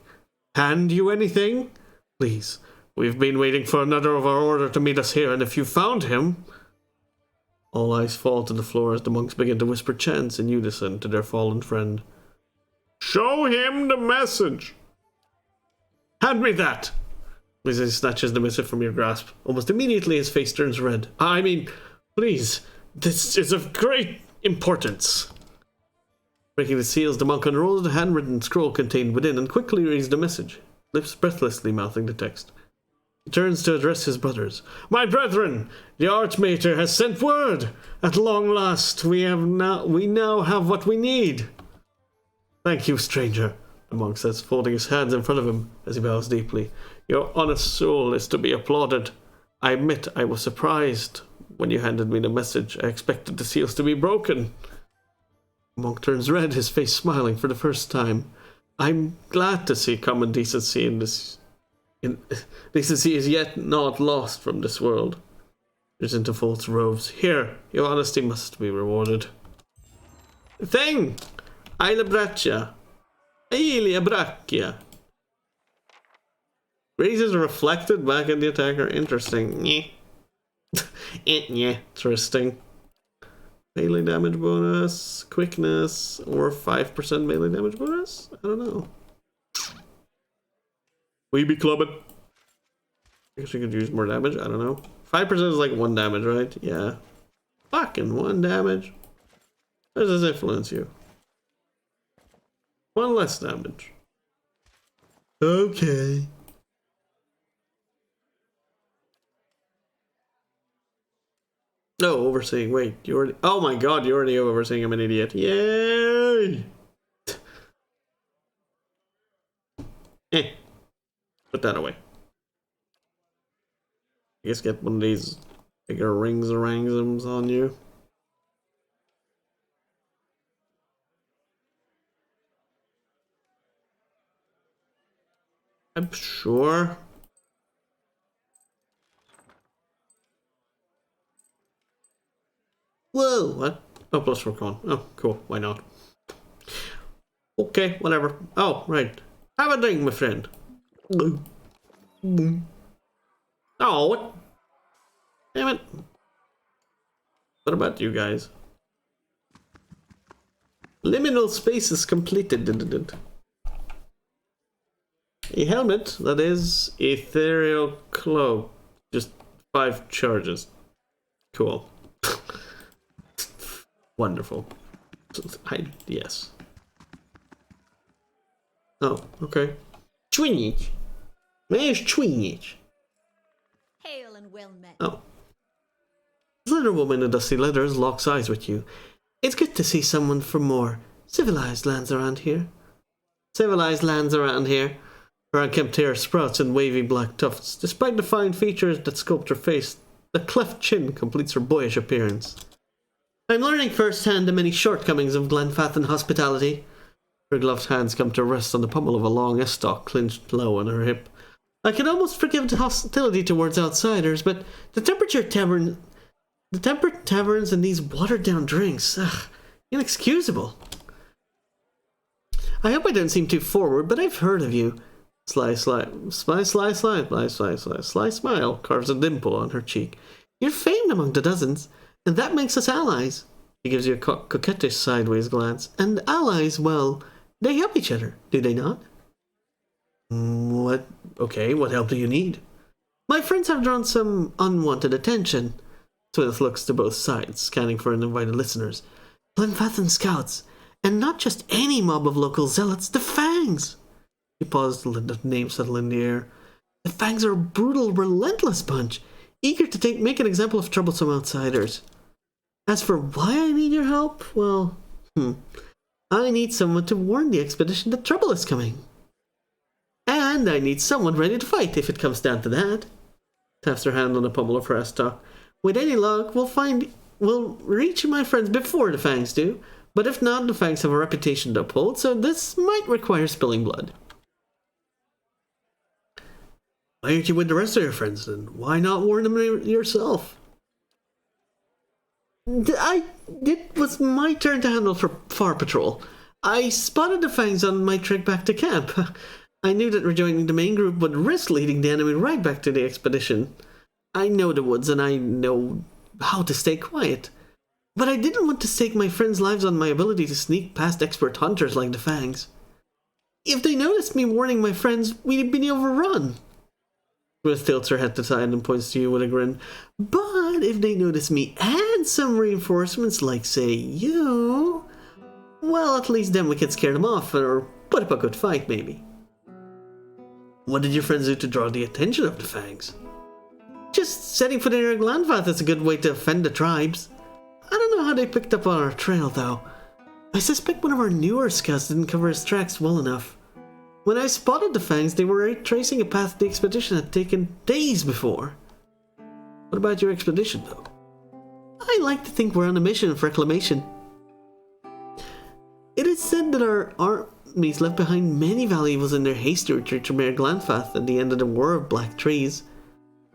Hand you anything? Please, we've been waiting for another of our order to meet us here, and if you found him... All eyes fall to the floor as the monks begin to whisper chants in unison to their fallen friend. Show him the message! Hand me that! As he snatches the missive from your grasp. Almost immediately his face turns red. I mean, please, this is of great importance. Breaking the seals, the monk unrolls the handwritten scroll contained within and quickly reads the message, lips breathlessly mouthing the text. He turns to address his brothers. My brethren, the Archmater has sent word. At long last, we now have what we need. Thank you, stranger, the monk says, folding his hands in front of him as he bows deeply. Your honest soul is to be applauded. I admit I was surprised when you handed me the message. I expected the seals to be broken. The monk turns red, his face smiling for the first time. I'm glad to see common decency decency is yet not lost from this world. There's into false robes. Here, your honesty must be rewarded. Thing! Aila Braccia. Ailia Braccia. Raises are reflected back at the attacker. Interesting. Interesting. Melee damage bonus, quickness, or 5% melee damage bonus? I don't know. We be clubbing. I guess we could use more damage. I don't know. 5% is like 1 damage, right? Yeah. Fucking 1 damage. How does this influence you? 1 less damage. Okay. No, overseeing. Wait, you already. Oh my god, you already have overseeing. I'm an idiot. Yay! Put that away. I guess get one of these bigger rings orangums on you. I'm sure. Whoa, what? Oh, plus 4 con. Oh, cool. Why not? Okay, whatever. Oh, right. Have a drink, my friend. Oh, what? Damn it. What about you guys? Liminal space is completed. A helmet, that is ethereal cloak. Just 5 charges. Cool. Wonderful. Yes. Oh, okay. Twinich. Where's Twinich? Hail and well met. Oh. The slender woman in dusty leathers locks eyes with you. It's good to see someone from more civilized lands around here. Civilized lands around here. Her unkempt hair sprouts in wavy black tufts. Despite the fine features that sculpt her face, the cleft chin completes her boyish appearance. I'm learning firsthand the many shortcomings of Glenfathan hospitality. Her gloved hands come to rest on the pommel of a long estoc clinched low on her hip. I can almost forgive the hostility towards outsiders, but the temperate taverns and these watered-down drinks, inexcusable. I hope I don't seem too forward, but I've heard of you. Sly smile carves a dimple on her cheek. You're famed among the dozens, and that makes us allies. She gives you a coquettish sideways glance. And allies, well, they help each other, do they not? What? Okay, what help do you need? My friends have drawn some unwanted attention. Twith looks to both sides, scanning for uninvited listeners. Glenfathan scouts, and not just any mob of local zealots, the Fangs. He paused to let the name settle in the air. The Fangs are a brutal, relentless bunch, eager to make an example of troublesome outsiders. As for why I need your help, well, I need someone to warn the expedition that trouble is coming. And I need someone ready to fight if it comes down to that. Taps her hand on the pommel of her estoc. With any luck, we'll reach my friends before the Fangs do, but if not, the Fangs have a reputation to uphold, so this might require spilling blood. Why aren't you with the rest of your friends then? Why not warn them yourself? It was my turn to handle for Far Patrol. I spotted the Fangs on my trek back to camp. I knew that rejoining the main group would risk leading the enemy right back to the expedition. I know the woods and I know how to stay quiet. But I didn't want to stake my friends' lives on my ability to sneak past expert hunters like the Fangs. If they noticed me warning my friends, we'd be overrun. Ruth tilts her head to the side and points to you with a grin. But if they notice me and some reinforcements, like, say, you, well, at least then we could scare them off or put up a good fight, maybe. What did your friends do to draw the attention of the Fangs? Just setting foot in your Glenfathan is a good way to offend the tribes. I don't know how they picked up on our trail, though. I suspect one of our newer scouts didn't cover his tracks well enough. When I spotted the Fangs, they were tracing a path the expedition had taken days before. What about your expedition, though? I like to think we're on a mission of reclamation. It is said that our armies left behind many valuables in their haste to return to Mayor Glenfathan at the end of the War of Black Trees.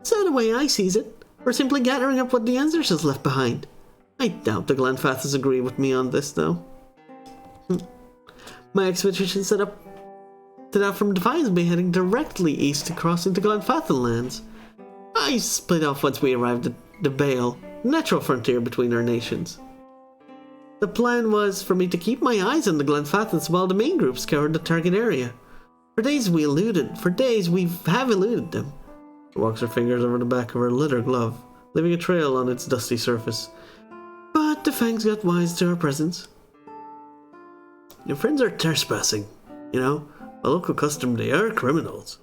So the way I sees it, we're simply gathering up what the ancestors left behind. I doubt the Glenfathans agree with me on this, though. My expedition set out from Defiance Bay, heading directly east to cross into Glenfathan lands. I split off once we arrived at the Bale, natural frontier between our nations. The plan was for me to keep my eyes on the Glenfathans while the main group scoured the target area. For days we have eluded them. She walks her fingers over the back of her leather glove, leaving a trail on its dusty surface. But the fangs got wise to our presence. Your friends are trespassing, you know. By local custom, they are criminals.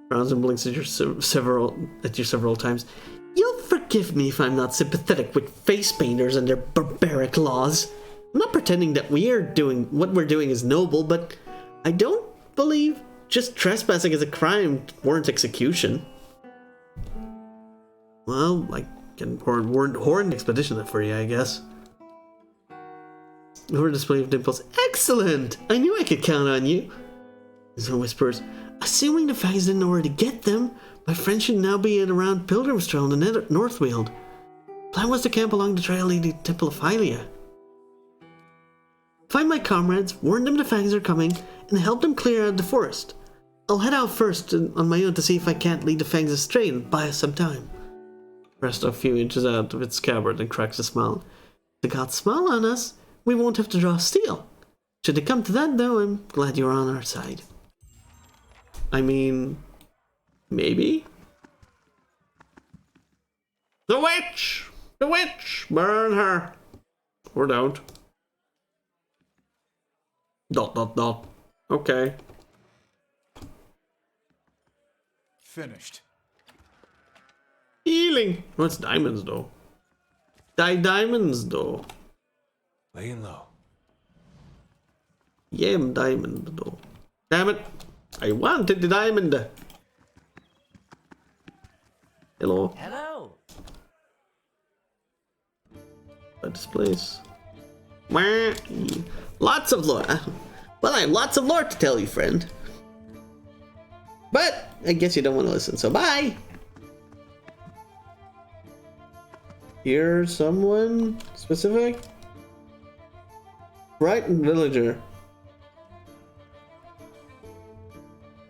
Frowns and blinks at you several times. You'll forgive me if I'm not sympathetic with face painters and their barbaric laws. I'm not pretending that what we're doing is noble, but I don't believe just trespassing is a crime warrants execution. Well, I can horn expedition that for you, I guess. Over display of dimples. Excellent! I knew I could count on you. Zone whispers. Assuming the fags didn't know where to get them, my friend should now be in around Pilgrim's Trail in the Northweald. Plan was to camp along the trail leading to Temple of Hylia. Find my comrades, warn them the fangs are coming, and help them clear out the forest. I'll head out first on my own to see if I can't lead the fangs astray and buy us some time. Rests a few inches out of its scabbard and cracks a smile. If the gods smile on us, we won't have to draw steel. Should it come to that, though, I'm glad you're on our side. I mean, maybe? The witch! The witch! Burn her! Or don't. ... Okay. Finished. Healing! What's diamonds, though? Diamonds, though. Laying low. Yeah, I'm diamond, though. Damn it! I wanted the diamond! Hello? Hello! By this place. Lots of lore. Well, I have lots of lore to tell you, friend. But I guess you don't want to listen, so bye! Here's someone specific? Brighton villager.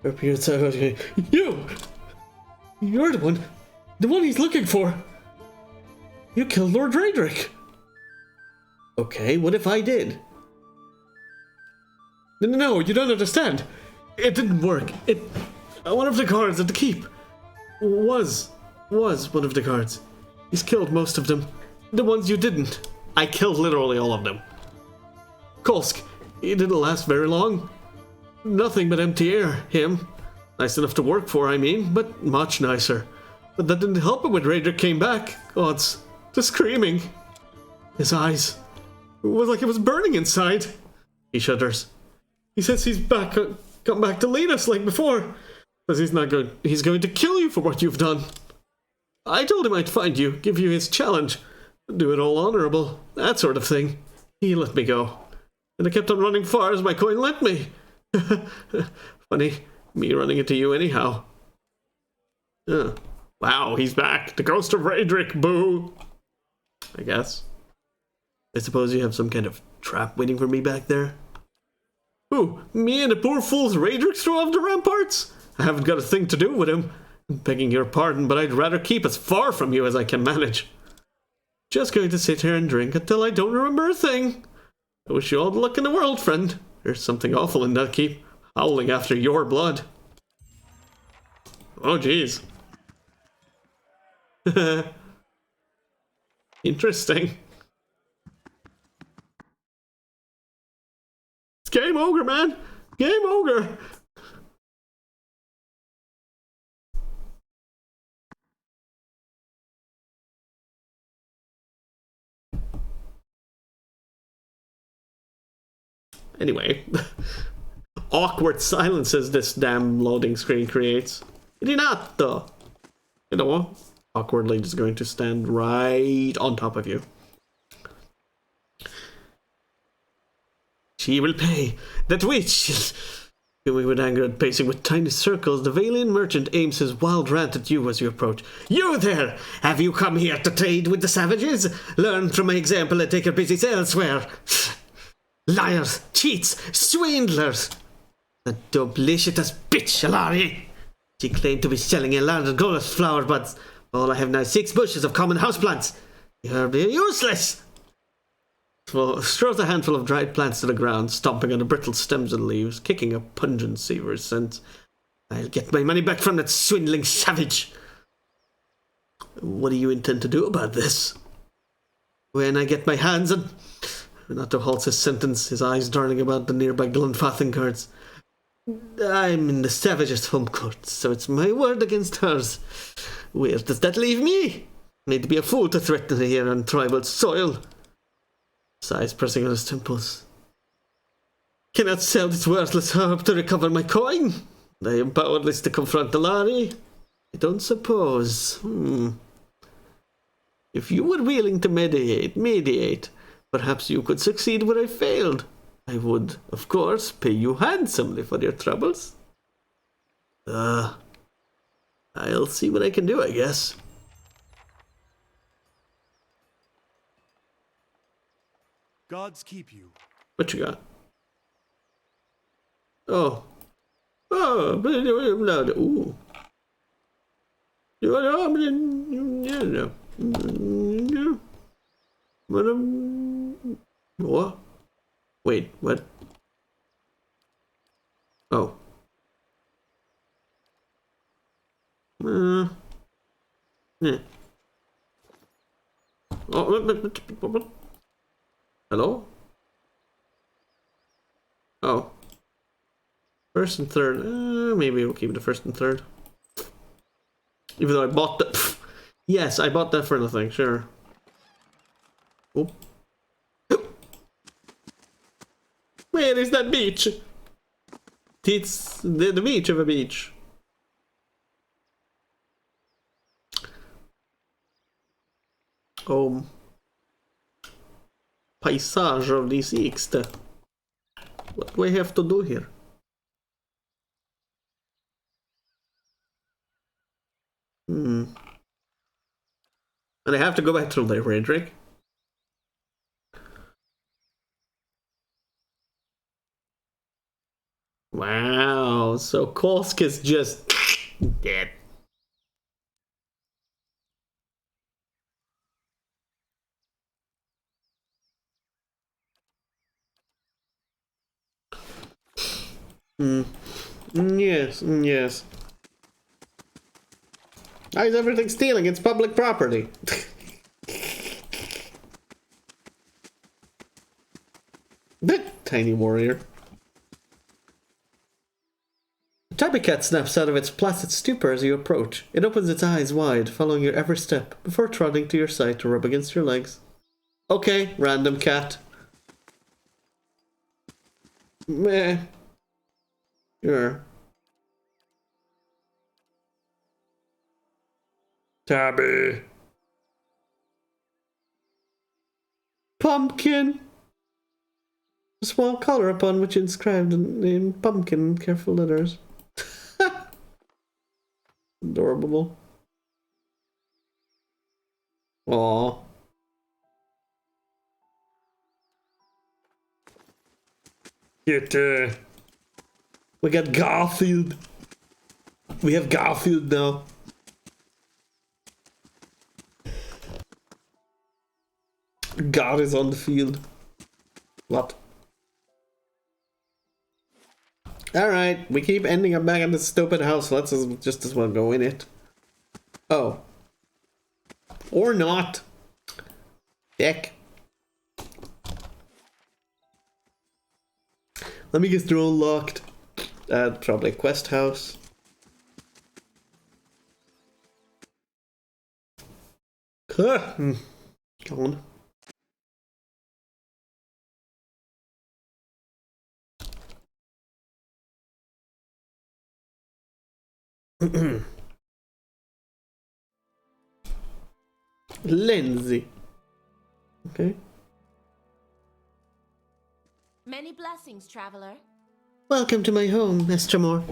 Appeared so. You're the one he's looking for. You killed Lord Raedric. Okay, what if I did? No, you don't understand. It didn't work. One of the guards at the keep was one of the guards. He's killed most of them. The ones you didn't. I killed literally all of them. Kolsk, he didn't last very long. Nothing but empty air, him. Nice enough to work for, I mean, but much nicer. But that didn't help him when Raedric came back. Gods, the screaming. His eyes. It was like it was burning inside. He shudders. He says he's come back to lead us like before. Says he's going to kill you for what you've done. I told him I'd find you, give you his challenge. Do it all honorable, that sort of thing. He let me go. And I kept on running far as my coin let me. Funny, me running into you anyhow. Wow, he's back. The ghost of Raedric, boo! I guess. I suppose you have some kind of trap waiting for me back there? Who? Me and the poor fool's Raedric throw off the ramparts? I haven't got a thing to do with him. I'm begging your pardon, but I'd rather keep as far from you as I can manage. Just going to sit here and drink until I don't remember a thing. I wish you all the luck in the world, friend. There's something awful in that keep, howling after your blood. Oh, jeez. Interesting. It's game over, man. Game over. Anyway, awkward silences this damn loading screen creates. It is not, though. You know, awkwardly just going to stand right on top of you. She will pay. That witch! Fuming with anger and pacing with tiny circles, the Valian merchant aims his wild rant at you as you approach. You there! Have you come here to trade with the savages? Learn from my example and take your business elsewhere. Liars, cheats, swindlers! The duplicitous bitch, Alari! She claimed to be selling a land of Golos flower buds. All I have now 6 bushes of common houseplants. You're useless! Well, throws a handful of dried plants to the ground, stomping on the brittle stems and leaves, kicking a pungent savory scent. I'll get my money back from that swindling savage. What do you intend to do about this? When I get my hands on... Renato halts his sentence, his eyes darting about the nearby Glenfathen guards. I'm in the savage's home court, so it's my word against hers. Where does that leave me? Need be a fool to threaten her here on tribal soil. Sighs pressing on his temples. Cannot sell this worthless herb to recover my coin. I am powerless to confront the Lari. I don't suppose. If you were willing to mediate, perhaps you could succeed where I failed. I would, of course, pay you handsomely for your troubles. I'll see what I can do, I guess. Gods keep you. What you got? Oh. Oh, no. Ooh. What? Wait, what? Oh. Yeah. Oh, hello? Oh. First and third. Maybe we'll keep the first and third. Even though I bought that. Yes, I bought that for nothing, sure. Oh. Where is that beach? It's the beach of a beach. Paysage of the Sixth. What do I have to do here? And I have to go back through there, Frederick. Wow, so Kolsk is just dead. Yes. Why is everything stealing? It's public property. That tiny warrior. The tabby cat snaps out of its placid stupor as you approach. It opens its eyes wide, following your every step, before trotting to your side to rub against your legs. Okay, random cat. Meh. Sure. Tabby. Pumpkin. A small collar upon which inscribed the name Pumpkin in careful letters. Adorable. Aww. Cute. We got Garfield. We have Garfield now. God is on the field. What? Alright, we keep ending up back in this stupid house. Let's just as well go in it. Oh. Or not. Heck. Let me guess, they're all locked. Probably quest house. Go on. Lindsay. Okay. Many blessings, traveler. Welcome to my home, Estremor.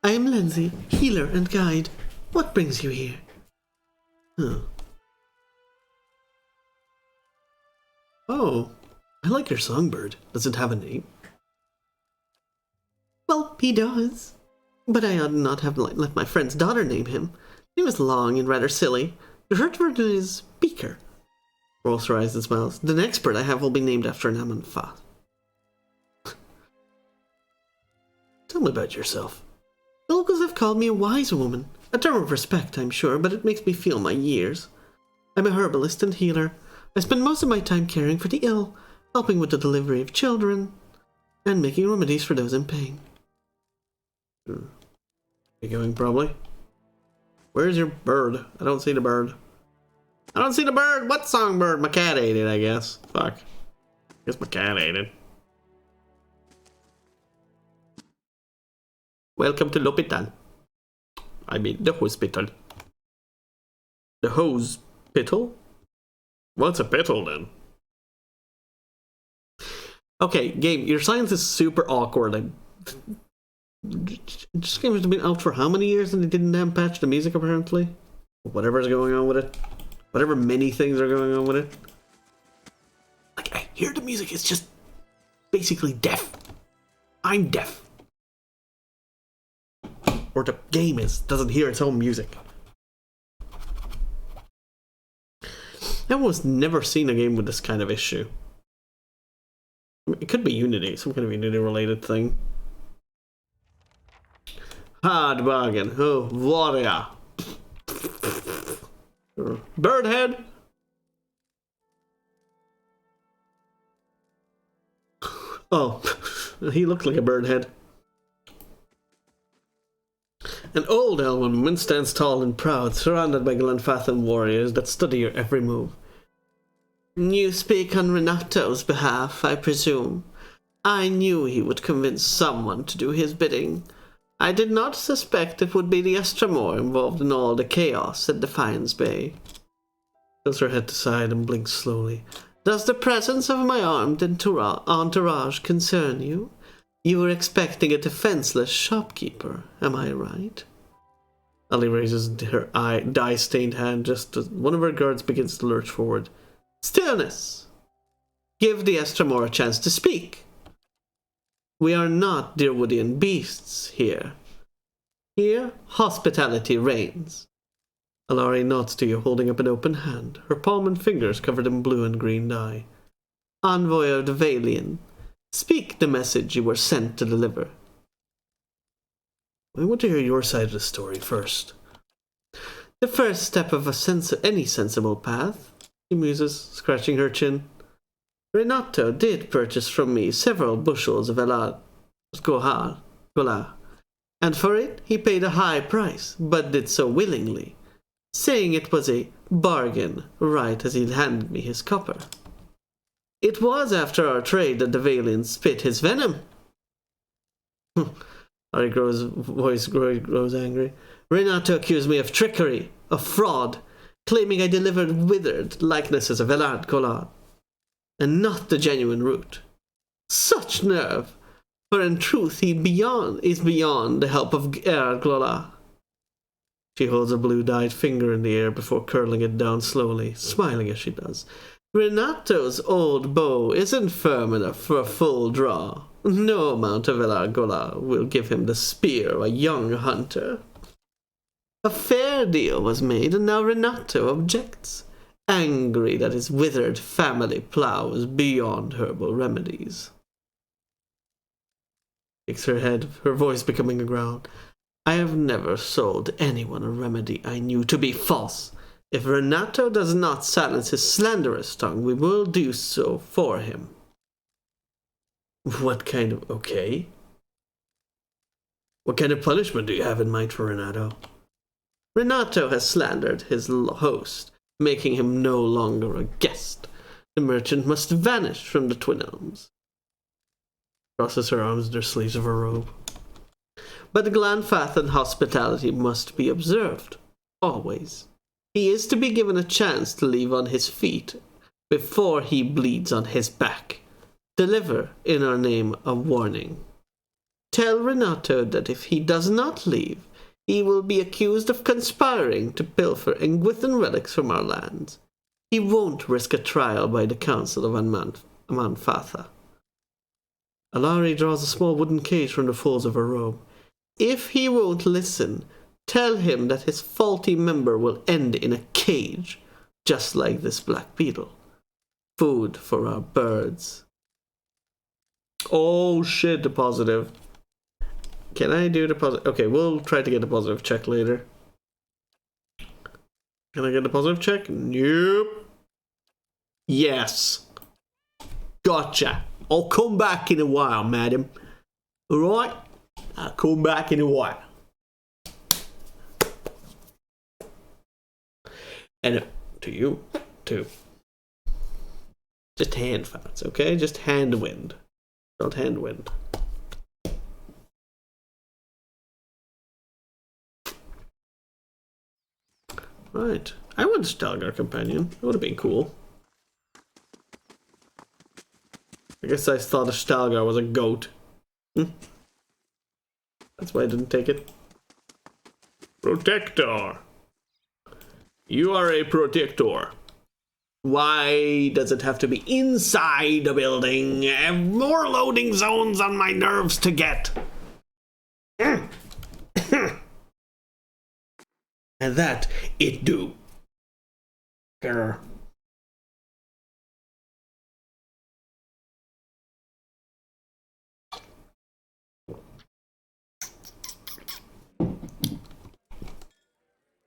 I am Lindsay, healer and guide. What brings you here? Huh. Oh, I like your songbird. Does it have a name? Well, he does. But I ought not have let my friend's daughter name him. He was long and rather silly. The short version is Beaker. rolls her eyes and smiles. The next bird I have will be named after an Amon Fa. Tell me about yourself. The locals have called me a wise woman. A term of respect, I'm sure, but it makes me feel my years. I'm a herbalist and healer. I spend most of my time caring for the ill, helping with the delivery of children, and making remedies for those in pain. You going, probably? Where's your bird? I don't see the bird. I don't see the bird! What songbird? My cat ate it, I guess. Fuck. I guess my cat ate it. Welcome to l'hôpital. I mean, the hospital. The hose-pital? What's a pital, then? Okay, game, your science is super awkward. This game has been out for how many years and they didn't damn patch the music, apparently? Whatever's going on with it. Whatever many things are going on with it. Like, I hear the music, it's just basically deaf. I'm deaf. Or the game doesn't hear its own music. I've almost never seen a game with this kind of issue. I mean, it could be Unity, some kind of Unity-related thing. Hard bargain. Oh, warrior. Birdhead. Oh, he looked like a birdhead. An old elven woman stands tall and proud, surrounded by Glenfathan warriors that study your every move. You speak on Renato's behalf, I presume. I knew he would convince someone to do his bidding. I did not suspect it would be the Estramor involved in all the chaos at Defiance Bay. Tilts her head to side and blinks slowly. Does the presence of my armed entourage concern you? You were expecting a defenseless shopkeeper, am I right? Ali raises her dye-stained hand just as one of her guards begins to lurch forward. Stillness! Give the Estramor a chance to speak. We are not Deerwoodian beasts here. Here, hospitality reigns. Alari nods to you, holding up an open hand, her palm and fingers covered in blue and green dye. Envoy of the Valian, speak the message you were sent to deliver. I want to hear your side of the story first. The first step of any sensible path, she muses, scratching her chin. Renato did purchase from me several bushels of Gola, and for it he paid a high price, but did so willingly, saying it was a bargain right as he handed me his copper. It was after our trade that the Valian spit his venom. Ari's voice grows angry. Renato accused me of trickery, of fraud, claiming I delivered withered likenesses of Elad Gola, and not the genuine root. Such nerve! For in truth he is beyond the help of Elad Gola. She holds a blue-dyed finger in the air before curling it down slowly, smiling as she does. Renato's old bow isn't firm enough for a full draw. No amount of Elad Gola will give him the spear of a young hunter. A fair deal was made, and now Renato objects, angry that his withered family plow is beyond herbal remedies. Shakes her head, her voice becoming a growl. I have never sold anyone a remedy I knew to be false. If Renato does not silence his slanderous tongue, we will do so for him. What kind of... okay. What kind of punishment do you have in mind for Renato? Renato has slandered his host, making him no longer a guest. The merchant must vanish from the Twin Elms. Crosses her arms in the sleeves of her robe. But Glenfathan hospitality must be observed, always. He is to be given a chance to leave on his feet before he bleeds on his back. Deliver, in our name, a warning. Tell Renato that if he does not leave, he will be accused of conspiring to pilfer Engwithan relics from our lands. He won't risk a trial by the Council of Amanfatha. Alari draws a small wooden cage from the folds of her robe. If he won't listen, tell him that his faulty member will end in a cage, just like this black beetle. food for our birds. Oh shit, the positive. Can I do the positive? Okay, we'll try to get a positive check later. Can I get a positive check? Nope. Yes. Gotcha. I'll come back in a while, madam. Alright? I'll come back in a while. And to you, too. Just hand farts, okay? Just hand wind. Not hand wind. Right. I want a Stalgar companion. It would have been cool. I guess I thought a Stalgar was a goat. That's why I didn't take it. Protector. You are a protector. Why does it have to be inside a building? I have more loading zones on my nerves to get. And that it do. Grr.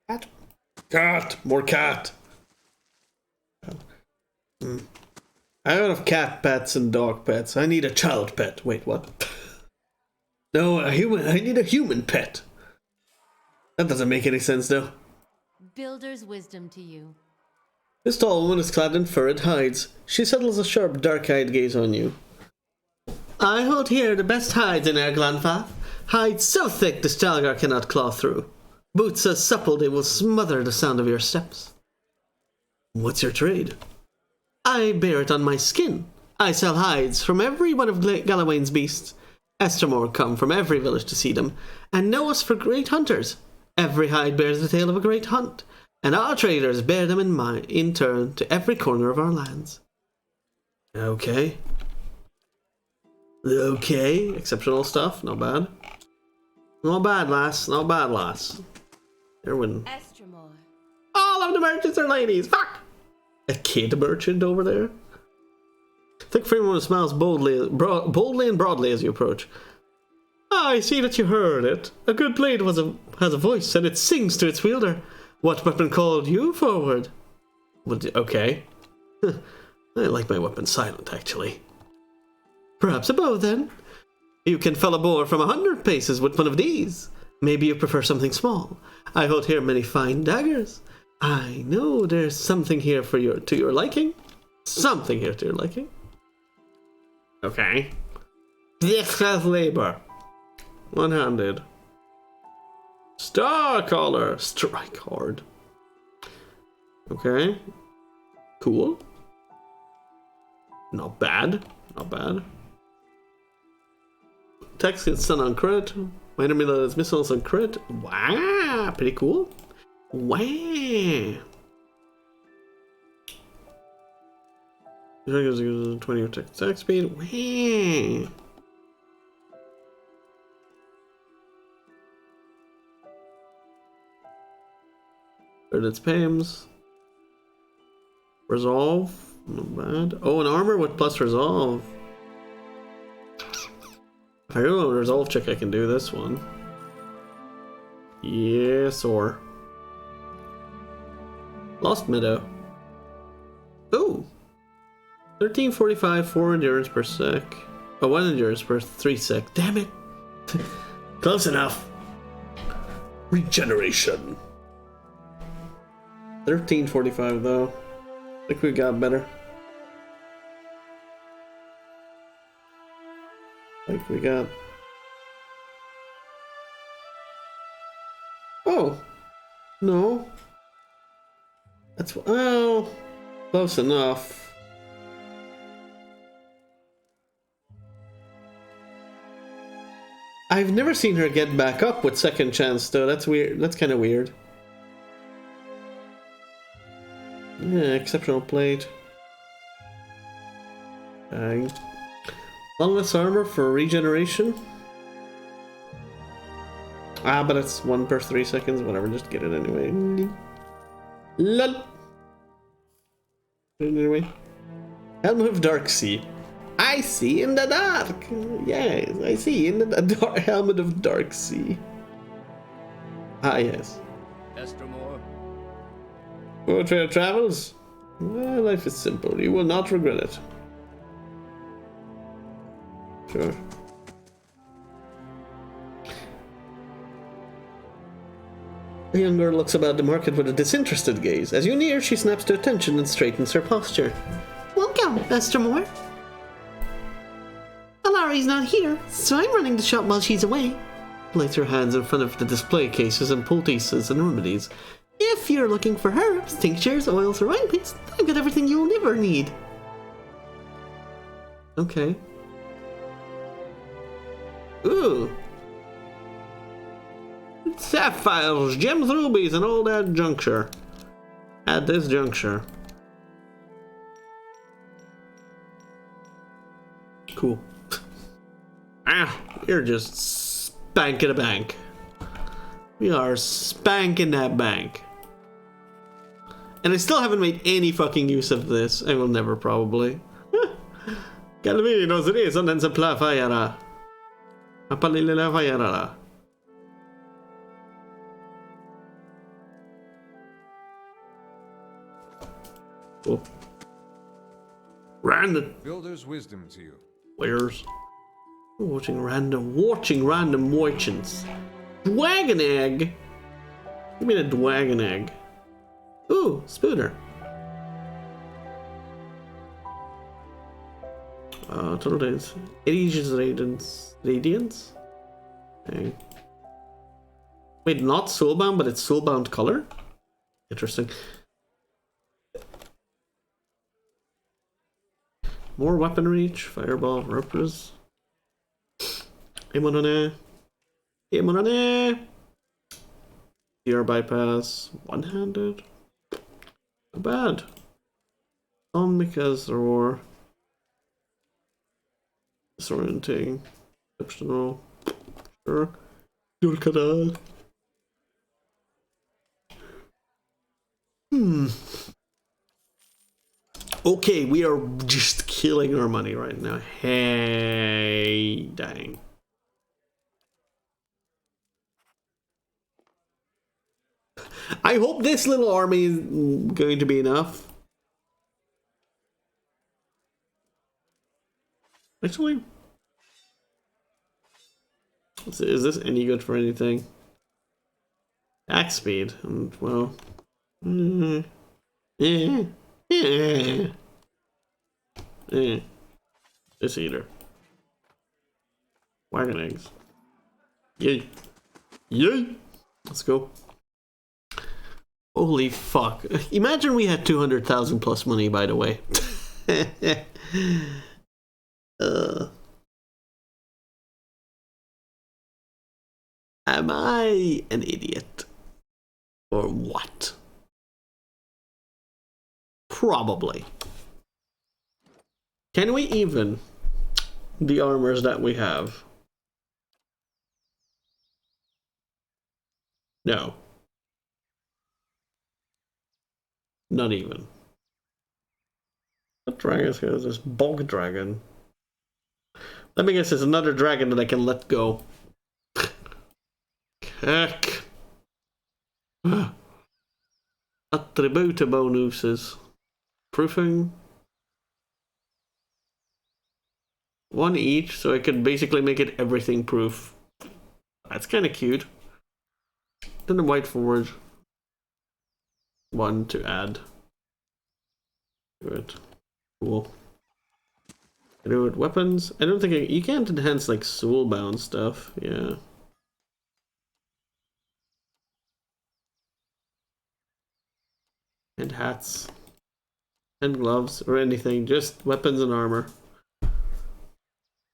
Cat. Cat. More cat. I don't have cat pets and dog pets. I need a child pet. Wait, what? No, a human. I need a human pet. That doesn't make any sense, though. Builder's wisdom to you. This tall woman is clad in furred hides. She settles a sharp, dark-eyed gaze on you. I hold here the best hides in our Glanfath. Hides so thick the Stalgar cannot claw through. Boots so supple they will smother the sound of your steps. What's your trade? I bear it on my skin. I sell hides from every one of Galawain's beasts. Estermore come from every village to see them, and know us for great hunters. Every hide bears the tale of a great hunt, and our traders bear them in turn to every corner of our lands. Okay. Okay, exceptional stuff, not bad. Not bad, lass, not bad, lass. Erwin. Estermore. All of the merchants are ladies, fuck! A kid merchant over there? Thick Freeman smiles boldly and broadly as you approach. I see that you heard it. A good blade has a voice, and it sings to its wielder. What weapon called you forward? Well, okay. I like my weapon silent, actually. Perhaps a bow, then? You can fell a boar from 100 paces with one of these. Maybe you prefer something small. I hold here many fine daggers. I know there's something here to your liking. Something here to your liking. Okay. Extra labor. One-handed. Star collar. Strike hard. Okay. Cool. Not bad. Not bad. Text gets stun on crit. My enemy loads missiles on crit. Wow. Pretty cool. Wow. 20 attack speed. Wow. But its PAMs. Resolve. Not bad. Oh, an armor with plus resolve. If I roll a resolve check, I can do this one. Yes, or. Lost Meadow. Ooh. 1345, 4 endurance per sec. Oh, 1 endurance per 3 sec. Damn it. Close enough. Regeneration. 1345 though. I think we got better. Like we got. Oh. No. That's well. Close enough. I've never seen her get back up with second chance though. That's weird. That's kind of weird. Yeah, exceptional plate. Dang. One less armor for regeneration. Ah, but it's 1 per 3 seconds. Whatever, just get it anyway. Lol. Anyway. Helm of Darksea. I see in the dark. Yes, I see in the helmet of Darksea. Ah, yes. Estromor. Fair travels? Well, life is simple. You will not regret it. Sure. The young girl looks about the market with a disinterested gaze. As you near, she snaps to attention and straightens her posture. Welcome, Estromor. Alari's not here, so I'm running the shop while she's away. Place your hands in front of the display cases and poultices and remedies. If you're looking for herbs, tinctures, oils, or wine paste, I've got everything you'll ever need. Okay. Ooh. Sapphires, gems, rubies, and all that juncture. At this juncture. Cool. You're just spanking a bank. We are spanking that bank. And I still haven't made any fucking use of this. I will never, probably. Calvino, se sono supply fire. Appalile fire. Cool. Random. Builder's wisdom to you. Where's watching random merchants. Dwagon egg. Give me the dwagon egg. Ooh, Spooner. Total days. Aegis Radiance. Okay. Wait, not soulbound, but it's soulbound color? Interesting. More weapon reach, fireball, rippers. Imonane. PR bypass, one-handed. Not bad. Some because there were disorienting, exceptional. Sure. Dual canal. Okay, we are just killing our money right now. Hey, dang. I hope this little army is going to be enough. Actually, is this any good for anything? Axe speed, and well, this eater. Wagon eggs. Yay. Yay. Let's go. Holy fuck. Imagine we had 200,000 plus money, by the way. Am I an idiot? Or what? Probably. Can we even the armors that we have? No. Not even. What dragon is this? Bog dragon. Let me guess, it's another dragon that I can let go. Heck. Attribute bonuses. Proofing. One each, so I could basically make it everything proof. That's kind of cute. Then the white forward. One to add. Good. Cool. I do it weapons. I don't think you can't enhance like soulbound stuff. Yeah. And hats. And gloves or anything. Just weapons and armor.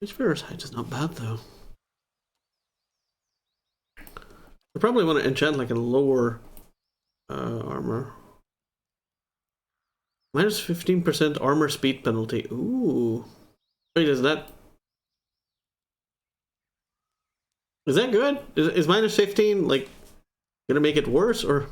Witchbearer's hide is not bad though. I probably want to enchant like a lower armor. Minus 15% armor speed penalty. Ooh. Wait, is that good? Is minus 15 like gonna make it worse or?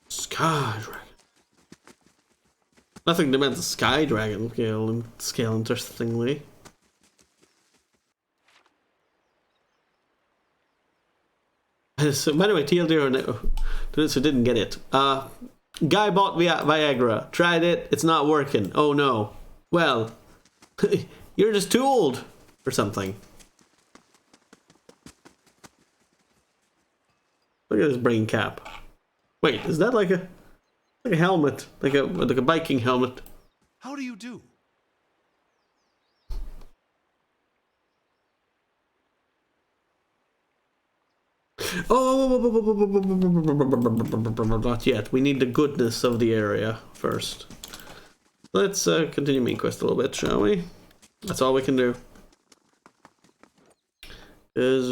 Sky Dragon. Nothing to the Sky Dragon scale interestingly. So, by the way, TLD or those who didn't get it. Guy bought Viagra. Tried it. It's not working. Oh no. Well, you're just too old or something. Look at this brain cap. Wait, is that like a helmet? Like a biking helmet? How do you do? Oh, not yet. We need the goodness of the area first. Let's continue main quest a little bit, shall we? That's all we can do. Because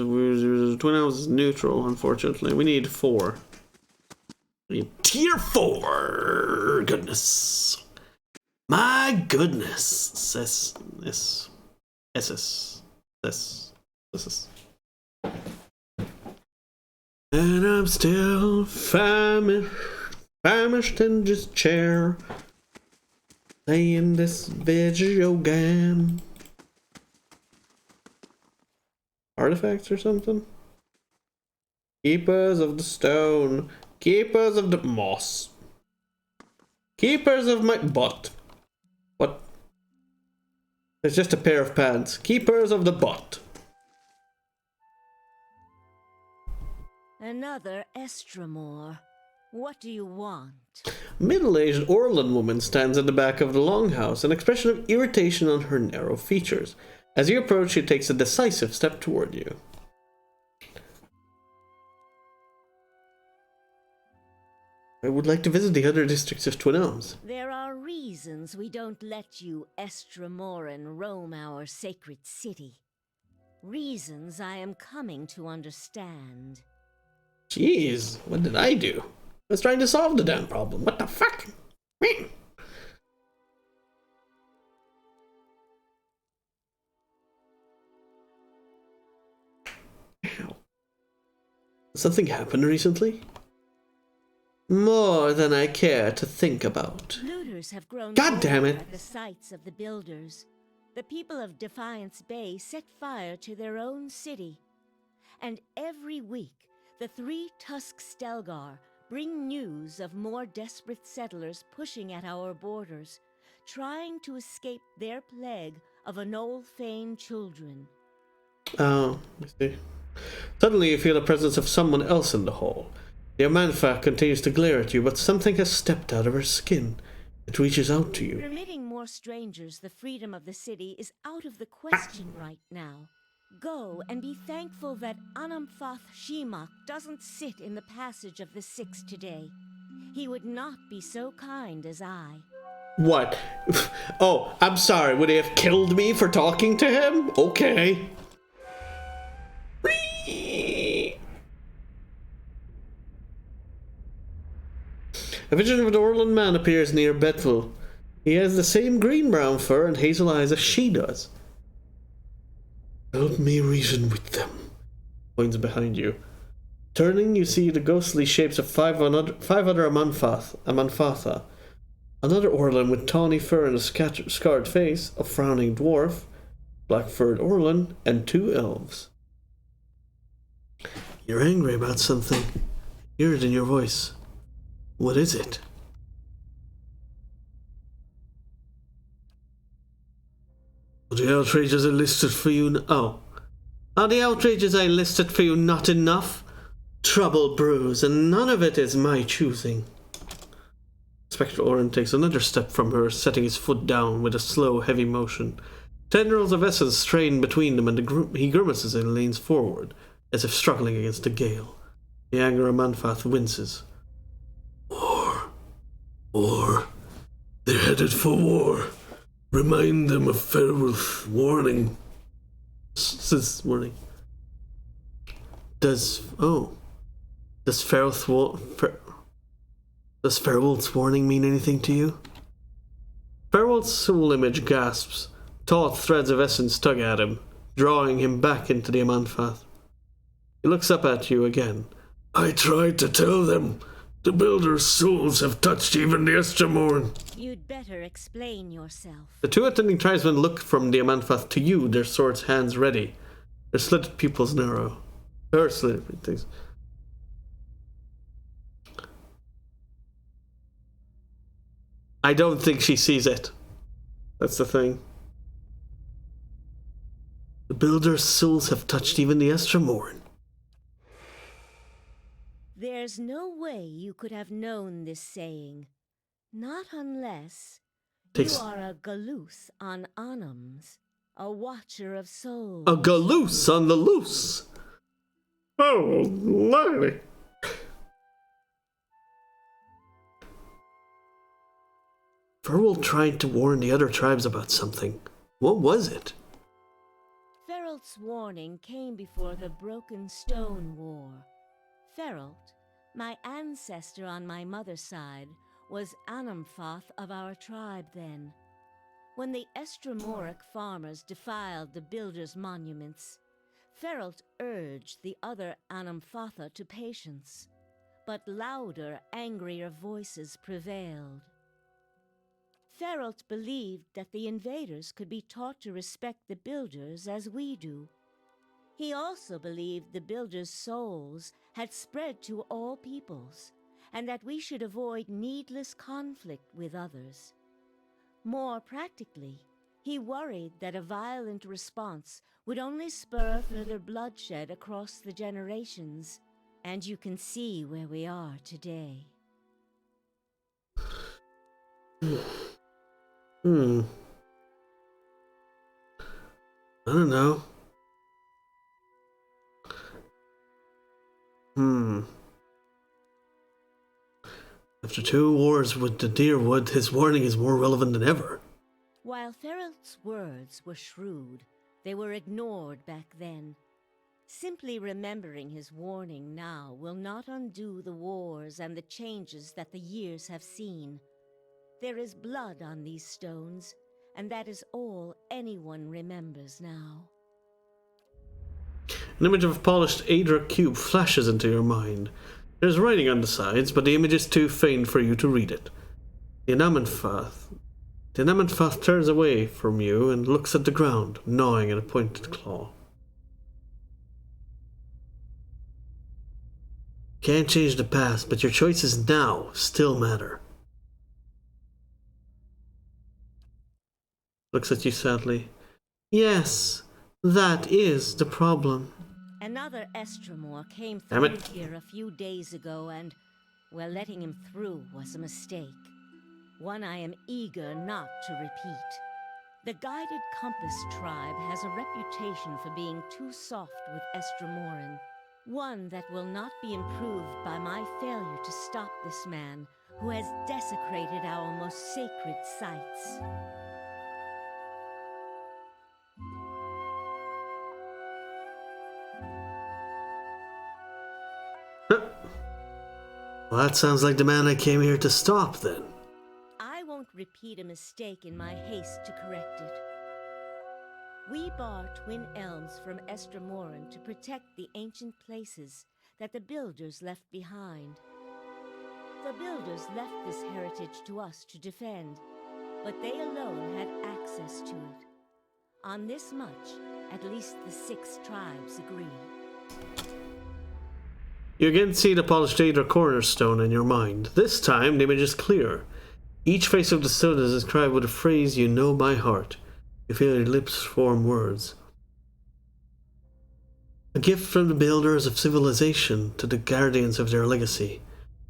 Twin Elves is neutral, unfortunately. We need 4. We need tier 4! Goodness. My goodness. This. And I'm still famished in this chair, playing this video game. Artifacts or something? Keepers of the stone, keepers of the moss, keepers of my butt. What? It's just a pair of pants. Keepers of the butt. Another Estremor. What do you want? Middle-aged Orlan woman stands at the back of the longhouse, an expression of irritation on her narrow features. As you approach, she takes a decisive step toward you. I would like to visit the other districts of Twin Elms. There are reasons we don't let you Estremoran roam our sacred city. Reasons I am coming to understand. Jeez, what did I do? I was trying to solve the damn problem. What the fuck? Ow. Something happened recently? More than I care to think about. Looters have grown God damn it! at the sites of the builders. The people of Defiance Bay set fire to their own city. And every week, the 3 Tusk Stelgar bring news of more desperate settlers pushing at our borders, trying to escape their plague of Anolfane children. Oh, I see. Suddenly you feel the presence of someone else in the hall. The Amanfa continues to glare at you, but something has stepped out of her skin. It reaches out to you. Permitting more strangers the freedom of the city is out of the question right now. Go and be thankful that Anamphath Shimak doesn't sit in the passage of the Six today. He would not be so kind as I. What? Oh, I'm sorry. Would he have killed me for talking to him? Okay. A vision of an Orlan man appears near Bethel. He has the same green-brown fur and hazel eyes as she does. Help me reason with them. Points behind you. Turning, you see the ghostly shapes of five other Amanfatha. Another Orlan with tawny fur and a scarred face, a frowning dwarf, black-furred Orlan, and 2 elves. You're angry about something. Hear it in your voice. What is it? The outrages I listed for you. Oh. Are the outrages I listed for you not enough? Trouble brews, and none of it is my choosing. Spectre Orin takes another step from her, setting his foot down with a slow, heavy motion. Tendrils of essence strain between them, and he grimaces and leans forward, as if struggling against a gale. The anger of Manfath winces. War. They're headed for war. Remind them of Ferwulf's warning. Warning. Does Ferwulf's warning mean anything to you? Ferwulf's soul image gasps. Taut threads of essence tug at him, drawing him back into the Amanfath. He looks up at you again. I tried to tell them. The Builder's souls have touched even the Estermorn. You'd better explain yourself. The two attending tribesmen look from the Amanfath to you, their swords hands ready. Their slitted pupils narrow. Her slitted things. I don't think she sees it. That's the thing. The Builder's souls have touched even the Estermorn. There's no way you could have known this saying. Not unless you are a Galoos on Anums, a watcher of souls. A Galoos on the loose! Oh, lordy. Ferrell tried to warn the other tribes about something. What was it? Feralt's warning came before the Broken Stone War. Feralt, my ancestor on my mother's side, was Anamfath of our tribe then. When the Estremoric farmers defiled the builders' monuments, Feralt urged the other Anamfatha to patience, but louder, angrier voices prevailed. Feralt believed that the invaders could be taught to respect the builders as we do. He also believed the builders' souls had spread to all peoples, and that we should avoid needless conflict with others. More practically, he worried that a violent response would only spur further bloodshed across the generations, and you can see where we are today. I don't know. After 2 wars with the Deerwood, his warning is more relevant than ever. While Feralt's words were shrewd, they were ignored back then. Simply remembering his warning now will not undo the wars and the changes that the years have seen. There is blood on these stones, and that is all anyone remembers now. An image of a polished Aedra cube flashes into your mind. There's writing on the sides, but the image is too faint for you to read it. The Anamanfath turns away from you and looks at the ground, gnawing at a pointed claw. Can't change the past, but your choices now still matter. Looks at you sadly. Yes, that is the problem. Another Estremor came through here a few days ago, and, well, letting him through was a mistake. One I am eager not to repeat. The Guided Compass tribe has a reputation for being too soft with Estremoran. One that will not be improved by my failure to stop this man who has desecrated our most sacred sites. Well, that sounds like the man I came here to stop, then. I won't repeat a mistake in my haste to correct it. We bar Twin Elms from Estremoran to protect the ancient places that the Builders left behind. The Builders left this heritage to us to defend, but they alone had access to it. On this much, at least the 6 tribes agree. You again see the polished Aedra cornerstone in your mind. This time, the image is clear. Each face of the stone is described with a phrase you know by heart. You feel your lips form words. A gift from the builders of civilization to the guardians of their legacy.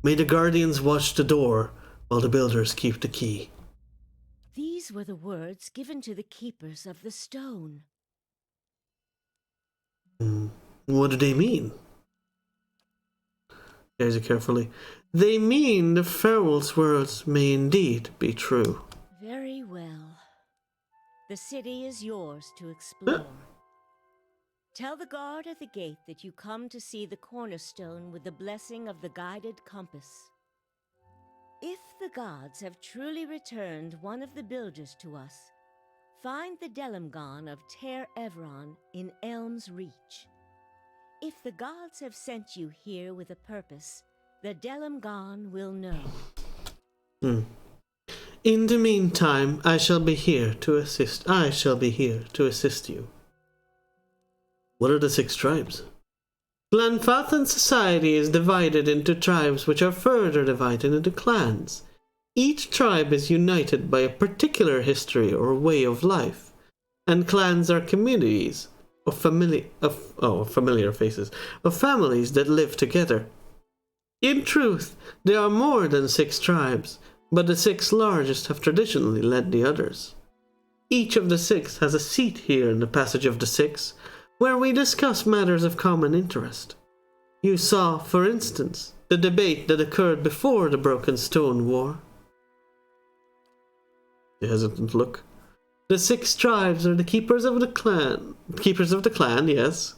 May the guardians watch the door while the builders keep the key. These were the words given to the keepers of the stone. What do they mean? Gaze it carefully. They mean the Feralt's words may indeed be true. Very well. The city is yours to explore. Tell the guard at the gate that you come to see the cornerstone with the blessing of the Guided Compass. If the gods have truly returned one of the builders to us, find the Delimgon of Ter Evron in Elm's Reach. If the gods have sent you here with a purpose, the Delimgon will know. In the meantime, I shall be here to assist. I shall be here to assist you. What are the 6 tribes? Glenfathan society is divided into tribes which are further divided into clans. Each tribe is united by a particular history or way of life, and clans are communities of familiar faces of families that live together. In truth, there are more than 6 tribes, but the 6 largest have traditionally led the others. Each of the 6 has a seat here in the Passage of the Six, where we discuss matters of common interest. You saw, for instance, the debate that occurred before the Broken Stone War. The hesitant look. The 6 tribes are the keepers of the clan. Keepers of the clan, yes.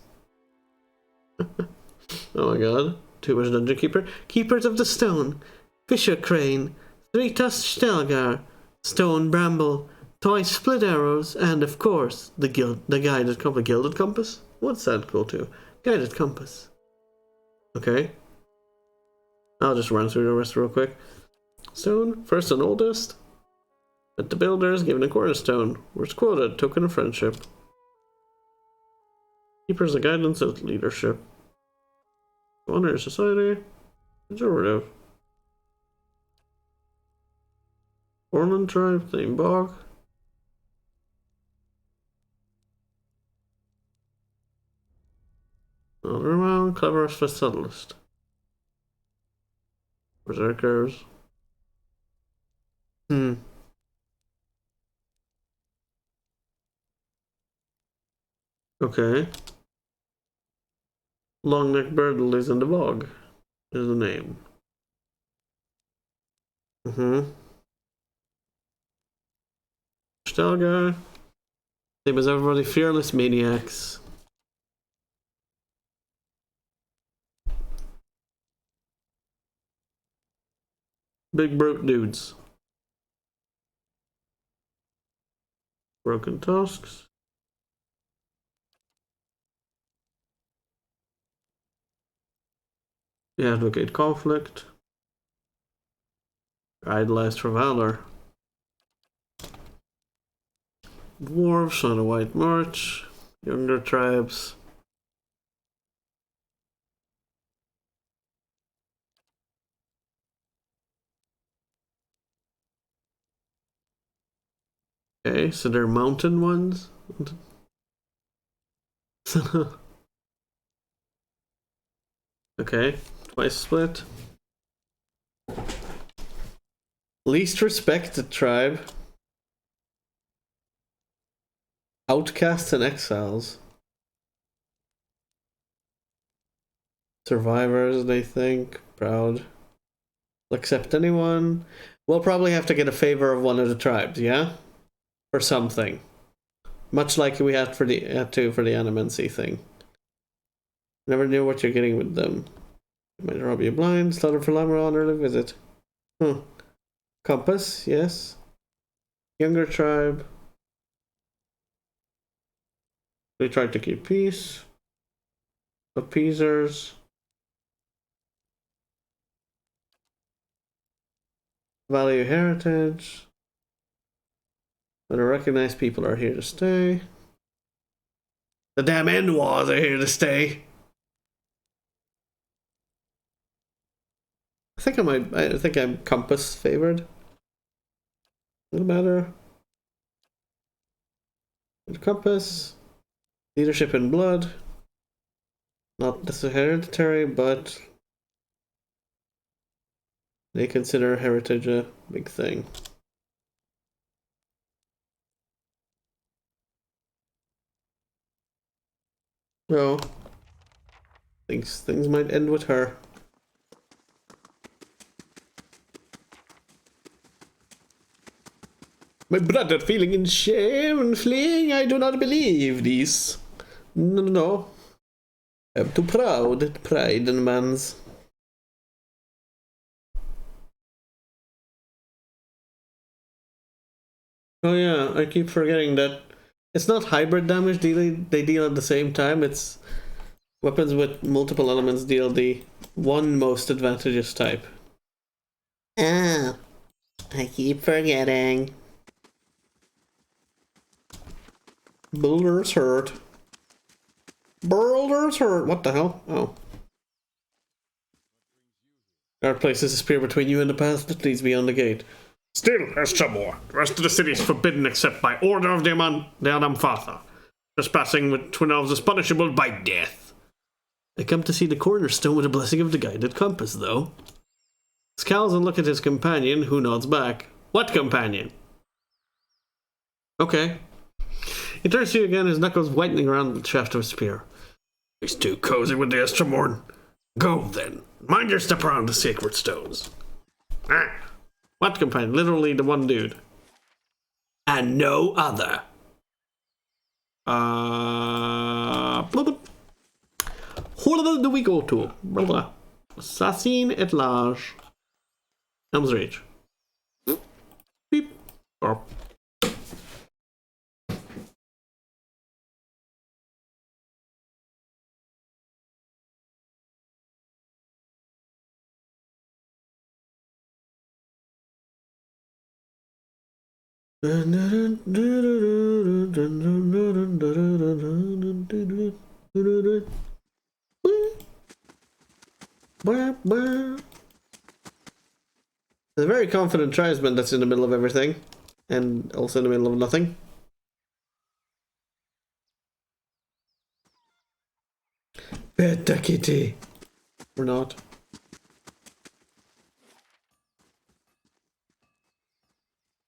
Oh my god. Too much dungeon keeper. Keepers of the stone. Fisher Crane. Three-tusked Stelgar. Stone Bramble. Toy Split Arrows. And of course, the Guided Compass. Gilded Compass? What's that cool too? Guided Compass. Okay. I'll just run through the rest real quick. Stone. First and oldest. At the builders, given a cornerstone. Words quoted, token of friendship. Keepers of guidance of leadership. Honor society. Pejorative. Orland tribe, Thane Bog. Alderman, cleverest for subtlest. Berserkers. Okay. Long-necked bird lives in the bog is the name. Stelgar. Same as everybody, fearless maniacs. Big brute dudes. Broken tusks. You advocate conflict. Idolized for valor. Dwarves on a White March. Younger tribes. Okay, so they're mountain ones. Okay, twice split. Least respected tribe. Outcasts and exiles. Survivors, they think. Proud. Will accept anyone. We'll probably have to get a favor of one of the tribes, yeah? For something. Much like we had for the Animancy thing. Never knew what you're getting with them. Might rob you blind, slaughter for lumber on early visit. Compass, yes. Younger tribe. They tried to keep peace. Appeasers. Value heritage. But the recognized people are here to stay. The damn Endwars are here to stay. I think I'm Compass favored. Doesn't matter. Compass. Leadership in blood. Not this hereditary, but they consider heritage a big thing. Well, things might end with her. My brother feeling in shame and fleeing, I do not believe these. No. I'm too proud. Pride in man's. Oh yeah, I keep forgetting that it's not hybrid damage they deal at the same time. It's Weapons with multiple elements deal the one most advantageous type. Ah, I keep forgetting. Builder's hurt. Builder's hurt. What the hell? Oh. Guard places a spear between you and the path that leads beyond the gate. Still, Estramor. The rest of the city is forbidden except by order of the Adamfatha. Trespassing with twin elves is punishable by death. I come to see the cornerstone with the blessing of the guided compass, though. Scowls and look at his companion, who nods back. What companion? Okay. He turns to you again, his knuckles whitening around the shaft of his spear. He's too cozy with the Estramorn. Go, then. Mind your step around the sacred stones. Ah. What companion? Literally the one dude. And no other. Who do we go to? Assassin at large. Helm's Reach. Beep. Or. There's a very confident tribesman that's in the middle of everything, and also in the middle of nothing. Beta kitty. Or not.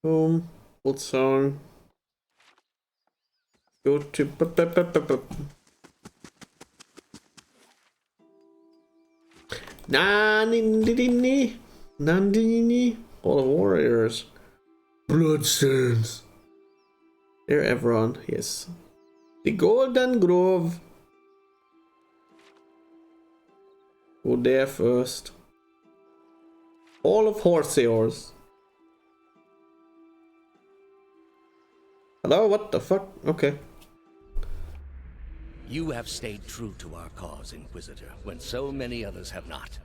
What song? Go to Nandini, all the warriors. Bloodstones. They're Evron, yes. The Golden Grove. Go there first. All of Horseors. Hello, what the fuck? Okay. You have stayed true to our cause, Inquisitor, when so many others have not.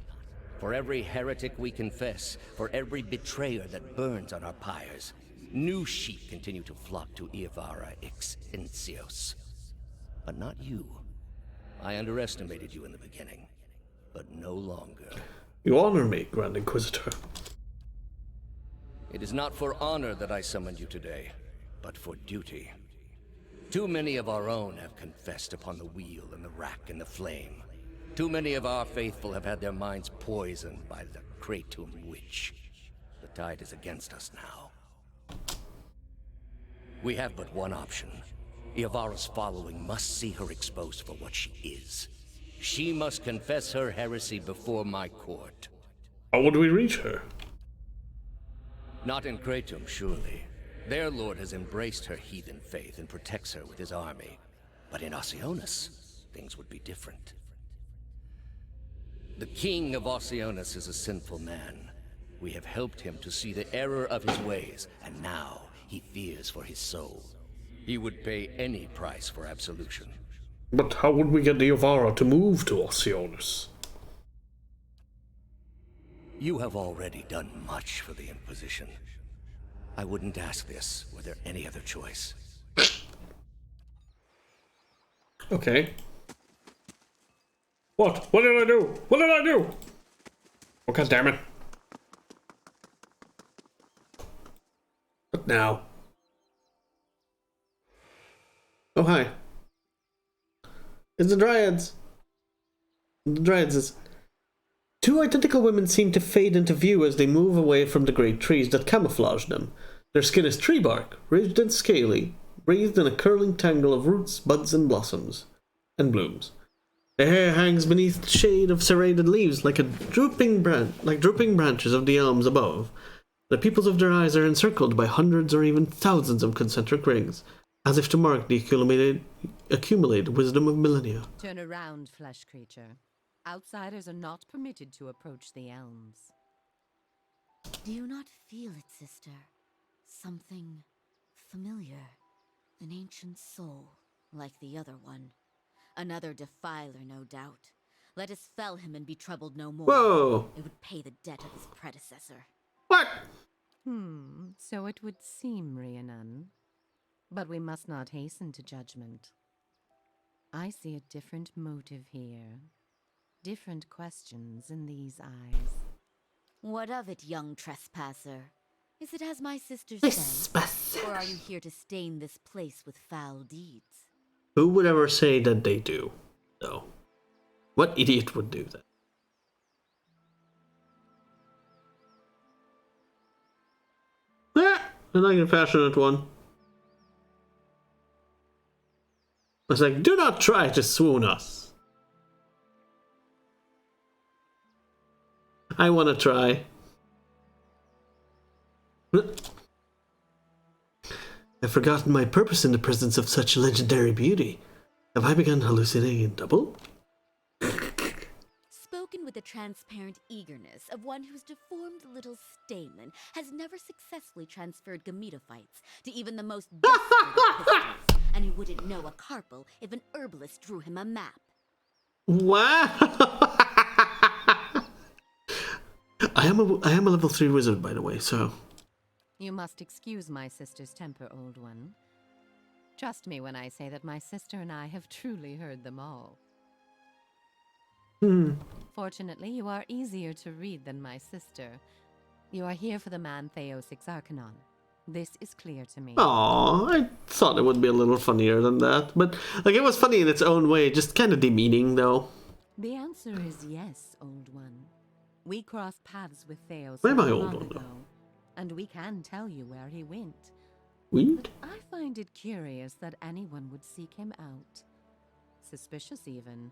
For every heretic we confess, for every betrayer that burns on our pyres, new sheep continue to flock to Iavara Ix Incios. But not you. I underestimated you in the beginning, but no longer. You honor me, Grand Inquisitor. It is not for honor that I summoned you today, but for duty. Too many of our own have confessed upon the wheel and the rack and the flame. Too many of our faithful have had their minds poisoned by the Kratom witch. The tide is against us now. We have but one option. Iavara's following must see her exposed for what she is. She must confess her heresy before my court. How would we reach her? Not in Kratom, surely. Their lord has embraced her heathen faith and protects her with his army. But in Oceanus, things would be different. The king of Oceanus is a sinful man. We have helped him to see the error of his ways, and now he fears for his soul. He would pay any price for absolution. But how would we get the Iavara to move to Oceanus? You have already done much for the Inquisition. I wouldn't ask this were there any other choice. Okay. What? What did I do? What did I do? Oh, God damn it. What now? Oh, hi. It's the Dryads. The Dryads is... Two identical women seem to fade into view as they move away from the great trees that camouflage them. Their skin is tree bark, ridged and scaly, wreathed in a curling tangle of roots, buds, and blossoms. And blooms. Their hair hangs beneath the shade of serrated leaves like drooping branches of the elms above. The pupils of their eyes are encircled by hundreds or even thousands of concentric rings, as if to mark the accumulated wisdom of millennia. Turn around, flesh creature. Outsiders are not permitted to approach the elms. Do you not feel it, sister? Something familiar. An ancient soul, like the other one. Another defiler, no doubt. Let us fell him and be troubled no more. Whoa. It would pay the debt of his predecessor. What? So it would seem, Rhiannon. But we must not hasten to judgment. I see a different motive here. Different questions in these eyes. What of it, young trespasser? Is it as my sister says? Or are you here to stain this place with foul deeds? Who would ever say that they do, though? What idiot would do that? I like a passionate one. It's like, do not try to swoon us. I want to try. I've forgotten my purpose in the presence of such legendary beauty. Have I begun hallucinating in double? Spoken with the transparent eagerness of one whose deformed little stamen has never successfully transferred gametophytes to even the most desperate of pistols, and who wouldn't know a carpal if an herbalist drew him a map. Wow! I am a level 3 wizard, by the way, so... You must excuse my sister's temper, old one. Trust me when I say that my sister and I have truly heard them all. Fortunately, you are easier to read than my sister. You are here for the man Theos Exarchanon. This is clear to me. Aww, I thought it would be a little funnier than that. But, like, it was funny in its own way, just kind of demeaning, though. The answer is yes, old one. We crossed paths with Theos Where am I, not old long one, ago, and we can tell you where he went. Went? I find it curious that anyone would seek him out. Suspicious, even.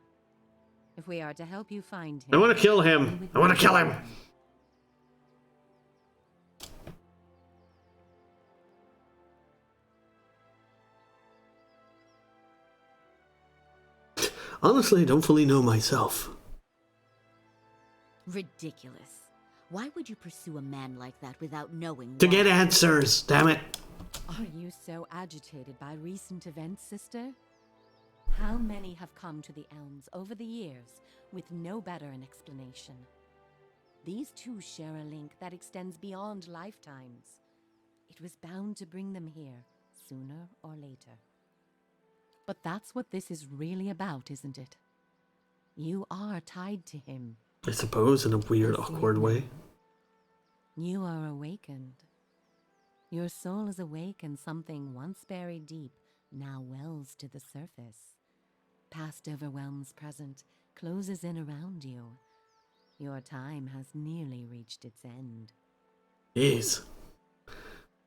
If we are to help you find him... I want to kill him! I want to kill him! Honestly, I don't fully know myself. Ridiculous. Why would you pursue a man like that without knowing To why? get answers, damn it! Are you so agitated by recent events, sister? How many have come to the Elms over the years with no better an explanation? These two share a link that extends beyond lifetimes. It was bound to bring them here, sooner or later. But that's what this is really about, isn't it? You are tied to him. I suppose, in a weird, awkward way. You are awakened. Your soul is awake, and something once buried deep now wells to the surface. Past overwhelms present, closes in around you. Your time has nearly reached its end. Jeez.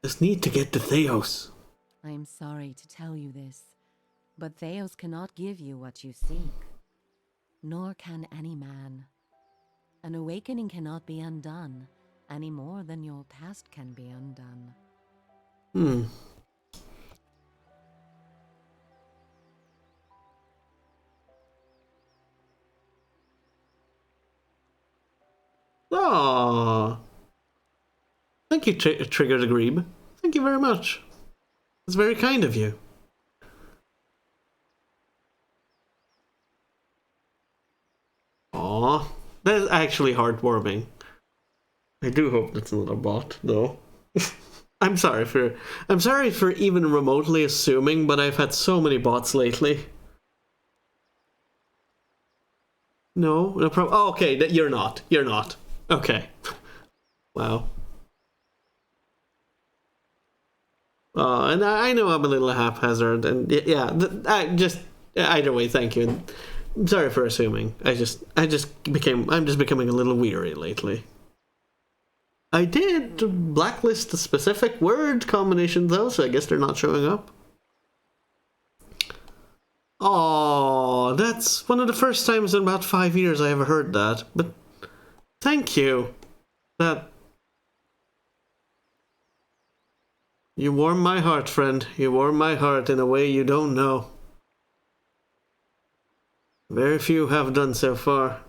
Just need to get to Theos. I'm sorry to tell you this, but Theos cannot give you what you seek. Nor can any man. An awakening cannot be undone, any more than your past can be undone. Aww. Thank you, Trigger the Grebe. Thank you very much. It's very kind of you. Aww. That is actually heartwarming. I do hope that's not a bot, though. I'm sorry for even remotely assuming, but I've had so many bots lately. No problem. Oh, okay, you're not. You're not. Okay. Wow. And I know I'm a little haphazard, and yeah, either way, thank you. I'm sorry for assuming. I'm just becoming a little weary lately. I did blacklist the specific word combinations though, so I guess they're not showing up. Oh, that's one of the first times in about 5 years I ever heard that. But thank you. You warm my heart, friend. You warm my heart in a way you don't know. Very few have done so far.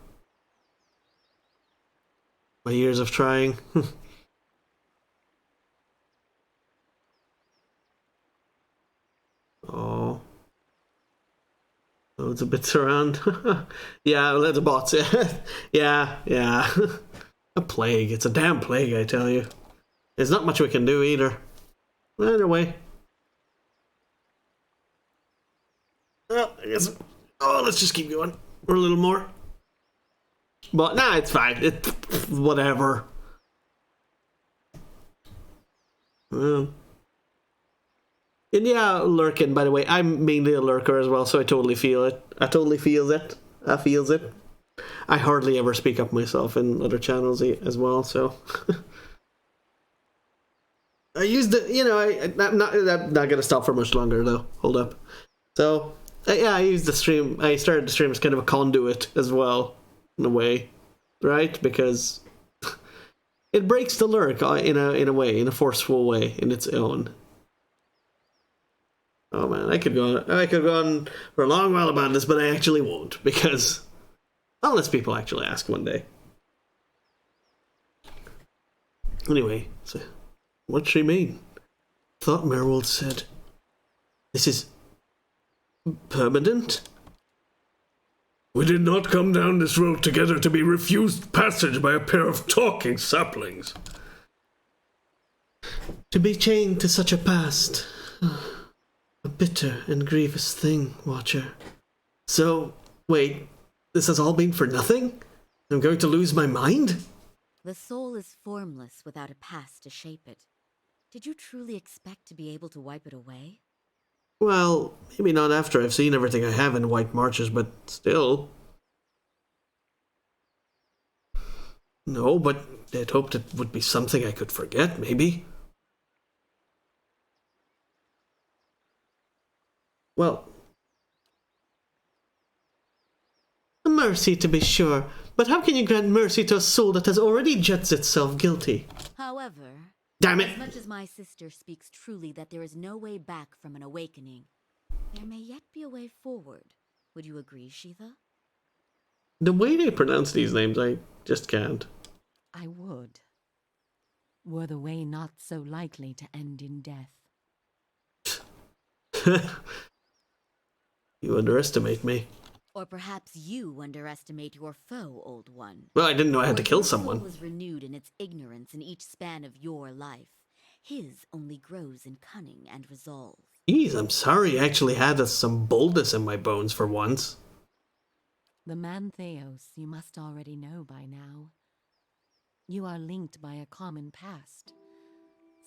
My years of trying. Oh. Loads of bits around. Yeah, loads of bots. Yeah. A plague. It's a damn plague, I tell you. There's not much we can do either. Either way. Well, I guess. Oh, let's just keep going. Or a little more. But nah, it's fine. Whatever. And yeah, lurking, by the way. I'm mainly a lurker as well, so I totally feel it. I feels it. I hardly ever speak up myself in other channels as well, so. I used it, I'm not going to stop for much longer, though. Hold up. So, yeah, I used the stream. I started the stream as kind of a conduit as well, in a way. Right? Because it breaks the lurk in a way, in a forceful way, in its own. Oh man, I could go on for a long while about this, but I actually won't, because unless people actually ask one day. Anyway, so what's she mean? Thought Merwold said, "This is permanent." We did not come down this road together to be refused passage by a pair of talking saplings. To be chained to such a past. A bitter and grievous thing, Watcher. So, wait, this has all been for nothing? I'm going to lose my mind? The soul is formless without a past to shape it. Did you truly expect to be able to wipe it away? Well, maybe not after I've seen everything I have in White Marches, but still. No, but I'd hoped it would be something I could forget, maybe. Well, mercy to be sure, but how can you grant mercy to a soul that has already judged itself guilty? However, damn it! As much as my sister speaks truly that there is no way back from an awakening, there may yet be a way forward. Would you agree, Sheetha? The way they pronounce these names, I just can't. I would. Were the way not so likely to end in death. You underestimate me. Or perhaps you underestimate your foe, Old One. Well, I didn't know I had to kill someone. Your soul was renewed in its ignorance in each span of your life. His only grows in cunning and resolve. Jeez, I'm sorry I actually had some boldness in my bones for once. The man Theos you must already know by now. You are linked by a common past.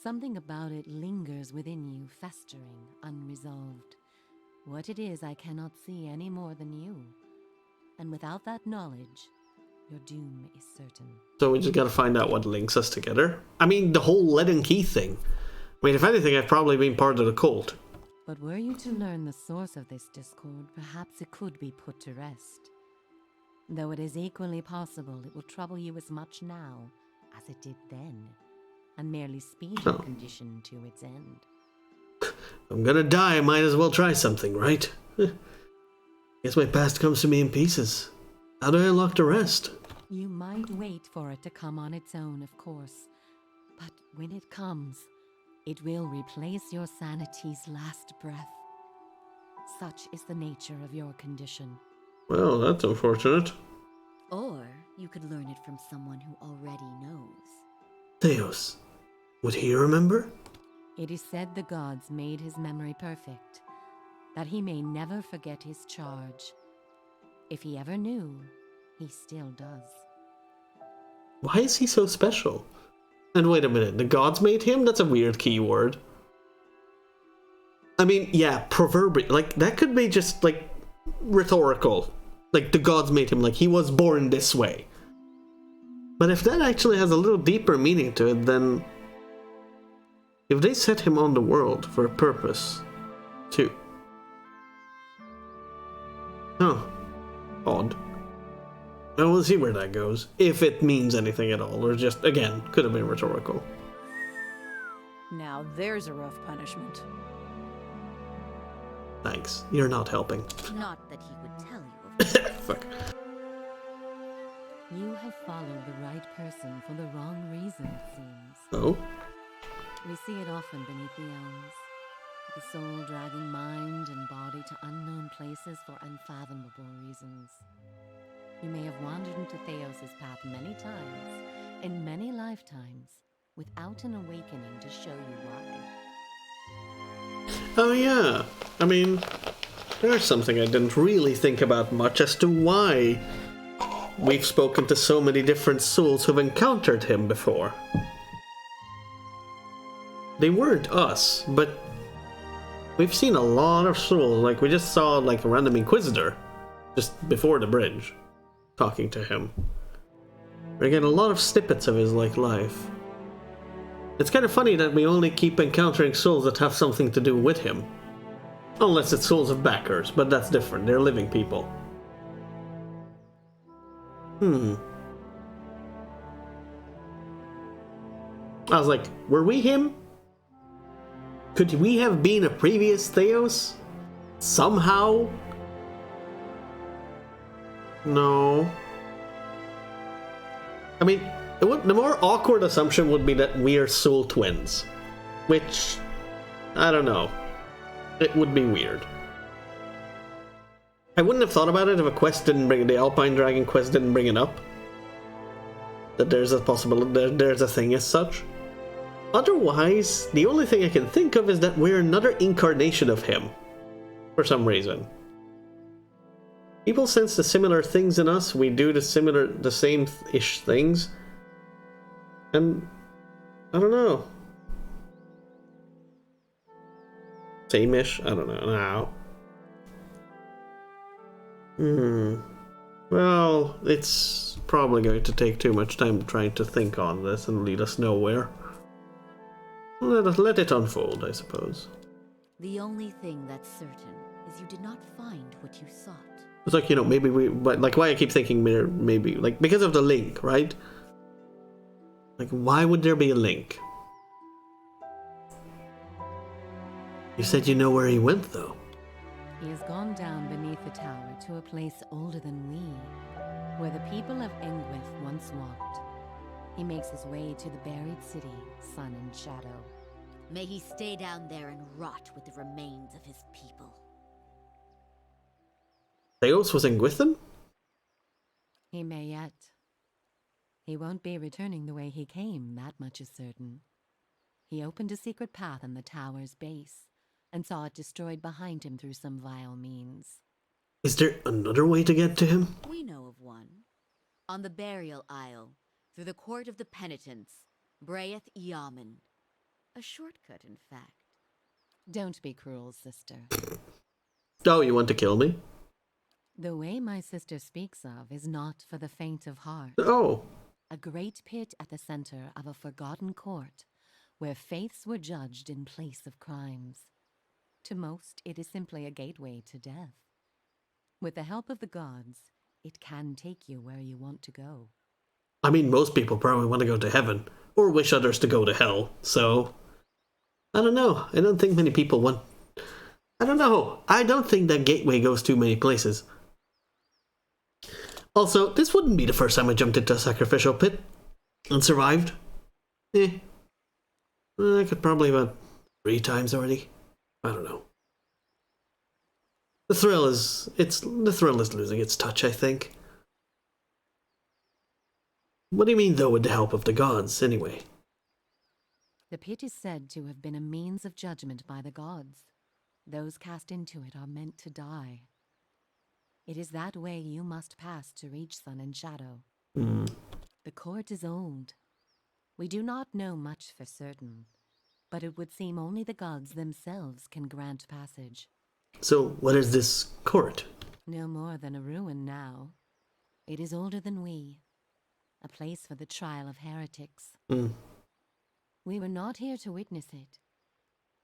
Something about it lingers within you, festering, unresolved. What it is I cannot see any more than you. And without that knowledge, your doom is certain. So we just gotta find out what links us together. I mean, the whole leaden key thing. I mean, if anything, I've probably been part of the cult. But were you to learn the source of this discord, perhaps it could be put to rest. Though it is equally possible it will trouble you as much now as it did then, and merely speed your condition to its end. I'm gonna die, I might as well try something, right? Guess my past comes to me in pieces. How do I unlock the rest? You might wait for it to come on its own, of course. But when it comes, it will replace your sanity's last breath. Such is the nature of your condition. Well, that's unfortunate. Or you could learn it from someone who already knows. Theos. Would he remember? It is said the gods made his memory perfect, that he may never forget his charge. If he ever knew, he still does. Why is he so special? And wait a minute, the gods made him? That's a weird keyword. I mean, yeah, proverbial. Like, that could be just, like, rhetorical. Like, the gods made him, like, he was born this way. But if that actually has a little deeper meaning to it, then... if they set him on the world for a purpose, too. Huh. Odd. Well, we'll see where that goes. If it means anything at all, or just, again, could have been rhetorical. Now there's a rough punishment. Thanks. You're not helping. Not that he would tell you of Fuck. You have followed the right person for the wrong reason, it seems. Oh? We see it often beneath the elms. the soul dragging mind and body to unknown places for unfathomable reasons. You may have wandered into Theos' path many times, in many lifetimes, without an awakening to show you why. Oh yeah, I mean, there's something I didn't really think about much as to why we've spoken to so many different souls who've encountered him before. They weren't us, but we've seen a lot of souls. Like, we just saw like a random Inquisitor just before the bridge talking to him. We get a lot of snippets of his like life. It's kind of funny that we only keep encountering souls that have something to do with him. Unless it's souls of backers, but that's different. They're living people. I was like, were we him? Could we have been a previous Theos? Somehow? No. I mean, the more awkward assumption would be that we are soul twins. Which, I don't know. It would be weird. I wouldn't have thought about it if a quest didn't bring the Alpine Dragon quest didn't bring it up. That there's a possibility, there's a thing as such. Otherwise, the only thing I can think of is that we're another incarnation of him. For some reason. People sense the similar things in us, we do the same-ish things. And, I don't know. Same-ish? I don't know. Well, it's probably going to take too much time trying to think on this and lead us nowhere. Let it unfold, I suppose. The only thing that's certain is you did not find what you sought. It's like, maybe like why I keep thinking maybe, like, because of the link, right? Like, why would there be a link? You said you know where he went, though. He has gone down beneath the tower to a place older than we, where the people of Engwith once walked. He makes his way to the buried city, Sun and Shadow. May he stay down there and rot with the remains of his people. Theos was Engwithan? He may yet. He won't be returning the way he came, that much is certain. He opened a secret path in the tower's base, and saw it destroyed behind him through some vile means. Is there another way to get to him? We know of one. On the burial isle, through the court of the penitents, Braeth Yaman. A shortcut, in fact. Don't be cruel, sister. Oh, you want to kill me? The way my sister speaks of is not for the faint of heart. Oh. A great pit at the center of a forgotten court, where faiths were judged in place of crimes. To most, it is simply a gateway to death. With the help of the gods, it can take you where you want to go. I mean, most people probably want to go to heaven, or wish others to go to hell, so... I don't know. I don't think many people want... I don't know. I don't think that gateway goes too many places. Also, this wouldn't be the first time I jumped into a sacrificial pit and survived. I could probably about 3 times already. I don't know. The thrill is losing its touch, I think. What do you mean, though, with the help of the gods, anyway? The pit is said to have been a means of judgment by the gods. Those cast into it are meant to die. It is that way you must pass to reach Sun and Shadow. The court is old. We do not know much for certain, but it would seem only the gods themselves can grant passage. So, what is this court? No more than a ruin now. It is older than we. A place for the trial of heretics. We were not here to witness it.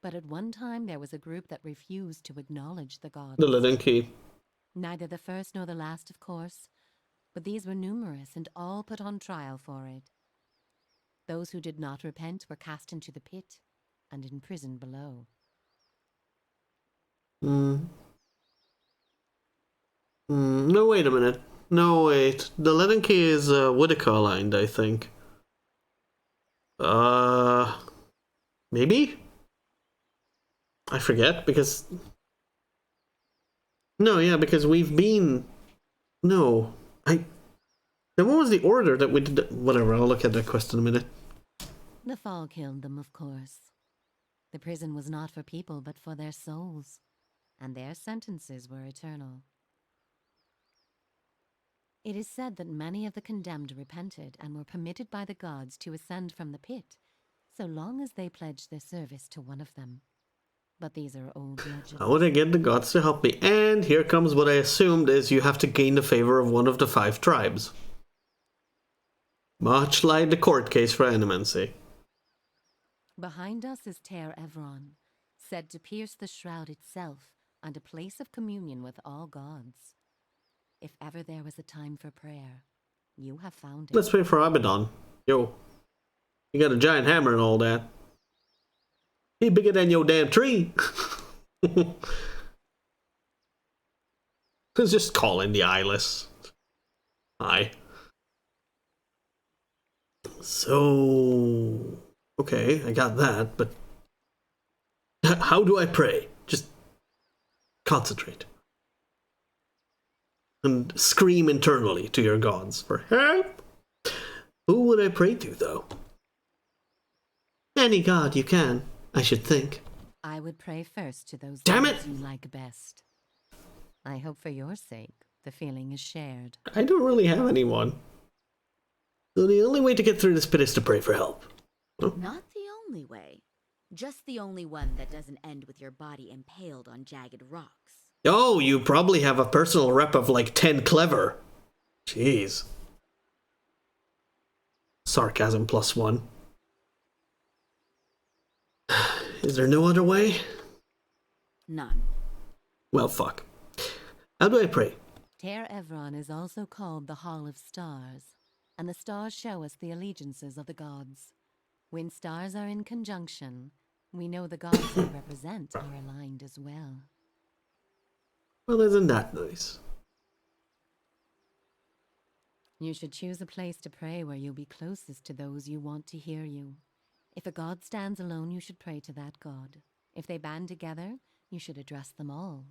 But at one time there was a group that refused to acknowledge the gods. The Leaden Key. Neither the first nor the last, of course. But these were numerous and all put on trial for it. Those who did not repent were cast into the pit and imprisoned below. No, wait a minute. No, wait. The Leaden Key is Woodica lined, I think. Maybe? I forget because... No, yeah, because we've been... No, Then what was the order that we did? Whatever, I'll look at that quest in a minute. The fall killed them, of course. The prison was not for people, but for their souls. And their sentences were eternal. It is said that many of the condemned repented and were permitted by the gods to ascend from the pit, so long as they pledged their service to one of them. But these are old legends. How would I get the gods to help me? And here comes what I assumed is you have to gain the favor of one of the 5 tribes. Much like the court case for Animancy. Behind us is Ter Evron, said to pierce the shroud itself and a place of communion with all gods. If ever there was a time for prayer, you have found it. Let's pray for Abaddon. Yo, you got a giant hammer and all that. He bigger than your damn tree. Let's just call in the eyeless. Hi. So... Okay, I got that, but... How do I pray? Just concentrate. And scream internally to your gods for help. Who would I pray to, though? Any god you can, I should think. I would pray first to those Damn gods it! you like best. I hope for your sake the feeling is shared. I don't really have anyone. So the only way to get through this pit is to pray for help. Huh? Not the only way. Just the only one that doesn't end with your body impaled on jagged rocks. Oh, you probably have a personal rep of like 10 clever. Jeez. Sarcasm +1. Is there no other way? None. Well, fuck. How do I pray? Ter Evron is also called the Hall of Stars, and the stars show us the allegiances of the gods. When stars are in conjunction, we know the gods they represent are aligned as well. Well, isn't that nice? You should choose a place to pray where you'll be closest to those you want to hear you. If a god stands alone, you should pray to that god. If they band together, you should address them all.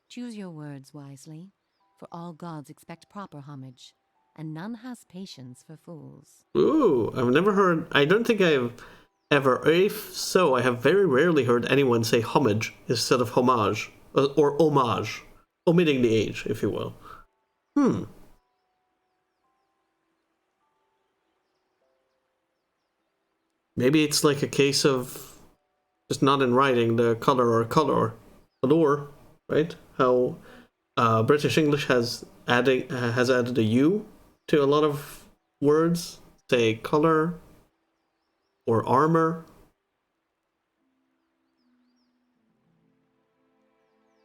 Choose your words wisely, for all gods expect proper homage, and none has patience for fools. Ooh, I've never heard... I don't think I've ever... If so, I have very rarely heard anyone say homage instead of homage. Or homage. Omitting the age, if you will. Maybe it's like a case of just not in writing the color, right? How British English has added a U to a lot of words, say color or armor.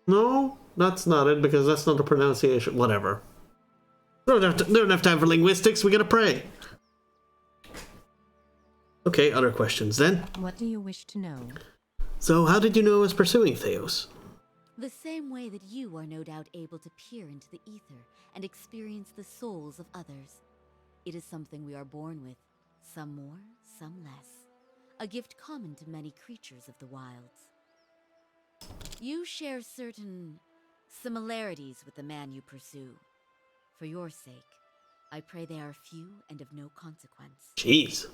No, that's not it, because that's not the pronunciation. Whatever. Don't have time for linguistics. We gotta pray. Okay, other questions then. What do you wish to know? So, how did you know I was pursuing Theos? The same way that you are no doubt able to peer into the ether and experience the souls of others. It is something we are born with, some more, some less. A gift common to many creatures of the wilds. You share certain similarities with the man you pursue. For your sake, I pray they are few and of no consequence. Jeez.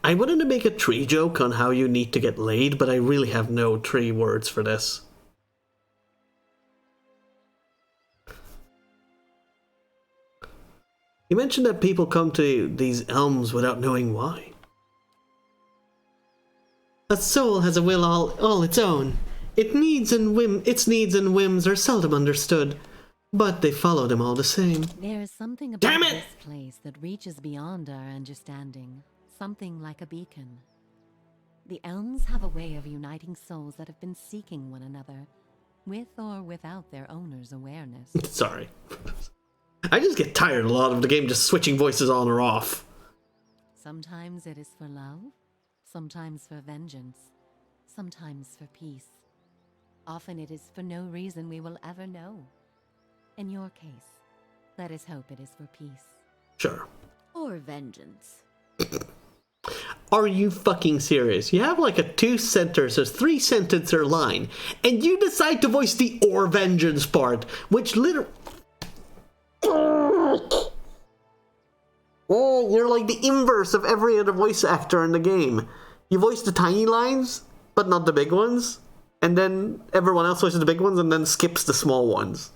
I wanted to make a tree joke on how you need to get laid, but I really have no tree words for this. You mentioned that people come to these elms without knowing why. A soul has a will all its own. Its needs and whims are seldom understood, but they follow them all the same. There is something about this place that reaches beyond our understanding. Something like a beacon. The elms have a way of uniting souls that have been seeking one another, with or without their owner's awareness. Sorry. I just get tired a lot of the game just switching voices on or off. Sometimes it is for love, sometimes for vengeance, sometimes for peace. Often it is for no reason we will ever know. In your case, let us hope it is for peace. Sure. Or vengeance. Are you fucking serious? You have like a 3-sentence line, and you decide to voice the or vengeance part, which literally... Oh, you're like the inverse of every other voice actor in the game. You voice the tiny lines, but not the big ones, and then everyone else voices the big ones and then skips the small ones.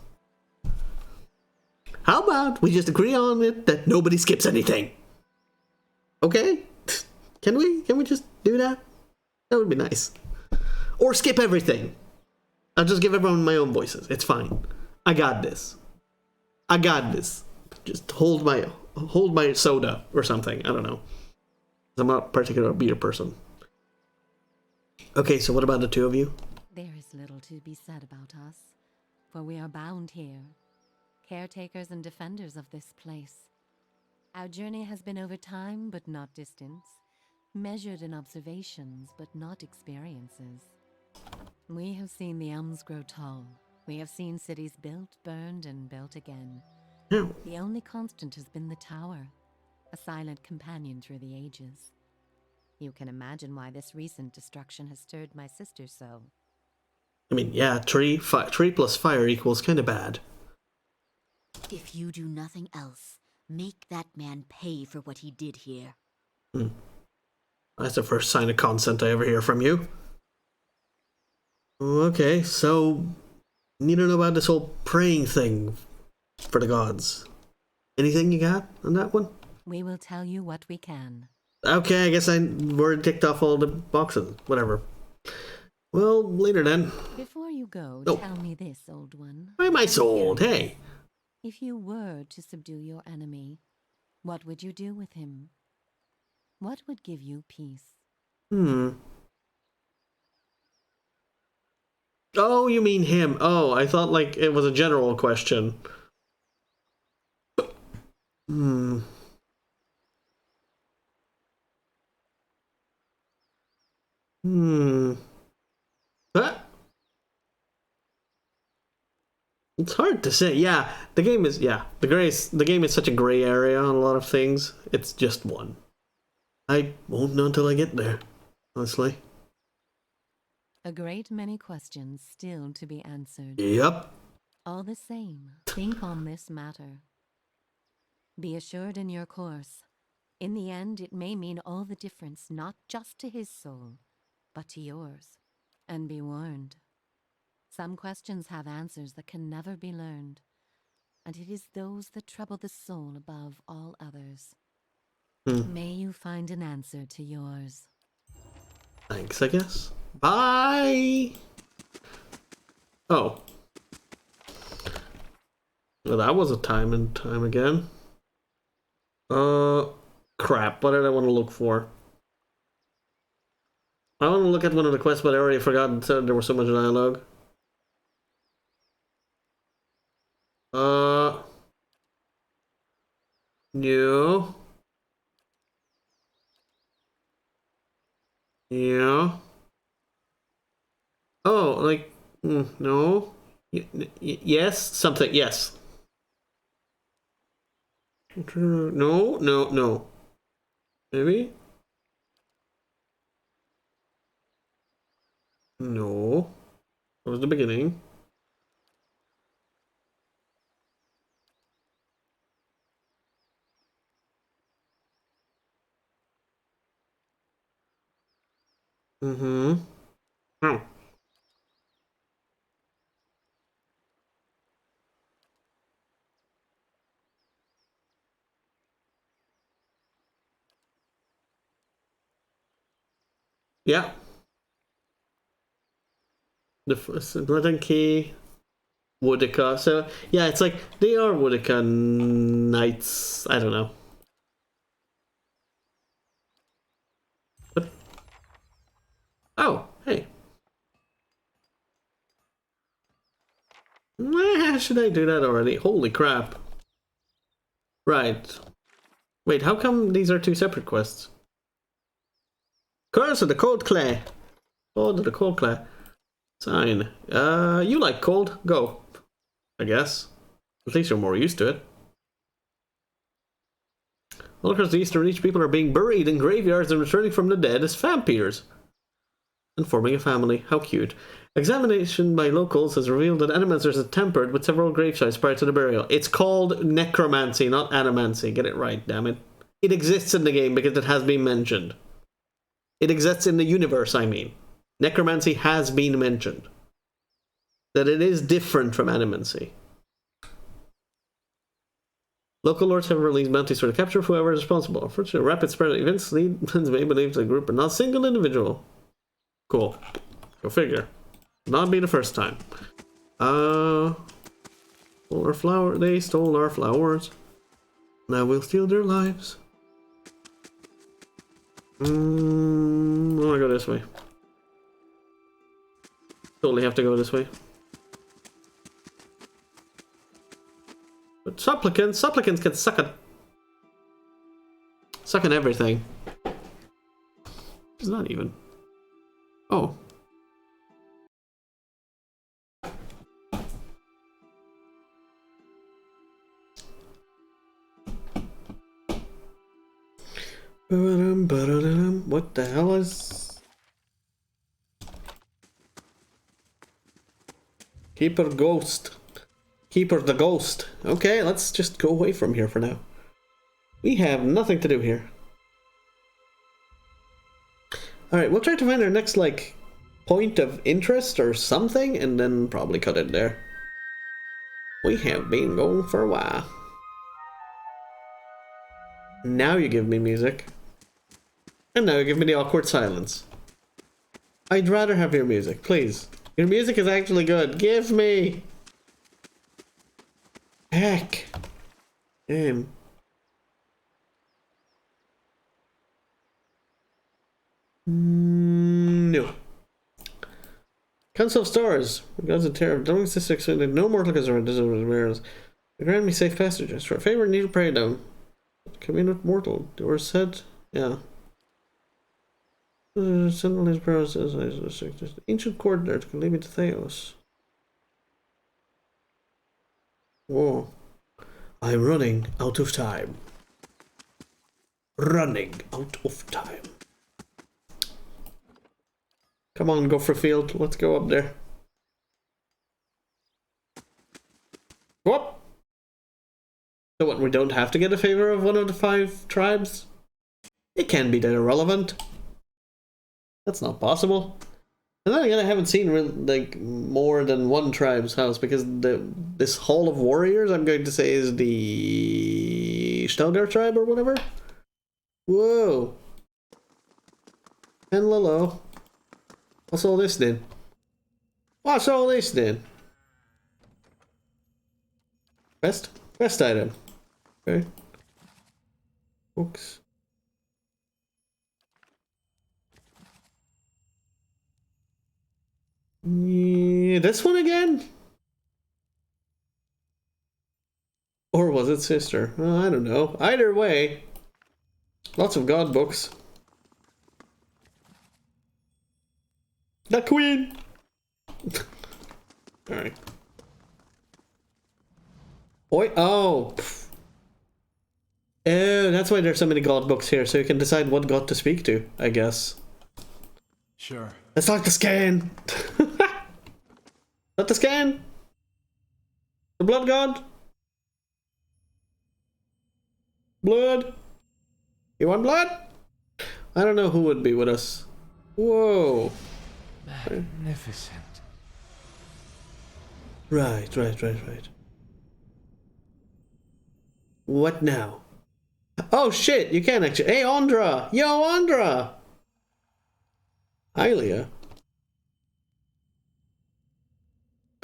How about we just agree on it that nobody skips anything? Okay? Can we just do that? That would be nice. Or skip everything. I'll just give everyone my own voices. It's fine. I got this. Just hold my soda or something. I don't know. I'm not a particular beer person. Okay, so what about the two of you? There is little to be said about us, for we are bound here, caretakers and defenders of this place. Our journey has been over time, but not distance, measured in observations, but not experiences. We have seen the elms grow tall. We have seen cities built, burned, and built again. The only constant has been the tower, a silent companion through the ages. You can imagine why this recent destruction has stirred my sister so. I mean, yeah, 3 plus fire equals kind of bad. If you do nothing else, make that man pay for what he did here. That's the first sign of consent I ever hear from you. Okay, so you don't know about this whole praying thing for the gods. Anything you got on that one? We will tell you what we can. Okay, I guess we're ticked off all the boxes. Whatever. Well, later then. Before you go, tell me this, old one. Why am I so old? Hey. If you were to subdue your enemy, what would you do with him? What would give you peace? Oh, you mean him. Oh, I thought like it was a general question. Huh? It's hard to say. Yeah, the game is the game is such a gray area on a lot of things. It's just one. I won't know until I get there, honestly. A great many questions still to be answered. Yep. All the same, think on this matter. Be assured in your course. In the end, it may mean all the difference, not just to his soul, but to yours. And be warned. Some questions have answers that can never be learned, and it is those that trouble the soul above all others. May you find an answer to yours. Thanks, I guess. Bye! Oh. Well, that was a time and time again. Crap. What did I want to look for? I want to look at one of the quests, but I already forgot and said there was so much dialogue. No. Yeah. Oh, like, no. Yes, something, yes. No. Maybe? No. That was the beginning. Oh. Yeah. The first Blood Key, Woodica. So yeah, it's like they are Woodica knights. I don't know. What? Oh, hey. Should I do that already? Holy crap. Right. Wait, how come these are two separate quests? Curse of the Cold Clay. Cold of the Cold Clay. Sign. You like cold? Go. I guess. At least you're more used to it. All across the eastern reach, people are being buried in graveyards and returning from the dead as vampires. And forming a family. How cute. Examination by locals has revealed that animancers had tampered with several gravesites prior to the burial. It's called necromancy, not animancy. Get it right, damn it. It exists in the game because it has been mentioned. It exists in the universe, I mean. Necromancy has been mentioned. That it is different from animancy. Local lords have released bounties for the capture of whoever is responsible. Unfortunately, rapid spread of events leads may believe the group, but not a single individual. Cool. Go figure. Not be the first time. Stole our flower. They stole our flowers. Now we'll steal their lives. I wanna go this way. Totally have to go this way. But supplicants can suck on everything. It's not even. Oh. What the hell is... Keeper Ghost. Keeper the Ghost. Okay, let's just go away from here for now. We have nothing to do here. Alright, we'll try to find our next, like, point of interest or something, and then probably cut it there. We have been going for a while. Now you give me music. And now you give me the awkward silence. I'd rather have your music, please. Your music is actually good. Give me! Heck. Damn. No. Council of Stars. Gods of Terror. Don't exist excluded. No mortal goes around. Grant me safe passages. For a favor, need to pray down. Commune with mortal. Or said. Yeah. Sentinel his prayers says ancient court there to lead me to Theos. Whoa. I'm running out of time. Running out of time. Come on, Gopherfield. Let's go up there. Go up! So what, we don't have to get a favor of one of the 5 tribes? It can be that irrelevant. That's not possible. And then again, I haven't seen like more than one tribe's house because this Hall of Warriors, I'm going to say, is the Stelgar tribe or whatever. Whoa. And Lilo. What's all this then? What's all this then? Quest item. Okay. Books. Yeah, this one again? Or was it sister? Oh, I don't know. Either way, lots of god books. The queen! Alright. Oi, oh! Oh, that's why there's so many god books here, so you can decide what god to speak to, I guess. Sure. Let's talk to Scan! Not the Scan? The blood god? Blood? You want blood? I don't know who would be with us. Whoa. Magnificent. Right. What now? Oh shit, you can actually. Hey, Andra! Yo, Andra! Hylia.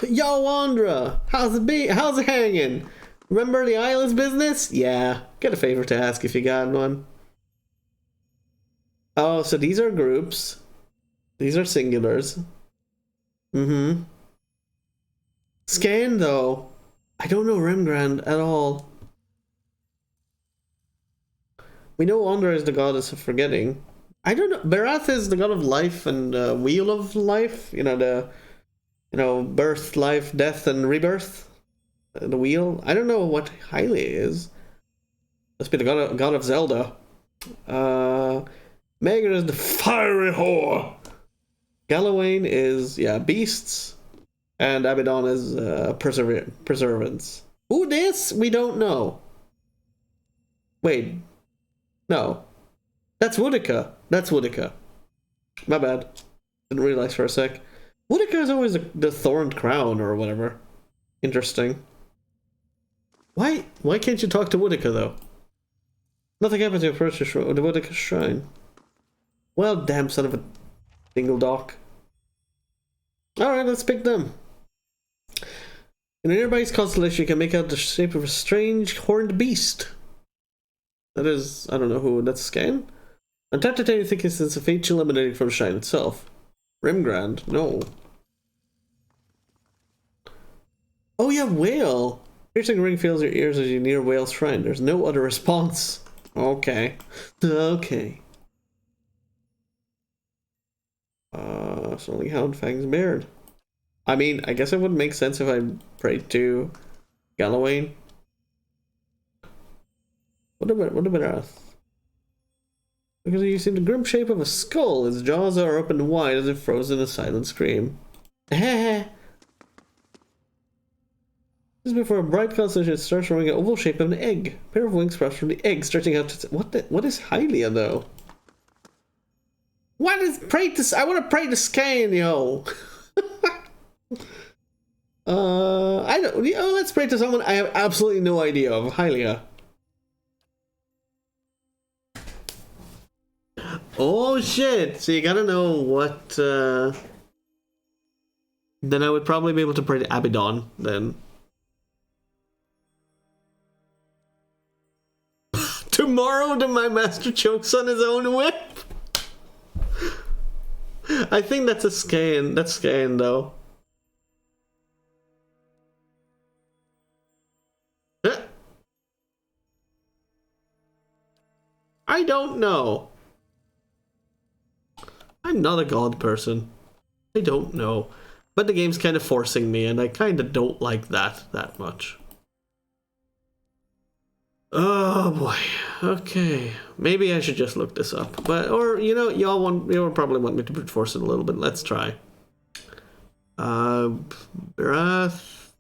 Yo, Andra! How's it hanging? Remember the Islands business? Yeah. Get a favor to ask if you got one. Oh, so these are groups. These are singulars. Mm-hmm. Scan, though. I don't know Remgrand at all. We know Andra is the goddess of forgetting. I don't know. Barath is the god of life and wheel of life. You know, birth, life, death, and rebirth. The wheel. I don't know what Hylia is. Must be the god of Zelda. Megan is the fiery whore. Galawain is, beasts. And Abaddon is preservance. Who this? We don't know. Wait. No. That's Woodica. That's Woodica. My bad. Didn't realize for a sec. Woodica is always the thorned crown or whatever. Interesting. Why can't you talk to Woodica though? Nothing happened to approach the Woodica shrine. Well, damn son of a dingle-dock. Alright, let's pick them. In a nearby constellation, you can make out the shape of a strange horned beast. That is, I don't know who, that's Scan? Untap titanium thickness is a facial emanating from the shrine itself. Rimgrand, no. Oh yeah, whale! Piercing ring fills your ears as you near whale's shrine. There's no other response. Okay. Okay. Snarling Hound, Fangs Beard. I mean, I guess it would make sense if I prayed to Galawain. What about Earth? Because you see the grim shape of a skull. Its jaws are opened wide as if frozen in a silent scream. Just before a bright constellation, it starts showing an oval shape of an egg. A pair of wings sprouts from the egg, stretching out to... What is Hylia, though? What is pray to... I want to pray to Scan, yo! I don't... Oh, let's pray to someone I have absolutely no idea of. Hylia. Oh, shit! So you gotta know what... Then I would probably be able to pray to Abaddon, then. Tomorrow my master chokes on his own whip. I think that's a scan. That's scan though. I don't know. I'm not a god person. I don't know. But the game's kind of forcing me, and I kind of don't like that much. Oh boy. Okay. Maybe I should just look this up. But y'all probably want me to brute force it a little bit. Let's try. Breath.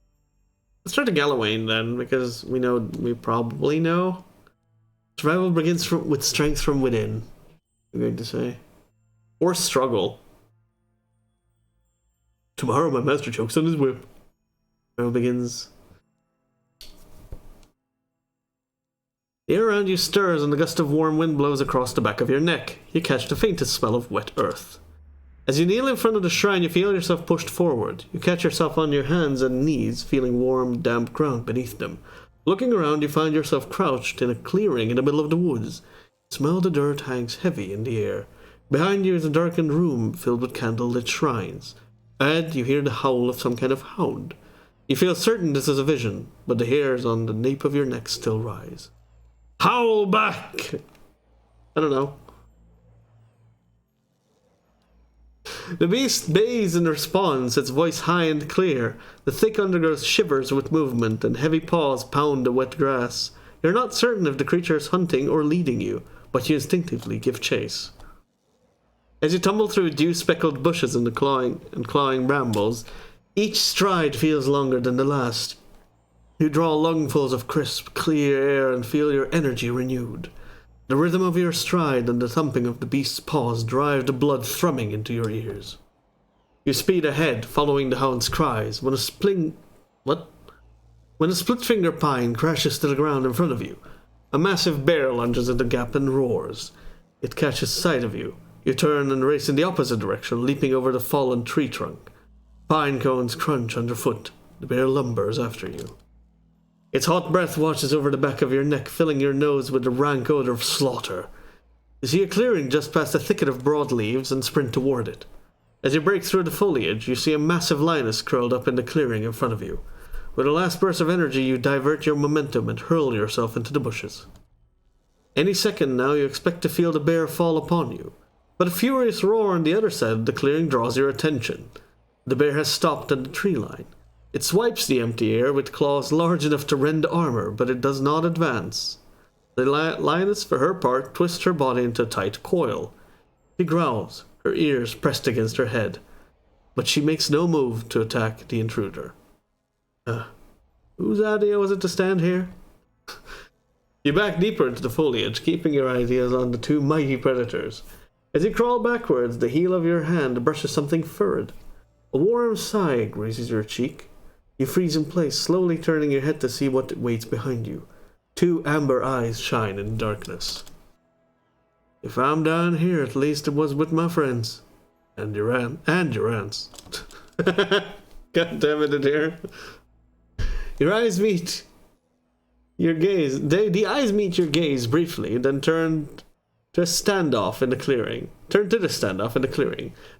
Let's try to Galawain then, because we probably know. Survival begins with strength from within. I'm going to say. Or struggle. Tomorrow my master chokes on his whip. Survival begins. The air around you stirs and a gust of warm wind blows across the back of your neck. You catch the faintest smell of wet earth. As you kneel in front of the shrine, you feel yourself pushed forward. You catch yourself on your hands and knees, feeling warm, damp ground beneath them. Looking around, you find yourself crouched in a clearing in the middle of the woods. The smell of the dirt hangs heavy in the air. Behind you is a darkened room filled with candlelit shrines. Ahead, you hear the howl of some kind of hound. You feel certain this is a vision, but the hairs on the nape of your neck still rise. Howl back! I don't know. The beast bays in response, its voice high and clear. The thick undergrowth shivers with movement, and heavy paws pound the wet grass. You're not certain if the creature is hunting or leading you, but you instinctively give chase. As you tumble through dew-speckled bushes and clawing brambles, each stride feels longer than the last. You draw lungfuls of crisp, clear air and feel your energy renewed. The rhythm of your stride and the thumping of the beast's paws drive the blood thrumming into your ears. You speed ahead, following the hound's cries, when a split-finger pine crashes to the ground in front of you. A massive bear lunges in the gap and roars. It catches sight of you. You turn and race in the opposite direction, leaping over the fallen tree trunk. Pine cones crunch underfoot. The bear lumbers after you. Its hot breath washes over the back of your neck, filling your nose with the rank odor of slaughter. You see a clearing just past a thicket of broadleaves and sprint toward it. As you break through the foliage, you see a massive lioness curled up in the clearing in front of you. With a last burst of energy, you divert your momentum and hurl yourself into the bushes. Any second now, you expect to feel the bear fall upon you. But a furious roar on the other side of the clearing draws your attention. The bear has stopped at the tree line. It swipes the empty air with claws large enough to rend armor, but it does not advance. The lioness, for her part, twists her body into a tight coil. She growls, her ears pressed against her head, but she makes no move to attack the intruder. Whose idea was it to stand here? You back deeper into the foliage, keeping your ideas on the two mighty predators. As you crawl backwards, the heel of your hand brushes something furred. A warm sigh grazes your cheek. You freeze in place, slowly turning your head to see what waits behind you. Two amber eyes shine in the darkness. If I'm down here, at least it was with my friends. And your aunts. God damn it, dear. Your eyes meet your gaze. The eyes meet your gaze briefly, then turn to the standoff in the clearing.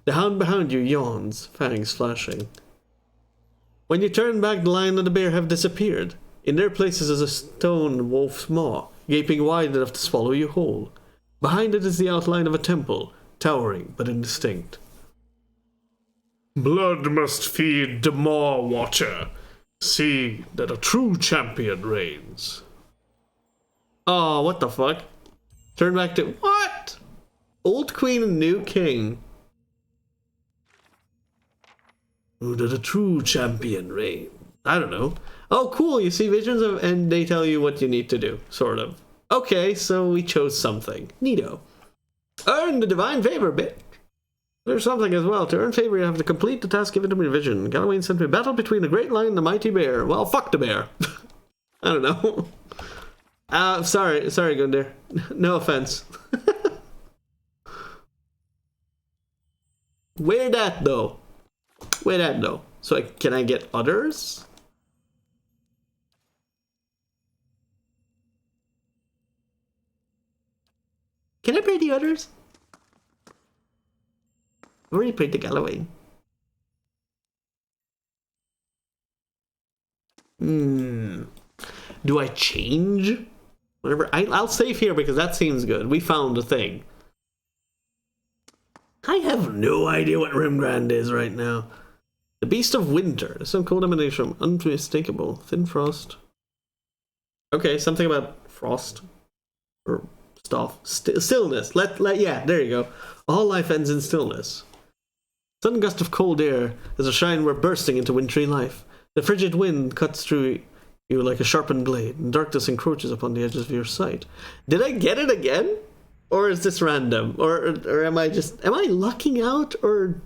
The hound behind you yawns, fangs flashing. When you turn back, the lion and the bear have disappeared. In their places is a stone wolf's maw, gaping wide enough to swallow you whole. Behind it is the outline of a temple, towering but indistinct. Blood must feed the Maw Watcher. See that a true champion reigns. Oh, what the fuck? Turn back to... What? Old queen and new king. Who did a true champion reign? I don't know. Oh, cool. You see visions of, and they tell you what you need to do, sort of. Okay, so we chose something. Neato. Earn the divine favor bit. There's something as well. To earn favor, you have to complete the task given to me in vision. Galawain sent me battle between the great lion and the mighty bear. Well, fuck the bear. I don't know. Sorry, Gundir. No offense. Where that though? So can I get others? Can I pray the others? I've already prayed the Galawain. Do I change? Whatever. I'll save here because that seems good. We found a thing. I have no idea what Rimgrand is right now. The Beast of Winter. There's some cool emanation from Unmistakable. Thin Frost. Okay, something about frost. Or stuff. Stillness. Yeah, there you go. All life ends in stillness. Sudden gust of cold air as a shine we're bursting into wintry life. The frigid wind cuts through you like a sharpened blade, and darkness encroaches upon the edges of your sight. Did I get it again? Or is this random? Or am I lucking out? Or...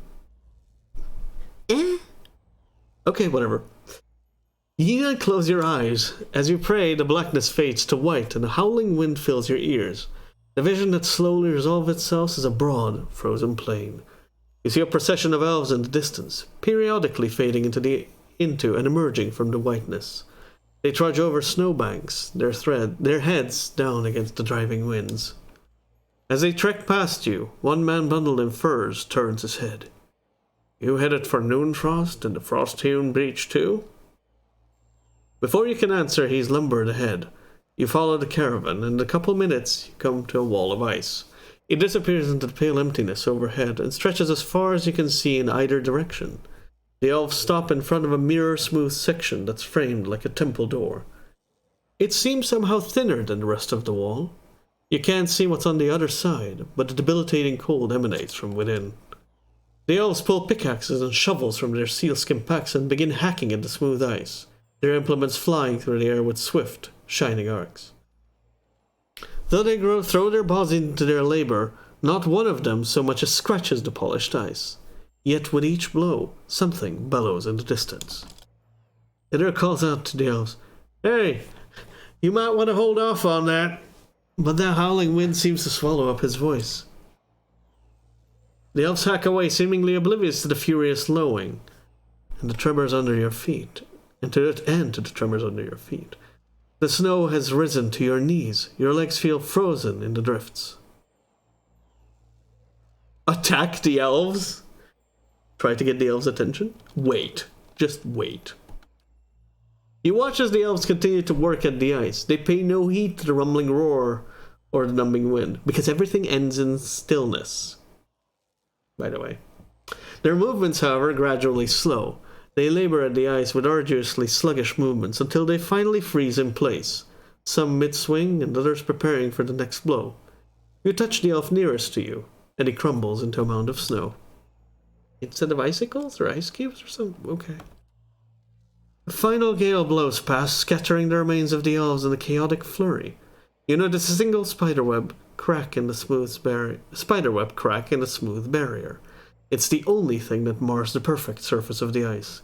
Okay, whatever. You need not close your eyes. As you pray, the blackness fades to white, and a howling wind fills your ears. The vision that slowly resolves itself is a broad, frozen plain. You see a procession of elves in the distance, periodically fading into and emerging from the whiteness. They trudge over snowbanks, their heads down against the driving winds. As they trek past you, one man bundled in furs turns his head. You headed for Noonfrost and the Frost-hewn Breach too? Before you can answer, he's lumbered ahead. You follow the caravan, and in a couple minutes you come to a wall of ice. It disappears into the pale emptiness overhead and stretches as far as you can see in either direction. The elves stop in front of a mirror-smooth section that's framed like a temple door. It seems somehow thinner than the rest of the wall. You can't see what's on the other side, but the debilitating cold emanates from within. The elves pull pickaxes and shovels from their sealskin packs and begin hacking at the smooth ice, their implements flying through the air with swift, shining arcs. Though they throw their bodies into their labor, not one of them so much as scratches the polished ice. Yet with each blow, something bellows in the distance. Idar calls out to the elves, "Hey, you might want to hold off on that." But the howling wind seems to swallow up his voice. The elves hack away, seemingly oblivious to the furious lowing, and the tremors under your feet, and to the tremors under your feet. The snow has risen to your knees. Your legs feel frozen in the drifts. Attack the elves? Try to get the elves' attention? Wait. Just wait. You watch as the elves continue to work at the ice. They pay no heed to the rumbling roar or the numbing wind, because everything ends in stillness. By the way. Their movements, however, gradually slow. They labor at the ice with arduously sluggish movements until they finally freeze in place, some mid-swing and others preparing for the next blow. You touch the elf nearest to you, and he crumbles into a mound of snow. Instead of icicles or ice cubes or something? Okay. The final gale blows past, scattering the remains of the elves in a chaotic flurry. You notice a single spiderweb crack in the smooth barrier. It's the only thing that mars the perfect surface of the ice.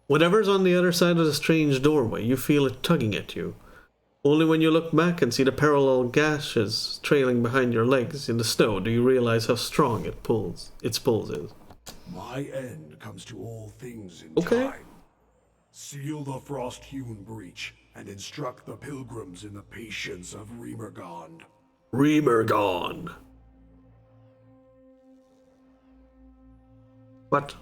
Whatever's on the other side of the strange doorway, you feel it tugging at you. Only when you look back and see the parallel gashes trailing behind your legs in the snow do you realize how strong its pull is. My end comes to all things in Okay. time. Seal the frost-hewn breach and instruct the pilgrims in the patience of Remergond. Remergond. What?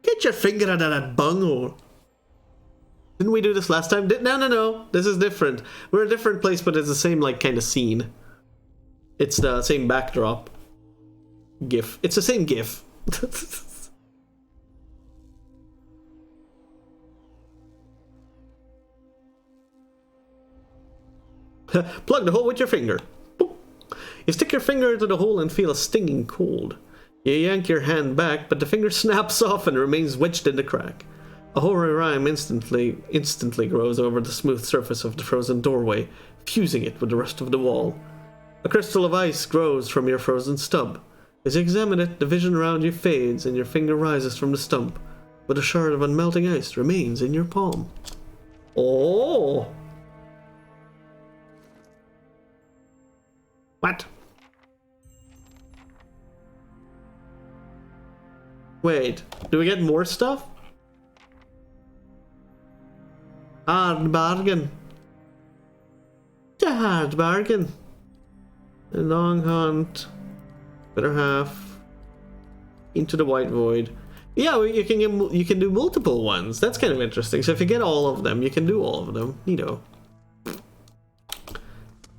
Get your finger out of that bunghole. Didn't we do this last time? No. This is different. We're a different place, but it's the same, like, kind of scene. It's the same backdrop. GIF. It's the same GIF. Plug the hole with your finger. Boop. You stick your finger into the hole and feel a stinging cold. You yank your hand back, but the finger snaps off and remains wedged in the crack. A hoary rime instantly grows over the smooth surface of the frozen doorway, fusing it with the rest of the wall. A crystal of ice grows from your frozen stub. As you examine it, the vision around you fades and your finger rises from the stump, but a shard of unmelting ice remains in your palm. Oh! What? Wait, do we get more stuff? Hard bargain. It's a hard bargain. A long hunt. Better half. Into the white void. Yeah, you can do multiple ones. That's kind of interesting. So if you get all of them, you can do all of them. Neato.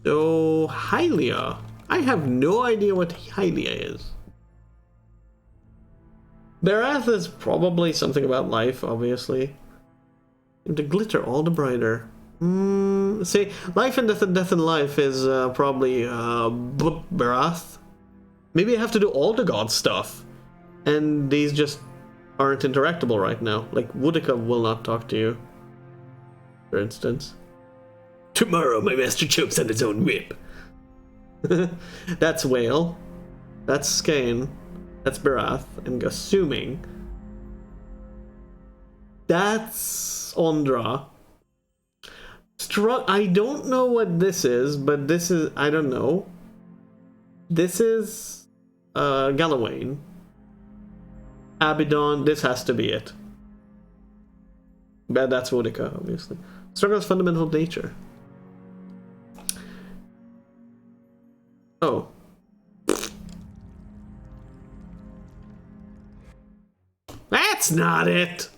So Hylia. I have no idea what Hylia is. Barath is probably something about life, obviously. And to glitter all the brighter. See, life and death and life is probably Barath. Maybe I have to do all the god stuff. And these just aren't interactable right now. Like, Woodica will not talk to you, for instance. Tomorrow my master chokes on his own whip. That's Whale. That's Skane. That's Barath. I'm assuming. That's Ondra. I don't know what this is, but this is... I don't know. This is... Galawain. Abaddon. This has to be it. But that's Woodica, obviously. Struggle's fundamental nature. Oh. That's not it!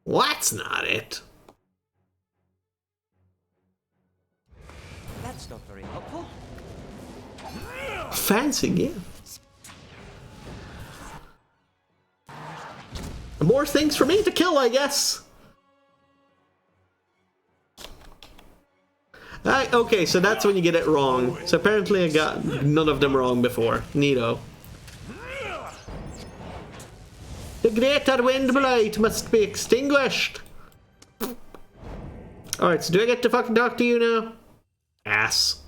What's not it? That's not very helpful. Fancy gifts. More things for me to kill, I guess. Okay, so that's when you get it wrong. So apparently I got none of them wrong before. Neato. The greater wind blight must be extinguished. Alright, so do I get to fucking talk to you now? Ass.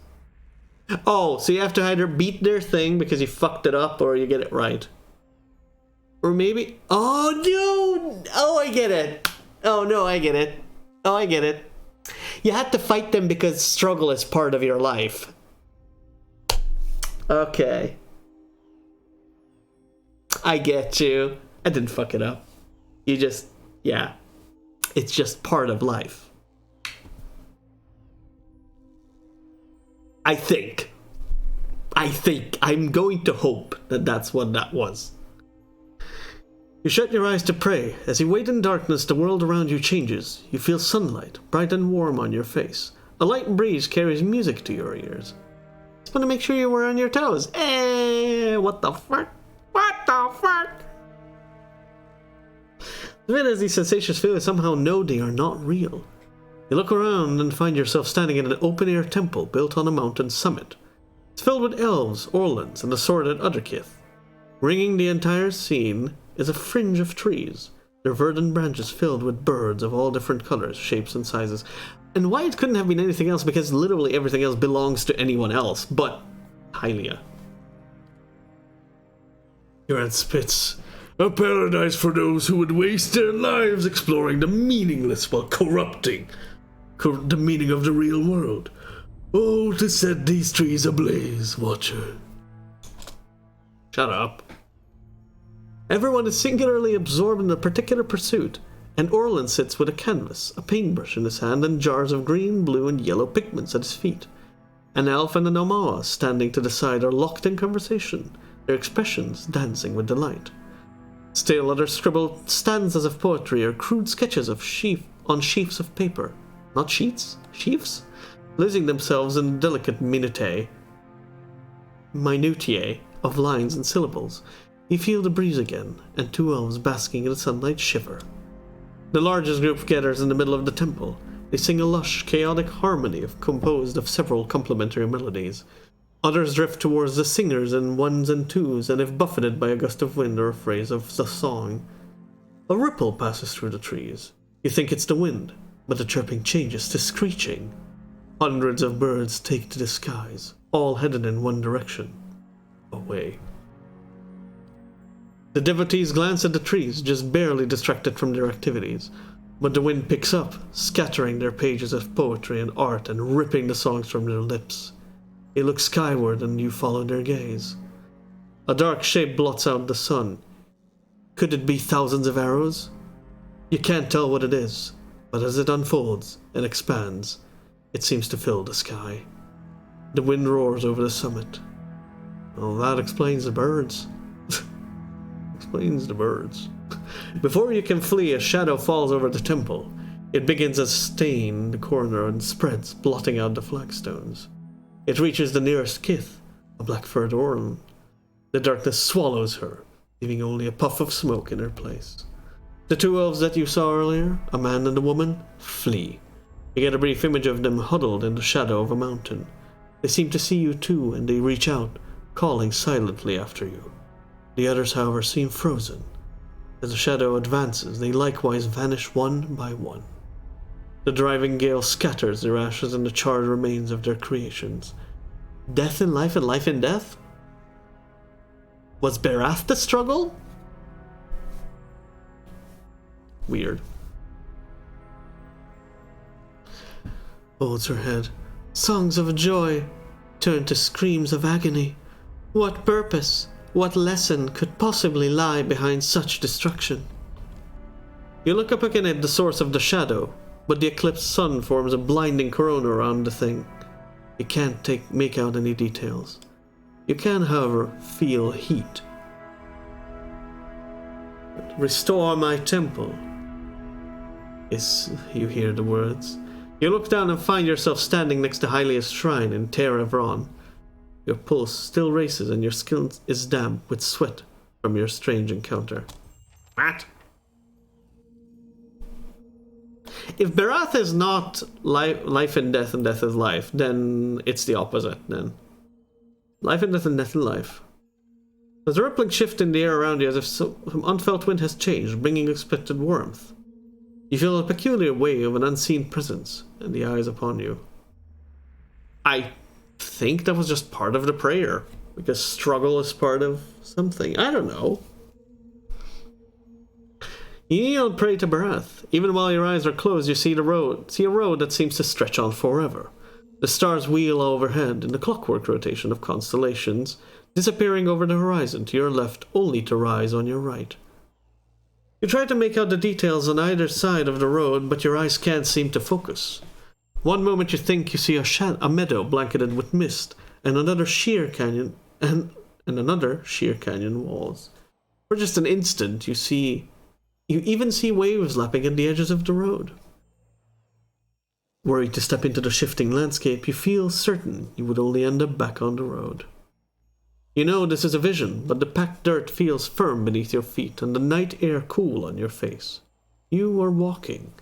Oh, so you have to either beat their thing because you fucked it up or you get it right. Or maybe... Oh, no! Oh, I get it. Oh, no, I get it. Oh, I get it. You had to fight them because struggle is part of your life. Okay. I get you. I didn't fuck it up. You just... Yeah. It's just part of life. I think. I'm going to hope that that's what that was. You shut your eyes to pray. As you wait in darkness, the world around you changes. You feel sunlight, bright and warm on your face. A light breeze carries music to your ears. Just want to make sure you were on your toes. What the fuck? What the fuck? Even as these sensations feel, you somehow know they are not real. You look around and find yourself standing in an open-air temple built on a mountain summit. It's filled with elves, orlans, and assorted otherkith. Ringing the entire scene is a fringe of trees, their verdant branches filled with birds of all different colors, shapes, and sizes. And why it couldn't have been anything else, because literally everything else belongs to anyone else but Hylia. You're at Spitz, a paradise for those who would waste their lives exploring the meaningless while corrupting the meaning of the real world. Oh, to set these trees ablaze, Watcher. Shut up. Everyone is singularly absorbed in a particular pursuit, and Orlan sits with a canvas, a paintbrush in his hand, and jars of green, blue, and yellow pigments at his feet. An elf and an Omawa standing to the side are locked in conversation, their expressions dancing with delight. Still others scribble stanzas of poetry or crude sketches of on sheafs of paper. Not sheets? Sheafs? Losing themselves in delicate minutiae of lines and syllables. You feel the breeze again, and two elves basking in the sunlight shiver. The largest group gathers in the middle of the temple. They sing a lush, chaotic harmony composed of several complementary melodies. Others drift towards the singers in ones and twos, and if buffeted by a gust of wind or a phrase of the song. A ripple passes through the trees. You think it's the wind, but the chirping changes to screeching. Hundreds of birds take to the skies, all headed in one direction. Away. The devotees glance at the trees, just barely distracted from their activities. But the wind picks up, scattering their pages of poetry and art and ripping the songs from their lips. They look skyward and you follow their gaze. A dark shape blots out the sun. Could it be thousands of arrows? You can't tell what it is, but as it unfolds and expands, it seems to fill the sky. The wind roars over the summit. Well, that explains the birds. Explains the birds. Before you can flee, a shadow falls over the temple. It begins as stain in the corner and spreads, blotting out the flagstones. It reaches the nearest kith, a black-furred Orlan. The darkness swallows her, leaving only a puff of smoke in her place. The two elves that you saw earlier, a man and a woman, flee. You get a brief image of them huddled in the shadow of a mountain. They seem to see you too, and they reach out, calling silently after you. The others, however, seem frozen. As the shadow advances, they likewise vanish one by one. The driving gale scatters their ashes and the charred remains of their creations. Death in life and life in death? Was Berath the struggle? Weird. Holds her head. Songs of joy turn to screams of agony. What purpose, what lesson could possibly lie behind such destruction? You look up again at the source of the shadow, but the eclipsed sun forms a blinding corona around the thing. You can't make out any details. You can, however, feel heat. Restore my temple. You hear the words. You look down and find yourself standing next to Hylia's shrine in Ter Evron. Your pulse still races and your skin is damp with sweat from your strange encounter. What? If Berath is not life and death is life, then it's the opposite then. Life and death in life. There's a rippling shift in the air around you as if some unfelt wind has changed, bringing expected warmth. You feel a peculiar wave of an unseen presence and the eyes upon you. I think that was just part of the prayer, because struggle is part of something. I don't know. You kneel and pray to Berath. Even while your eyes are closed, you see a road that seems to stretch on forever. The stars wheel overhead in the clockwork rotation of constellations, disappearing over the horizon to your left only to rise on your right. You try to make out the details on either side of the road, but your eyes can't seem to focus. One moment you think you see a meadow blanketed with mist, and another sheer canyon walls. For just an instant, you even see waves lapping at the edges of the road. Worried to step into the shifting landscape, you feel certain you would only end up back on the road. You know this is a vision, but the packed dirt feels firm beneath your feet and the night air cool on your face. You are walking.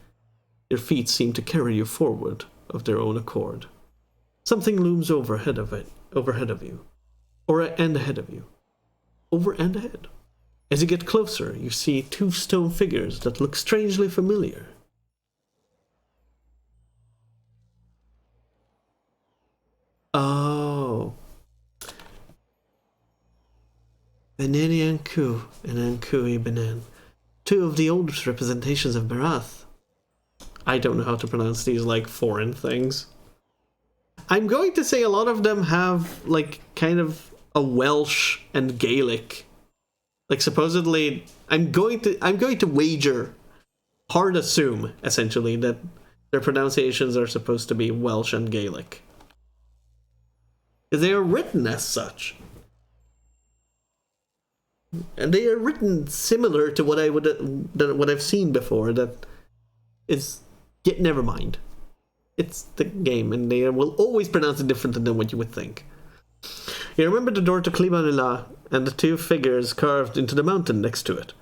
Your feet seem to carry you forward of their own accord. Something looms overhead of you, and ahead of you. Over and ahead. As you get closer, you see two stone figures that look strangely familiar. Oh. Beneni Anku and Ankui Benen. Two of the oldest representations of Barath. I don't know how to pronounce these, like, foreign things. I'm going to say a lot of them have, like, kind of a Welsh and Gaelic. Like, supposedly, I'm going to wager, hard assume, essentially, that their pronunciations are supposed to be Welsh and Gaelic. They are written as such. And they are written similar to what I've seen before. That is, yet never mind. It's the game, and they will always pronounce it differently than what you would think. You remember the door to Klibanila and the two figures carved into the mountain next to it.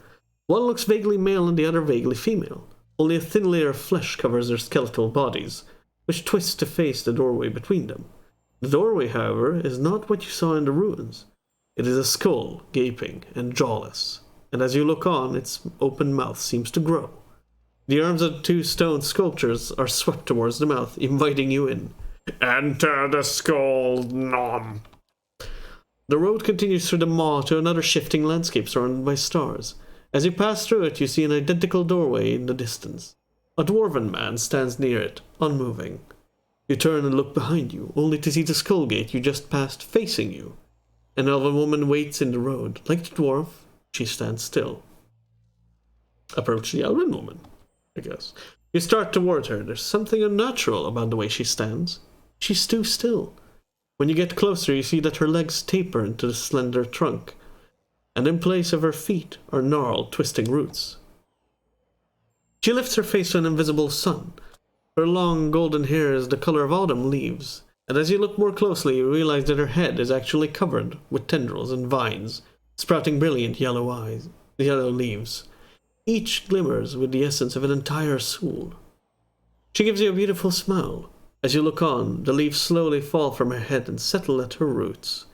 One looks vaguely male and the other vaguely female. Only a thin layer of flesh covers their skeletal bodies, which twists to face the doorway between them. The doorway, however, is not what you saw in the ruins. It is a skull, gaping and jawless, and as you look on, its open mouth seems to grow. The arms of the two stone sculptures are swept towards the mouth, inviting you in. Enter the skull, nom. The road continues through the maw to another shifting landscape surrounded by stars. As you pass through it, you see an identical doorway in the distance. A dwarven man stands near it, unmoving. You turn and look behind you, only to see the skull gate you just passed facing you. An elven woman waits in the road. Like the dwarf, she stands still. Approach the elven woman, I guess. You start toward her. There's something unnatural about the way she stands. She's too still. When you get closer, you see that her legs taper into the slender trunk, and in place of her feet are gnarled, twisting roots. She lifts her face to an invisible sun. Her long golden hair is the color of autumn leaves, and as you look more closely, you realize that her head is actually covered with tendrils and vines, sprouting brilliant yellow leaves. Each glimmers with the essence of an entire soul. She gives you a beautiful smile. As you look on, the leaves slowly fall from her head and settle at her roots.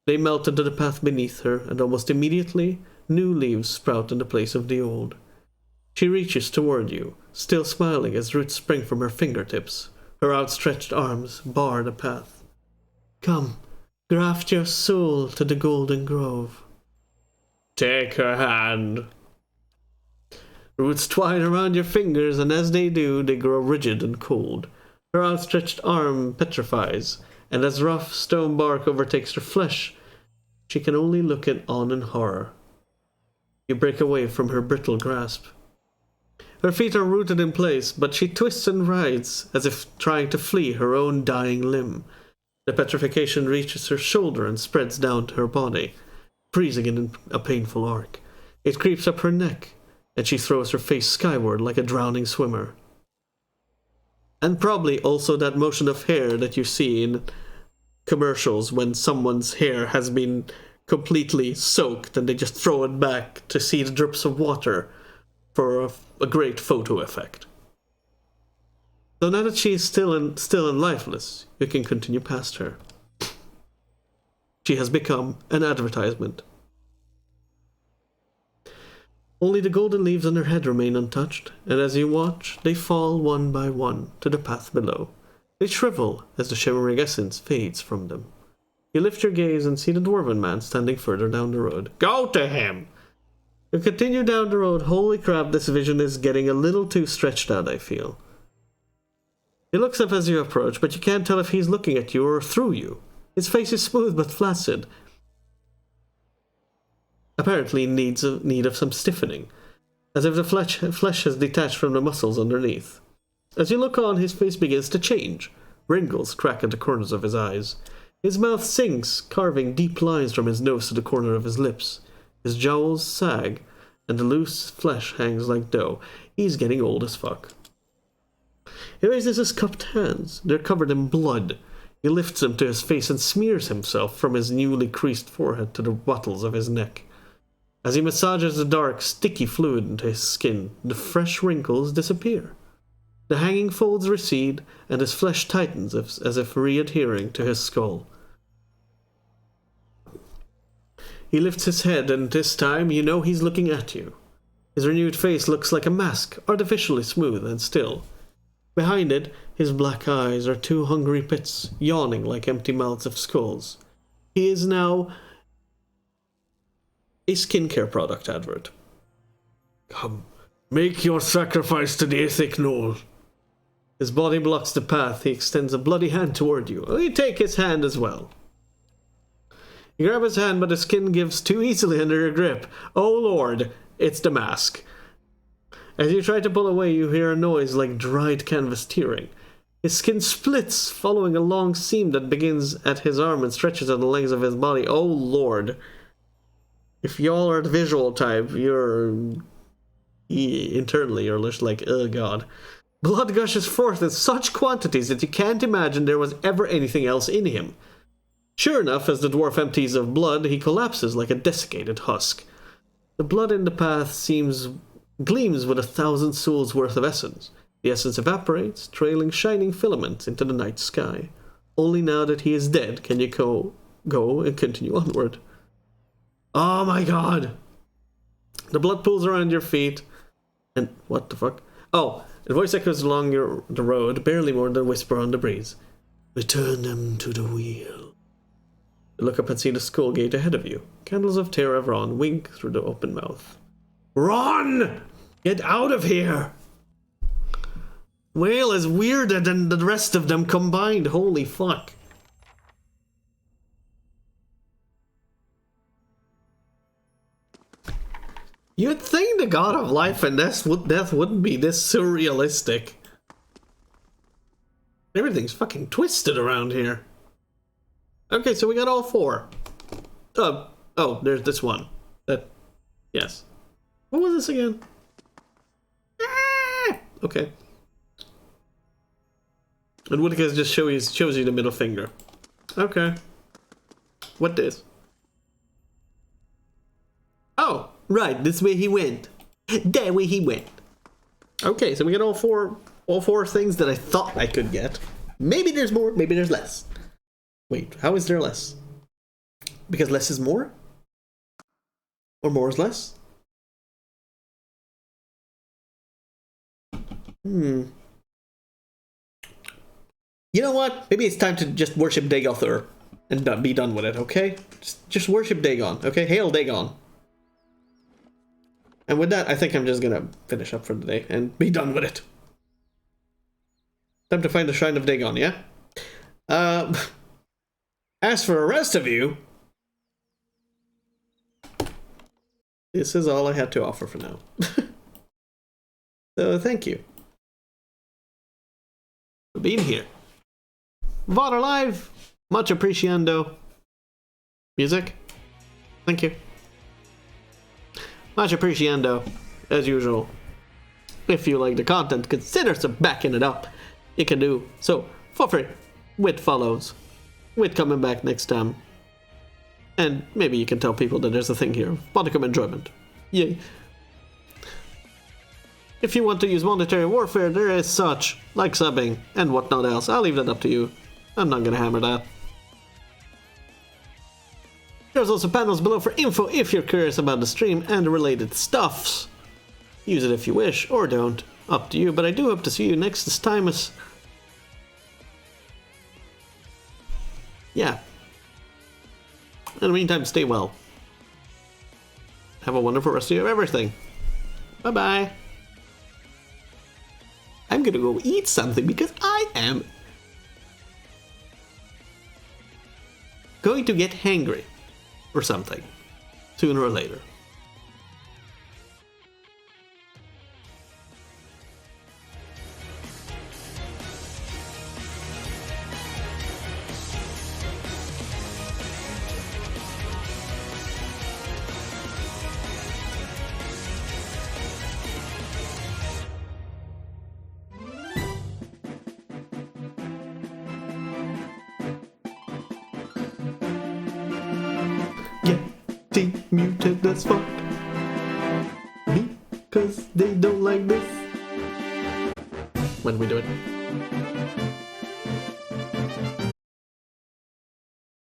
They melt into the path beneath her, and almost immediately, new leaves sprout in the place of the old. She reaches toward you, still smiling as roots spring from her fingertips. Her outstretched arms bar the path. Come, graft your soul to the golden grove. Take her hand. Roots twine around your fingers, and as they do, they grow rigid and cold. Her outstretched arm petrifies, and as rough stone bark overtakes her flesh, she can only look on in horror. You break away from her brittle grasp. Her feet are rooted in place, but she twists and writhes, as if trying to flee her own dying limb. The petrification reaches her shoulder and spreads down to her body, freezing in a painful arc. It creeps up her neck, and she throws her face skyward like a drowning swimmer. And probably also that motion of hair that you see in commercials when someone's hair has been completely soaked and they just throw it back to see the drips of water for a great photo effect. So now that she is still and lifeless, you can continue past her. She has become an advertisement. Only the golden leaves on her head remain untouched, and as you watch, they fall one by one to the path below. They shrivel as the shimmering essence fades from them. You lift your gaze and see the dwarven man standing further down the road. Go to him! You continue down the road. Holy crap, this vision is getting a little too stretched out, I feel. He looks up as you approach, but you can't tell if he's looking at you or through you. His face is smooth but flaccid, apparently in need of some stiffening, as if the flesh has detached from the muscles underneath. As you look on, his face begins to change. Wrinkles crack at the corners of his eyes. His mouth sinks, carving deep lines from his nose to the corner of his lips. His jowls sag, and the loose flesh hangs like dough. He's getting old as fuck. He raises his cupped hands. They're covered in blood. He lifts them to his face and smears himself from his newly creased forehead to the buttocks of his neck. As he massages the dark, sticky fluid into his skin, the fresh wrinkles disappear. The hanging folds recede, and his flesh tightens as if re-adhering to his skull. He lifts his head, and this time you know he's looking at you. His renewed face looks like a mask, artificially smooth and still. Behind it, his black eyes are two hungry pits, yawning like empty mouths of skulls. He is now a skincare product advert. Come, make your sacrifice to the Ithic Knoll. His body blocks the path. He extends a bloody hand toward you. You take his hand as well. You grab his hand, but the skin gives too easily under your grip. Oh Lord, it's the mask. As you try to pull away, you hear a noise like dried canvas tearing. His skin splits, following a long seam that begins at his arm and stretches at the length of his body. Oh Lord. If y'all are the visual type, internally you're just like, oh God. Blood gushes forth in such quantities that you can't imagine there was ever anything else in him. Sure enough, as the dwarf empties of blood, he collapses like a desiccated husk. The blood in the path gleams with 1,000 souls worth of essence. The essence evaporates, trailing shining filaments into the night sky. Only now that he is dead can you go and continue onward. Oh my God! The blood pools around your feet, and what the fuck? Oh, the voice echoes along the road, barely more than a whisper on the breeze. Return them to the wheel. You look up and see the skull gate ahead of you. Candles of Terra Vron wink through the open mouth. Run! Get out of here! Whale is weirder than the rest of them combined. Holy fuck. You'd think the god of life and death wouldn't be this surrealistic. Everything's fucking twisted around here. Okay, so we got all 4. Oh, there's this one. Yes. What was this again? Okay. And Woodcase just shows you the middle finger. Okay. What this? Oh, right, this way he went. That way he went. Okay, so we got all four things that I thought I could get. Maybe there's more, maybe there's less. Wait, how is there less? Because less is more? Or more is less? You know what? Maybe it's time to just worship Dagothur and be done with it, okay? Just worship Dagon, okay? Hail Dagon. And with that, I think I'm just gonna finish up for the day and be done with it. Time to find the Shrine of Dagon, yeah? As for the rest of you, this is all I had to offer for now. So thank you for being here. Vader Live, much appreciando. Music, thank you. Much appreciando, as usual. If you like the content, consider backing it up. You can do so for free, with follows, with coming back next time. And maybe you can tell people that there's a thing here. Modicum enjoyment. Yay. If you want to use monetary warfare, there is such, like subbing and whatnot else. I'll leave that up to you. I'm not gonna hammer that. There's also panels below for info if you're curious about the stream and the related stuffs. Use it if you wish, or don't. Up to you, but I do hope to see you next time as... Yeah. In the meantime, stay well. Have a wonderful rest of everything. Bye-bye. I'm gonna go eat something because I am going to get hangry or something sooner or later. Muted as fuck. 'cause they don't like this. When we do it.